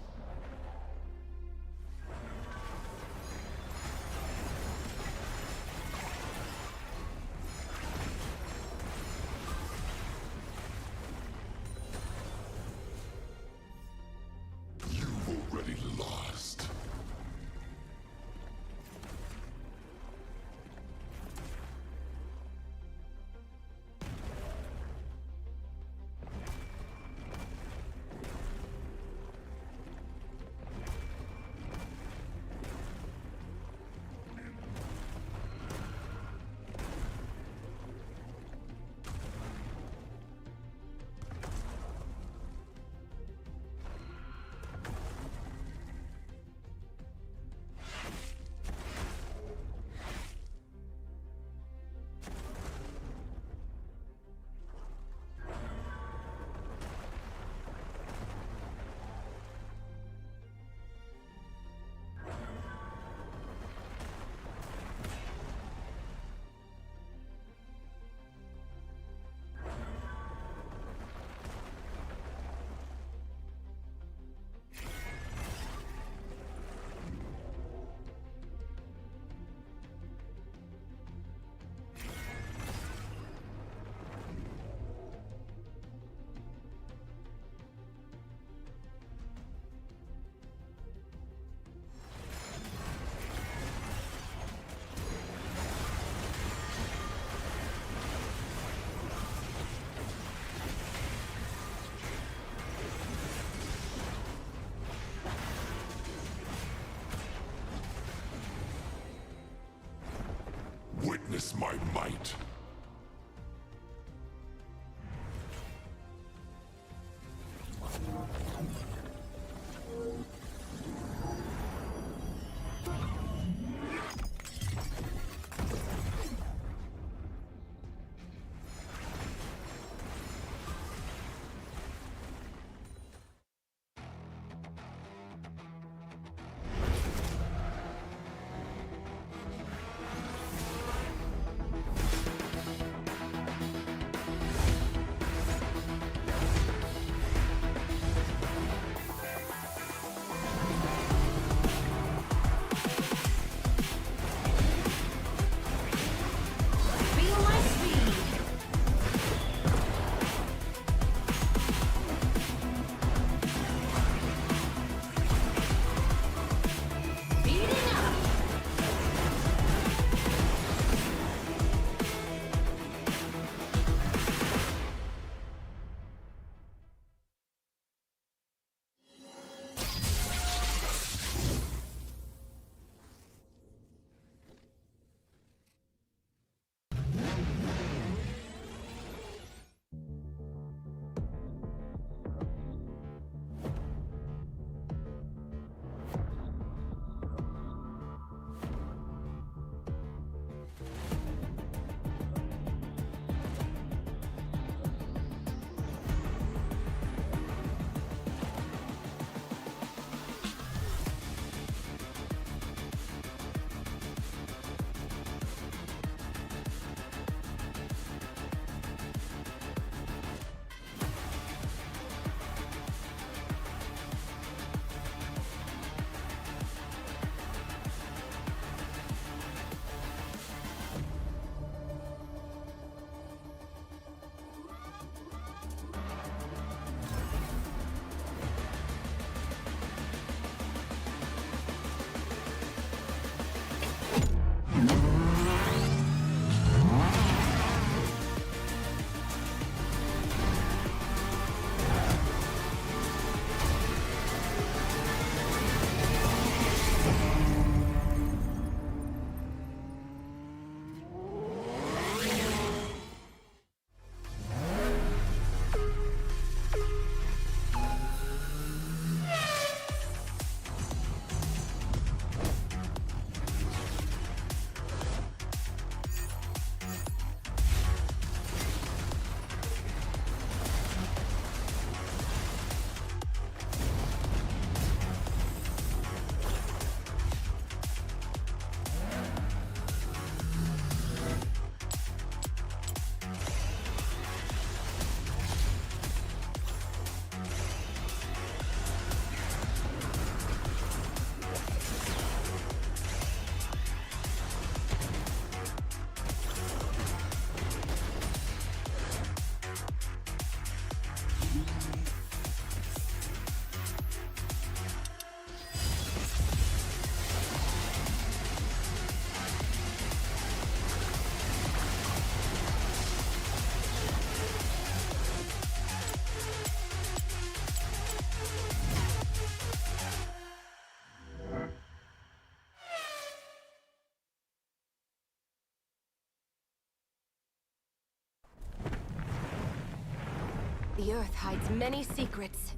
The earth hides many secrets.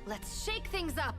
Let's shake things up.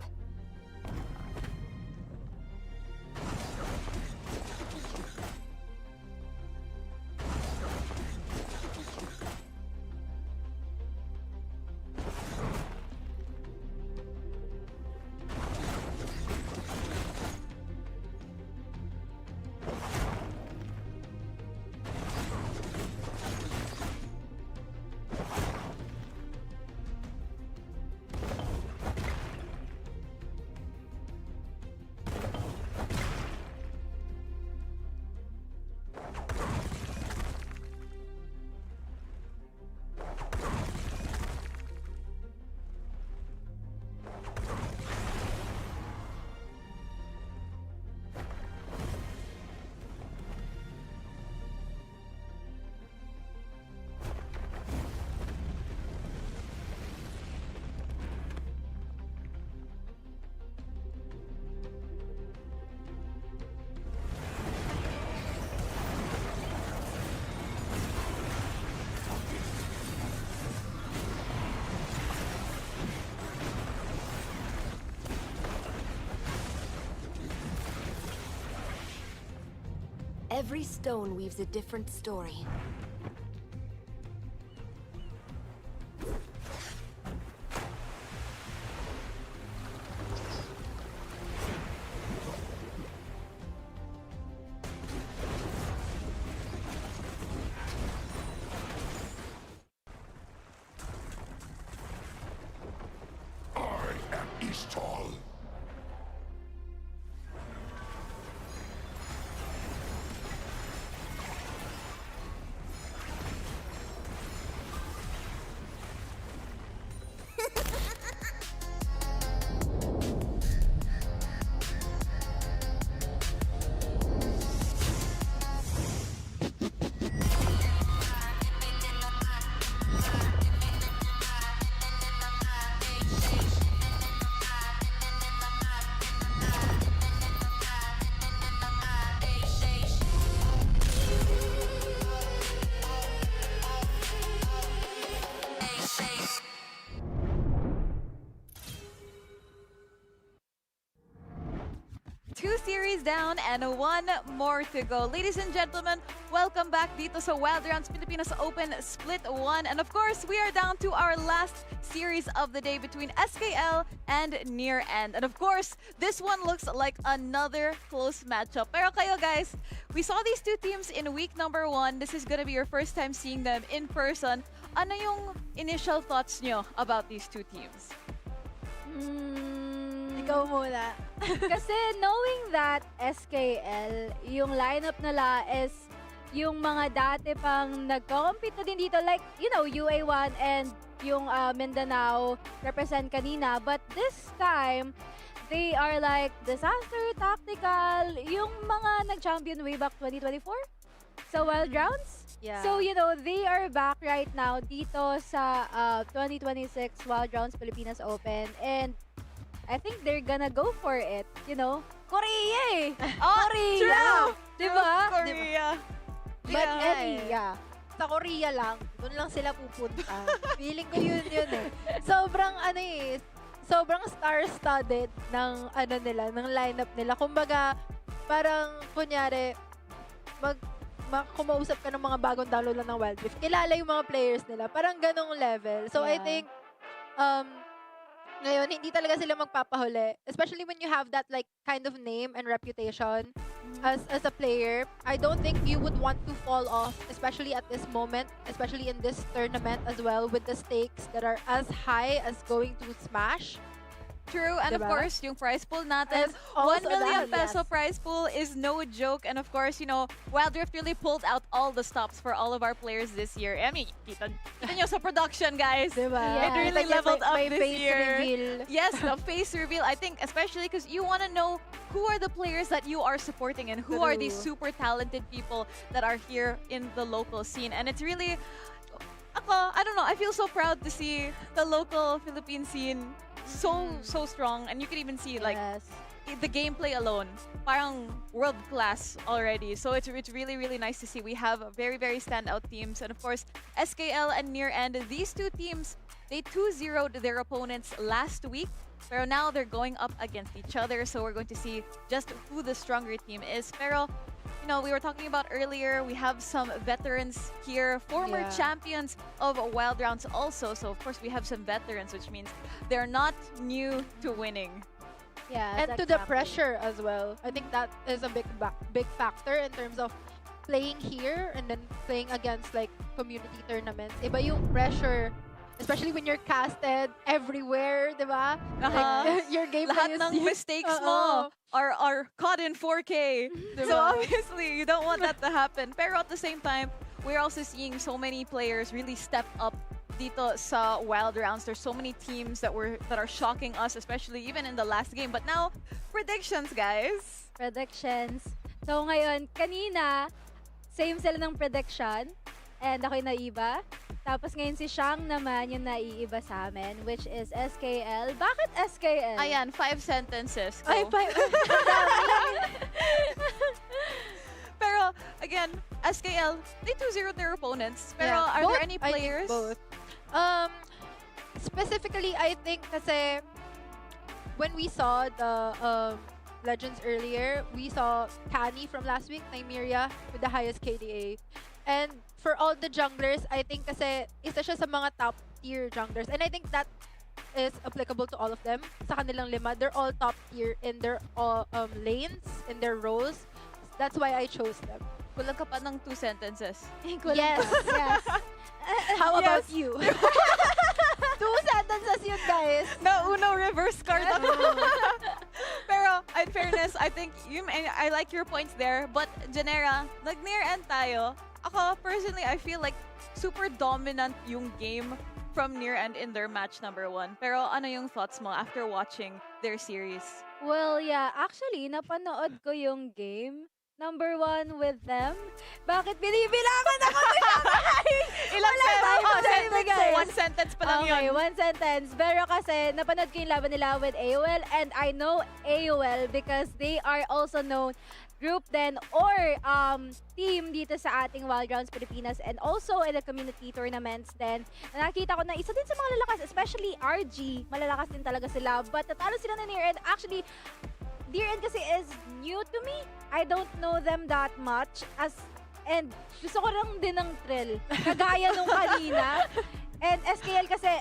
Every stone weaves a different story. I am Eastall. Two series down and one more to go. Ladies and gentlemen, welcome back dito sa Wild Rounds Pilipinas Open Split 1. And of course, we are down to our last series of the day between SKL and Near End. And of course, this one looks like another close matchup. Pero kayo guys, we saw these two teams in week number 1. This is gonna be your first time seeing them in person. Ano yung initial thoughts nyo about these two teams? Ikaw muna. Kasi knowing that SKL, yung lineup nila is yung mga dati pang nagko-compete na din dito, like, you know, UA1 and yung Mindanao represent kanina. But this time, they are like disaster, tactical, yung mga nag-champion way back 2024 sa Wild Rounds. Yeah. So, you know, they are back right now dito sa 2026 Wild Rounds Pilipinas Open. And I think they're gonna go for it, you know? Korea eh! Korea! True! Diba? Korea. But Yeah. yeah. Sa Korea lang, doon lang sila pupunta. Feeling ko yun eh. Sobrang sobrang star-studded ng nila, ng lineup nila. Kumbaga, parang kunyari, kumausap ka ng mga bagong download lang ng Wild Rift. Kilala yung mga players nila. Parang ganong level. So I Yeah. think, ngayon, hindi talaga sila magpapahuli. Especially when you have that like kind of name and reputation as a player. I don't think you would want to fall off, especially at this moment, especially in this tournament as well, with the stakes that are as high as going to Smash. True, and of Diba? course, yung prize pool natin, And 1 also million that, peso yes. prize pool is no joke. And of course, you know, Wild Rift really pulled out all the stops for all of our players this year. I mean, kita nyo sa production, guys. Diba? Yeah. It really Kita niyo leveled up may this face year. reveal. Yes, the face reveal. I think especially because you want to know who are the players that you are supporting and who are these True. super talented people that are here in the local scene. And it's really, ako, I don't know, I feel so proud to see the local Philippine scene so strong. And you can even see like Yes. the gameplay alone, parang world class already. So it's really nice to see. We have very standout teams, and of course SKL and Near End. These two teams, they 2-0'd their opponents last week, pero now they're going up against each other. So we're going to see just who the stronger team is. Pero you know, we were talking about earlier, we have some veterans here, former Yeah. champions of Wild Rounds also. So of course we have some veterans, which means they're not new to winning. Yes, And to the exactly. pressure as well. I think that is a big factor in terms of playing here and then playing against like community tournaments. Iba yung pressure, especially when you're casted everywhere, di ba? Like, your gameplay Lahat is ng mistakes mo are caught in 4K. So obviously, you don't want that to happen. Pero at the same time, we're also seeing so many players really step up dito sa Wild Rounds. There's so many teams that are shocking us, especially even in the last game. But now, predictions, guys. Predictions. So ngayon, kanina, same sila ng prediction. And ako'y naiba. Tapos ngayon si Shang naman yung naiiba sa amin, which is SKL. Bakit SKL? Ayan, 5 sentences. Ay, Go. Pero, again, SKL, they 2-0 their opponents. Pero Yeah. are Both, there any I think players? both. Specifically, I think kasi when we saw the Legends earlier, we saw Kani from last week, Nymeria, with the highest KDA. And for all the junglers, I think kasi isa siya sa mga top tier junglers. And I think that is applicable to all of them. Sa kanilang lima, they're all top tier in their lanes, in their roles. That's why I chose them. Kulang ka pa ng 2 sentences. Yes. Yes. How about Yes. you? 2 sentences yun, guys. Na uno reverse card. Pero, in fairness, I think I like your points there. But, Janera, nag-near end tayo. Ako, personally, I feel like super dominant yung game from near end in their match number 1. Pero, ano yung thoughts mo after watching their series? Well, yeah. Actually, napanood ko yung game. Number 1 with them. Bakit binibilangan ako ni Shanghai? Ilang tayo, guys. 1 sentence pa lang Okay, yun. 1 sentence. Pero kasi, napanood ko yung laban nila with AOL, and I know AOL because they are also known group then or team dito sa ating Wild Rounds Pilipinas, and also in the community tournaments then. Nakita ko na isa din sa mga lalakas, especially RG. Malalakas din talaga sila. But natalo sila na Near End. Actually, Near End kasi is new to me. I don't know them that much. And gusto ko lang din ng thrill. Kagaya nung kanina. And SKL kasi,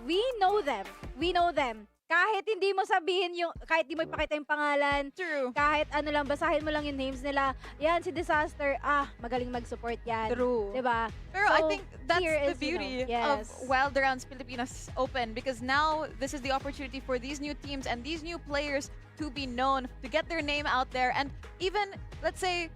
we know them. We know them. Kahit hindi mo sabihin yung, kahit di mo ipakita yung pangalan, True. kahit ano lang, basahin mo lang yung names nila. Yan, si Disaster, magaling mag-support yan. True. Diba? Pero I So, think that's here the is, beauty yes. of Wild Rounds Pilipinas Open, because now this is the opportunity for these new teams and these new players to be known, to get their name out there, and even, let's say,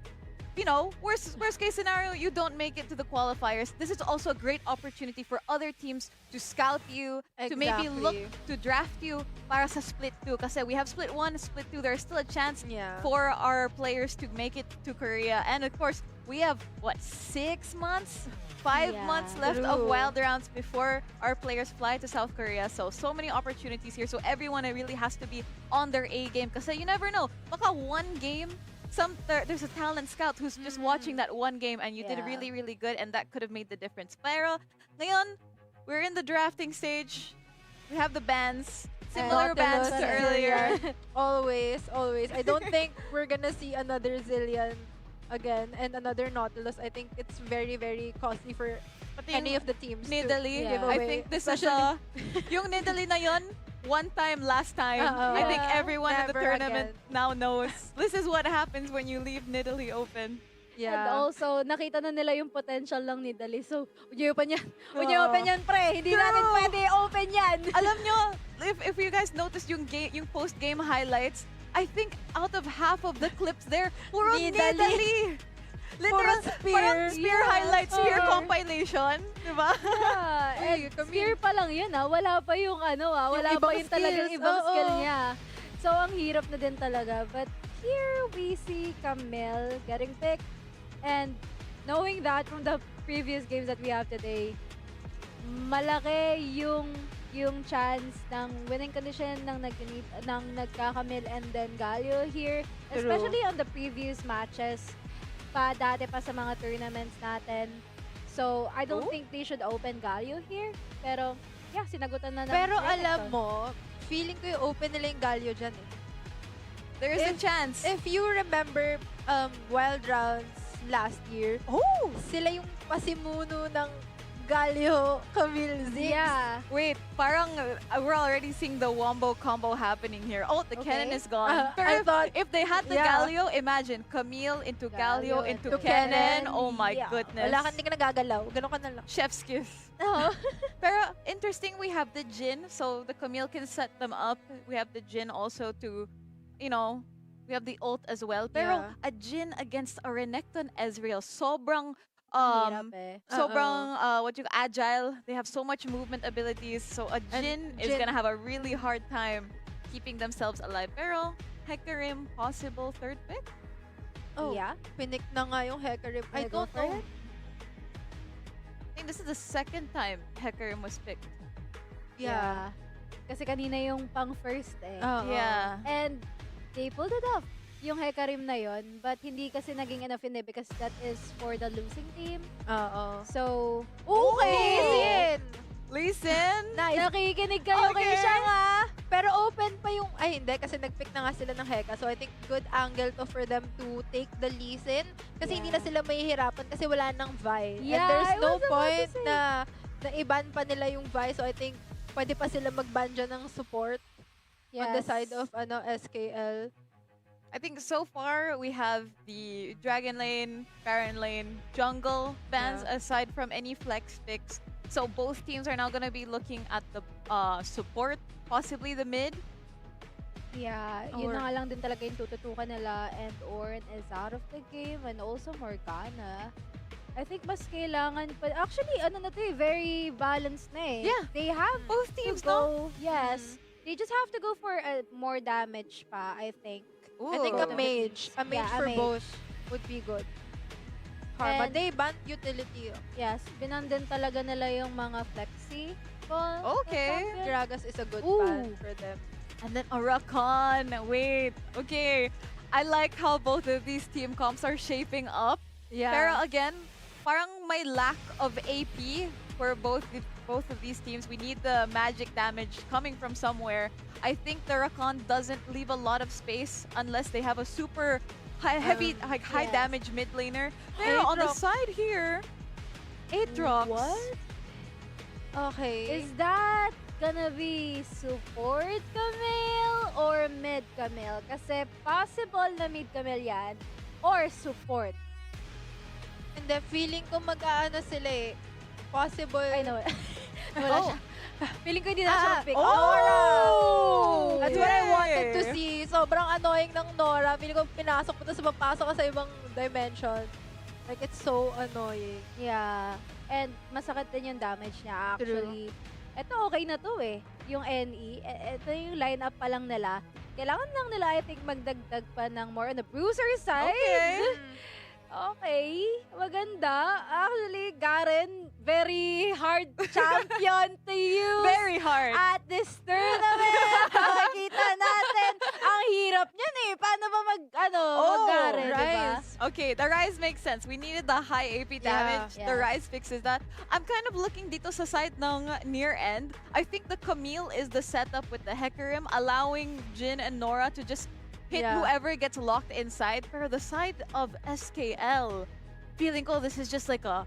you know, worst case scenario, you don't make it to the qualifiers. This is also a great opportunity for other teams to scout you, to maybe look to draft you para sa split 2. Kasi we have split 1, split 2. There's still a chance Yeah. for our players to make it to Korea. And of course, we have, what, 6 months? 5 Yeah. months left of True. Wild Rounds before our players fly to South Korea. So many opportunities here. So everyone really has to be on their A game. Kasi you never know. Baka one game, there's a talent scout who's just watching that one game and you did Yeah. really good, and that could have made the difference. Pero ngayon, we're in the drafting stage. We have the bands. Similar bands to earlier. Always. I don't think we're gonna see another Zillion again and another Nautilus. I think it's very costly for Pati any yung of the teams Nidalee, to give I away. think this is yung Nidalee na yon, one time, last time. I think Yeah. everyone in the Never tournament again. now knows. This is what happens when you leave Nidalee open. And Yeah. also, nakita na nila yung potential lang ni Dali. So, would you open yan? Would you Oo. open yan, pre? Hindi natin True. pwede open yan. Alam nyo, if you guys noticed yung post-game highlights, I think out of half of the clips there, puro Nidalee. Nidalee. Literal, parang spear Yeah, highlights, spear oo. compilation. Diba? Yeah, and spear pa lang yun wala pa yung wala Yung pa ibang yung talagang skills, ibang oo. skill niya. So, ang hirap na din talaga. But here we see Camille getting picked. And knowing that from the previous games that we have today, malaki yung chance ng winning condition ng nagkakamil and then Galio here. True. Especially on the previous matches pa dati pa sa mga tournaments natin. So, I don't think they should open Galio here. Pero, yeah, sinagutan na ng Pero Renekton. alam mo, feeling ko yung open nila yung Galio dyan eh. There is a chance. If you remember Wild Rounds last year, sila yung pasimuno ng Galio Camille Ziggs. Yeah. Wait, parang we're already seeing the wombo combo happening here. Oh, the Okay. cannon is gone. I thought, if they had the yeah. Galio, imagine Camille into Galio, Galio into into cannon. cannon. Oh my Yeah. goodness. wala ka, hindi ka nagagalaw. Ganun ka na lang. Chef's kiss. Oh. Pero interesting, we have the Jin, so the Camille can set them up. We have the Jin also to, we have the ult as well. Pero Yeah. a Jin against a Renekton Ezreal, sobrang Hirap eh. sobrang agile. They have so much movement abilities. So a And Jin is Jhin- gonna have a really hard time keeping themselves alive. Pero Hecarim, possible third pick? Oh, Yeah. pinik na nga yung Hecarim. I Wanna go don't for know. it? I think this is the second time Hecarim was picked. Yeah. Kasi kanina yung pang first eh. Oo. Yeah. And they pulled it off. Yung Hecarim na yon, but hindi kasi naging enough in it because that is for the losing team. Oo. So, Okay! Listen. Nice. nakikinig kayo kay Okay. siya nga. Pero open pa yung... Ay, hindi. Kasi nag-pick na nga sila ng Heka. So, I think good angle to for them to take the Lee Sin. Kasi hindi na Yeah. sila mahihirapan kasi wala nang Vi. Yeah, And there's I no was about to point say. na iban pa nila yung Vi. So, I think pwede pa sila mag-ban dyan ng support on the side of SKL. I think so far we have the Dragon Lane, Baron Lane, Jungle bans aside from any flex picks. So both teams are now going to be looking at the support, possibly the mid. Yeah, yun Or- na nga lang din talaga yung tututukan nila, and Ornn is out of the game and also Morgana. I think mas kailangan pa, actually ano na to eh, very balanced na eh. Yeah. They have Both to teams, no? go, yes. They just have to go for more damage pa, I think. I think a Ooh. mage. A mage Yeah, a for mage. both would be good. Karma. And- They banned utility. Yes, binandin talaga nila yung mga flexi. Okay. Gragas is a good Ooh. ban for them. And then Arakan. Wait. Okay. I like how both of these team comps are shaping up. Yeah. Pero again, parang may lack of AP for both of these teams. We need the magic damage coming from somewhere. I think the Rakan doesn't leave a lot of space unless they have a super heavy, high yes. damage mid laner. Pero on the Aatrox. side here, Aatrox. What? Okay. Is that gonna be support Camille or mid Camille? Kasi possible na mid Camille yan or support. And then feeling ko mag-aano sila eh. Possible. I know. Wala Oh. siya. Feeling ko hindi na siya pick. Oh! That's what I wanted to Yeah. see. Sobrang annoying ng Nora. Feeling ko pinasok ko tapos mapasok ka sa ibang dimension. Like, it's so annoying. Yeah. And masakit din yung damage niya actually. Ito okay na to eh. Yung NE. Ito yung lineup pa lang nila. Kailangan lang nila I think magdagdag pa ng more on the bruiser side. Okay. Okay, maganda. Actually, Garen, very hard champion to use Very hard. at this tournament. Makikita natin. Ang hirap niyan eh. Paano ba mag-Garen, diba? Rise. Okay, the Rise makes sense. We needed the high AP damage. Yeah. The Rise fixes that. I'm kind of looking dito sa side ng near end. I think the Camille is the setup with the Hecarim, allowing Jhin and Nora to just hit Yeah. whoever gets locked inside. Pero the side of SKL, feeling ko this is just like a,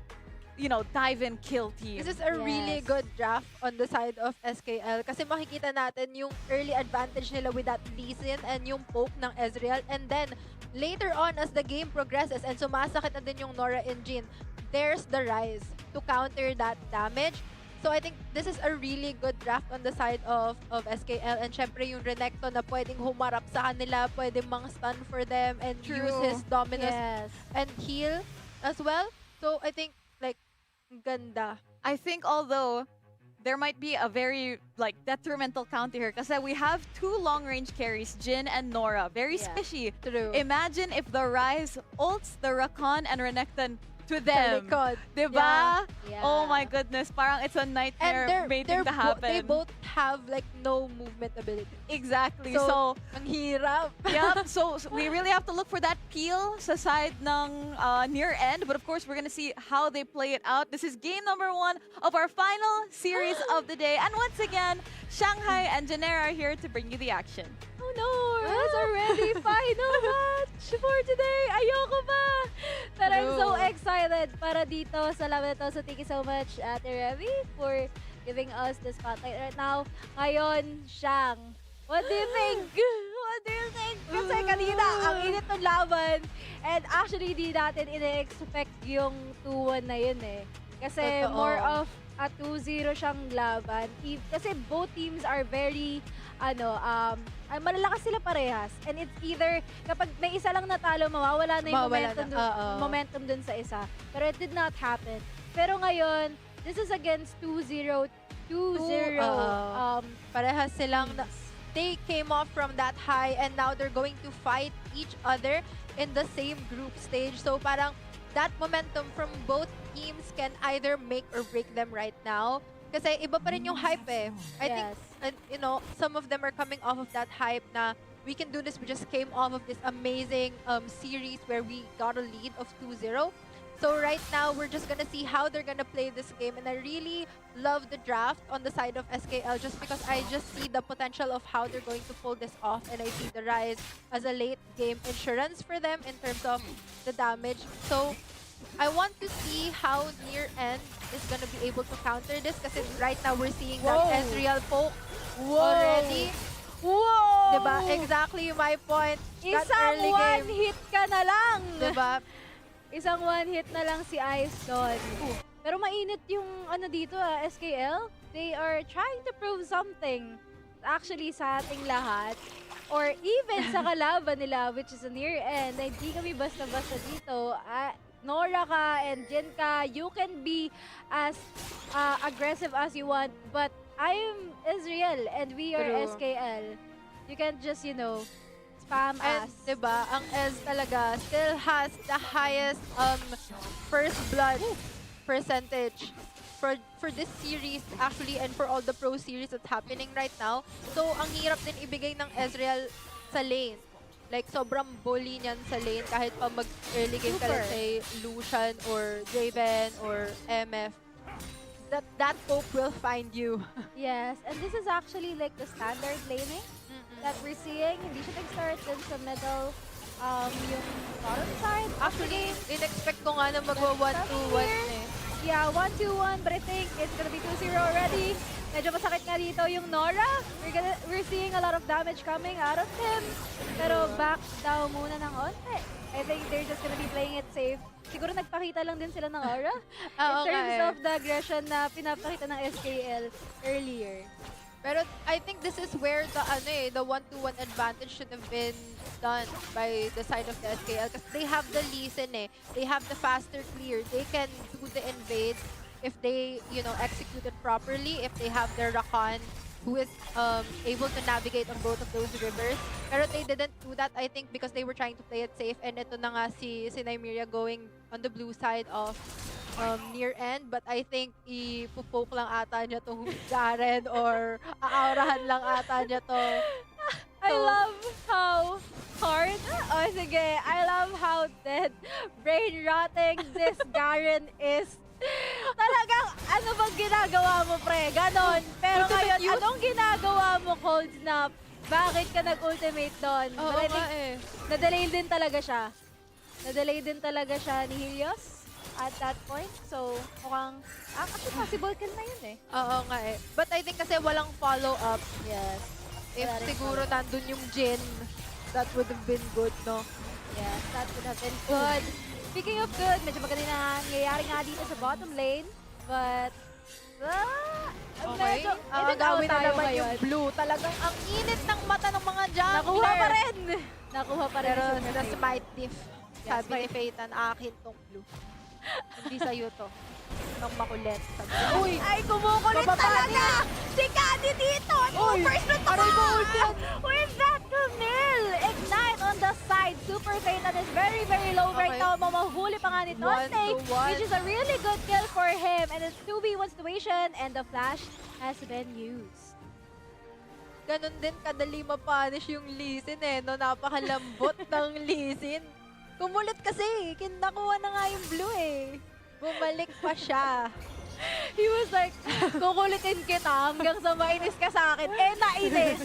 dive and kill team. This is a really Yes. good draft on the side of SKL kasi makikita natin yung early advantage nila with that Lee Sin and yung poke ng Ezreal. And then, later on, as the game progresses and sumasakit na din yung Nora and Jhin, there's the Rise to counter that damage. So I think this is a really good draft on the side of SKL. And syempre yung Renekton na pwedeng humarap sa kanila, pwedeng mga stun for them and use True. his dominance Yes. and heal as well. So I think, like, ganda. I think although there might be a very detrimental counter here kasi we have two long-range carries, Jhin and Nora. Very Yeah. squishy. True. Imagine if the Rise ults the Rakan and Renekton to Sa them. likod. Diba? Yeah. Oh my goodness, parang it's a And nightmare waiting to happen. they both have like no movement ability. Exactly. So, So, ang hirap. yep. So we really have to look for that peel sa side ng near end. But of course, we're gonna see how they play it out. This is game number 1 of our final series of the day. And once again, Shanghai and Janera are here to bring you the action. Oh no, it's already final match for today. Ayoko ba? But I'm so True. excited para dito sa laban na to. So thank you so much, Ate Revy, for giving us the spotlight right now. Ngayon, Shang, what do you think? What do you think? Kasi kanina, ang init ng laban. And actually, di natin ina-expect yung 2-1 na yun eh. Kasi Totoo. more of a 2-0 siyang laban. Kasi both teams are very malalakas sila parehas. And it's either, kapag may isa lang natalo, mawawala na yung Mawawala momentum, na. dun, Oo. momentum dun sa isa. Pero it did not happen. Pero ngayon, this is against 2-0. 2-0. Parehas silang, they came off from that high and now they're going to fight each other in the same group stage. So parang that momentum from both teams can either make or break them right now. Kasi iba pa rin yung hype eh. I think, you know, some of them are coming off of that hype na we can do this. We just came off of this amazing series where we got a lead of 2-0. So right now, we're just gonna see how they're gonna play this game. And I really love the draft on the side of SKL just because I just see the potential of how they're going to pull this off. And I see the Rise as a late game insurance for them in terms of the damage. So I want to see how near end is gonna be able to counter this because right now we're seeing that Whoa. Ezreal poke already. Whoa! Diba? Exactly my point. That Isang early one game. hit ka na lang. Diba? Isang one hit na lang si Ice doon. Pero mainit yung ano dito SKL. They are trying to prove something. Actually sa ating lahat. Or even sa kalaban nila which is a near end. Na hindi kami basta-basta dito. Nora ka and Jin ka, you can be as aggressive as you want. But I'm Israel and we are True. SKL. You can't just, you know, spam And us. diba, ang Ez talaga still has the highest first blood percentage for this series actually and for all the pro series that's happening right now. So ang hirap din ibigay ng Ezreal sa lane. Like sobrang bully niyan sa lane kahit pa mag early game ka let's say Lucian or Draven or MF. That poke will find you. Yes, and this is actually like the standard laning that we're seeing. Hindi siya nag-start din sa middle, yung bottom side. Actually, in-expect ko nga na magwa 1-2-1 eh. Yeah, 1-2-1, but I think it's gonna be 2-0 already. Medyo masakit nga dito yung Nora. We're seeing a lot of damage coming out of him. Pero back down muna ng onte. I think they're just gonna be playing it safe. Siguro nagpakita lang din sila ng aura in terms of the aggression na pinapakita ng SKL earlier. Pero I think this is where the 1-2-1 advantage should have been done by the side of the SKL because they have the Lee Sin eh. They have the faster clear. They can do the invade if they, you know, execute it properly, if they have their Rakan who is able to navigate on both of those rivers. Pero they didn't do that, I think, because they were trying to play it safe. And ito na nga si Nymeria going on the blue side of near end. But I think ipupoke lang ata niya to Garen or aaurahan lang ata niya to. I love how hard, sige, I love how dead, brain rotting this Garen is. Talagang, ano bang ginagawa mo, pre? Ganon. Pero ngayon, anong ginagawa mo, Cold Snap? Bakit ka nag-ultimate doon? Oo But I nga think, eh. na-delay din talaga siya. Na-delay din talaga siya ni Helios at that point. So, mukhang, actually possible kill na yun eh. Oo nga eh. But I think kasi walang follow-up. Yes. If Wala rin siguro nandun yung Jin, that would have been good, no? Yes, that would have been good. Speaking of good, medyo maganda na nangyayari nga dito sa bottom lane. But, Okay. medyo, Gawin na tayo naman ngayon. yung blue. Talagang ang init ng mata ng mga jungler. Nakuha pa rin. Nakuha pa rin. Pero sa na smite diff. Yeah, Sabi ni smite. Peyton, akin tong blue. Hindi sa'yo to. Nang makulit. Sabi niya, Uy! Ay, kumukulit Bababa talaga! Si Candy dito! Uy! First na Aray ko, With that Camille! Ignite on the side. Super Fatal is very, very low right Okay. now. Mamahuli pa nga ni Tonte, 1-1. which is a really good kill for him. And it's 2v1 situation, and the flash has been used. Ganon din kadali mapunish yung Lee Sin eh, no? Napakalambot ng Lee Sin. Kumulit kasi, kinakuha na nga yung blue eh. Bumalik pa siya. He was like, kukulitin kita hanggang sa mainis ka sa akin. Eh, nainis.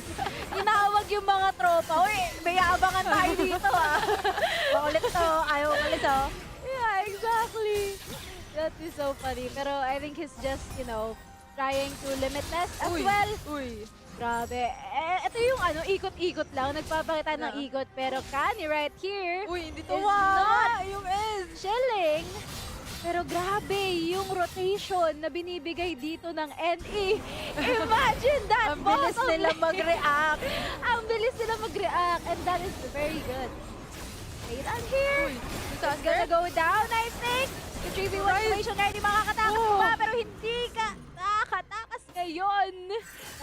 Inawag yung mga tropa. Uy, may abangan tayo dito ah. Makulit to. Ayaw umalis oh. Yeah, exactly. That is so funny. Pero I think he's just, you know, trying to limit nest as well. Uy. Grabe. Eh, ito yung ano, ikot-ikot lang. Nagpapakita ng ikot. Pero Kani right here Uy, hindi is tuwa. not Yung S. chilling. Pero grabe, yung rotation na binibigay dito ng NE. Imagine that! Ang bilis bottom nila lane. mag-react. Ang bilis nila mag-react. And that is very good. Wait on here. It's gonna go down, I think. The 3v1 situation na hindi makakatakas pa, pero hindi ka nakatakas ngayon.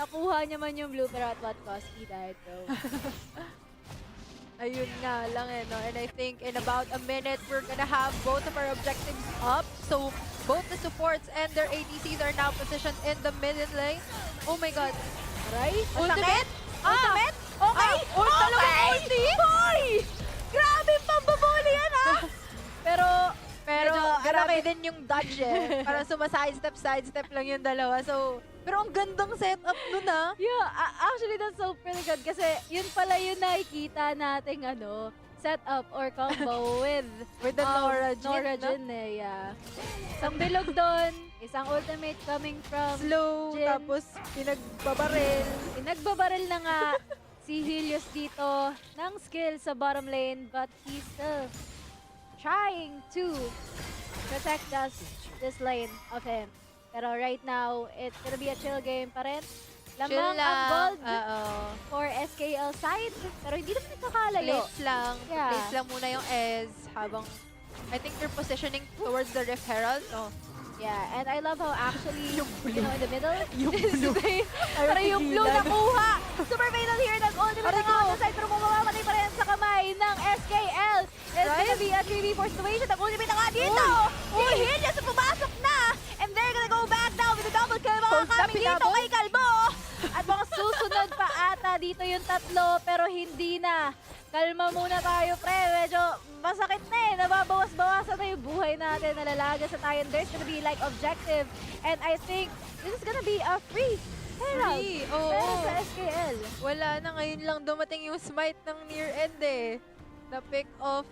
Nakuha niya man yung blue, pero at what cost? He died, though. Ayun nga lang eh, no? And I think in about a minute, we're gonna have both of our objectives up. So, both the supports and their ADCs are now positioned in the middle lane. Oh my god. Aray, Ultimate? Ultimate? Okay! Ulti? Boy! Grabe pambaboli yan, ha? Pero Pero medyo, grabe din yung dodge eh. Parang sidestep lang yung dalawa. So, pero ang gandang setup nun ah. yeah, actually that's so pretty good kasi yun pala yung nakikita nating ano, setup or combo with the Nora Jhin, Nora no? Jhin eh, yeah. Isang bilog doon, isang ultimate coming from Slow, Jhin. tapos pinagbabaril. Pinagbabaril na nga si Helios dito ng skill sa bottom lane, but he's still trying to protect this lane of him. Pero right now, it's gonna be a chill game pa rin. Lamang ang gold for SKL side, pero hindi naman nakakalayo. Plates lang. Yeah. Plates lang muna yung Ez habang I think they're positioning towards the Rift Herald. Oh. Yeah, and I love how actually, you know, in the middle, Yung blue. para yung blue nakuha. Super Fatal here, nag-ultimate na nga on the side, pero mamamatay pa rin sa kamay ng SKL. It's gonna be a 3v4 situation. Nag-ultimate na nga dito. Si Helios pumasok na. And they're gonna go back down with a double kill. Mga Hold up, kami dito pinabol. kay Kalbo. At mga susunod pa ata dito yung tatlo, pero hindi na. Kalma muna tayo, pre. Medyo masakit na eh. Nababawas-bawasan na yung buhay natin. Nalalagas na tayo. And there's gonna be like objective. And I think this is gonna be a free Herald. Free, oo. Pero sa SKL. Wala na, ngayon lang dumating yung smite ng near end eh. Na pick off.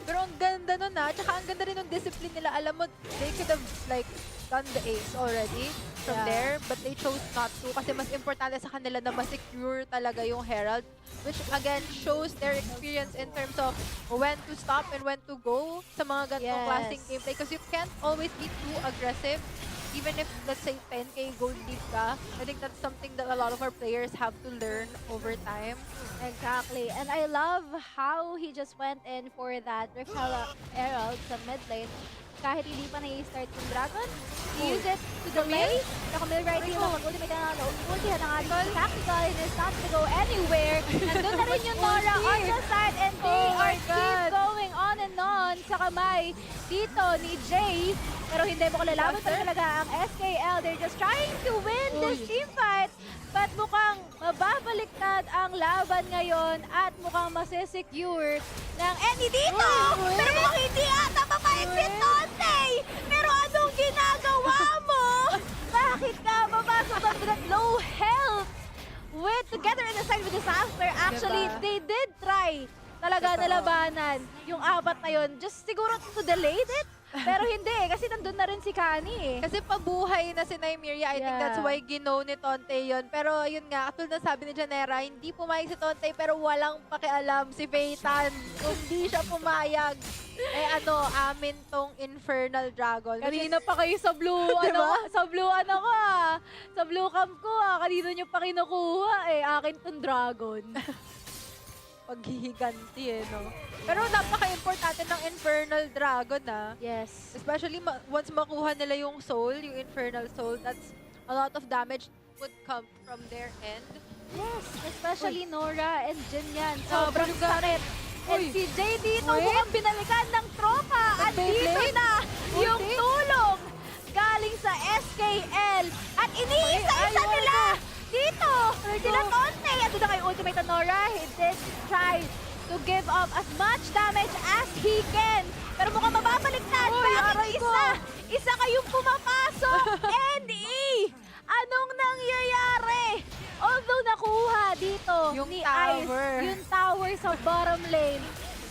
Pero ang ganda nun ah. Tsaka ang ganda rin ng discipline nila. Alam mo, they could have like done the ace already from there. But they chose not to. Kasi mas importante sa kanila na ma-secure talaga yung Herald. Which again, shows their experience in terms of when to stop and when to go sa mga ganitong klaseng gameplay. Because you can't always be too aggressive. Even if, let's say, 10k gold lead ka, I think that's something that a lot of our players have to learn over time. Exactly. And I love how he just went in for that Rift Herald sa mid lane. Kahit hindi pa na-start yung Dragon, he used it to delay. Nakamil right here, mag-ultimate na nga, ultihan na nga dito. Tactical, and it's not to go anywhere. Nandun na rin yung Nora on the side, and they are keep going on and on sa kamay dito ni Jay. Pero hindi mo kalalaban pa talaga ang SKL. They're just trying to win this team fight. But mukhang mababaliktad ang laban ngayon at mukhang masesecure ng Annie dito! Pero mukhang hindi ata papayag si Tonte! Pero anong ginagawa mo? Bakit ka mapasok doon with that low health? With Together in the Side with Disaster, actually, they did try talaga na labanan yung apat na yun. Just siguro to delay it. Pero hindi kasi nandun na rin si Kani eh. Kasi pabuhay na si Nymeria. I think that's why ginaw ni Tonte yun. Pero yun nga, katulad na sabi ni Janera, hindi pumayag si Tonte pero walang pakialam si Peyton kung di siya pumayag. Eh ano, amin tong Infernal Dragon. Kanina pa kayo sa blue, sa blue ano ko ah. Sa blue camp ko ah. Kanina nyo pa kinukuha eh. Akin tong dragon. Paghihiganti eh, no? Pero napaka-importante ng Infernal Dragon, ah. Yes. Especially once makuha nila yung soul, yung Infernal Soul, that's a lot of damage would come from their end. Yes, especially Nora and Jin yan. Sobrang sakit. And Uy. si Jay dito Wait. mukhang binalikan ng tropa. Andito Beyblade? na yung Ulti? tulong galing sa SKL. At iniisa-isa Ay, nila dito. Sila Tonte. Ando na kay Ultimate Nora. He did try to give up as much damage as he can. Pero mukhang mababaliktad. Uy, Bakit aray ko. isa kayong pumapasok? NE! Anong nangyayari? Although nakuha dito Yung ni tower. Ice, yung tower sa bottom lane.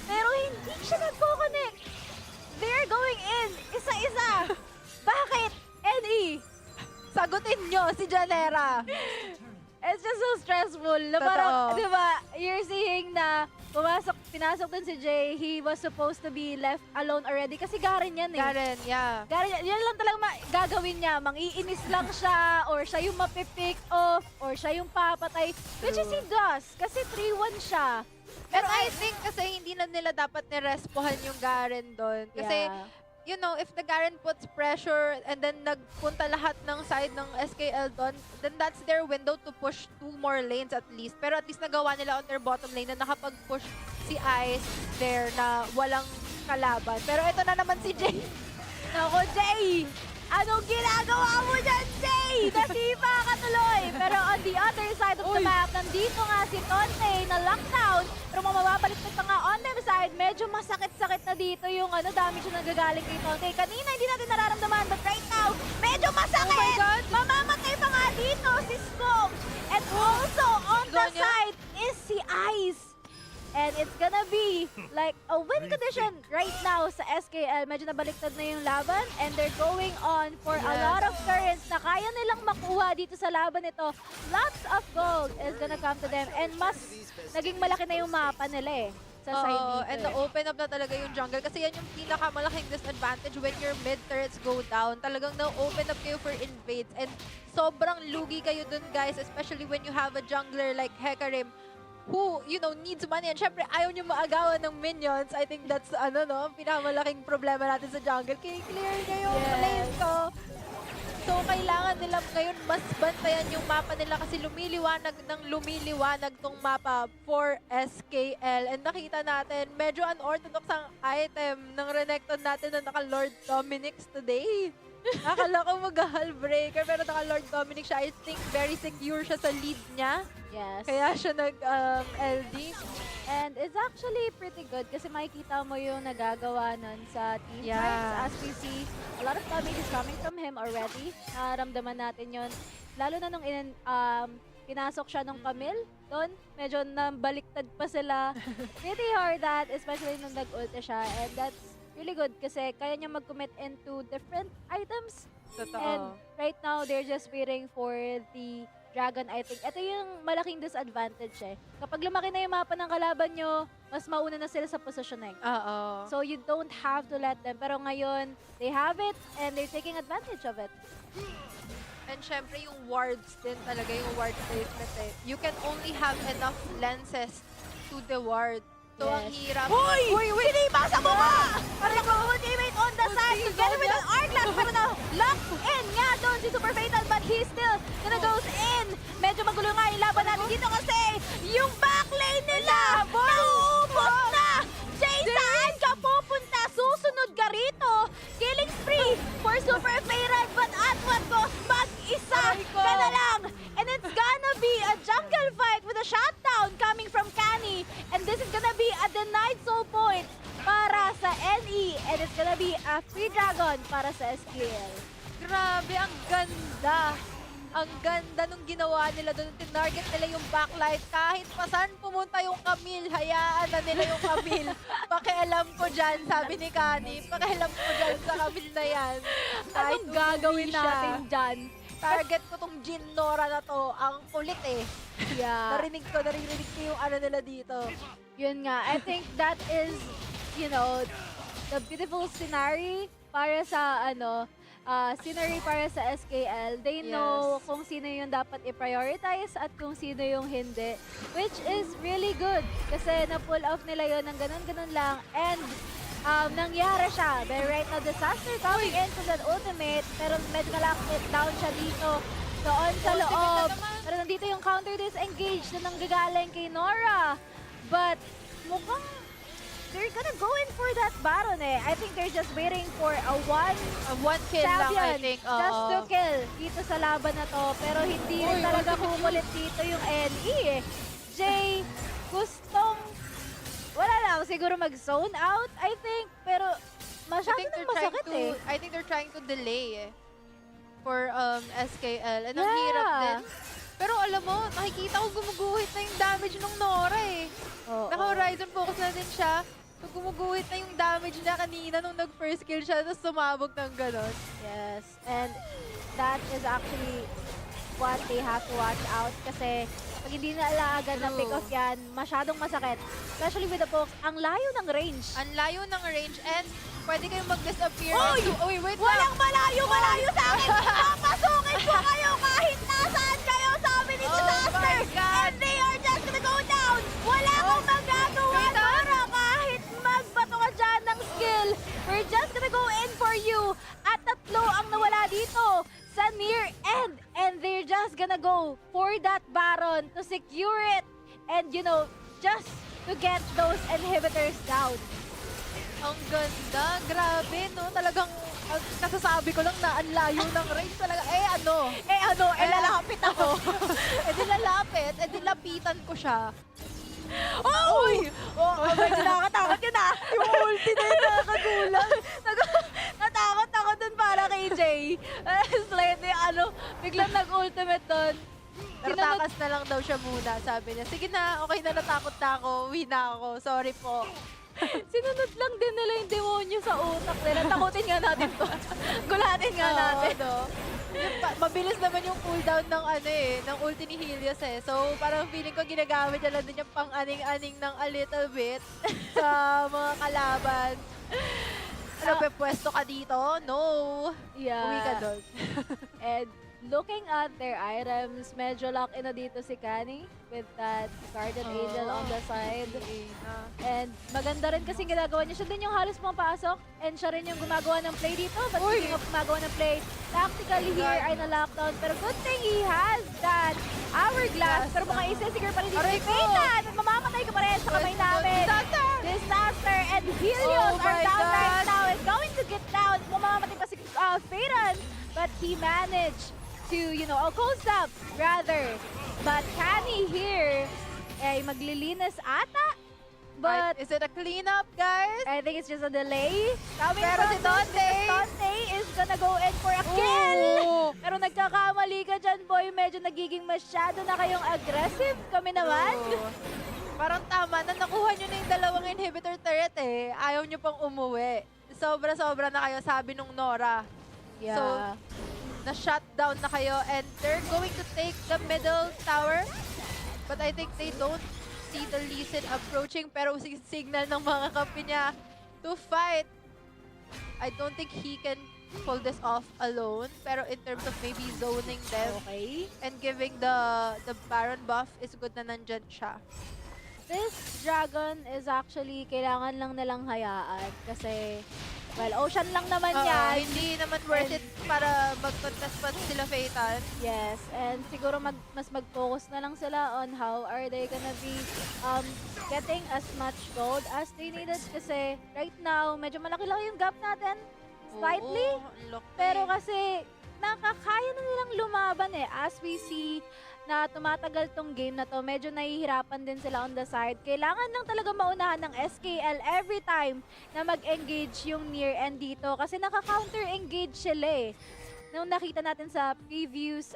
Pero hindi siya nagko-connect. They're going in. Isa-isa. Bakit? NE! Sagutin nyo si Janera. It's just so stressful. Na Totoo. parang, di ba, you're seeing na pinasok dun si Jay, he was supposed to be left alone already. Kasi Garen yan eh. Garen, yeah. Garen, yan lang talaga gagawin niya. Mang-iinis lang siya, or siya yung mapipick off, or siya yung papatay. Which is he does. Kasi 3-1 siya. Pero I think kasi hindi na nila dapat nirespohan yung Garen doon. Kasi, Yeah. you know, if the Garen puts pressure and then nagpunta lahat ng side ng SKL doon, then that's their window to push 2 more lanes at least. Pero at least nagawa nila on their bottom lane na nakapag-push si Ice there na walang kalaban. Pero ito na naman si Jay. Ako, Jay! Anong ginagawa mo dyan, Jay? Nasipa ka tuloy! Pero on the other side of the map, nandito nga si Tonte na lockdown. Pero mamababaliktad pa nga on their side, medyo masakit-sakit na dito yung damage na nagagaling kay Tonte. Kanina hindi natin nararamdaman, but right now, medyo masakit! Oh my God! Mamamatay pa nga dito si Scope! And also on the Zonya? side is si Ice! And it's gonna be like a win condition right now sa SKL. Medyo nabaliktad na yung laban and they're going on for a lot of turrets na kaya nilang makuha dito sa laban ito. Lots of gold is gonna come to them and mas naging malaki na yung mapa nila sa side Oo, dito. and na-open up na talaga yung jungle. Kasi yan yung pinakamalaking disadvantage when your mid turrets go down. Talagang na-open up kayo for invades. And sobrang lugi kayo dun, guys. Especially when you have a jungler like HRIP who, you know, needs money. And syempre, ayaw nyo maagawan ng minions. I think that's, pinakamalaking problema natin sa jungle. Kaya clear nyo yung lane ko. So, kailangan nila ngayon mas bantayan yung mapa nila kasi lumiliwanag tong mapa for SKL. And nakita natin, medyo unorthodox ang item ng Renekton natin na naka-Lord Dominix today. Akala ko mag-hull breaker pero naka-Lord Dominic siya. I think very secure siya sa lead niya. Yes. Kaya siya nag-LD. And it's actually pretty good kasi makikita mo yung nagagawa nun sa team Yeah. fights. As we see, a lot of damage is coming from him already. Naramdaman natin yun. Lalo na nung pinasok siya ng Camille doon, medyo nabaliktad pa sila. Pretty hard that, especially nung nag-ulti siya. And that's really good kasi kaya niya mag-commit into different items. Totoo. And right now, they're just waiting for the Dragon, I think. Ito yung malaking disadvantage Kapag lumaki na yung mapa ng kalaban nyo, mas mauna na sila sa positioning. Oo. So you don't have to let them. Pero ngayon, they have it and they're taking advantage of it. And syempre yung wards din talaga, yung ward placement You can only have enough lenses to the ward. So ang Yes. hirap. Uy! Sinibasa mo ba? Parang mag-ultimate on the side together with an Arclash. Pero na lock in nga doon si Super Fatal but he still gonna goes in. Medyo magulo nga yung laban natin dito kasi yung backlane nila nauubos na. Jay, saan ka pupunta? Susunod ka rito. Killing spree for Super Fatal but at what cost? Mag-isa ka na lang. And it's gonna be a jungle fight with a shutdown coming from Canny. And this is gonna be a denied soul point para sa NE. And it's gonna be a free dragon para sa SQL. Grabe, ang ganda. Ang ganda nung ginawa nila doon. Tinarget nila yung backlight. Kahit pa saan pumunta yung Camille, hayaan na nila yung Camille. Pakialam ko dyan, sabi ni Kani. Pakialam ko dyan sa Camille na yan. Kahit Anong gagawin umuwi siya. natin dyan? Target ko tong Jin Nora na to. Ang kulit Yeah. narinig ko yung ano nila dito. Yun nga. I think that is, you know, the beautiful scenario para sa scenery para sa SKL. They know kung sino yung dapat i-prioritize at kung sino yung hindi. Which is really good. Kasi na-pull off nila yun ng ganun-ganun lang. And nangyari siya. But right now, disaster coming into that ultimate. Pero medyo na-lock it down siya dito. Doon sa loob. Pero nandito yung counter disengage na nanggagaling kay Nora. But mukhang they're gonna go in for that Baron eh. I think they're just waiting for a One kill lang, champion I think. just to kill dito sa laban na to. Pero hindi rin talaga kumulit dito yung NE eh. Jay, gustong, wala lang, siguro mag-zone out, I think. Pero masyado nang masakit eh. I think they're trying to delay for SKL. And ang Yeah. hirap din. Pero alam mo, nakikita ko gumuguhit na yung damage ng Nora eh. Oo. Naka-horizon focus na din siya. So gumuguhit na yung damage niya kanina nung nag-first kill siya, tapos sumabog ng ganon. Yes, and that is actually what they have to watch out kasi pag hindi na agad na True. pick off yan, masyadong masakit. Especially with the pokes, ang layo ng range. Ang layo ng range and pwede kayong mag-disappear. Oy! Uy, wait Walang lang! malayo sa akin! Papasukin ko kayo kahit nasaan kayo, sabi ni Oh Disaster! my God! And they are just gonna go down! Wala akong magagawa, Wait, Nora! Kahit magbato ka dyan ng skill, we're just gonna go in for you! At tatlo ang nawala dito sa near end! And they're just gonna go for that Baron to secure it! And you know, just to get those inhibitors down. Ang ganda, grabe no, talagang nasasabi ko lang na ang layo ng range talaga. Lalapit ako. di lapitan ko siya. Uy! Medyo nakakatakot yun ah. Yung ulti na yun nakakagulat. Natakot ako dun para kay Jay. Slightly, biglang nag-ultimate dun. Pero takas na lang daw siya muna, sabi niya. Sige na, okay na, natakot na ako, uwi na ako, sorry po. Sinunod lang din nila yung demonyo sa utak nila. Takutin nga natin to. Gulatin nga natin. No? Mabilis naman yung cooldown ng ng ulti ni Helios eh. So parang feeling ko ginagamit niya lang din yung pang-aning-aning ng a little bit sa mga kalaban. Ano, pwesto ka dito? No! Yeah. Uwi ka doon. And looking at their items, medyo lock-in na dito si Kani with that Guardian Angel on the side. And maganda rin kasi ginagawa niya. Siya din yung halos pumapasok and siya rin yung gumagawa ng play dito. But speaking of gumagawa ng play, tactically here ay na-lockdown. Pero good thing he has that hourglass. Pero mukhang isa-sigure pa rin dito si Peyton. At mamamatay ka pa rin sa kamay namin. Disaster and Helios are down right now. And going to get down. Mamamatay pa si Peyton. But he managed to, close up, rather. But Kani here, ay maglilinis ata. But is it a cleanup, guys? I think it's just a delay. Coming Pero from si Dante! Dante is gonna go in for a kill! Pero nagkakamali ka dyan, boy. Medyo nagiging masyado na kayong aggressive. Kami naman. Parang tama na nakuha nyo na yung dalawang inhibitor turret eh. Ayaw nyo pang umuwi. Sobra-sobra na kayo, sabi nung Nora. Yeah. So, na-shutdown na kayo and they're going to take the middle tower. But I think they don't see the Lee Sin approaching pero signal ng mga kampi niya to fight. I don't think he can pull this off alone. Pero in terms of maybe zoning them Okay. and giving the Baron buff is good na nandyan siya. This dragon is actually kailangan lang nilang hayaan kasi, well, ocean lang naman yan. Hindi naman worth it para mag-contest pa sila Fatal. Yes, and siguro mas mag-focus na lang sila on how are they gonna be getting as much gold as they needed kasi right now, medyo malaki-laki yung gap natin. Slightly. Oo, ang laki. Pero kasi nakakaya na nilang lumaban eh. As we see na tumatagal tong game na to, medyo nahihirapan din sila on the side. Kailangan lang talaga maunahan ng SKL every time na mag-engage yung near end dito kasi naka-counter-engage sila eh. Nung nakita natin sa previous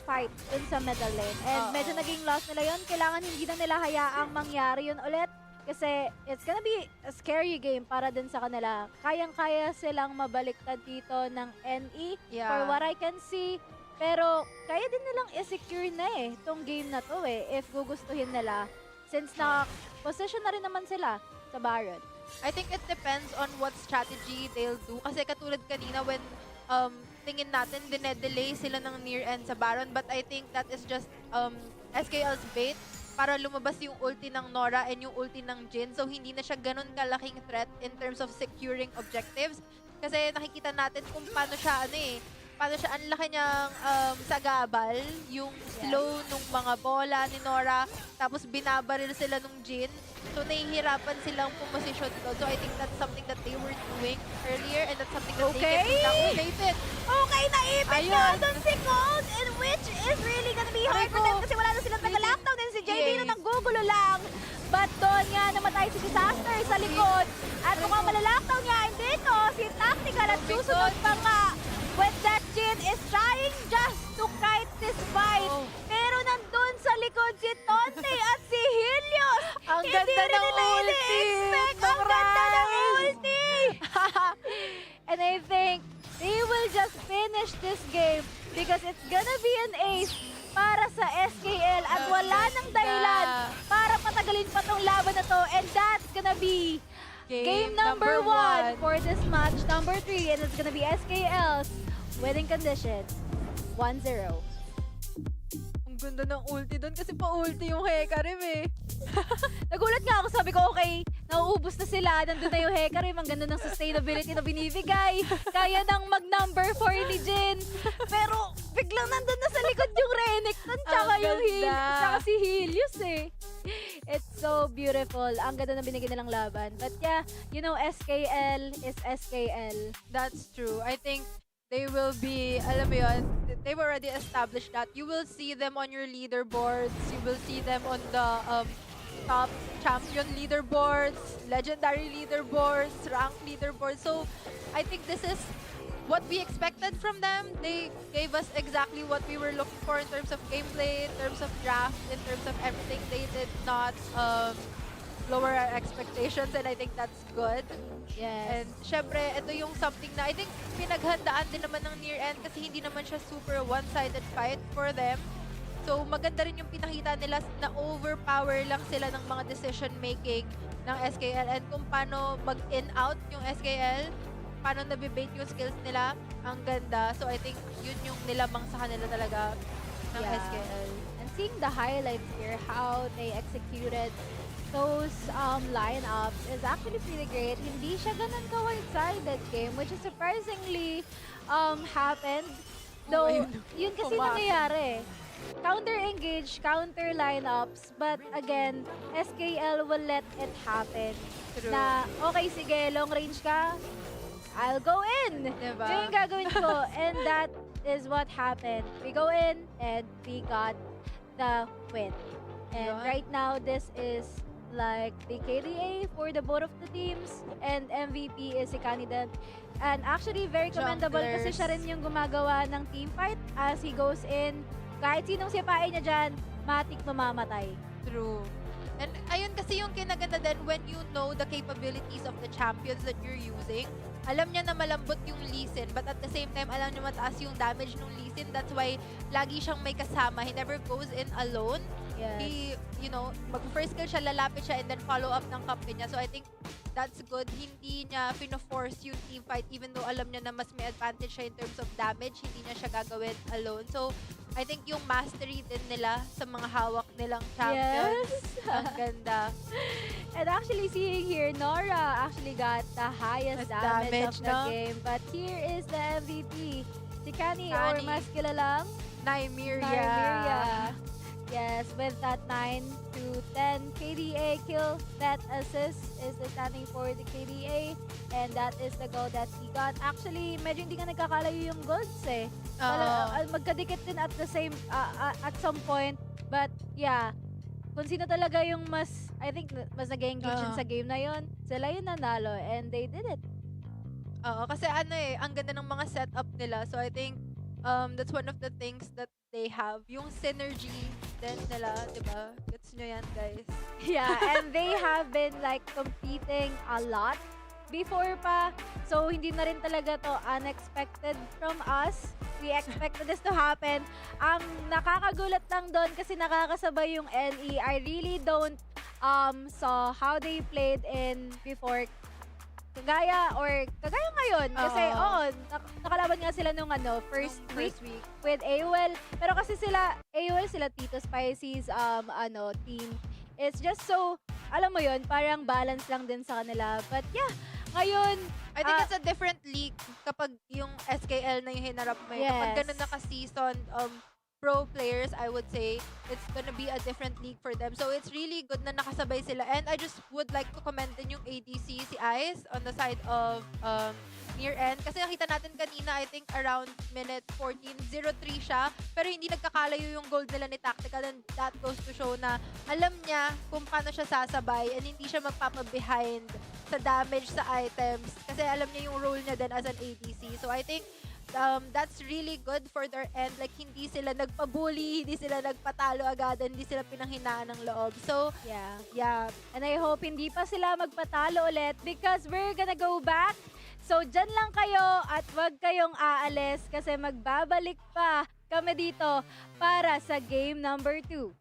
fight dun sa middle lane. And medyo naging loss nila yun. Kailangan hindi na nila hayaang mangyari yun ulit. Kasi it's gonna be a scary game para din sa kanila. Kayang-kaya silang mabaliktad dito ng NE for what I can see. Pero kaya din nilang i-secure na eh itong game na to eh if gugustuhin nila. Since na-position na rin naman sila sa Baron. I think it depends on what strategy they'll do. Kasi katulad kanina when tingin natin, dinedelay sila ng near end sa Baron. But I think that is just SKL's bait para lumabas yung ulti ng Nora and yung ulti ng Jhin. So hindi na siya ganun kalaking threat in terms of securing objectives. Kasi nakikita natin kung paano siya paano siya, ang laki niyang sagabal, yung slow nung mga bola ni Nora, tapos binabaril sila nung Jin. So, nahihirapan silang pumosisyon doon. So, I think that's something that they were doing earlier and that's something that they can do now. David! Okay, naipit Ayun. na doon si Cold, and which is really gonna be hard for them kasi wala na silang taga-lockdown din si JD na Yes. naggugulo lang. But doon nga namatay si Disaster sa likod. At mukhang malalockdown nga dito si Tactical at susunod pa nga. When that Jin is trying just to kite this fight. Oh. Pero nandun sa likod si Tonte at si Helios. Ang Hindi ganda rin ng nila ulti ini-expect. ng Ang ganda ng Rise. ulti. And I think they will just finish this game because it's gonna be an ace para sa SKL at wala nang dahilan para patagalin pa tong laban na to, and that's gonna be game number 1 for this match number 3, and it's gonna be SKL's winning condition 1-0. Ang ganda ng ulti doon kasi pa-ulti yung Hecarim eh. Nagulat nga ako, sabi ko okay, nauubos na sila, nandun na yung Hecarim, ang ganda ng sustainability na binibigay, kaya nang mag-number 4 ni Jin. Pero biglang nandun na sa likod yung Renekton, tsaka Ang yung ganda. tsaka si Helios eh. It's so beautiful. Ang ganda na binigay nilang laban. But yeah, you know, SKL is SKL. That's true. I think they will be, alam mo yun, they've already established that. You will see them on your leaderboards. You will see them on the top champion leaderboards, legendary leaderboards, rank leaderboards. So, I think this is what we expected from them. They gave us exactly what we were looking for in terms of gameplay, in terms of draft, in terms of everything. They did not lower our expectations, and I think that's good. Yes. And syempre, ito yung something na I think pinaghandaan din naman ng near end kasi hindi naman siya super one-sided fight for them. So maganda rin yung pinakita nila na overpower lang sila ng mga decision making ng SKL and kung paano mag-in out yung SKL, paano nabibait yung skills nila, ang ganda. So I think yun yung nilamang sa kanila talaga ng Yeah. SKL. And seeing the highlights here, how they executed those lineups is actually pretty great. Hindi siya ganun ka-one-sided game, which is surprisingly happened. Though, yun kasi Pumasok. nangyayari. Counter-engage, counter-lineups, but again, SKL will let it happen. True. Na, okay, sige, long range ka, I'll go in. Diba? Yun yung gagawin ko. And that is what happened. We go in and we got the win. And Yun. right now, this is like the KDA for the both of the teams. And MVP is si Canidan. And actually, very commendable kasi Junglers. siya rin yung gumagawa ng team fight as he goes in. Kahit sinong sipain niya dyan, matik mamamatay. True. And ayun kasi yung kinaganda din when you know the capabilities of the champions that you're using. Alam niya na malambot yung Lee Sin, but at the same time, alam niya mataas yung damage ng Lee Sin. That's why lagi siyang may kasama. He never goes in alone. Yes. He, you know, mag-first kill siya, lalapit siya, and then follow up ng kampi niya. So I think that's good. Hindi niya pino-force yung team fight even though alam niya na mas may advantage siya in terms of damage. Hindi niya siya gagawin alone. So I think yung mastery din nila sa mga hawak nilang champions. Yes. Ang ganda. And actually seeing here, Nora actually got the highest Mas damage of the no? game. But here is the MVP. Si Kani, or Kani. mas kilalang Nymeria. Nymeria. Yes, with that 9 to 10 KDA kill, that assist is the standing for the KDA. And that is the goal that he got. Actually, medyo hindi nga nagkakalayo yung golds eh. Magkadikit din at the same, at some point. But yeah, kung sino talaga yung mas, I think, mas nag-engage yun sa game na yun, sila yung nanalo. And they did it. Oo, kasi ano eh, ang ganda ng mga setup nila. So I think that's one of the things that they have. Yung synergy din nila, di ba? Gets nyo yan, guys. Yeah, and they have been like competing a lot before pa. So, hindi na rin talaga to unexpected from us. We expected this to happen. Ang nakakagulat lang doon kasi nakakasabay yung LE. I really don't saw how they played in before. Kagaya ngayon. Kasi, nakalaban nga sila nung first week with AOL. Pero kasi AOL sila Tito Spicy's team. It's just so, alam mo yun, parang balance lang din sa kanila. But yeah, Ngayon, I think it's a different league kapag yung SKL na yung hinarap mo. Kapag Yes. ganun naka-season pro players, I would say, it's gonna be a different league for them. So it's really good na nakasabay sila. And I just would like to commend din yung ADC, si Ice, on the side of near end. Kasi nakita natin kanina, I think around minute 14, 0-3 siya. Pero hindi nagkakalayo yung gold nila ni Tactical. And that goes to show na alam niya kung paano siya sasabay and hindi siya magpapa-behind sa damage sa items. Kasi alam niya yung role niya din as an ADC. So I think that's really good for their end. Like, hindi sila nagpabully, hindi sila nagpatalo agad, hindi sila pinanghinaan ng loob. So, yeah. And I hope hindi pa sila magpatalo ulit because we're gonna go back. So, dyan lang kayo at wag kayong aalis kasi magbabalik pa kami dito para sa game number 2.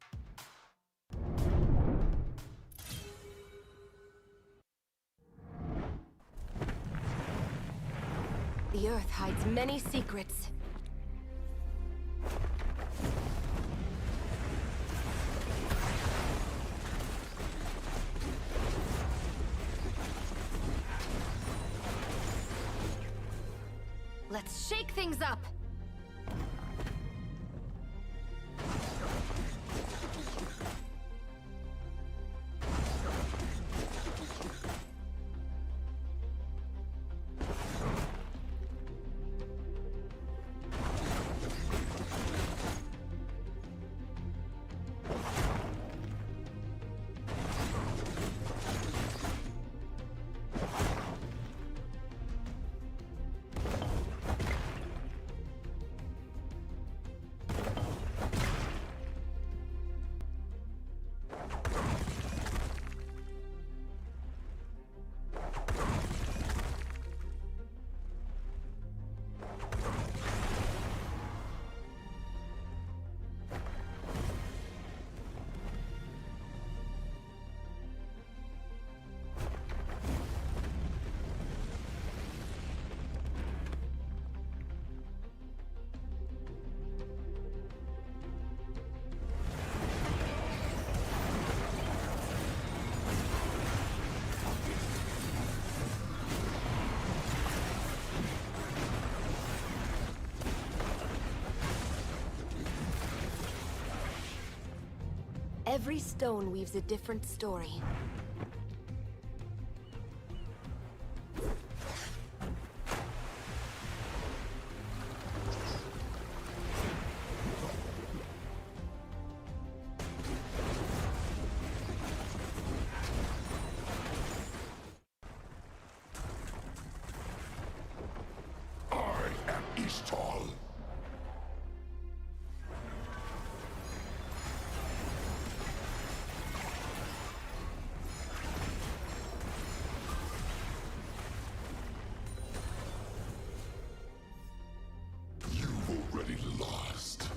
The earth hides many secrets. Let's shake things up. Every stone weaves a different story. I am Eastall. You've already lost.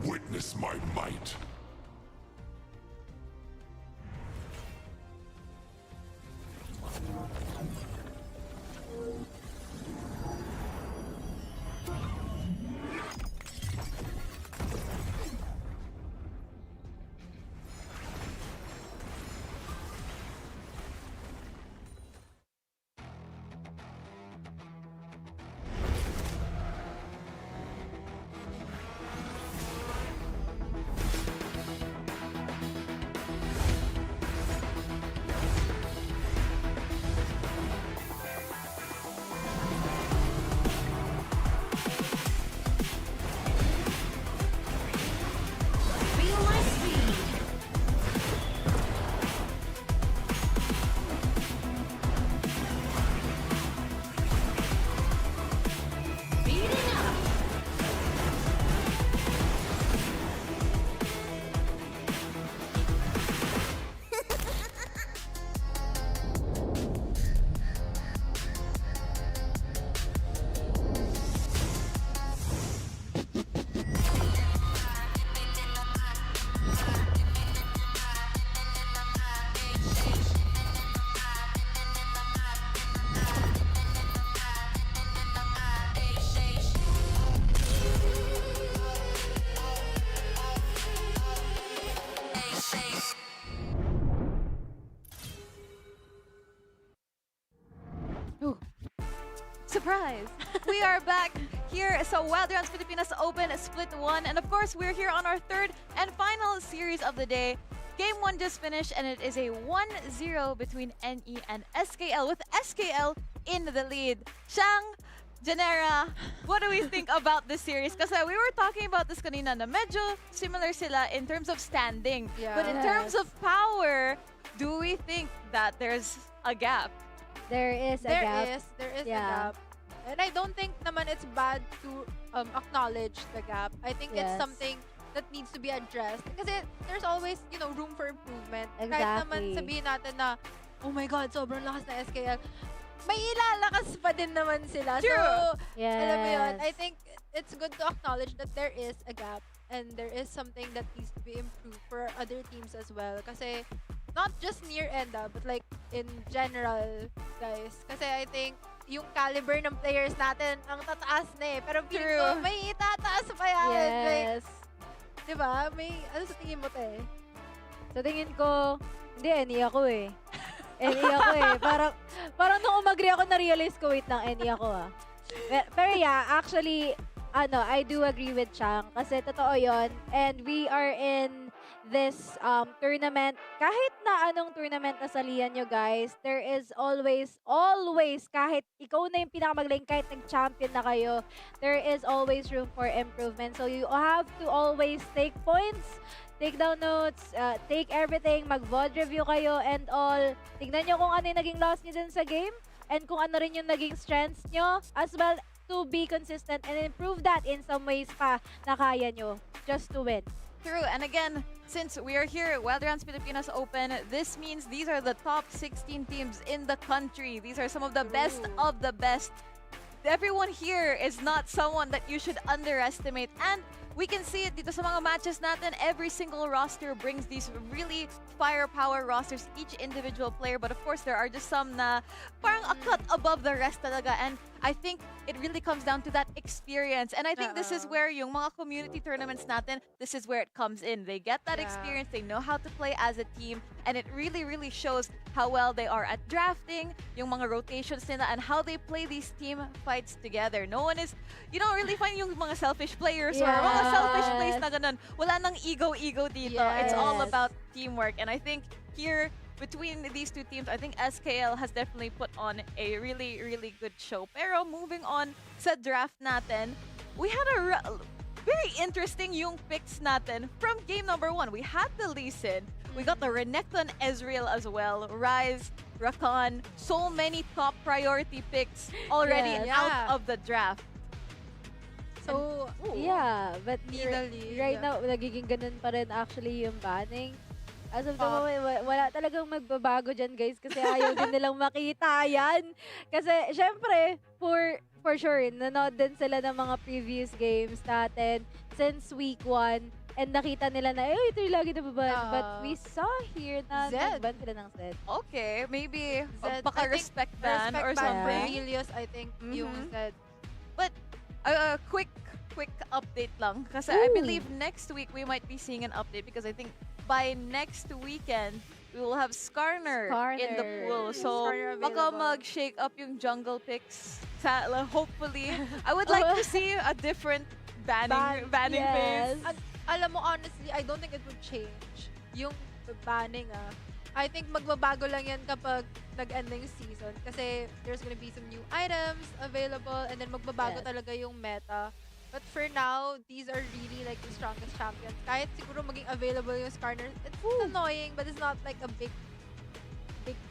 Witness my might. Surprise! We are back here sa Wild Rounds Pilipinas Open Split 1. And of course, we're here on our third and final series of the day. Game 1 just finished and it is a 1-0 between NE and SKL, with SKL in the lead. Shang, Janera, what do we think about this series? Kasi we were talking about this kanina na medyo similar sila in terms of standing. Yeah. But in terms of power, do we think that there's a gap? There is a gap. There is a Yeah. gap. And I don't think naman it's bad to acknowledge the gap. I think it's Yes. something that needs to be addressed. Kasi there's always, room for improvement. Kahit naman Exactly. sabihin natin na, oh my God, sobrang lakas na SKL. May ilalakas pa din naman sila. True. So, Yes. alam mo yun, I think it's good to acknowledge that there is a gap and there is something that needs to be improved for other teams as well. Kasi not just near end, but like in general, guys. Kasi I think yung caliber ng players natin ang tataas na eh. Pero feeling ko, True. may itataas pa yan. Like, Yes. diba? May, ano sa tingin mo, te? Sa tingin ko, hindi, NE ako eh. NE ako eh. Parang nung umagri ako, na-realize ko, wait lang, NE ako ah. Pero yeah, actually, I do agree with Chang. Kasi totoo yon. And we are in this tournament. Kahit na anong tournament na salihan nyo, guys, there is always, kahit ikaw na yung pinakamagaling, kahit nag-champion na kayo, there is always room for improvement. So you have to always take points, take down notes, take everything, mag-VOD review kayo and all. Tignan nyo kung ano yung naging loss nyo dun sa game and kung ano rin yung naging strengths nyo, as well to be consistent and improve that in some ways pa na kaya nyo just to win. True, and again, since we are here at Wild Rounds Pilipinas Open, this means these are the top 16 teams in the country. These are some of the best of the best. Everyone here is not someone that you should underestimate. And we can see it dito sa mga matches natin. Every single roster brings these really firepower rosters, each individual player. But of course, there are just some na parang a cut above the rest talaga. And I think it really comes down to that experience. And I think this is where yung mga community tournaments natin, this is where it comes in. They get that experience, they know how to play as a team, and it really, really shows how well they are at drafting, yung mga rotations nila, and how they play these team fights together. No one is, you don't really find yung mga selfish players or mga selfish plays na ganun. Wala nang ego-ego dito. It's all Yes. about teamwork. And I think here, between these two teams, I think SKL has definitely put on a really, really good show. Pero moving on sa draft natin, we had a very interesting yung picks natin from game number 1. We had the Lee Sin, we got the Renekton Ezreal as well, Ryze, Rakan, so many top priority picks already Yes. out of the draft. So, Yeah, but Finally, right yeah. now, nagiging ganun pa rin actually yung banning. As of the Ah. moment, wala talagang magbabago dyan, guys, kasi ayaw din nilang makita yan. Kasi, syempre, for sure, nanood din sila ng mga previous games natin since week 1. And nakita nila na, ito yung lagi nababan. But we saw here na Zed. nagban sila ng Zed. Okay, maybe Zed, baka I think respect ban or respect ban for something. Helios, I think, yung Mhm. said. Quick update lang. Kasi I Ooh. believe next week we might be seeing an update because I think by next weekend, we will have Skarner in the Skarner. pool. So, Skarner baka available. mag-shake up yung jungle picks. Hopefully. I would like to see a different banning phase. Yes. Alam mo, honestly, I don't think it would change yung banning, I think magbabago lang yan kapag nag-ending season. Kasi there's gonna be some new items available and then magbabago Yes. talaga yung meta. But for now, these are really like the strongest champions. Kahit siguro maging available yung Skarner, it's annoying, but it's not like a big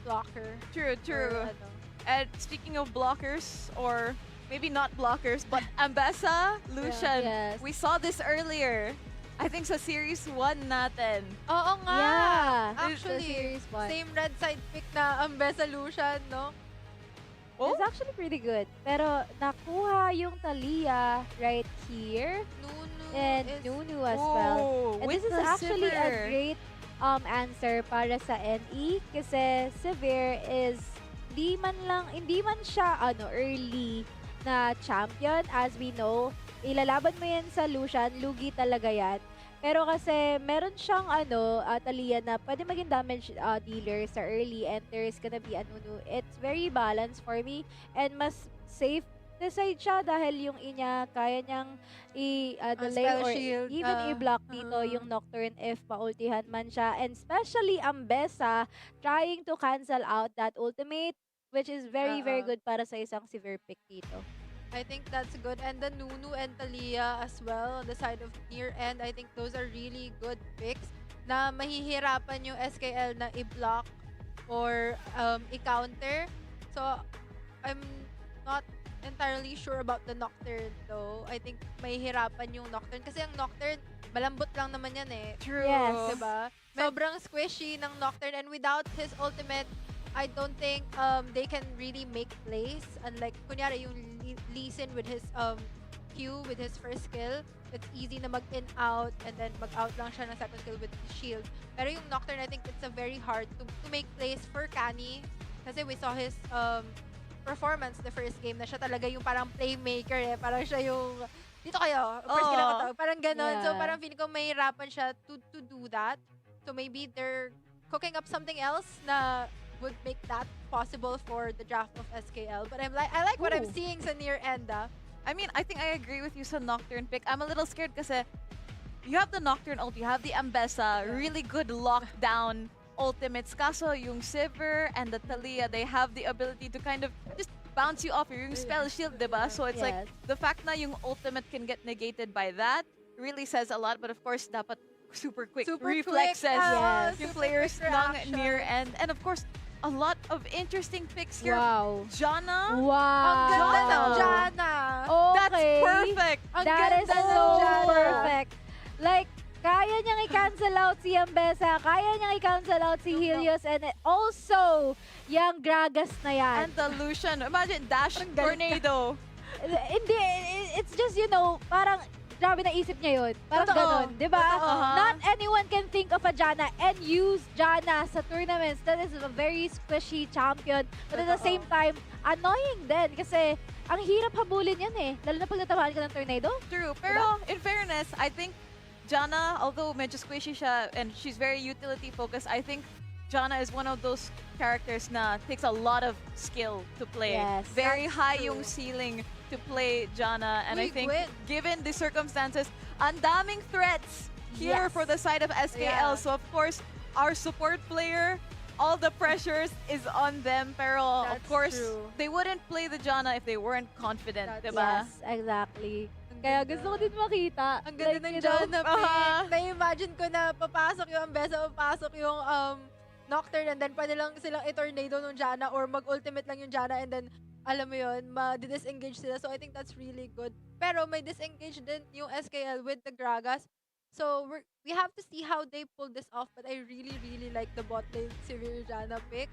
blocker. True, true. Or, ano. And speaking of blockers, or maybe not blockers, but Ambessa, Lucian, Yes. we saw this earlier. I think sa Series 1 natin. Oo nga! Yeah. Actually, Sa Series 1. same red side pick na ang best solution, no? Oh? It's actually pretty good. Pero nakuha yung Talia right here. Nunu And is... Nunu as well. Oh, And with this is the actually a Sivir. great answer para sa NE kasi Sivir is hindi man siya early na champion. As we know, ilalaban mo yan sa Lucian, lugi talaga yan. Pero kasi meron siyang Talia na pwede maging damage dealer sa early and there's gonna be Nunu. It's very balanced for me and mas safe decide siya dahil yung inya kaya niyang delay spell or shield, even i-block dito yung Nocturne if maultihan man siya. And especially ang Besa trying to cancel out that ultimate, which is very, very good para sa isang severe pick dito. I think that's good. And the Nunu and Talia as well on the side of near end. I think those are really good picks na mahihirapan yung SKL na i-block or i-counter. So, I'm not entirely sure about the Nocturne though. I think mahihirapan yung Nocturne kasi ang Nocturne, malambot lang naman yan eh. True. Yes. Diba? Sobrang squishy ng Nocturne and without his ultimate, I don't think they can really make plays. Unlike, kunyari, yung Lee Sin with his Q, with his first skill, it's easy na mag-in out and then mag-out lang siya ng second skill with his shield. Pero yung Nocturne, I think it's a very hard to make plays for Kani. Kasi we saw his performance the first game na siya talaga yung parang playmaker eh. Parang siya yung, dito kayo, first skill ako tawag. Parang ganon. So Yeah. parang feeling ko mahirapan siya to do that. So maybe they're cooking up something else na would make that possible for the draft of SKL. But I like what I'm Ooh. seeing sa near end. I mean, I think I agree with you sa Nocturne pick. I'm a little scared kasi you have the Nocturne ult, you have the Ambessa, really good lockdown ultimates. Kaso yung Sivir and the Talia, they have the ability to kind of just bounce you off yung spell shield, diba? So it's like Yes. the fact na yung ultimate can get negated by that really says a lot. But of course, dapat super quick reflexes Yes. yung super players quick ng reaction. near end. And of course, a lot of interesting picks here. Wow. Jana, Wow. Ang ganda ng Wow. Jana! that's Okay. perfect. Ang That is ganda ng so Jana. perfect. Like, kaya niyang i-cancel out si Ambessa, kaya niyang i-cancel out si Helios, and also, yung Gragas na yan. And the Lucian, imagine dash Parang galit tornado. Hindi, it's just, you know, parang, grabe na isip niya yun. Parang Totoo. ganun, di ba? Totoo. Not anyone can think of a Jana and use Jana sa tournaments. That is a very squishy champion. But at the Totoo. same time, annoying din kasi ang hirap habulin yan eh. Lalo na pag natamaan ka ng tornado. True. Pero in fairness, I think Jana, although medyo squishy siya and she's very utility focused, I think Jana is one of those characters na takes a lot of skill to play. Yes, Very that's high true. yung ceiling to play Jana. And I Uy, think Gwen. given the circumstances, ang daming threats here Yes. for the side of SKL. Yeah. So of course, our support player, all the pressures is on them. Pero of That's course, true. they wouldn't play the Jana if they weren't confident, That's- diba? Yes, exactly. Ang Kaya ganda. gusto ko din makita. Ang ganda ng you know, Jana pick. aha. Na-imagine ko na papasok yung Ambessa, papasok yung Nocturne, and then pwede lang silang i-tornado nung Jana or mag-ultimate lang yung Jana, and then alam mo yun, ma-disengage sila. So I think that's really good. Pero may disengage din yung SKL with the Gragas. So we have to see how they pull this off. But I really, really like the bot lane Severe Jana pick.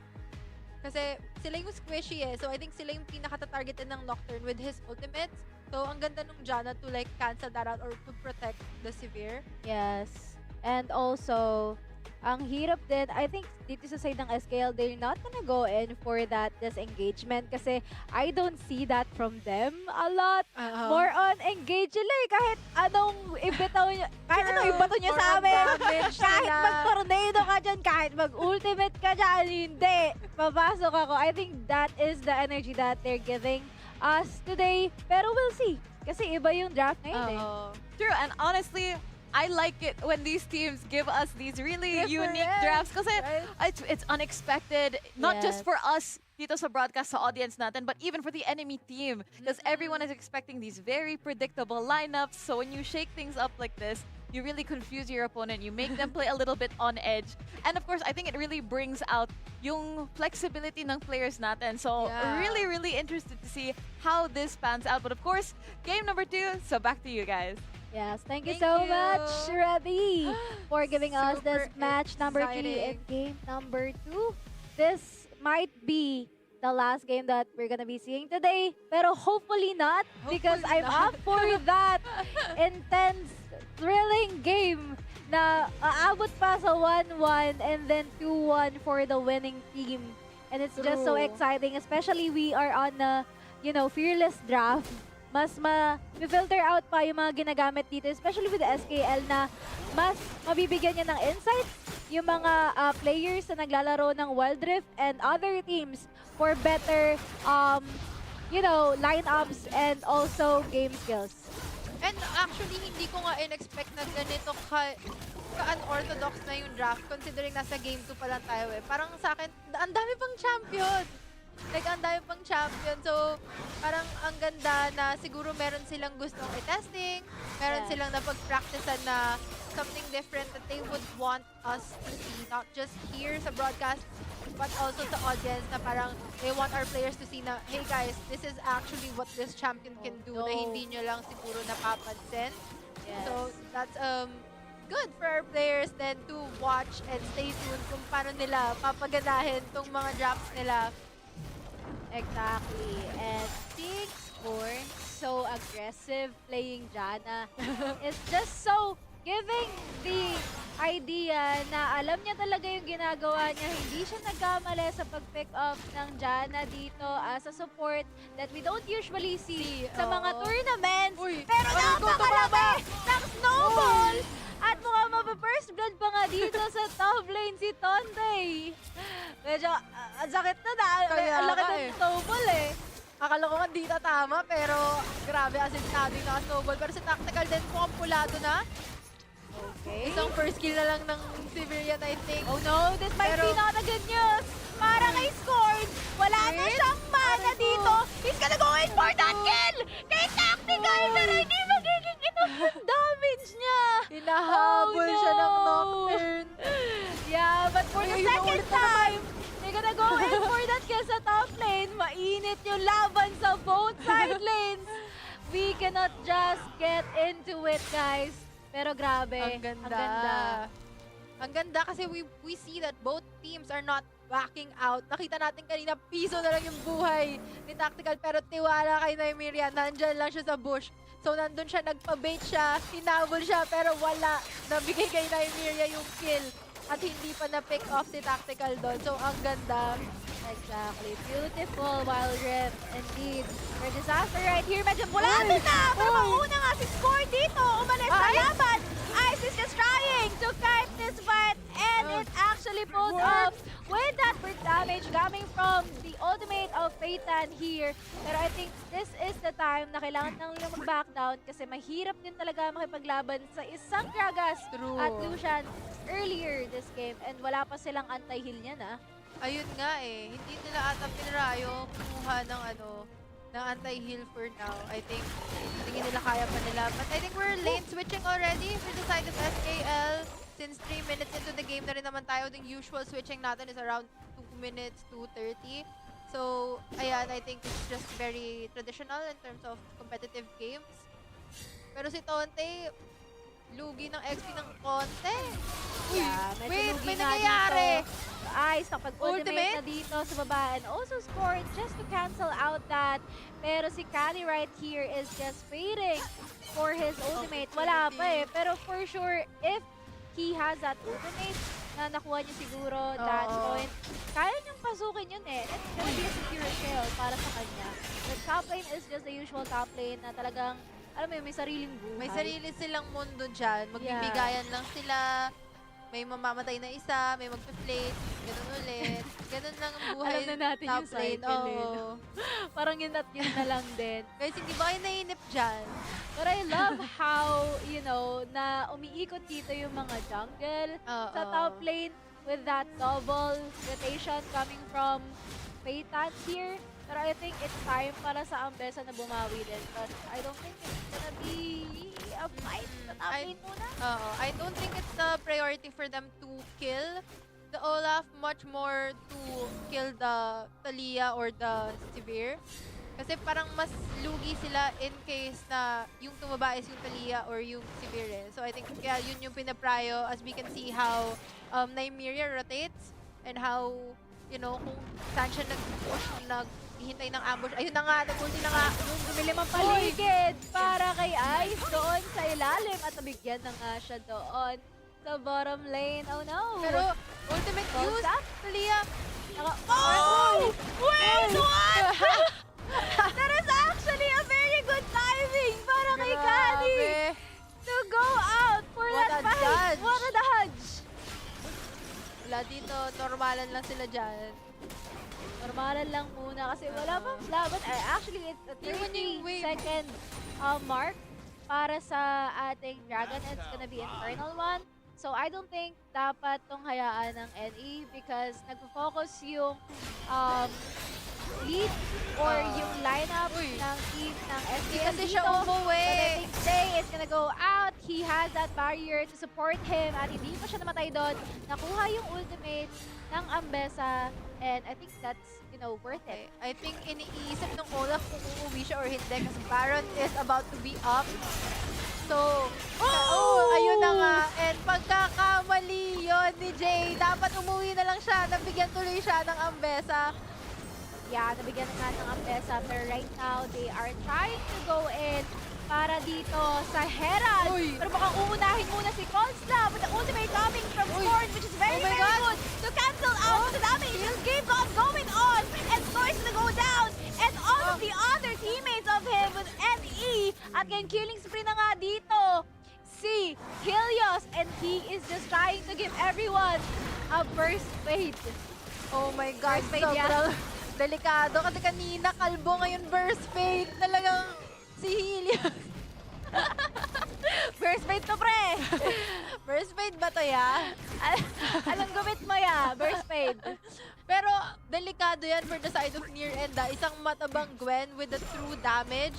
Kasi sila yung squishy eh. So I think sila yung pinaka-targeted ng Nocturne with his ultimates. So ang ganda nung Jana to like cancel that out or to protect the Severe. Yes. And also, ang hirap din, I think dito sa side ng SKL, they're not gonna go in for that disengagement kasi I don't see that from them a lot. More on engage sila eh. Kahit anong ibitaw niya, kahit ano ibato niya More sa on amin. damage Kahit sila. mag-tornado ka dyan, kahit mag-ultimate ka dyan, hindi. Papasok ako. I think that is the energy that they're giving us today. Pero we'll see. Kasi iba yung draft ngayon eh. Oo. True, and honestly, I like it when these teams give us these really Different, unique drafts kasi right? it's unexpected, not just Yes. for us dito sa broadcast sa audience natin, but even for the enemy team because everyone is expecting these very predictable lineups. So when you shake things up like this, you really confuse your opponent. You make them play a little bit on edge. And of course, I think it really brings out yung flexibility ng players natin. So Yeah. really, really interested to see how this pans out. But of course, game number 2, so back to you guys. Yes, thank you Thank so you. much, Rebby, for giving us this Super match number 3 and exciting. game number 2. This might be the last game that we're gonna be seeing today, pero hopefully not, because Hopefully I'm not. up for that intense, thrilling game na aabot pa sa 1-1 and then 2-1 for the winning team. And it's just so True. exciting, especially we are on a, fearless draft. Mas ma-filter out pa yung mga ginagamit dito, especially with the SKL na mas mabibigyan niya ng insights yung mga players na naglalaro ng Wild Rift and other teams for better you know, lineups and also game skills. And actually, hindi ko nga in-expect na ganito ka-unorthodox na yung draft considering nasa game 2 pa lang tayo eh. Parang sa akin, ang dami pang champion. Like, ang dami pang champion. So, parang ang ganda na siguro meron silang gustong i-testing, meron Yeah. silang napag-practicean na something different that they would want us to see. Not just here sa broadcast, but also sa audience na parang they want our players to see na, hey guys, this is actually what this champion can do na no. hindi nyo lang siguro napapansin. Yes. So, that's good for our players then to watch and stay tuned kung paano nila papaganahin tong mga drafts nila. Exactly. And seeing Scorn so aggressive playing Janna is just so giving the idea na alam niya talaga yung ginagawa niya. Hindi siya nagkamali sa pag-pick up ng Janna dito as a support that we don't usually see sa mga Oo. tournaments. Uy, Pero ano ko, napakalaki ng snowball! At mukhang mapa-first blood pa nga dito sa top lane si Tonte. Medyo ang sakit na Kaya ang laki nga ng eh. snowball eh. Akala ko nga di tama pero grabe asintado yung naka-snowball. Pero si Tactical din mukhang pulado na. Okay. Isang first kill na lang ng civilian I think. Oh no, this might Pero- be not a good news. Para kay Scorn, wala na Wait. siyang mana Aray ko. dito. He's gonna go in for that kill! Kay Tactical, pero hindi magiging enough yung damage niya. Hinahabol siya ng no. Nocturne. Yeah, but for the Ay, second inuulit na time, they're gonna go in for that kill sa top lane. Mainit yung laban sa both side lanes. We cannot just get into it, guys. Pero grabe. Ang ganda. Ang ganda. Ang ganda kasi we see that both teams are not backing out. Nakita natin kanina, piso na lang yung buhay ni Tactical pero tiwala kay Nymeria, nandyan lang siya sa bush. So nandun siya, nagpa-bait siya, hinabol siya pero wala. Nabigay kay Nymeria yung kill at hindi pa na-pick off si Tactical doon. So ang ganda. Exactly. Beautiful wild rip. Indeed. For disaster right here. Medyo bulado na! Pero mauna nga si Score dito. Umalis na laban. Ice is just trying to fight this fight. And it actually pulled off with that brick damage coming from the ultimate of Phaeton here. Pero I think this is the time na kailangan nang nila mag-back down kasi mahirap din talaga makipaglaban sa isang Gragas True. at Lucian earlier this game. And wala pa silang anti-heal niyan Ayun nga eh, hindi nila ata pinrayo kumuha ng ng anti-heal for now. I think tingin nila kaya pa nila. But I think we're lane switching already for the side of SKL. Since 3 minutes into the game na rin naman tayo, the usual switching natin is around 2 minutes, 2:30. So, ayan, I think it's just very traditional in terms of competitive games. Pero si Tonte, lugi ng XP ng konti. Uy, Yeah, medyo wait, lugi may nga nangyayari. dito. Ice nakapag-ultimate Ultimate? na dito sa baba and also scored just to cancel out that. Pero si Kani right here is just waiting for his ultimate. Wala pa eh. Pero for sure, if he has that ultimate na nakuha niya siguro that point, kaya niyang pasukin yun eh. It's gonna be a secure kill para sa kanya. The top lane is just the usual top lane na talagang, alam mo yun, may sariling buhay. May sarili silang mundo dyan. Magbibigayan lang sila. May mamamatay na isa, may magpe-plate, ganun ulit. Ganun lang ang buhay. Alam na natin top yung cycle lane. eh, no? Oo. Parang yun at yun na lang din. Guys, hindi ba kayo nainip dyan? But I love how, you know, na umiikot dito yung mga jungle sa top lane with that double rotation coming from Phaeton here. Pero I think it's time para sa Ambessa na bumawi din. But I don't think it's gonna be a fight sa top lane muna. I don't think it's the priority for them to kill the Olaf, much more to kill the Talia or the Sivir. Kasi parang mas lugi sila in case na yung tumaba is yung Talia or yung Sivir eh. So I think kaya yun yung pinaprayo as we can see how Nymeria rotates and how, you know, kung saan siya nag-push, naghihintay ng ambush. Ayun na nga, nag-ulti na nga. Yung dumilim ang paligid para kay Ice doon sa ilalim at nabigyan na nga siya doon sa bottom lane. Oh no! Pero ultimate Close use, up. Talia. Oh! Wait, what? That is actually a very good timing para kay Kani Grabe. to go out for What that a fight. dodge. What a dodge! Wala dito, normalan lang sila dyan. normalan lang muna kasi wala pang laban. Actually, it's a Yun yung wave. 30-second mark para sa ating Dragon. It's gonna be Infernal one. So, I don't think dapat tong hayaan ng NE because nagpo-focus yung lead or yung lineup ng team ng SKL Kasi siya dito. umuwi. But I think Jay is gonna go out. He has that barrier to support him at hindi pa siya namatay doon. Nakuha yung ultimate ng Ambessa and I think that's, worth it. I think iniisip ng Olaf kung uuwi siya or hindi kasi Baron is about to be up. So, ayun na nga. And pagkakamali yon ni Jay, dapat umuwi na lang siya. Nabigyan tuloy siya ng Ambessa. Yeah, nabigyan na nga ng Ambessa. Pero right now, they are trying to go in para dito sa Herald. Uy. Pero baka uunahin muna si Colsla with the ultimate coming from Scorn, which is very, Oh my very God. good to cancel out the damage. This game bomb going on, and Scorn's gonna go down. And all of the other teammates of him with NE at ngayon killing spree na nga dito si Helios, and he is just trying to give everyone a burst fade. Oh my God, Burst fade, sobrang delikado. Kasi kanina, kalbo, ngayon burst fade. Talagang si Helios. Burst fade to, pre! Burst fade ba to, ya? Anong gumit mo, ya? Burst fade. Pero delikado yan for the side of near end. Isang matabang Gwen with the true damage.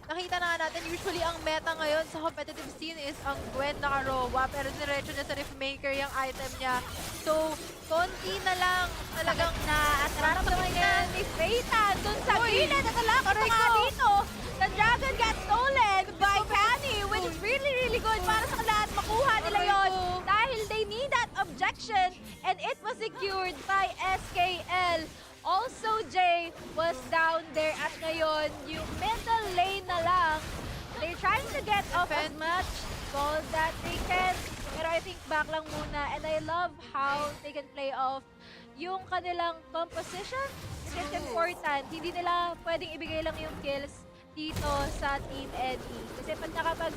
Nakita na nga natin, usually ang meta ngayon sa competitive scene is ang Gwen naka-rowa, pero diretso na sa Riftmaker yung item niya. So, konti na lang talagang Na at nararamdaman niya ni Phaeton dun sa gilid at alakot pa nga dito. The dragon got stolen by Canny, which is really, really good para sa lahat makuha nila yon dahil they need that objection and it was secured by SKL. Also, Jay was down there at ngayon, yung middle lane na lang. They're trying to get off as much gold that they can. Pero I think back lang muna. And I love how they can play off yung kanilang composition. Because it's important. Hindi nila pwedeng ibigay lang yung kills dito sa Team NE. Kasi pag nakapag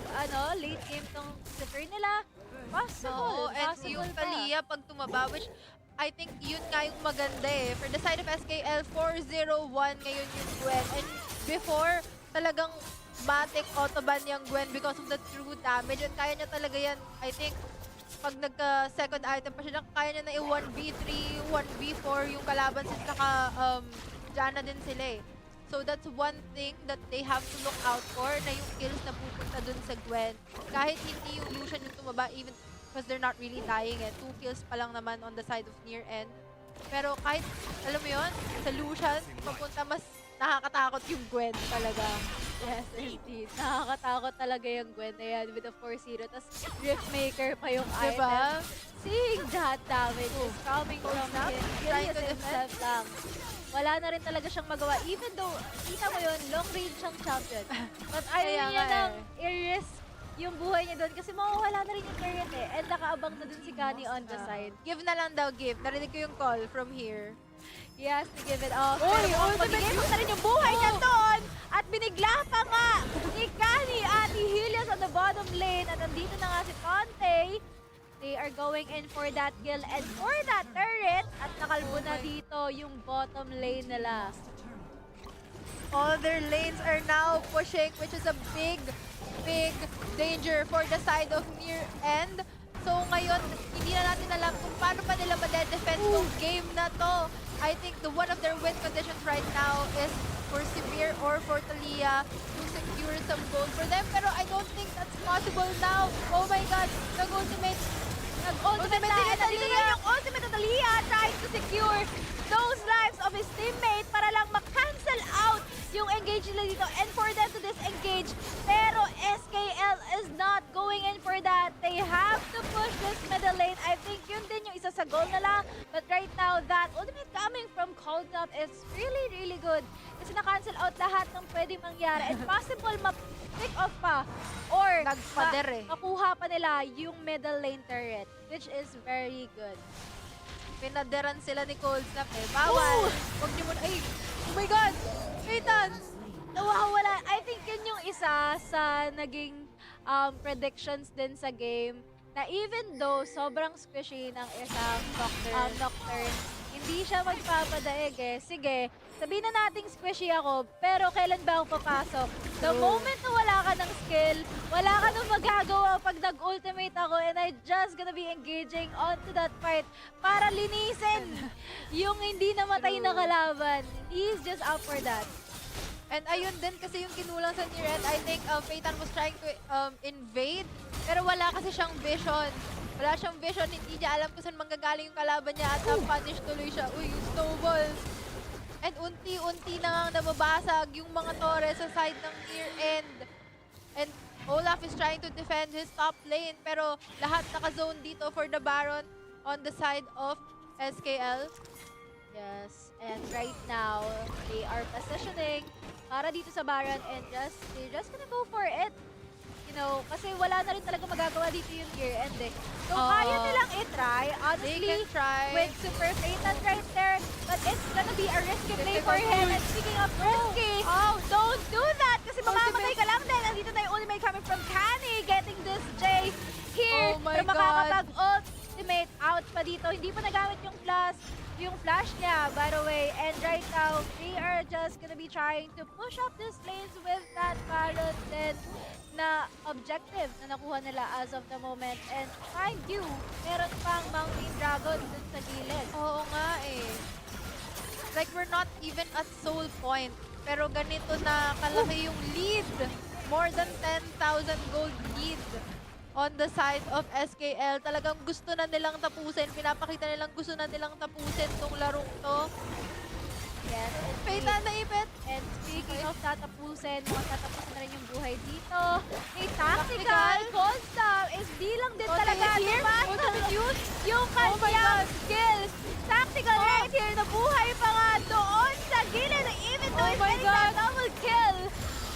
late game tong sa turn nila, possible. and Possible yung pa. Talia pag tumaba, which I think yun nga yung maganda eh. For the side of SKL, 4-0-1 ngayon yung Gwen. And before, talagang matic autoban yung Gwen because of the true damage. And kaya niya talaga yan, I think, pag nagka-second item pa siya, kaya niya na i-1v3, 1v4 yung kalaban since Jana din sila eh. So that's one thing that they have to look out for, na yung kills na pupunta dun sa Gwen. Kahit hindi yung Lucian yung tumaba, even because they're not really dying eh. 2 kills pa lang naman on the side of near end. Pero kahit, alam mo yun, sa Lucian, papunta mas nakakatakot yung Gwen talaga. Yes, indeed. Nakakatakot talaga yung Gwen na yan with the 4-0. Tapos Riftmaker pa yung Diba? item. Seeing that damage is coming from snap. him. Trying Helios to himself lang. Wala na rin talaga siyang magawa. Even though, kita mo yun, long range siyang champion. But ayaw Kaya niya nga nang i-risk yung buhay niya doon kasi mawawala na rin yung turret eh. And nakaabang na dun si Kani on the side. Give na lang daw, give. Narinig ko yung call from here. He has to give it off. Uy, Pero ultimate magiging na rin yung buhay niya doon. At binigla pa nga ni Kani at ni Helios on the bottom lane. At nandito na nga si Conte. They are going in for that kill and for that turret. At nakalbo na dito yung bottom lane nila. All their lanes are now pushing, which is a big danger for the side of near end. So ngayon, hindi na natin alam kung paano pa nila ma-defend tong game na to. I think one of their win conditions right now is for Severe or for Talia to secure some gold for them. Pero I don't think that's possible now. Oh my God, nag-ultimate Nag-ultimate na. ni And nandito Talia. na yung ultimate na Talia trying to secure those lives of his teammate para lang ma-cancel out yung engage nila dito and for them to disengage. Pero SKL is not going in for that. They have to push this middle lane. I think yun din yung isa sa goal nila. But right now, that ultimate coming from Coldnut is really, really good. Kasi na-cancel out lahat ng pwedeng mangyari. And possible ma-pick off pa or Nagpader eh. makuha pa nila yung middle lane turret, which is very good. Pinaderan sila ni Cold Snap eh. Bawal! Huwag niyo muna. Ay! Oh my God! Nathan! Nawawala. I think yun yung isa sa naging predictions din sa game na even though sobrang squishy ng isang Nocturne, hindi siya magpapadaig eh. Sige, sabihin na nating squishy ako, pero kailan ba ako papasok? The moment na wala ka ng skill, wala ka nang magagawa pag nag-ultimate ako and I just gonna be engaging onto that fight para linisin yung hindi namatay na kalaban. He's just up for that. And ayun din kasi yung kinulang sa near end. I think Peyton was trying to invade, pero wala kasi siyang vision. Wala siyang vision, hindi niya alam kung saan manggagaling yung kalaban niya at na-punish tuloy siya. Uy, yung snowball. And unti-unti na nga nababasag yung mga torres sa side ng near end. And Olaf is trying to defend his top lane, pero lahat naka-zone dito for the Baron on the side of SKL. Yes, and right now, they are positioning para dito sa Baron and they're just gonna go for it. You know, kasi wala na rin talaga magagawa dito yung year end eh. So, kaya nilang i-try. They Honestly, can try. with Super Phaeton right there, but it's gonna be a risky play for him. And speaking of risky, don't do that kasi mamamatay ka lang din. Nandito na yung ultimate coming from Canny, getting this J here. Oh my Pero God. makakapag-ultimate out pa dito. Hindi pa nagamit yung flash niya, by the way. And right now, they are just gonna be trying to push up these lanes with that Baron then na objective na nakuha nila as of the moment. And mind you, meron pang Mountain Dragon dun sa gilid. Oo nga eh. Like, we're not even at soul point. Pero ganito na kalaki yung lead. More than 10,000 gold lead on the side of SKL. Talagang gusto na nilang tapusin. Pinapakita nilang gusto na nilang tapusin tong larong to. Yes. Peyton naipit. And speaking of tatapusin, mga tatapusin na rin yung buhay dito. May tactical, Constam is bilang din talaga here. use yung kanyang skills. Tactical right here, nabuhay pa nga doon sa gilid. Even though it's getting that double kill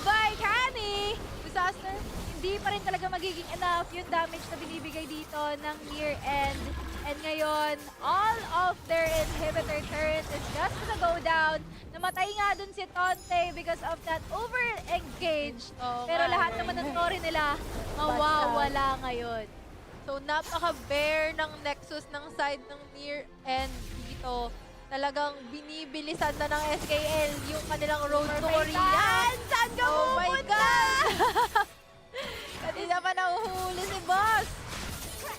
by Canny. Disaster. Hindi pa rin talaga magiging enough yung damage na binibigay dito ng near end. And ngayon, all of their inhibitor turret is just gonna go down. Namatay nga dun si Tonte because of that over-engage. Pero lahat naman ng story nila, mawawala ngayon. So, napaka-bare ng Nexus ng side ng near end dito. Talagang binibilisan na ng SKL yung kanilang road to Korea. Saan ka Oh my pupunta? God! Kanina pa nahuhuli si Boss.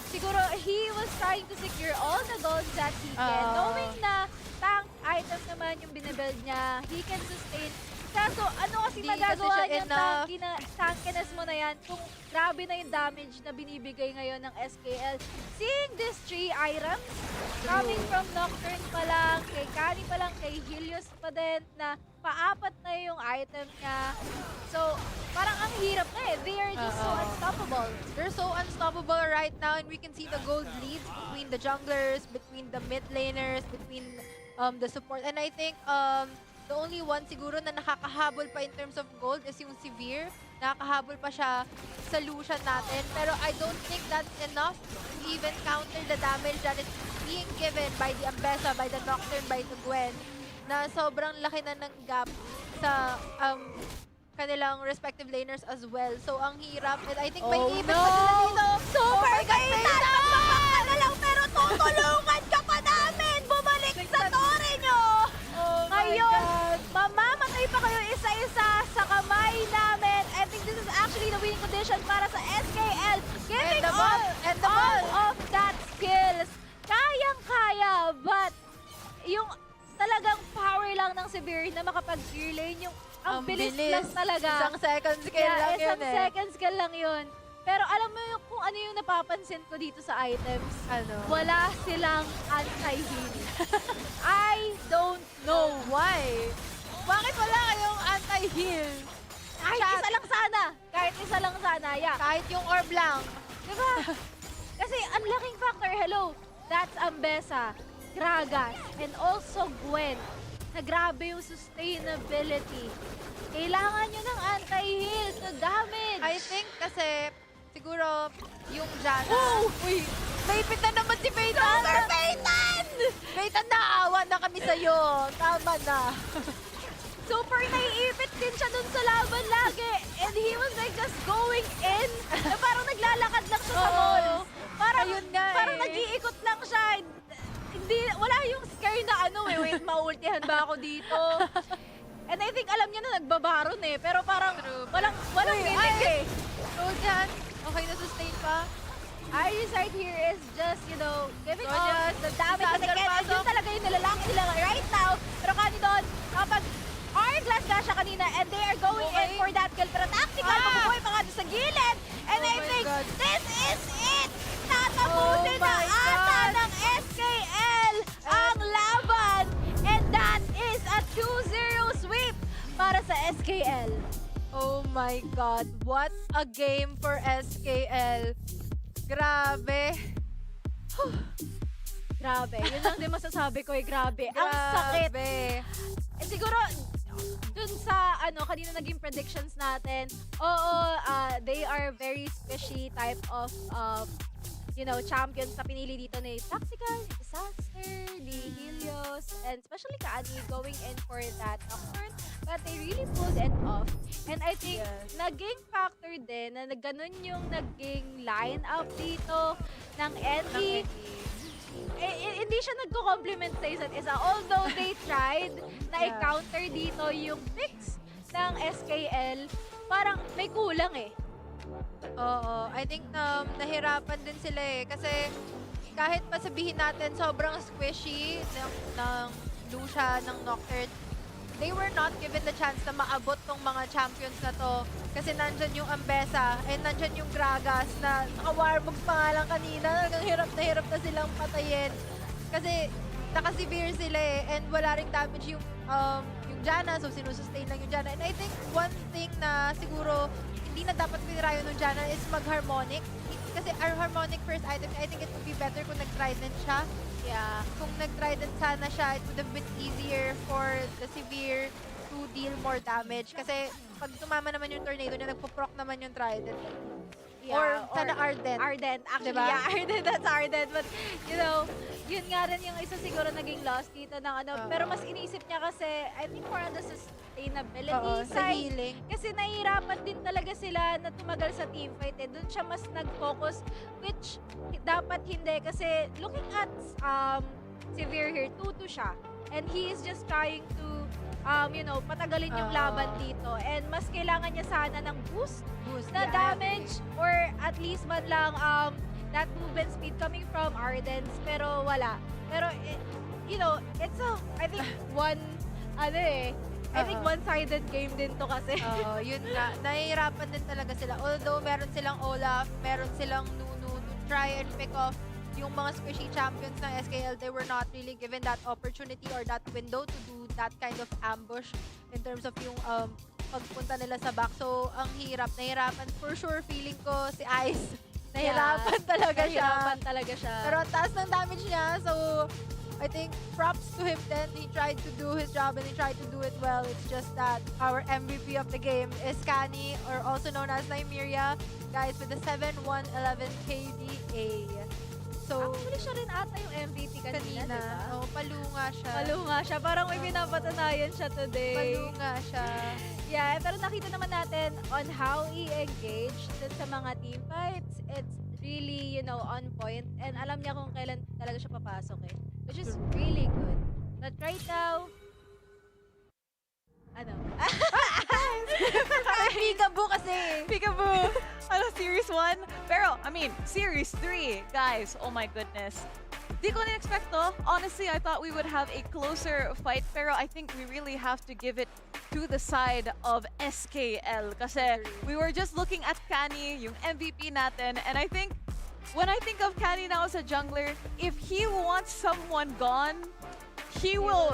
Siguro, he was trying to secure all the golds that he can. Knowing na tank items naman yung binibuild niya, he can sustain. Kaso, ano kasi Di kasi magagawa siya niyang enough. tankiness mo na yan kung grabe na yung damage na binibigay ngayon ng SKL. Seeing these 3 items, coming from Nocturne pa lang, kay Kani pa lang, kay Helios pa din, na paapat na yung item niya. So, parang ang hirap na eh. They are just so unstoppable. They're so unstoppable right now, and we can see the gold leads between the junglers, between the mid laners, between the support. And I think the only one siguro na nakakahabol pa in terms of gold is yung Severe. Nakakahabol pa siya sa Lucian natin. Pero I don't think that's enough to even counter the damage that is being given by the Ambessa, by the Nocturne, by the Gwen, na sobrang laki na ng gap sa kanilang respective laners as well. So, ang hirap. And I think may ipit pa sila dito. Super Phaeton! Magpapak ka na lang pero tutulungan ka pa namin! Bumalik sa tore nyo! Ngayon, mamamatay pa kayo isa-isa sa kamay namin. I think this is actually the winning condition para sa SKL. Giving all of that skills. Kayang-kaya, but yung talagang power lang ng Severe na makapag-clear lane, yung ang bilis lang talaga. Isang second skill lang yun isang second skill lang yun. Pero alam mo yung, kung ano yung napapansin ko dito sa items? Ano? Wala silang anti-heal. I don't know why. Bakit wala kayong anti-heal? Kahit isa lang sana. Kahit isa lang sana, yeah. Kahit yung orb lang. Diba? Kasi ang laking factor, hello, that's Ambessa, Gragas, and also Gwen. Na grabe yung sustainability. Kailangan nyo ng anti-heal to damage. I think kasi siguro yung Jana. Uy! Naipit na naman si Peyton! Super Phaeton! Peyton, naawa na kami sa'yo. Tama na. Super naiipit din siya dun sa laban lagi. And he was like just going in. Na parang naglalakad lang siya sa mall. Parang, Ayun nga parang eh. nag-iikot lang siya. Hindi, wala yung scared kayo na wait, maultihan ba ako dito? And I think alam niya na nagbabaron eh, pero parang walang feeling eh. So dyan, okay na sustain pa. Iris right here is just, giving So, off just the damage saan again. And pasok? yun talaga yung nilalaki nila right now. Pero kani doon, kapag hourglass na siya kanina and they are going in for that kill. Pero tactical, mabubuhay pa nga doon sa gilid. And Oh I my think God. this is it. Tatapusin Oh na my ata God. ng SKL ang laban. And that is a 2-0 sweep para sa SKL. Oh my God, what a game for SKL. Grabe. Grabe. Yun lang din masasabi ko grabe. Ang sakit. Grabe. Siguro, dun sa, kanina naging predictions natin, they are very squishy type of, champions na pinili dito ni Tactical, ni Disaster, ni Helios, and especially Kaani going in for that Nocturne. But they really pulled it off. And I think, naging factor din na ganun yung naging line-up dito ng NE. Hindi siya nagko-compliment sa isa't isa. Although they tried na i-counter dito yung picks ng SKL, parang may kulang eh. Oo, I think nahirapan din sila eh. Kasi kahit pa sabihin natin sobrang squishy ng Lucia, ng Nocturne, they were not given the chance na maabot tong mga champions na to. Kasi nandyan yung Ambessa and nandyan yung Gragas na naka-warmog pa nga lang kanina. Talagang hirap na silang patayin. Kasi naka-severe sila eh. And wala ring damage yung Janna. So sinusustain lang yung Janna. And I think one thing na siguro hindi na dapat pinirayo ng Janna is mag-harmonic. Kasi our harmonic first item, I think it would be better kung nag-trident siya. Yeah. Kung nag-trident sana siya, it would have been easier for the severe to deal more damage. Kasi pag tumama naman yung tornado niya, nagpo-proc naman yung trident. Or sana Ardent. Ardent. Actually, Diba? yeah, Ardent, that's Ardent. But, yun nga rin yung isa siguro naging loss dito ng Pero mas inisip niya kasi, I think for the sustainability Oo, sa side. healing. Kasi nahihirapan din talaga sila na tumagal sa teamfight eh. Doon siya mas nag-focus, which dapat hindi. Kasi looking at Severe here, 2-2 siya. And he is just trying to, patagalin yung laban dito. And mas kailangan niya sana ng boost na damage or at least man lang that movement speed coming from Ardens. Pero wala. Pero, it's I think I think one-sided game din to kasi. Oo, yun nga. Nahihirapan din talaga sila. Although meron silang Olaf, meron silang Nunu to try and pick off yung mga squishy champions ng SKL, they were not really given that opportunity or that window to do that kind of ambush in terms of yung pagpunta nila sa back. So, ang nahirapan. For sure, feeling ko si Ice, nahirapan talaga siya. Nahirapan talaga siya. Pero ang taas ng damage niya, so I think props to him then. He tried to do his job and he tried to do it well. It's just that our MVP of the game is Kani, or also known as Nymeria, guys, with the 7-1-11 KDA. So, Actually, siya rin ata yung MVP kanina, diba? Oh, palunga siya. Palunga siya. Parang may pinapatunayan siya today. Palunga siya. Yeah, pero nakita naman natin on how he engaged dun sa mga team fights. It's really, on point. And alam niya kung kailan talaga siya papasok eh. Which is really good. But right now, Peekaboo kasi. Peekaboo! Series 1? Pero, Series 3, guys, oh my goodness. Di ko na-expect to. Honestly, I thought we would have a closer fight, pero I think we really have to give it to the side of SKL. Kasi we were just looking at Kani, yung MVP natin, and I think, when I think of Kani now as a jungler, if he wants someone gone, he will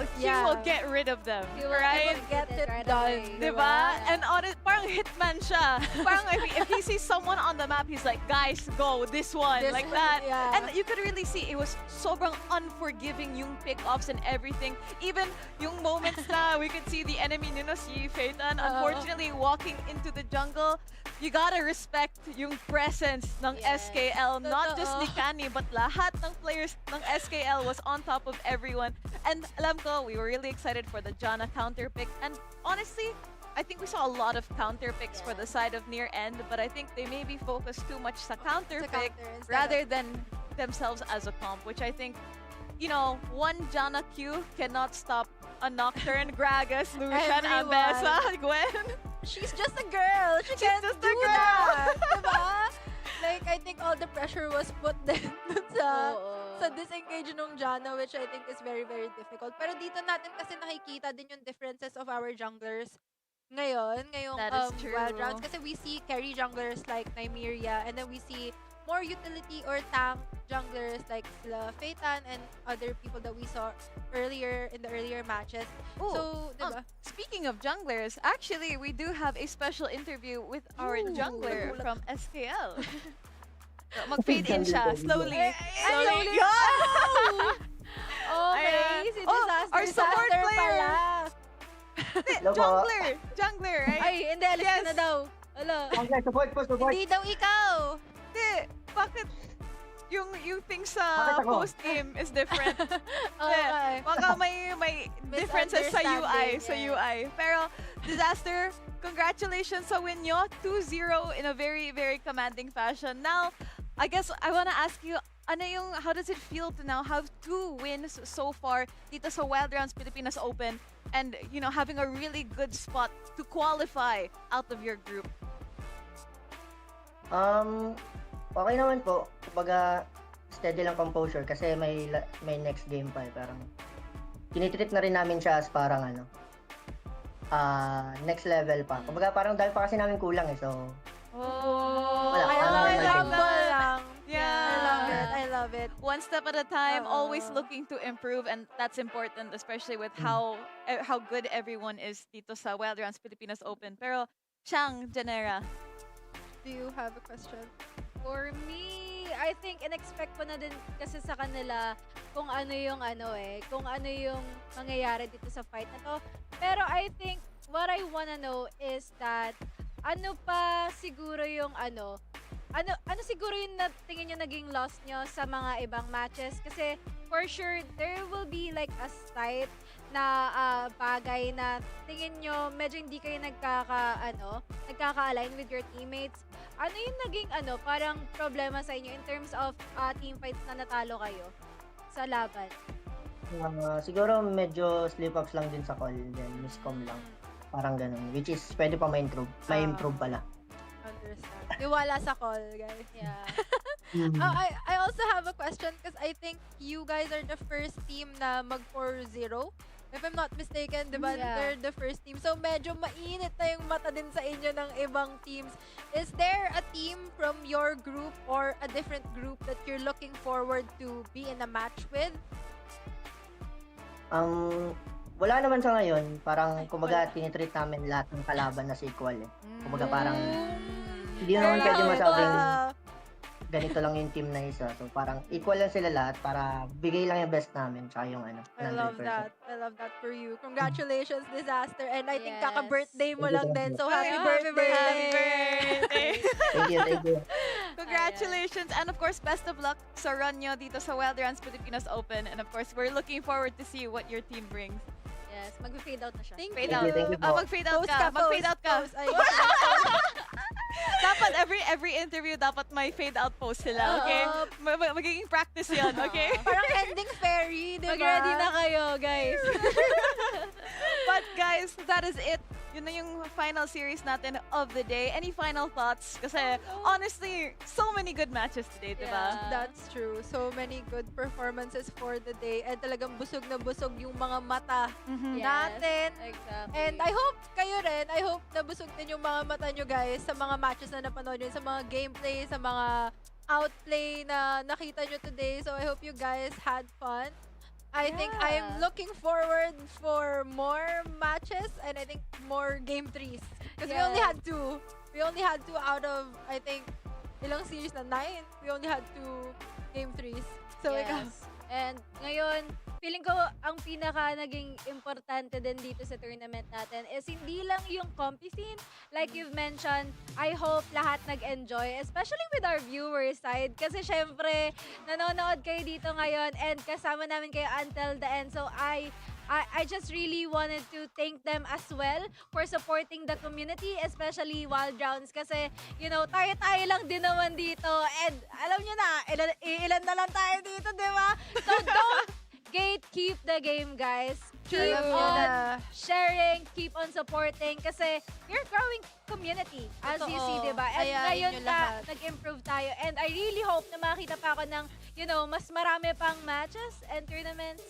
get rid of them, right? Get it right done. away. Diba? And parang hitman siya. Parang if he sees someone on the map, he's like, guys, go, this one, This like one, that. yeah. And you could really see it was sobrang unforgiving yung pick-offs and everything. Even yung moments na we could see the enemy nino si Phaeton, unfortunately, walking into the jungle. You gotta respect yung presence ng Yes. SKL. Not just Totoo. ni Kani, but lahat ng players ng SKL was on top of everyone. And alam ko, we were really excited for the Janna counter pick. And honestly, I think we saw a lot of counter picks for the side of near end, but I think they maybe focused too much sa counter Sa pick counter instead rather than themselves as a comp, which I think you know, one Jana Q cannot stop a Nocturne, Gragas, Lucian, Everyone. Ambessa, Gwen. She's just a girl. She can't just a do girl. that. Diba? Like, I think all the pressure was put then dun sa disengage nung Janna, which I think is very, very difficult. Pero dito natin kasi nakikita din yung differences of our junglers ngayong That is true. Wild Rounds. Kasi we see carry junglers like Nymeria, and then we see more utility or tank junglers like sila Phaeton and other people that we saw earlier in the earlier matches. Ooh, So, diba? Speaking of junglers, actually, we do have a special interview with our jungler from SKL. So, mag-fade in siya, slowly. Slowly. Okay, si Disaster. our support Disaster player. pala. Hello po. Jungler, right? Ay, hindi, alis ka Yes. na daw. Ala. Okay, support po, support. Hindi daw ikaw. Hindi, bakit yung thing sa Bakit ako? post-game is different? Okay. Baka may differences sa UI, Misunderstanding, Pero, Disaster, congratulations sa win nyo. 2-0 in a very, very commanding fashion. Now, I guess I wanna ask you, how does it feel to now have 2 wins so far dito sa Wild Rounds Pilipinas Open and, you know, having a really good spot to qualify out of your group? Okay naman po. Kumbaga, steady lang composure kasi may next game pa eh. Parang, tinitreat na rin namin siya as parang next level pa. Kumbaga, parang dahil pa kasi namin kulang eh. So, Wala, I parang love normal it. thing. Humble lang. Yeah. I love it. I love it. One step at a time, always Oo. looking to improve, and that's important, especially with how good everyone is dito sa Wild Rounds Pilipinas Open. Pero, Chang, Janera. Do you have a question? For me, I think in-expect ko na din kasi sa kanila kung ano yung kung ano yung mangyayari dito sa fight na to. Pero I think what I wanna know is that ano pa siguro yung ano siguro yung tingin nyo naging loss nyo sa mga ibang matches kasi for sure there will be like a slight na bagay na tingin nyo medyo hindi kayo nagkaka-align with your teammates. Ano yung naging parang problema sa inyo in terms of team fights na natalo kayo sa laban? siguro medyo slip-ups lang din sa call. Then, miscom lang. Parang ganun. Which is, pwede pa ma-improve. Ma-improve pala. Understand. Tiwala sa call, guys. Yeah. I also have a question because I think you guys are the first team na mag 4-0. If I'm not mistaken, di ba? Yeah. They're the first team. So, medyo mainit na yung mata din sa inyo ng ibang teams. Is there a team from your group or a different group that you're looking forward to be in a match with? Wala naman sa ngayon. Parang, kumbaga, tinitreat namin lahat ng kalaban na equal eh. Kumbaga, parang, hindi naman pwede masabing ganito lang yung team na isa. So, parang, equal lang sila lahat para bigay lang yung best namin tsaka yung I 100%. love that. I love that for you. Congratulations, Disaster. And I think Yes. kaka-birthday mo Thank you, lang thank din. you. So, happy Ay, birthday! Happy birthday! Thank you. Congratulations! And of course, best of luck sa run nyo dito sa Wild Rounds Pilipinas Open. And of course, we're looking forward to see what your team brings. Yes, mag-fade out na siya. Thank Fade you. out. Thank you po. Mag-fade out Post ka. Mag-fade out ka. post. Ay, Dapat every interview, dapat may fade out post sila, okay? Magiging practice yun, okay? parang ending fairy, di ba? Mag-ready na kayo, guys. But guys, that is it. Yun na yung final series natin of the day. Any final thoughts? Kasi honestly, so many good matches today, diba? Yeah. That's true. So many good performances for the day. And talagang busog na busog yung mga mata Mhm. Yes, natin. Exactly. And I hope kayo rin, I hope nabusog din yung mga mata nyo guys sa mga matches na napanood nyo, sa mga gameplay, sa mga outplay na nakita nyo today. So I hope you guys had fun. I think Yeah. I'm looking forward for more matches and I think more game 3s. Because we only Yes. had 2. We only had 2 out of, I think, ilang series na 9. We only had 2 game 3s. So ikaw. Yes. And ngayon, feeling ko ang pinaka naging importante din dito sa tournament natin is hindi lang yung compy scene. Like you've mentioned, I hope lahat nag-enjoy, especially with our viewers side. Kasi syempre, nanonood kayo dito ngayon and kasama namin kayo until the end. So I just really wanted to thank them as well for supporting the community, especially Wild Rounds. Kasi, you know, tayo-tayo lang din naman dito. And alam nyo na, ilan na lang tayo dito, di ba? So gatekeep the game, guys. Keep Alam niyo on na. sharing, keep on supporting kasi you're growing community as you Totoo. see, diba? And Ayain ngayon niyo na lahat. nag-improve tayo. And I really hope na makita pa ako ng, mas marami pang matches and tournaments.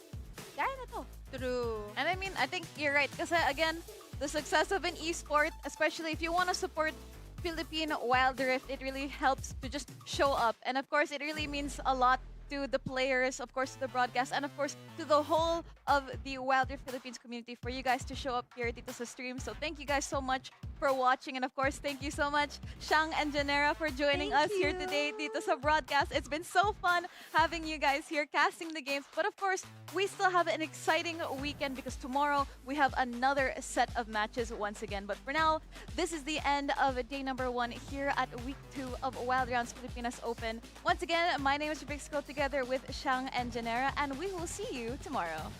Gaya na to. True. And I mean, I think you're right. Kasi again, the success of an esport, especially if you want to support Philippine Wild Rift, it really helps to just show up. And of course, it really means a lot to the players, of course, to the broadcast, and of course, to the whole of the Wild Rift Philippines community for you guys to show up here dito sa stream. So thank you guys so much for watching. And of course, thank you so much, Shang and Janera, for joining Thank us here you. today dito sa broadcast. It's been so fun having you guys here casting the games. But of course, we still have an exciting weekend because tomorrow we have another set of matches once again. But for now, this is the end of day number 1 here at week 2 of Wild Rounds Pilipinas Open. Once again, my name is Rebixco together with Shang and Janera, and we will see you tomorrow.